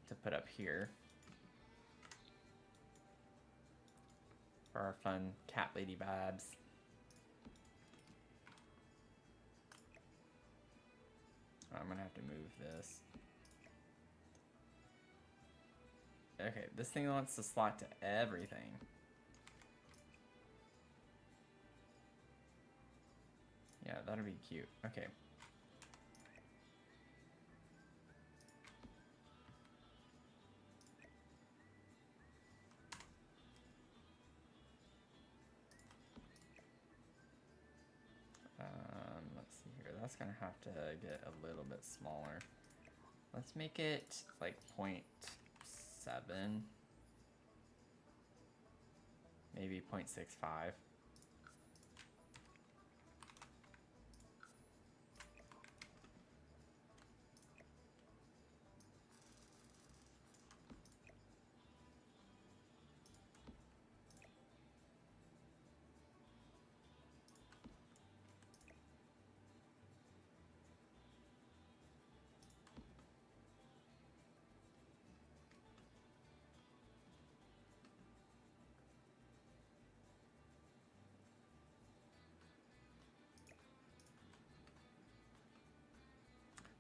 to put up here for our fun cat lady vibes. I'm gonna have to move this. Okay, this thing wants to slot to everything. Yeah, that'll be cute. Okay. Let's see here. That's gonna have to get a little bit smaller. Let's make it like 0.7. Maybe 0.65.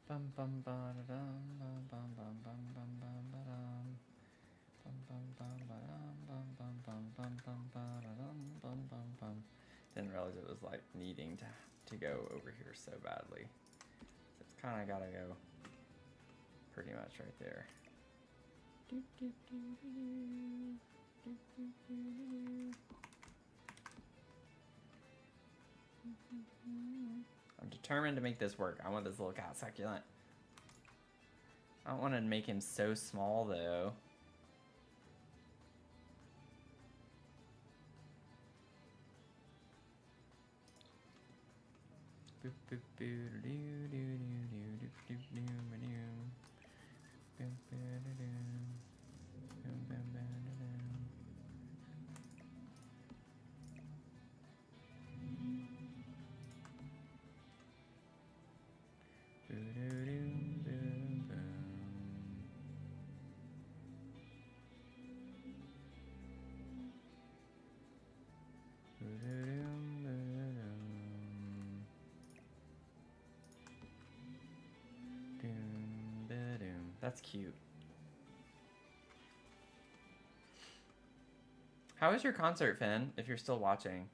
Bum bum ba da dum bum bum bum bum bum bum ba dum. Bum bum bum ba dum bum bum bum bum bum ba da dum bum bum bum. Didn't realize it was like needing to go over here so badly. So it's kind of gotta go pretty much right there. I'm determined to make this work. I want this little cat succulent. I don't want to make him so small though. Boop boop boo doo doo doo doo doo doo doo doo. Boop boo doo doo. Boom boom boom doo doo. Boo doo doo boom boom. Boo doo doo boo doo. Doom ba doom. That's cute. How was your concert, Finn? If you're still watching,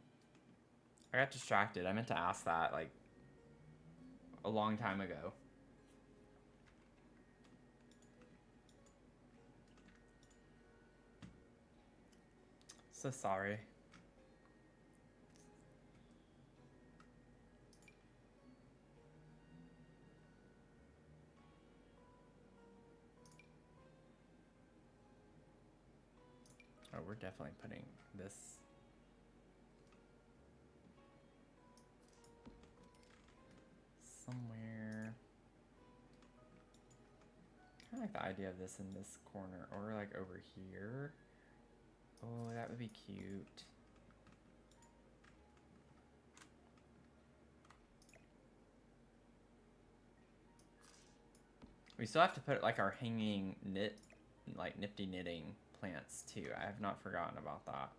I got distracted. I meant to ask that like a long time ago. So sorry. Oh, we're definitely putting this somewhere. I like the idea of this in this corner, or like over here. Oh, that would be cute. We still have to put like our hanging like nifty knitting plants too. I have not forgotten about that.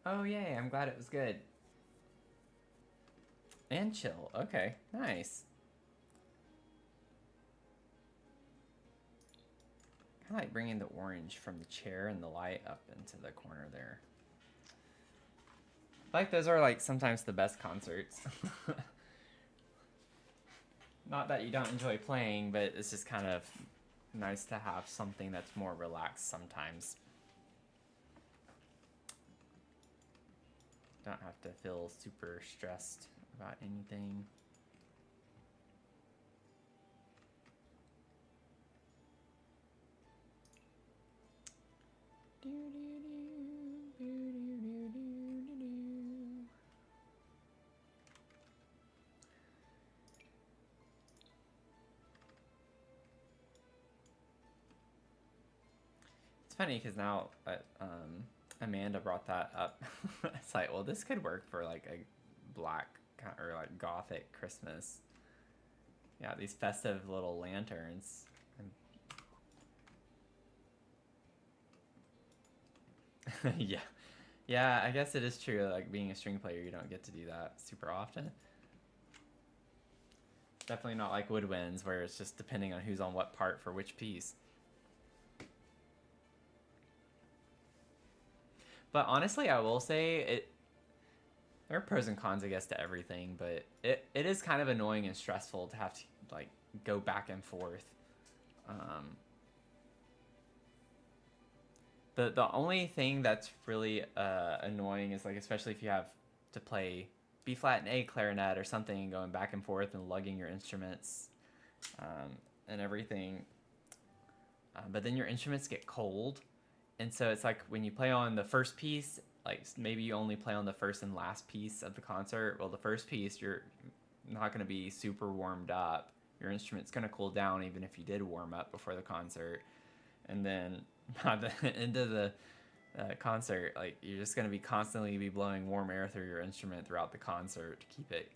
Oh yay, I'm glad it was good. And chill. Okay, nice. I like bringing the orange from the chair and the light up into the corner there. I like those are like sometimes the best concerts. Not that you don't enjoy playing, but it's just kind of nice to have something that's more relaxed sometimes. Don't have to feel super stressed about anything. It's funny because now Amanda brought that up. It's like, well, this could work for like a black or like gothic Christmas. Yeah, these festive little lanterns. Yeah. Yeah, I guess it is true. Like being a string player, you don't get to do that super often. Definitely not like woodwinds where it's just depending on who's on what part for which piece. But honestly, I will say there are pros and cons, I guess, to everything, but it is kind of annoying and stressful to have to like go back and forth. The only thing that's really annoying is like, especially if you have to play B flat and A clarinet or something, going back and forth and lugging your instruments and everything. But then your instruments get cold, and so it's like when you play on the first piece like maybe you only play on the first and last piece of the concert. Well, the first piece you're not going to be super warmed up. Your instrument's going to cool down even if you did warm up before the concert. And then by the end of the concert, like you're just going to be constantly be blowing warm air through your instrument throughout the concert to keep it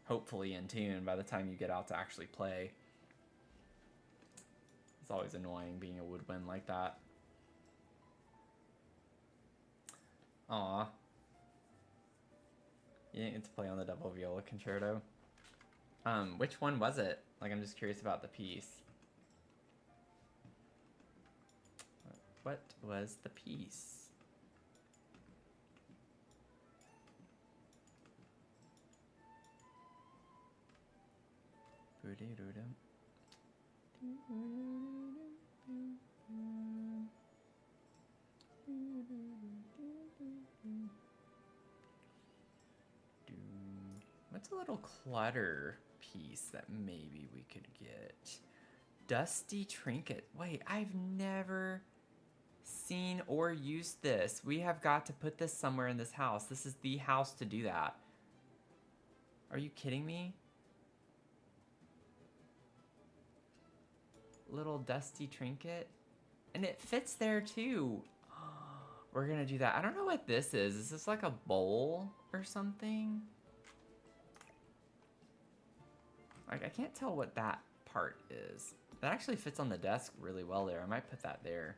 hopefully in tune by the time you get out to actually play. It's always annoying being a woodwind like that. Aw. You didn't get to play on the double viola concerto. Which one was it? Like, I'm just curious about the piece. What was the piece? What's a little clutter piece that maybe we could get? Dusty trinket. Wait, I've never seen or used this. We have got to put this somewhere in this house. This is the house to do that. Are you kidding me? Little dusty trinket. And it fits there too. We're gonna do that. I don't know what this is. Is this like a bowl or something? Like, I can't tell what that part is. That actually fits on the desk really well there. I might put that there.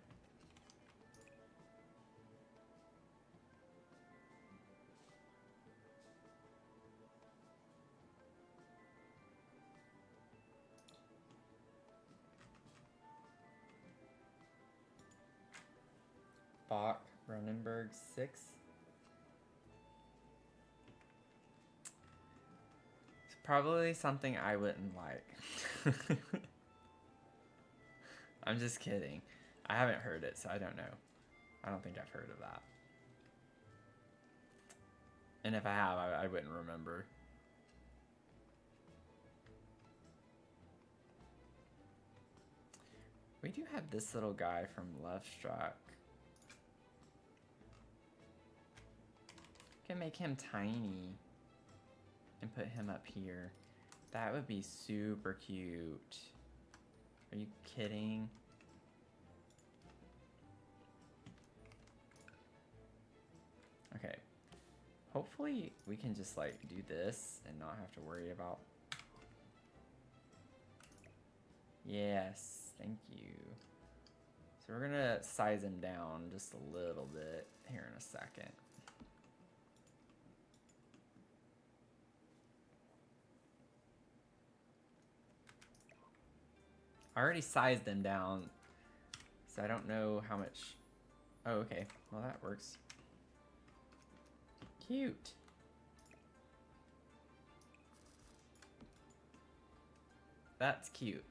Bach, Ronenberg 6. It's probably something I wouldn't like. I'm just kidding. I haven't heard it, so I don't know. I don't think I've heard of that. And if I have, I wouldn't remember. We do have this little guy from Love Struck. Can make him tiny and put him up here. That would be super cute. Are you kidding? Okay. Hopefully we can just like do this and not have to worry about. Yes, thank you. So we're gonna size him down just a little bit here in a second. I already sized them down, so I don't know how much. Oh, okay. Well, that works. Cute. That's cute.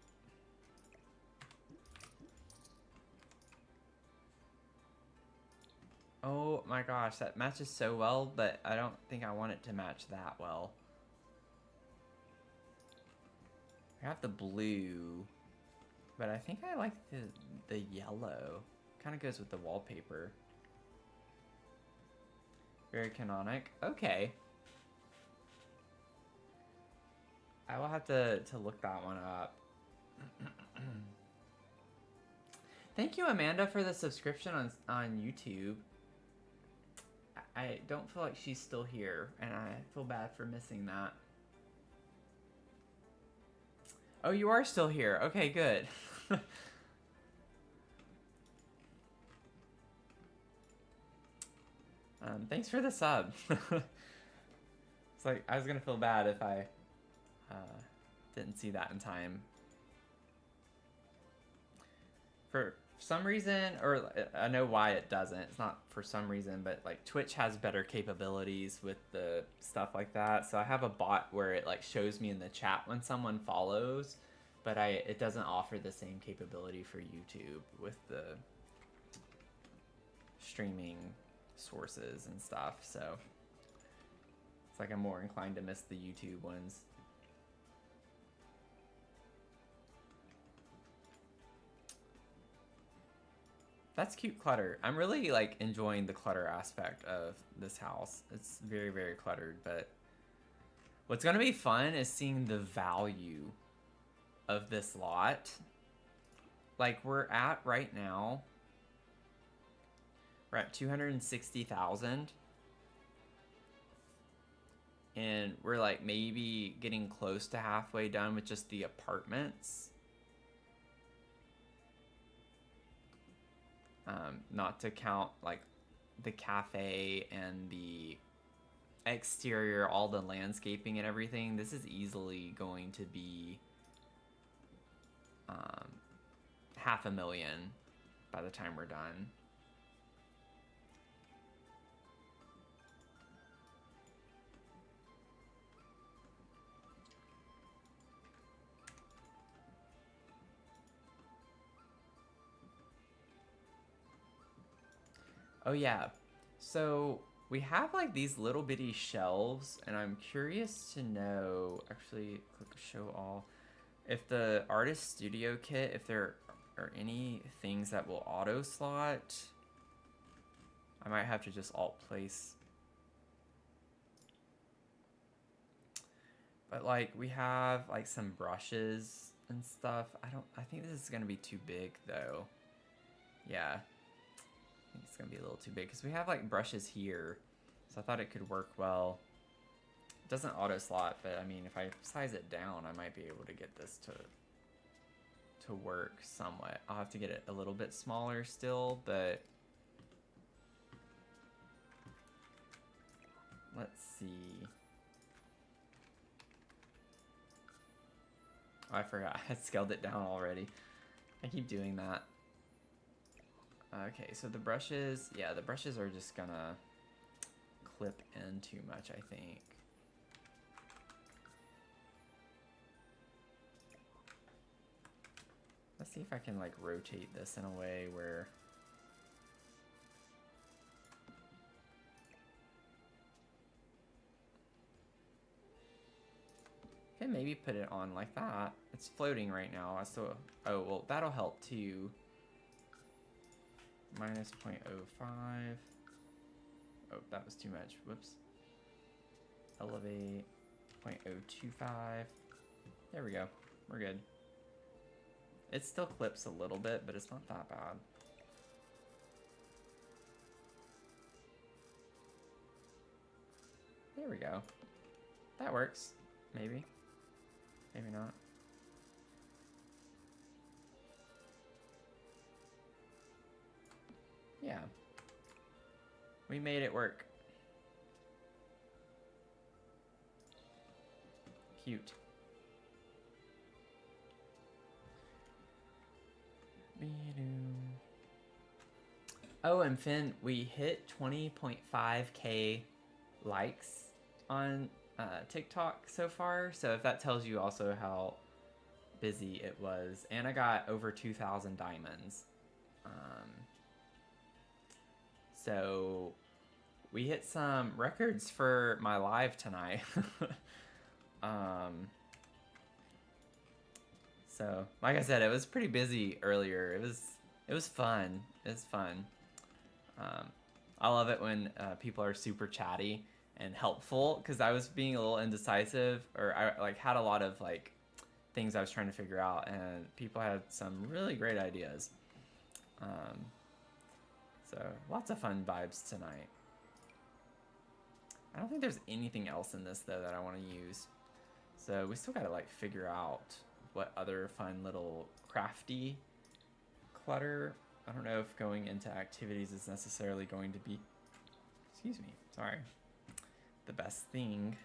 Oh my gosh, that matches so well, but I don't think I want it to match that well. I have the blue. But I think I like the yellow. Kind of goes with the wallpaper. Very canonic. Okay. I will have to look that one up. Thank you, Amanda, for the subscription on YouTube. I don't feel like she's still here, and I feel bad for missing that. Oh, you are still here. Okay, good. Thanks for the sub. It's like, I was gonna feel bad if I didn't see that in time. For some reason, or I know why it doesn't. It's not for some reason, but like Twitch has better capabilities with the stuff like that. So I have a bot where it like shows me in the chat when someone follows, but it doesn't offer the same capability for YouTube with the streaming sources and stuff. So it's like I'm more inclined to miss the YouTube ones. That's cute clutter. I'm really like enjoying the clutter aspect of this house. It's very, very cluttered, but what's gonna be fun is seeing the value of this lot. Like we're at right now, we're at 260,000. And we're like maybe getting close to halfway done with just the apartments. Not to count like the cafe and the exterior, all the landscaping and everything. This is easily going to be $500,000 by the time we're done. Oh yeah, so we have like these little bitty shelves, and I'm curious to know, actually click show all, if the artist studio kit, if there are any things that will auto slot. I might have to just alt place. But like we have like some brushes and stuff. I think this is gonna be too big though. Yeah. It's gonna be a little too big because we have like brushes here, so I thought it could work well. It doesn't auto slot, but I mean if I size it down I might be able to get this to work somewhat. I'll have to get it a little bit smaller still, but let's see. Oh, I forgot. I scaled it down already. I keep doing that. Okay, so the brushes, yeah, the brushes are just gonna clip in too much, I think. Let's see if I can like rotate this in a way where okay, maybe put it on like that. It's floating right now. So, oh, well, that'll help too. Minus 0.05. Oh, that was too much. Whoops. Elevate 0.025. There we go. We're good. It still clips a little bit, but it's not that bad. There we go. That works. Maybe. Maybe not. Yeah. We made it work. Cute. Oh, and Finn, we hit 20.5K likes on TikTok so far. So if that tells you also how busy it was. And I got over 2,000 diamonds. So we hit some records for my live tonight. So like I said, it was pretty busy earlier. It was fun. It's fun. I love it when people are super chatty and helpful, because I was being a little indecisive, or I like had a lot of like things I was trying to figure out, and people had some really great ideas. So lots of fun vibes tonight. I don't think there's anything else in this though that I want to use. So we still gotta like figure out what other fun little crafty clutter. I don't know if going into activities is necessarily going to be, excuse me, sorry, the best thing.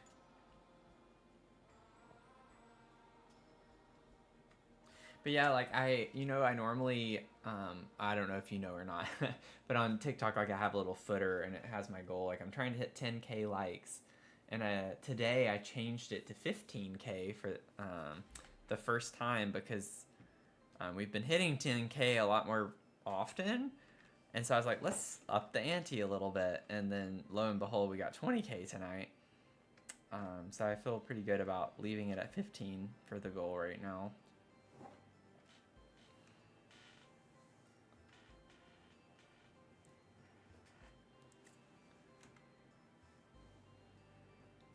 But yeah, like I normally, I don't know if you know or not, but on TikTok, like I have a little footer and it has my goal. Like I'm trying to hit 10K likes. And today I changed it to 15K for the first time, because we've been hitting 10K a lot more often. And so I was like, let's up the ante a little bit. And then lo and behold, we got 20K tonight. So I feel pretty good about leaving it at 15 for the goal right now.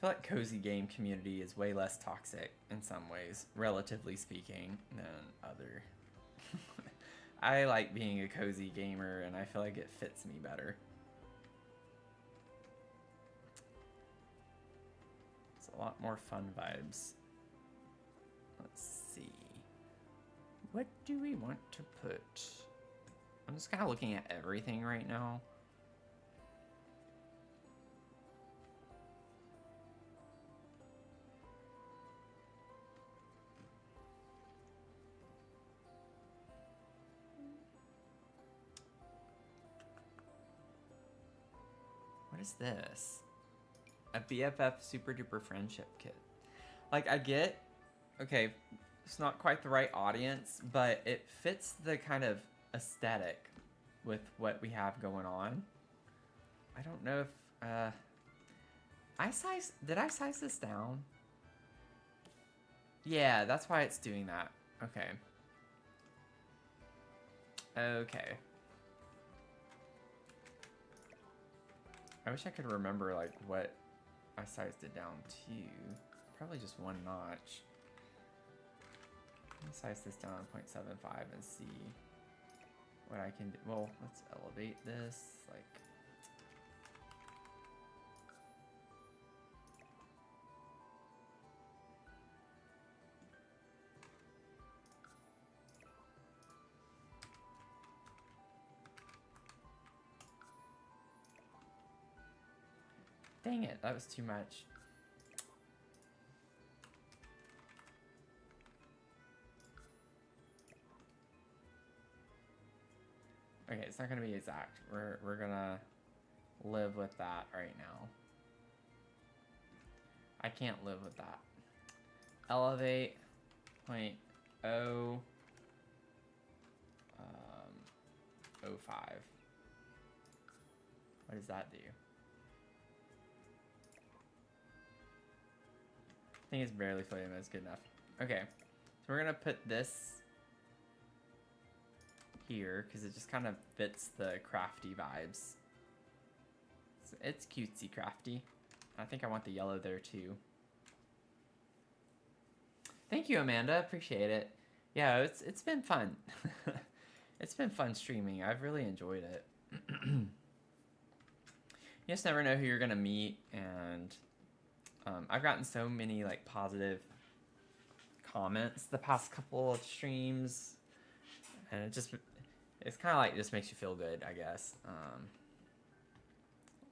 feel like cozy game community is way less toxic in some ways, relatively speaking, than other. I like being a cozy gamer, and I feel like it fits me better. It's a lot more fun vibes. Let's see. What do we want to put? I'm just kind of looking at everything right now. What is this? A BFF super duper friendship kit. Like, I get, okay, it's not quite the right audience, but it fits the kind of aesthetic with what we have going on. I don't know if, did I size this down? Yeah, that's why it's doing that. Okay. Okay. I wish I could remember, like, what I sized it down to. Probably just one notch. Let me size this down to 0.75 and see what I can do. Well, let's elevate this, like... Dang it, that was too much. Okay, it's not gonna be exact. We're gonna live with that right now. I can't live with that. Elevate 0.0 05. What does that do? I think it's barely floating, but it's good enough. Okay, so we're gonna put this here because it just kind of fits the crafty vibes. So it's cutesy crafty. I think I want the yellow there too. Thank you, Amanda. Appreciate it. Yeah, it's been fun. It's been fun streaming. I've really enjoyed it. You just never know who you're gonna meet, and I've gotten so many like positive comments the past couple of streams, and it's kind of like just makes you feel good, I guess. A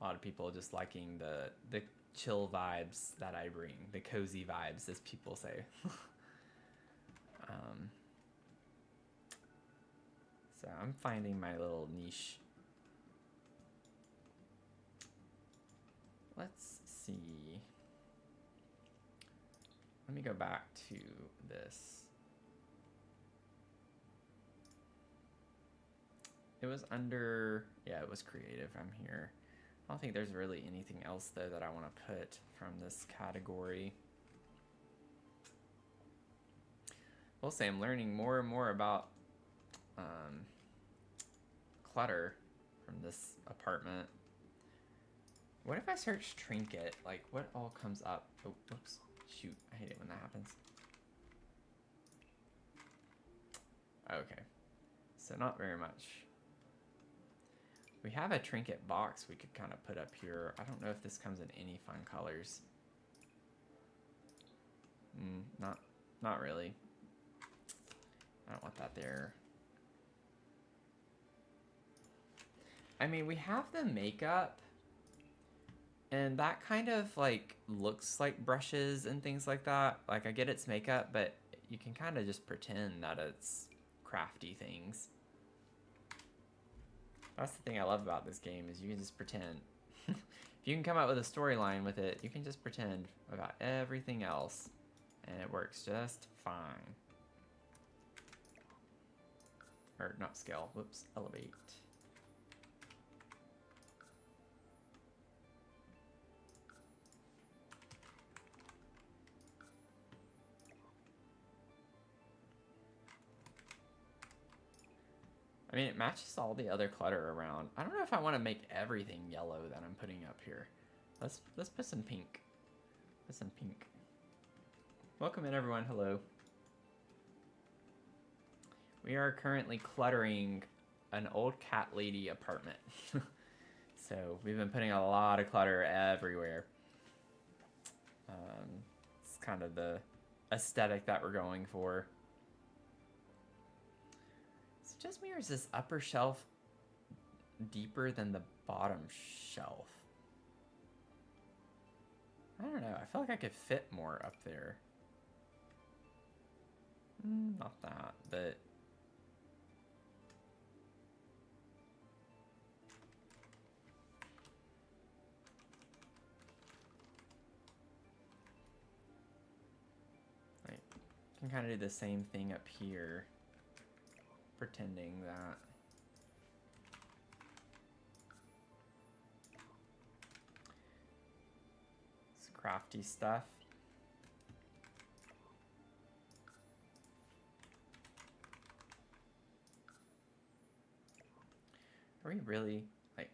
lot of people just liking the chill vibes that I bring, the cozy vibes, as people say. So I'm finding my little niche. Let's see. Let me go back to this. It was under, yeah, it was creative. I'm here. I don't think there's really anything else though that I want to put from this category. We'll say I'm learning more and more about clutter from this apartment. What if I search trinket? Like, what all comes up? Oh, whoops. Shoot, I hate it when that happens. Okay, so not very much. We have a trinket box we could kind of put up here. I don't know if this comes in any fun colors. Not really. I don't want that there. I mean, we have the makeup, and that kind of like looks like brushes and things like that. Like, I get it's makeup, but you can kind of just pretend that it's crafty things. That's the thing I love about this game, is you can just pretend. If you can come up with a storyline with it, you can just pretend about everything else, and it works just fine. Or not scale, whoops, elevate. I mean, it matches all the other clutter around. I don't know if I want to make everything yellow that I'm putting up here. Let's put some pink. With some pink. Welcome in, everyone. Hello. We are currently cluttering an old cat lady apartment. So we've been putting a lot of clutter everywhere. It's kind of the aesthetic that we're going for. Is it just me, or is this upper shelf deeper than the bottom shelf? I don't know. I feel like I could fit more up there. Not that, but... Like, can kind of do the same thing up here. Pretending that... It's crafty stuff. Are we really, like...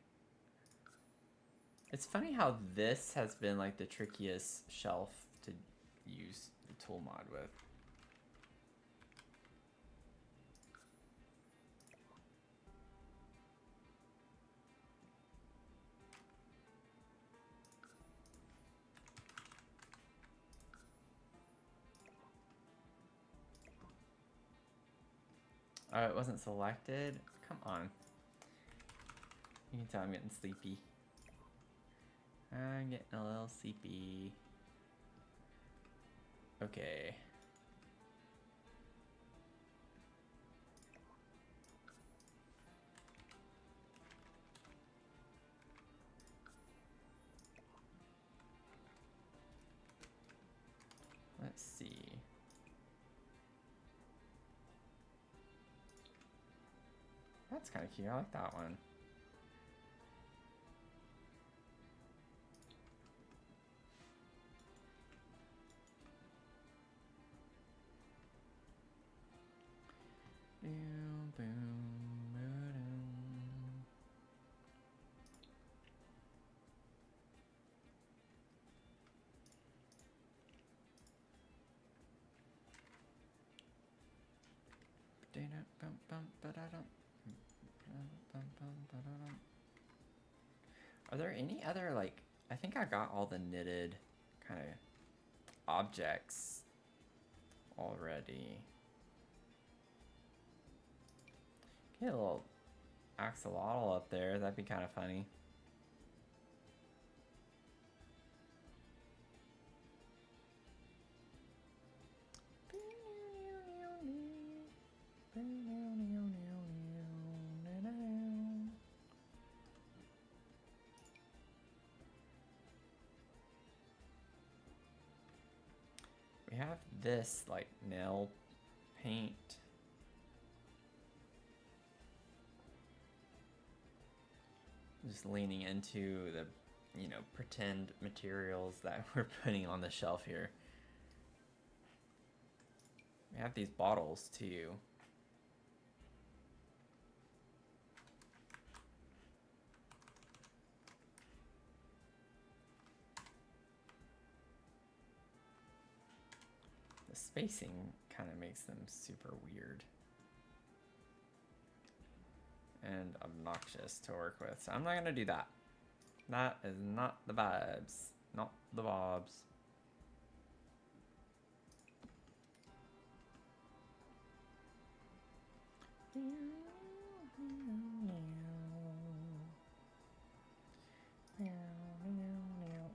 It's funny how this has been, like, the trickiest shelf to use the tool mod with. Oh, it wasn't selected? Come on. You can tell I'm getting sleepy. I'm getting a little sleepy. Okay. Let's see. That's kind of cute. I like that one. Boom, boom, ba-dum. Are there any other, like, I think I got all the knitted kind of objects already. Get a little axolotl up there, that'd be kind of funny. We have this, like, nail paint. Just leaning into the, you know, pretend materials that we're putting on the shelf here. We have these bottles too. The spacing kind of makes them super weird and obnoxious to work with, so I'm not gonna do that. That is not the vibes, not the bobs.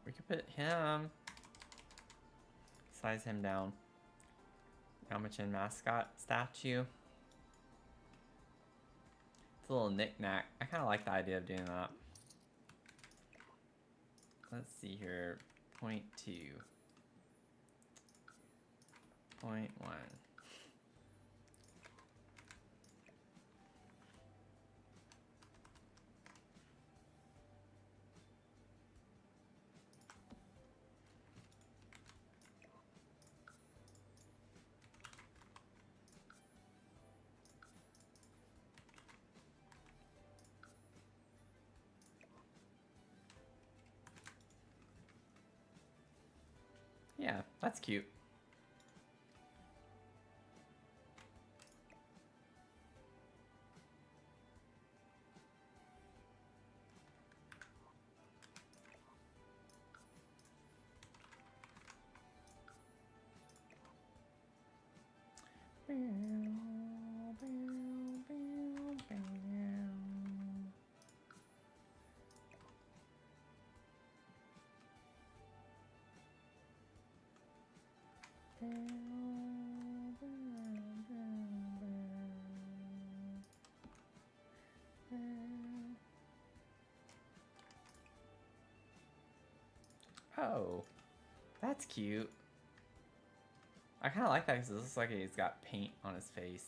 We could put him, size him down. Yamachin mascot statue. It's a little knick-knack. I kind of like the idea of doing that. Let's see here. 0.2. 0.1. That's cute. Oh, that's cute. I kind of like that because it looks like he's got paint on his face.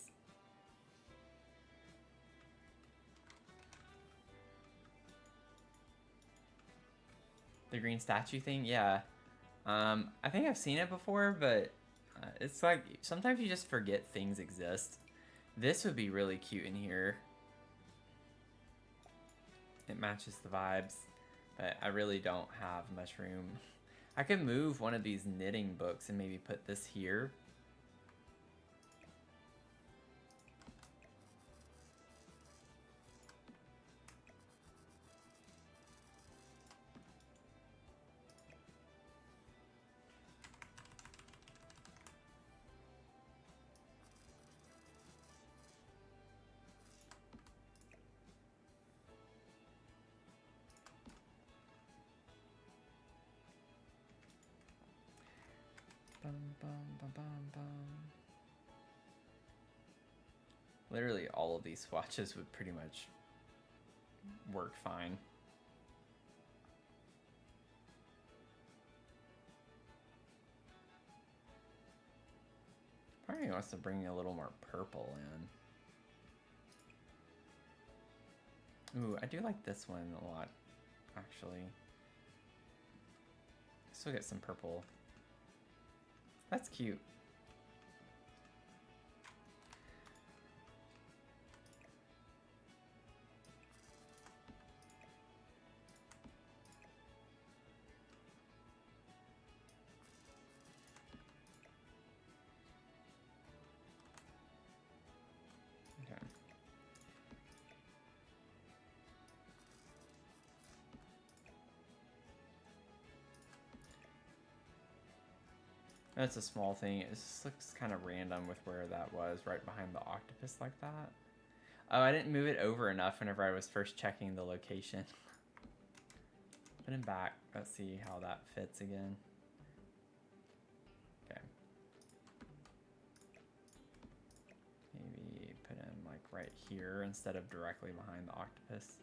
The green statue thing? Yeah. I think I've seen it before, but it's like sometimes you just forget things exist. This would be really cute in here. It matches the vibes, but I really don't have much room. I could move one of these knitting books and maybe put this here. Bum, bum, bum, bum, bum. Literally all of these swatches would pretty much work fine. Part of me wants to bring a little more purple in. Ooh, I do like this one a lot, actually. Still get some purple. That's cute. Okay. That's a small thing. It just looks kind of random with where that was, right behind the octopus like that. Oh, I didn't move it over enough whenever I was first checking the location. Put him back. Let's see how that fits again. Okay. Maybe put him like right here instead of directly behind the octopus.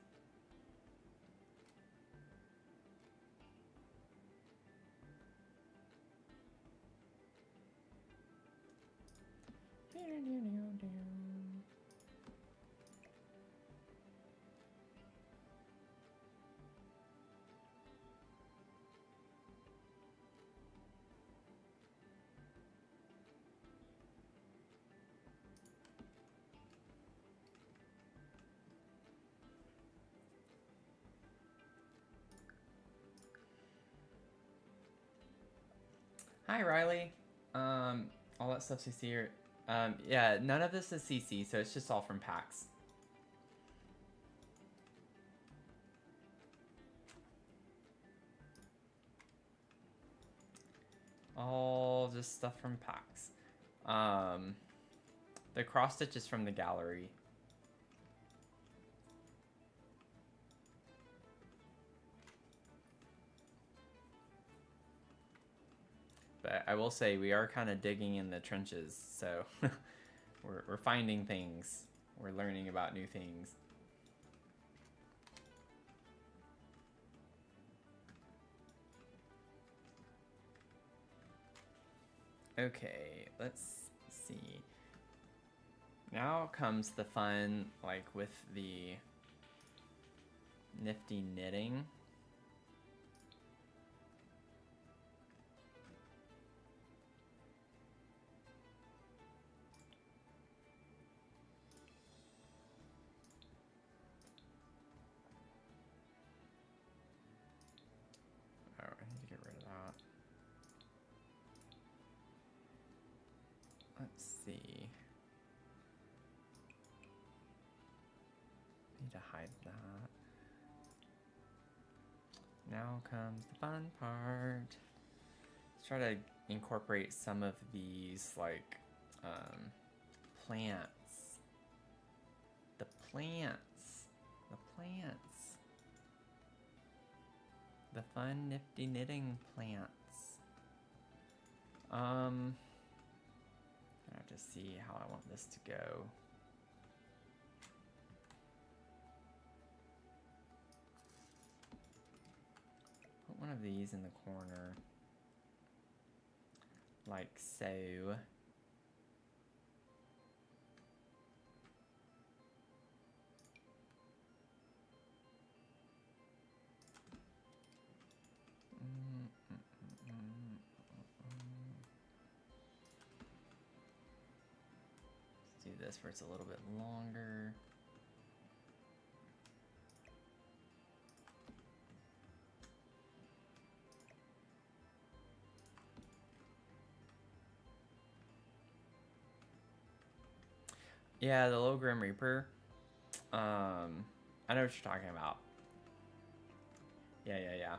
Hi, Riley. All that stuff's CC here. Yeah, none of this is CC, so it's just all from packs. All just stuff from packs. The cross stitch is from the gallery. But I will say we are kind of digging in the trenches, so we're finding things. We're learning about new things. Okay, let's see. Now comes the fun, like with the nifty knitting. Oh, I need to get rid of that. Need to hide that. Now comes the fun part. Let's try to incorporate some of these, like, plants. The plants. The plants. The fun, nifty knitting plants. I have to see how I want this to go. Put one of these in the corner, like so. Let's do this where it's a little bit longer. Yeah, the Low Grim Reaper. I know what you're talking about. Yeah.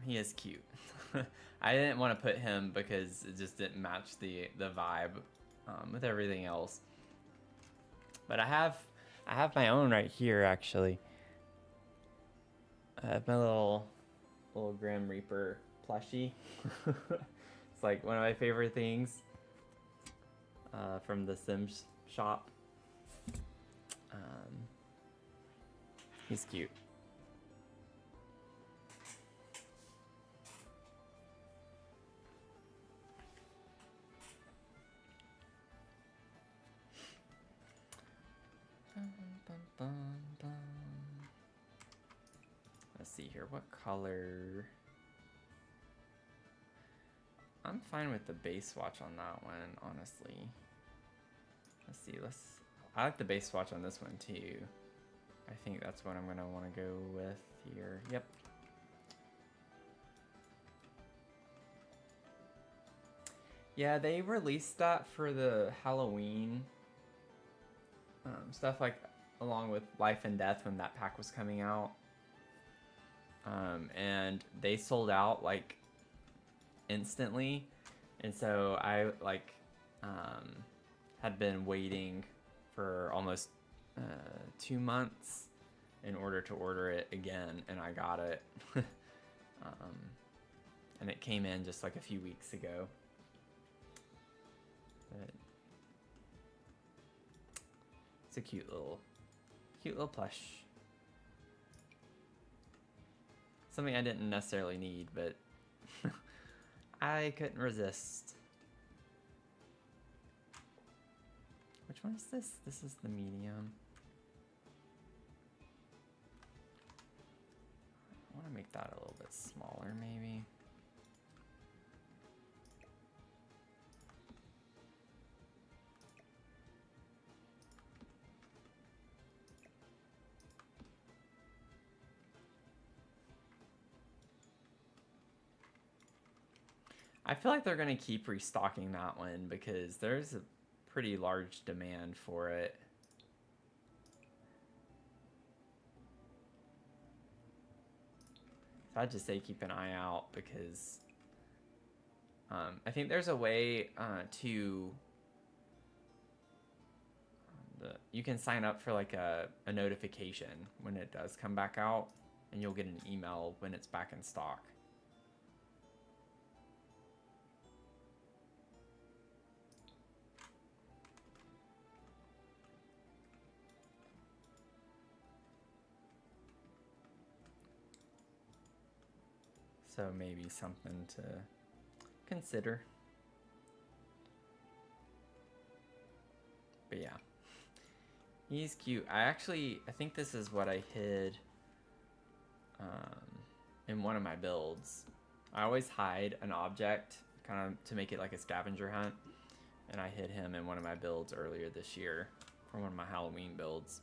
He is cute. I didn't want to put him because it just didn't match the vibe with everything else. But I have my own right here actually. I have my little Grim Reaper plushie. It's like one of my favorite things from the Sims shop. He's cute. Let's see here, what color? I'm fine with the base swatch on that one, honestly. Let's see, I like the base swatch on this one too. I think that's what I'm gonna wanna go with here. Yep. Yeah, they released that for the Halloween stuff, like along with Life and Death when that pack was coming out. And they sold out like instantly, and so I like had been waiting for almost 2 months in order to order it again, and I got it. And it came in just like a few weeks ago. But it's a cute little plush. Something I didn't necessarily need, but I couldn't resist. Which one is this? This is the medium. I want to make that a little bit smaller, maybe. I feel like they're going to keep restocking that one because there's a pretty large demand for it. So I'd just say keep an eye out because I think there's a way to... you can sign up for like a notification when it does come back out, and you'll get an email when it's back in stock. So maybe something to consider. But yeah, he's cute. I think this is what I hid in one of my builds. I always hide an object kind of to make it like a scavenger hunt, and I hid him in one of my builds earlier this year for one of my Halloween builds.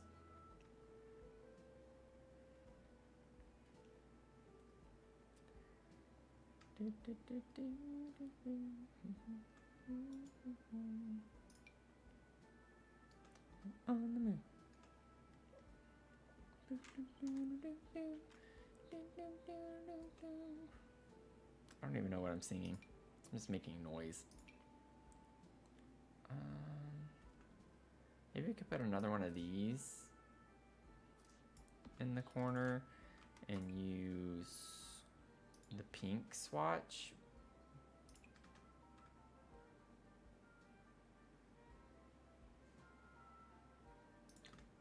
On the moon. I don't even know what I'm singing. I'm just making noise. Maybe we could put another one of these in the corner and use the pink swatch.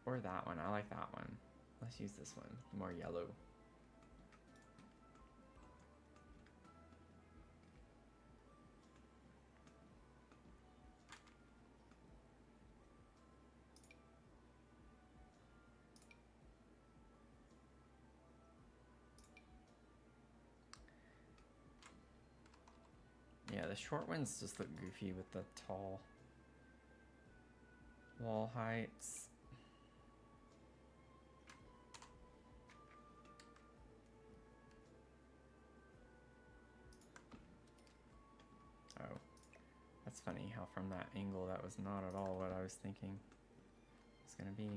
Or that one. I like that one. Let's use this one. More yellow. Yeah, the short ones just look goofy with the tall wall heights. Oh, that's funny how from that angle that was not at all what I was thinking it's gonna be.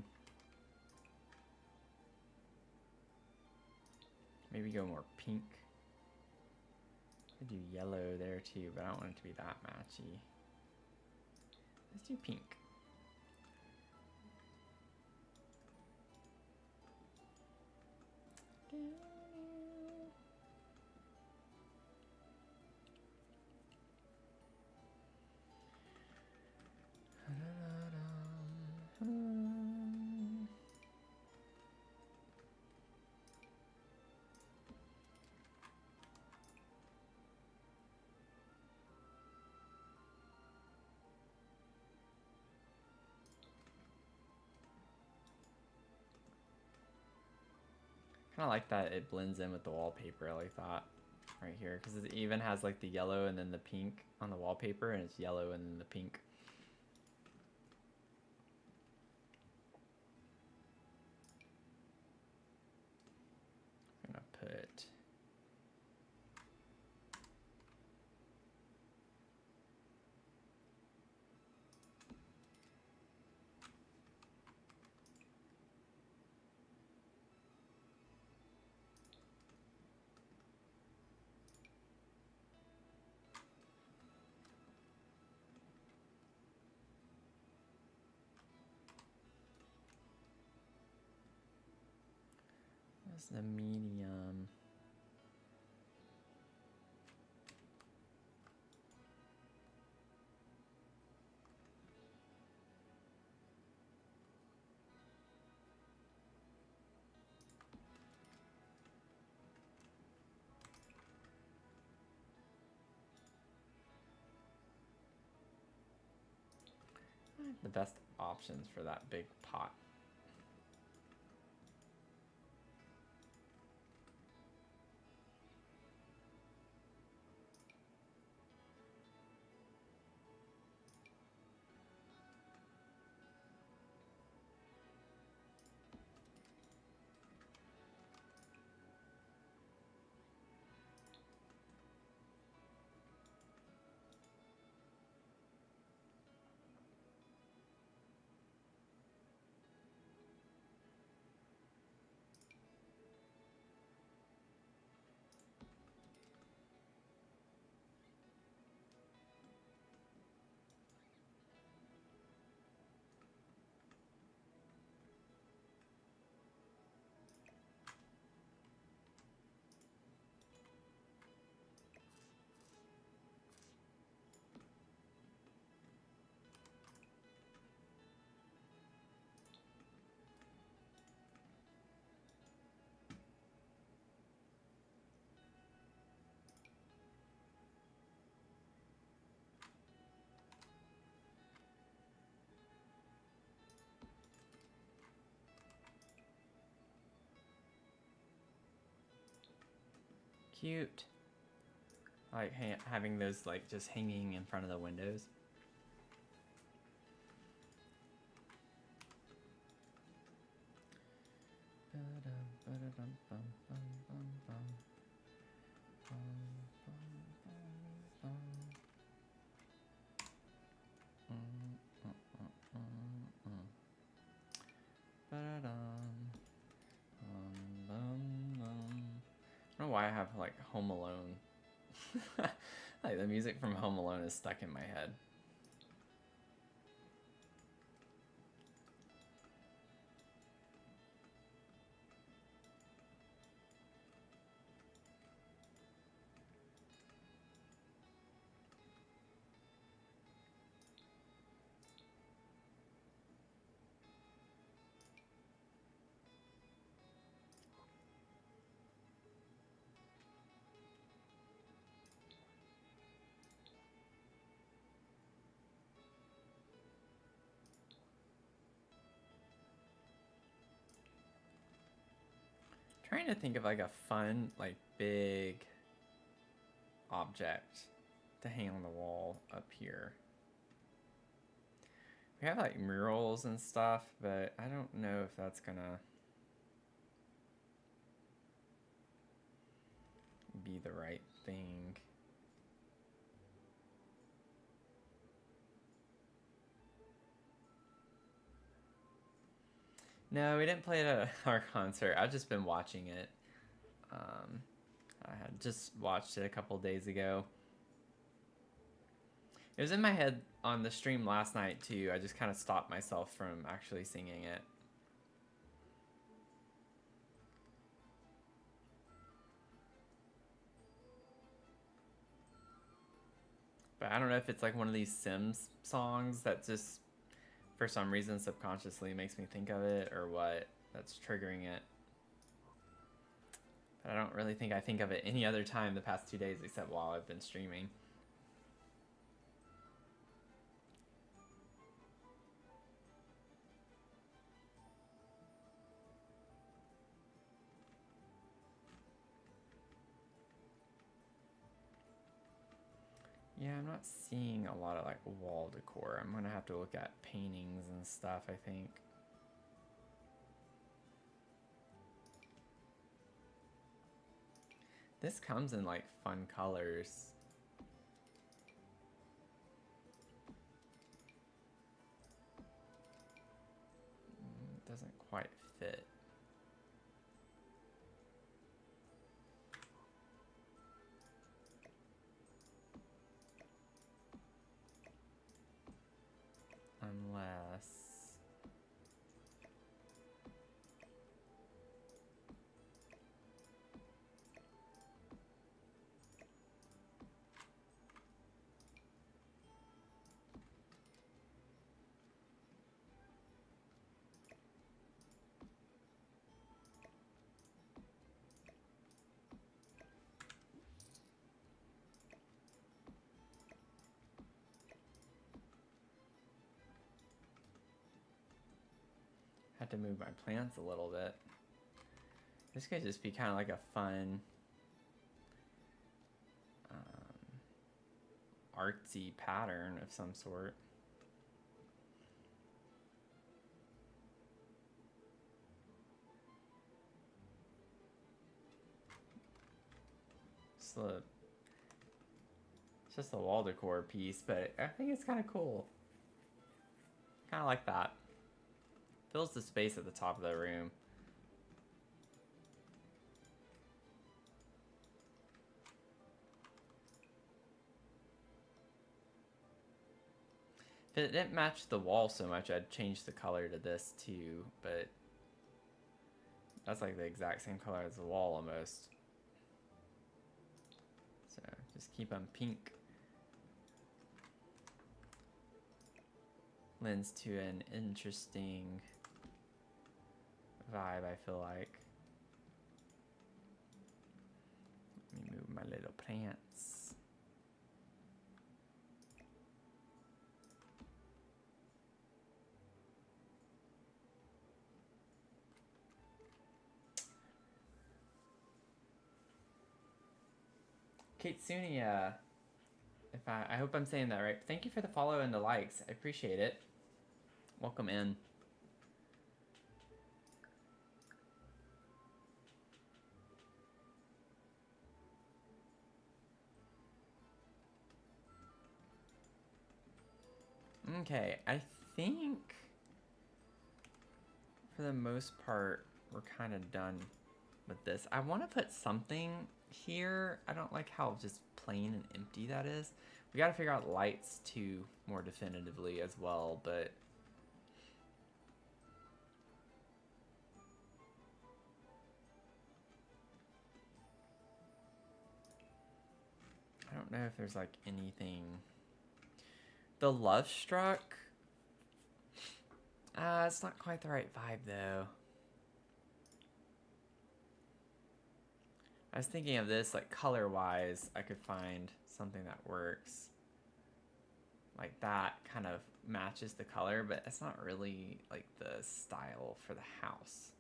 Maybe go more pink. Could do yellow there too, but I don't want it to be that matchy. Let's do pink. Kind of like that it blends in with the wallpaper, I like that right here, because it even has like the yellow and then the pink on the wallpaper, and it's yellow and then the pink. I'm gonna put what's the medium? The best options for that big pot. Cute. I like having those like just hanging in front of the windows. don't know why I have like Home Alone. Like the music from Home Alone is stuck in my head. Trying to think of like a fun, like big object to hang on the wall up here. We have like murals and stuff, but I don't know if that's gonna be the right thing. No, we didn't play it at our concert. I've just been watching it. I had just watched it a couple days ago. It was in my head on the stream last night too. I just kind of stopped myself from actually singing it. But I don't know if it's like one of these Sims songs that just, for some reason, subconsciously makes me think of it, or what that's triggering it. But I don't really think I think of it any other time the past 2 days except while I've been streaming. Yeah, I'm not seeing a lot of like wall decor. I'm gonna have to look at paintings and stuff, I think. This comes in like fun colors. It doesn't quite fit. Unless... Had to move my plants a little bit. This could just be kind of like a fun artsy pattern of some sort. It's just a wall decor piece, but I think it's kind of cool. Kind of like that. Fills the space at the top of the room. If it didn't match the wall so much, I'd change the color to this too, but that's like the exact same color as the wall almost. So just keep them pink. Lends to an interesting vibe, I feel like. Let me move my little plants. Katsunia, if I hope I'm saying that right. Thank you for the follow and the likes. I appreciate it. Welcome in. Okay, I think for the most part we're kind of done with this. I want to put something here. I don't like how just plain and empty that is. We got to figure out lights too more definitively as well, but I don't know if there's like anything. The Love Struck. It's not quite the right vibe though. I was thinking of this like color-wise. I could find something that works. Like that kind of matches the color, but it's not really like the style for the house.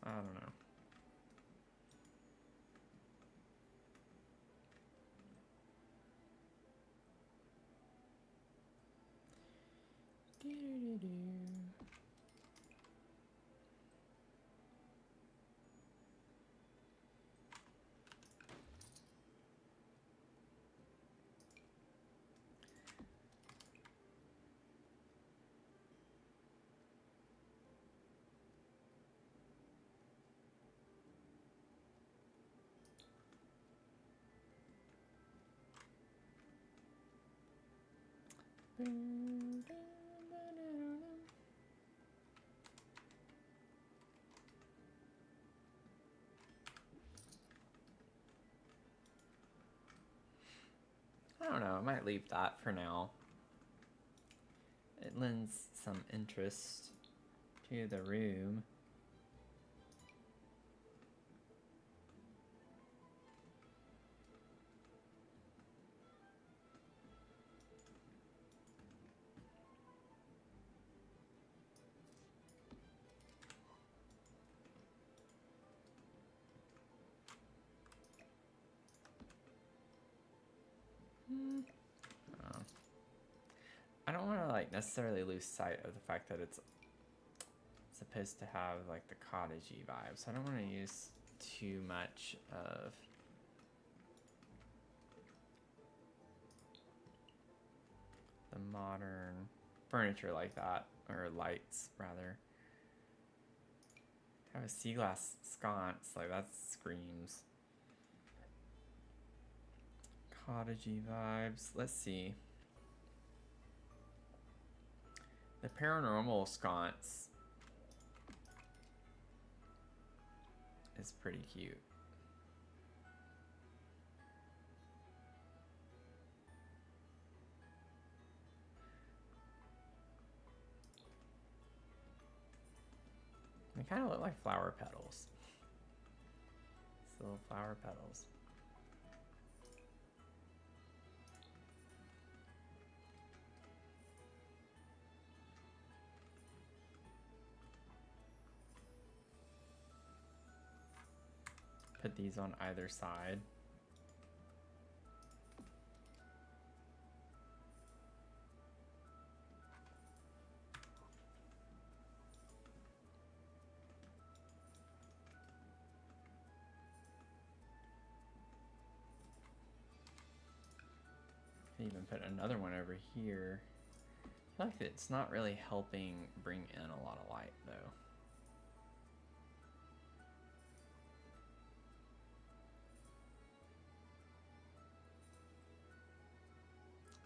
I don't know. I don't know, I might leave that for now. It lends some interest to the room. I don't want to like necessarily lose sight of the fact that it's supposed to have like the cottagey vibe, so I don't want to use too much of the modern furniture like that, or lights rather. Have a sea glass sconce, like that screams cottagey vibes. Let's see. The paranormal sconce is pretty cute. They kind of look like flower petals. It's little flower petals. Put these on either side. Even put another one over here. I feel like it's not really helping bring in a lot of light though.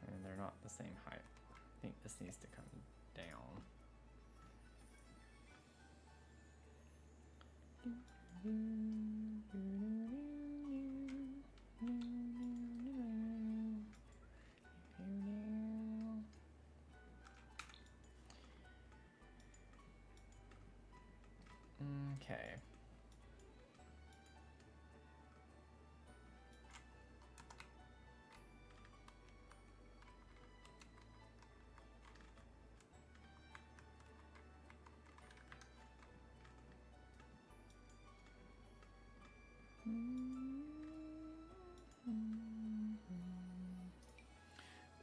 And they're not the same height. I think this needs to come down. Okay.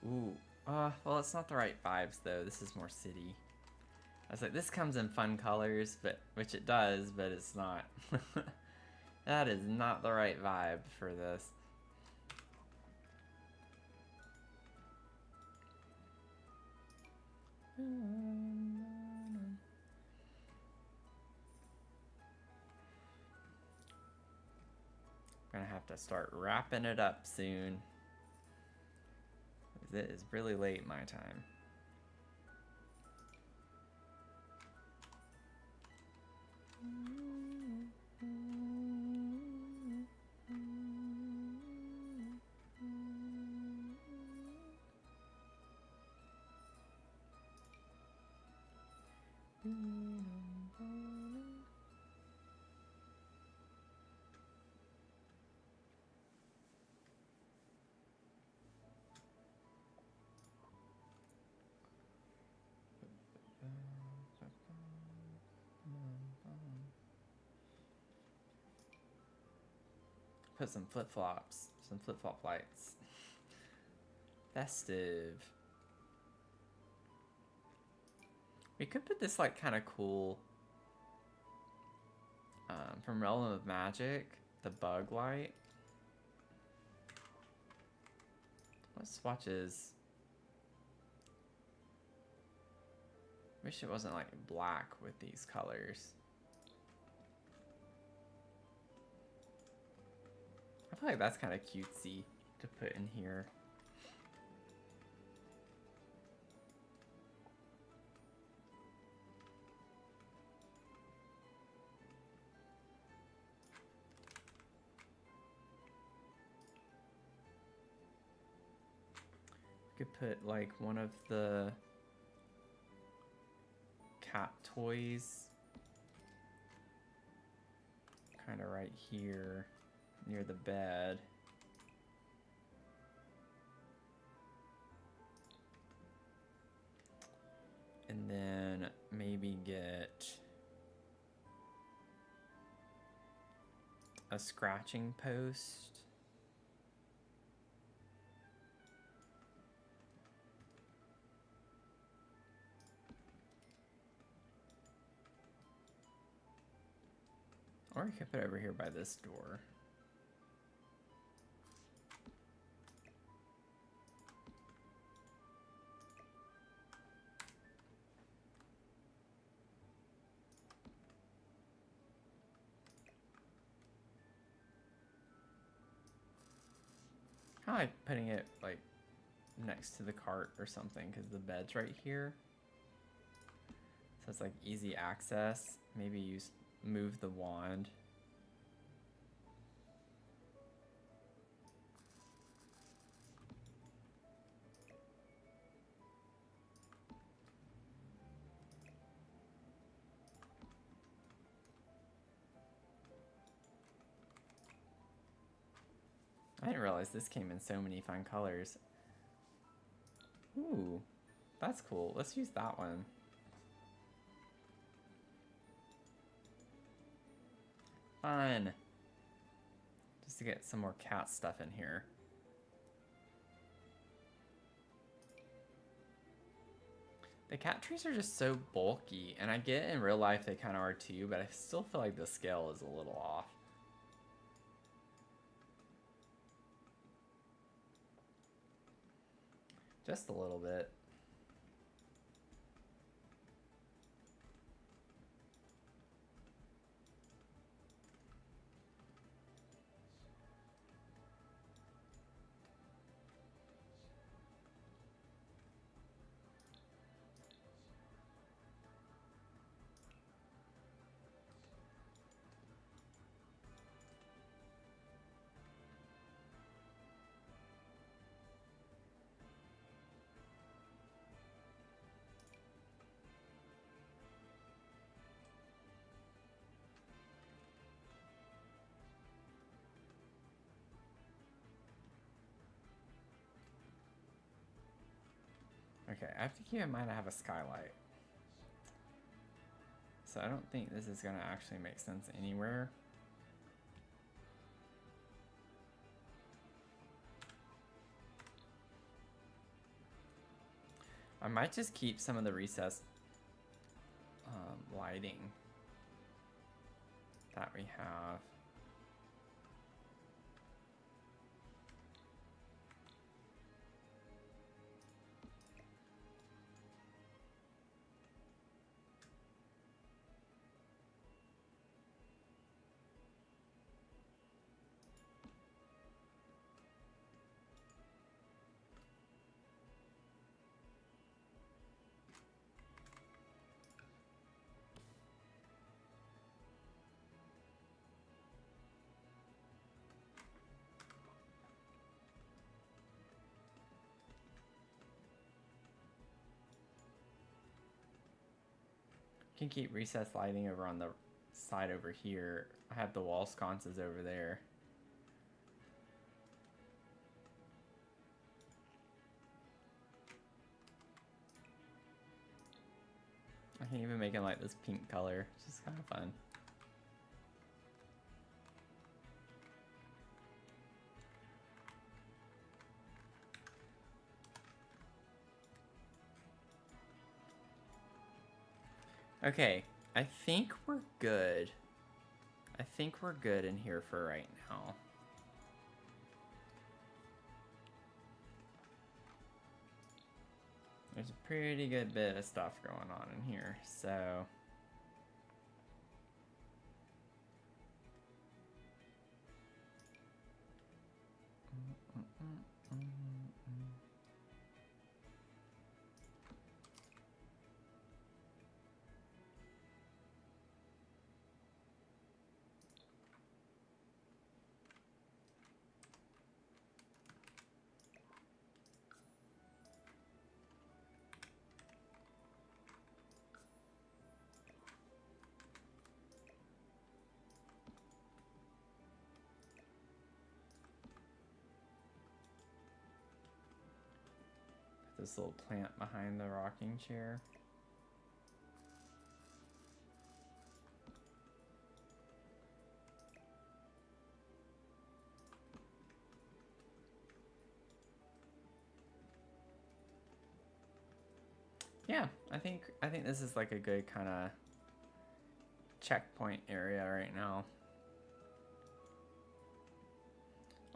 Ooh, well, it's not the right vibes though. This is more city. I was like, this comes in fun colors, but which it does, but it's not. That is not the right vibe for this. Gonna have to start wrapping it up soon. It is really late my time. Put some flip-flops, some flip-flop lights. Festive. We could put this like kind of cool from Realm of Magic, the bug light. What swatches? Wish it wasn't like black with these colors. I feel like that's kind of cutesy to put in here. Could put like one of the cat toys kind of right here near the bed. And then maybe get a scratching post. Or you could put it over here by this door. I like putting it like next to the cart or something because the bed's right here. So it's like easy access. Maybe move the wand. I didn't realize this came in so many fun colors. Ooh, that's cool. Let's use that one. Fun. Just to get some more cat stuff in here. The cat trees are just so bulky, and I get in real life they kind of are too, but I still feel like the scale is a little off. Just a little bit. Okay, I have to keep in mind I have a skylight. So I don't think this is going to actually make sense anywhere. I might just keep some of the recessed lighting that we have. Can keep recessed lighting over on the side over here. I have the wall sconces over there. I can even make it like this pink color, which is kind of fun. Okay, I think we're good. I think we're good in here for right now. There's a pretty good bit of stuff going on in here, so... This little plant behind the rocking chair. Yeah, I think this is like a good kind of checkpoint area right now.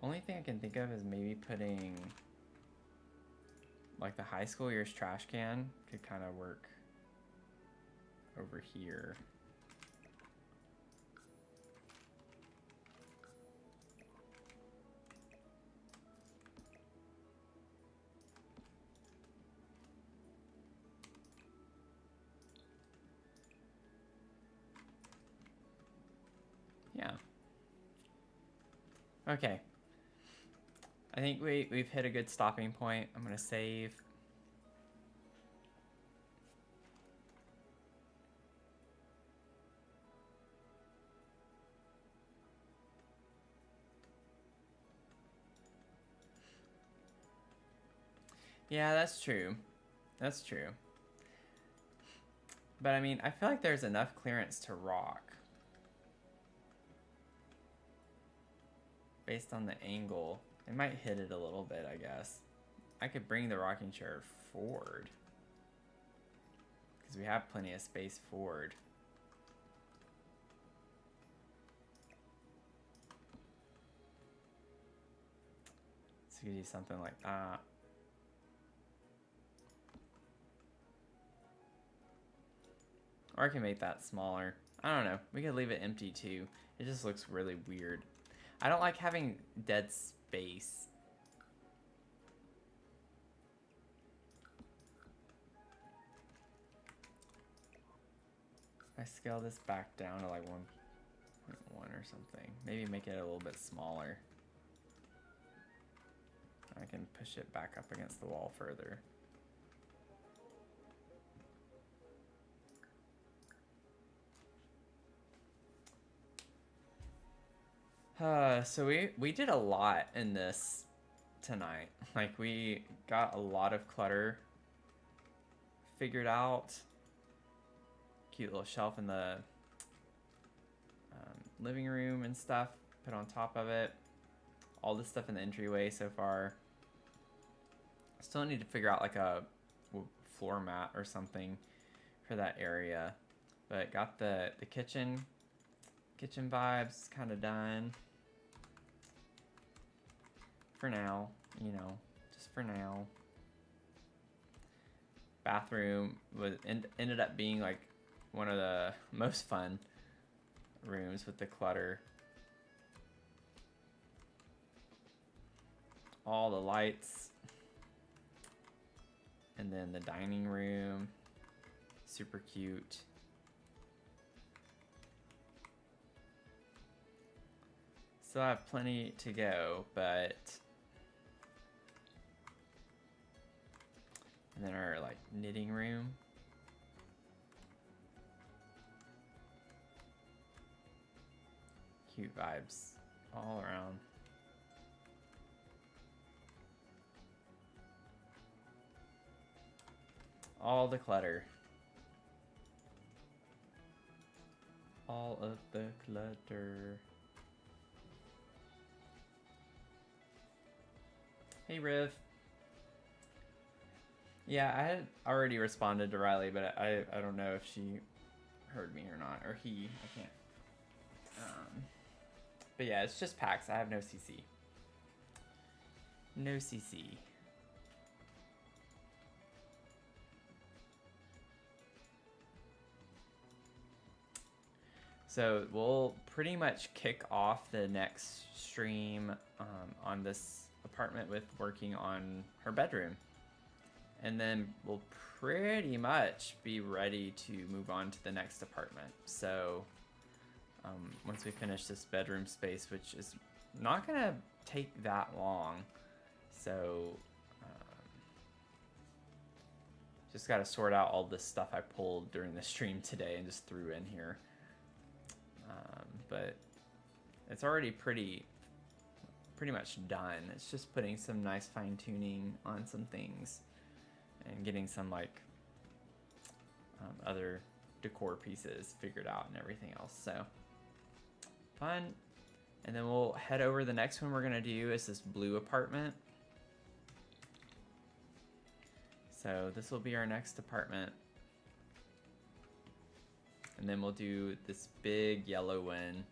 Only thing I can think of is maybe putting like the high school years trash can could kind of work over here. Yeah. Okay. I think we've hit a good stopping point. I'm gonna save. Yeah, that's true. That's true. But I mean, I feel like there's enough clearance to rock. Based on the angle. It might hit it a little bit, I guess. I could bring the rocking chair forward. Because we have plenty of space forward. So you could do something like that. Or I can make that smaller. I don't know. We could leave it empty too. It just looks really weird. I don't like having dead space. I scale this back down to like 1.1 or something. Maybe make it a little bit smaller. I can push it back up against the wall further. So we did a lot in this tonight. Like we got a lot of clutter figured out. Cute little shelf in the living room and stuff put on top of it. All this stuff in the entryway so far. Still need to figure out like a floor mat or something for that area. But got the kitchen vibes kind of done. For now, you know, just for now. Bathroom ended up being like one of the most fun rooms with the clutter. All the lights. And then the dining room. Super cute. Still have plenty to go, but... And then our like knitting room. Cute vibes all around. All the clutter. All of the clutter. Hey, Riv. Yeah, I had already responded to Riley, but I don't know if she heard me or not, or he. I can't. But yeah, it's just packs. I have no CC. No CC. So we'll pretty much kick off the next stream on this apartment with working on her bedroom. And then we'll pretty much be ready to move on to the next apartment. So once we finish this bedroom space, which is not gonna take that long. So just gotta sort out all the stuff I pulled during the stream today and just threw in here. But it's already pretty much done. It's just putting some nice fine tuning on some things and getting some like other decor pieces figured out and everything else. So fun. And then we'll head over. The next one we're gonna do is this blue apartment. So this will be our next apartment. And then we'll do this big yellow one.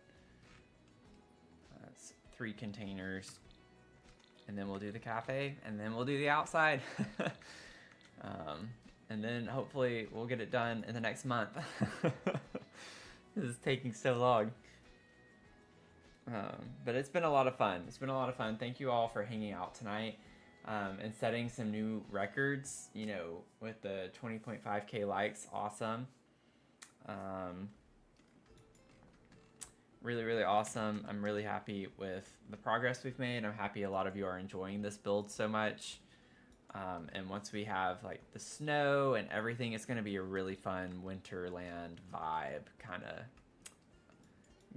That's 3 containers. And then we'll do the cafe, and then we'll do the outside. And then hopefully we'll get it done in the next month. This is taking so long. But it's been a lot of fun. It's been a lot of fun. Thank you all for hanging out tonight and setting some new records, you know, with the 20.5K likes. Awesome. Really, really awesome. I'm really happy with the progress we've made. I'm happy a lot of you are enjoying this build so much. And once we have like the snow and everything, it's going to be a really fun Winterland vibe kind of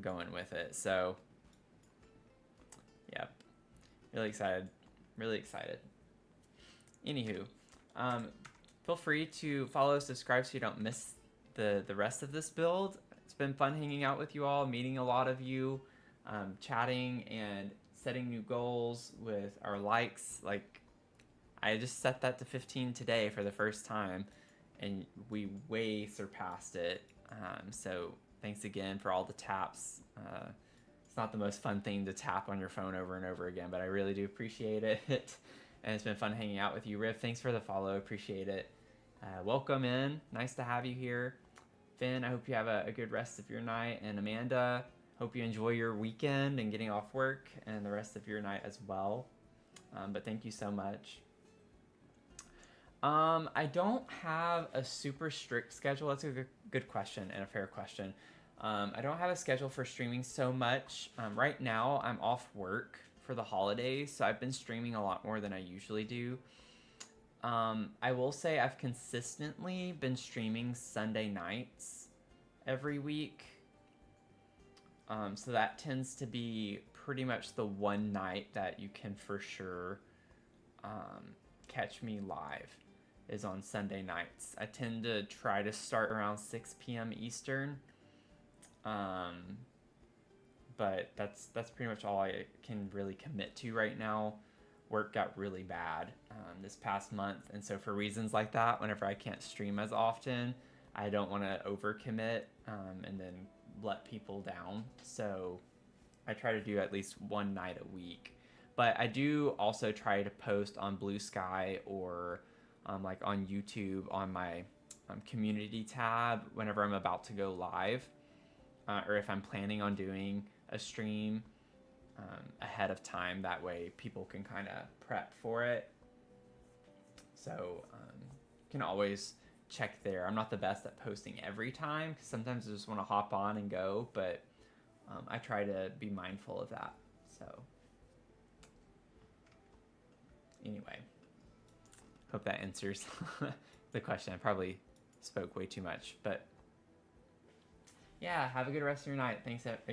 going with it. So, yeah, really excited. Really excited. Anywho, feel free to follow, subscribe so you don't miss the rest of this build. It's been fun hanging out with you all, meeting a lot of you, chatting and setting new goals with our likes. Like, I just set that to 15 today for the first time, and we way surpassed it. So thanks again for all the taps. It's not the most fun thing to tap on your phone over and over again, but I really do appreciate it. And it's been fun hanging out with you. Riv, thanks for the follow. Appreciate it. Welcome in. Nice to have you here. Finn, I hope you have a good rest of your night. And Amanda, hope you enjoy your weekend and getting off work and the rest of your night as well. But thank you so much. I don't have a super strict schedule. That's a good question and a fair question. I don't have a schedule for streaming so much. Right now, I'm off work for the holidays, so I've been streaming a lot more than I usually do. I will say I've consistently been streaming Sunday nights every week. So that tends to be pretty much the one night that you can for sure catch me live is on Sunday nights. I tend to try to start around 6 p.m. Eastern. But that's pretty much all I can really commit to right now. Work got really bad this past month, and so for reasons like that, whenever I can't stream as often, I don't want to overcommit and then let people down. So I try to do at least one night a week. But I do also try to post on Blue Sky or like on YouTube on my community tab whenever I'm about to go live, or if I'm planning on doing a stream ahead of time. That way people can kind of prep for it. So you can always check there. I'm not the best at posting every time because sometimes I just want to hop on and go, but I try to be mindful of that. So anyway, hope that answers the question. I probably spoke way too much, but yeah, have a good rest of your night. Thanks.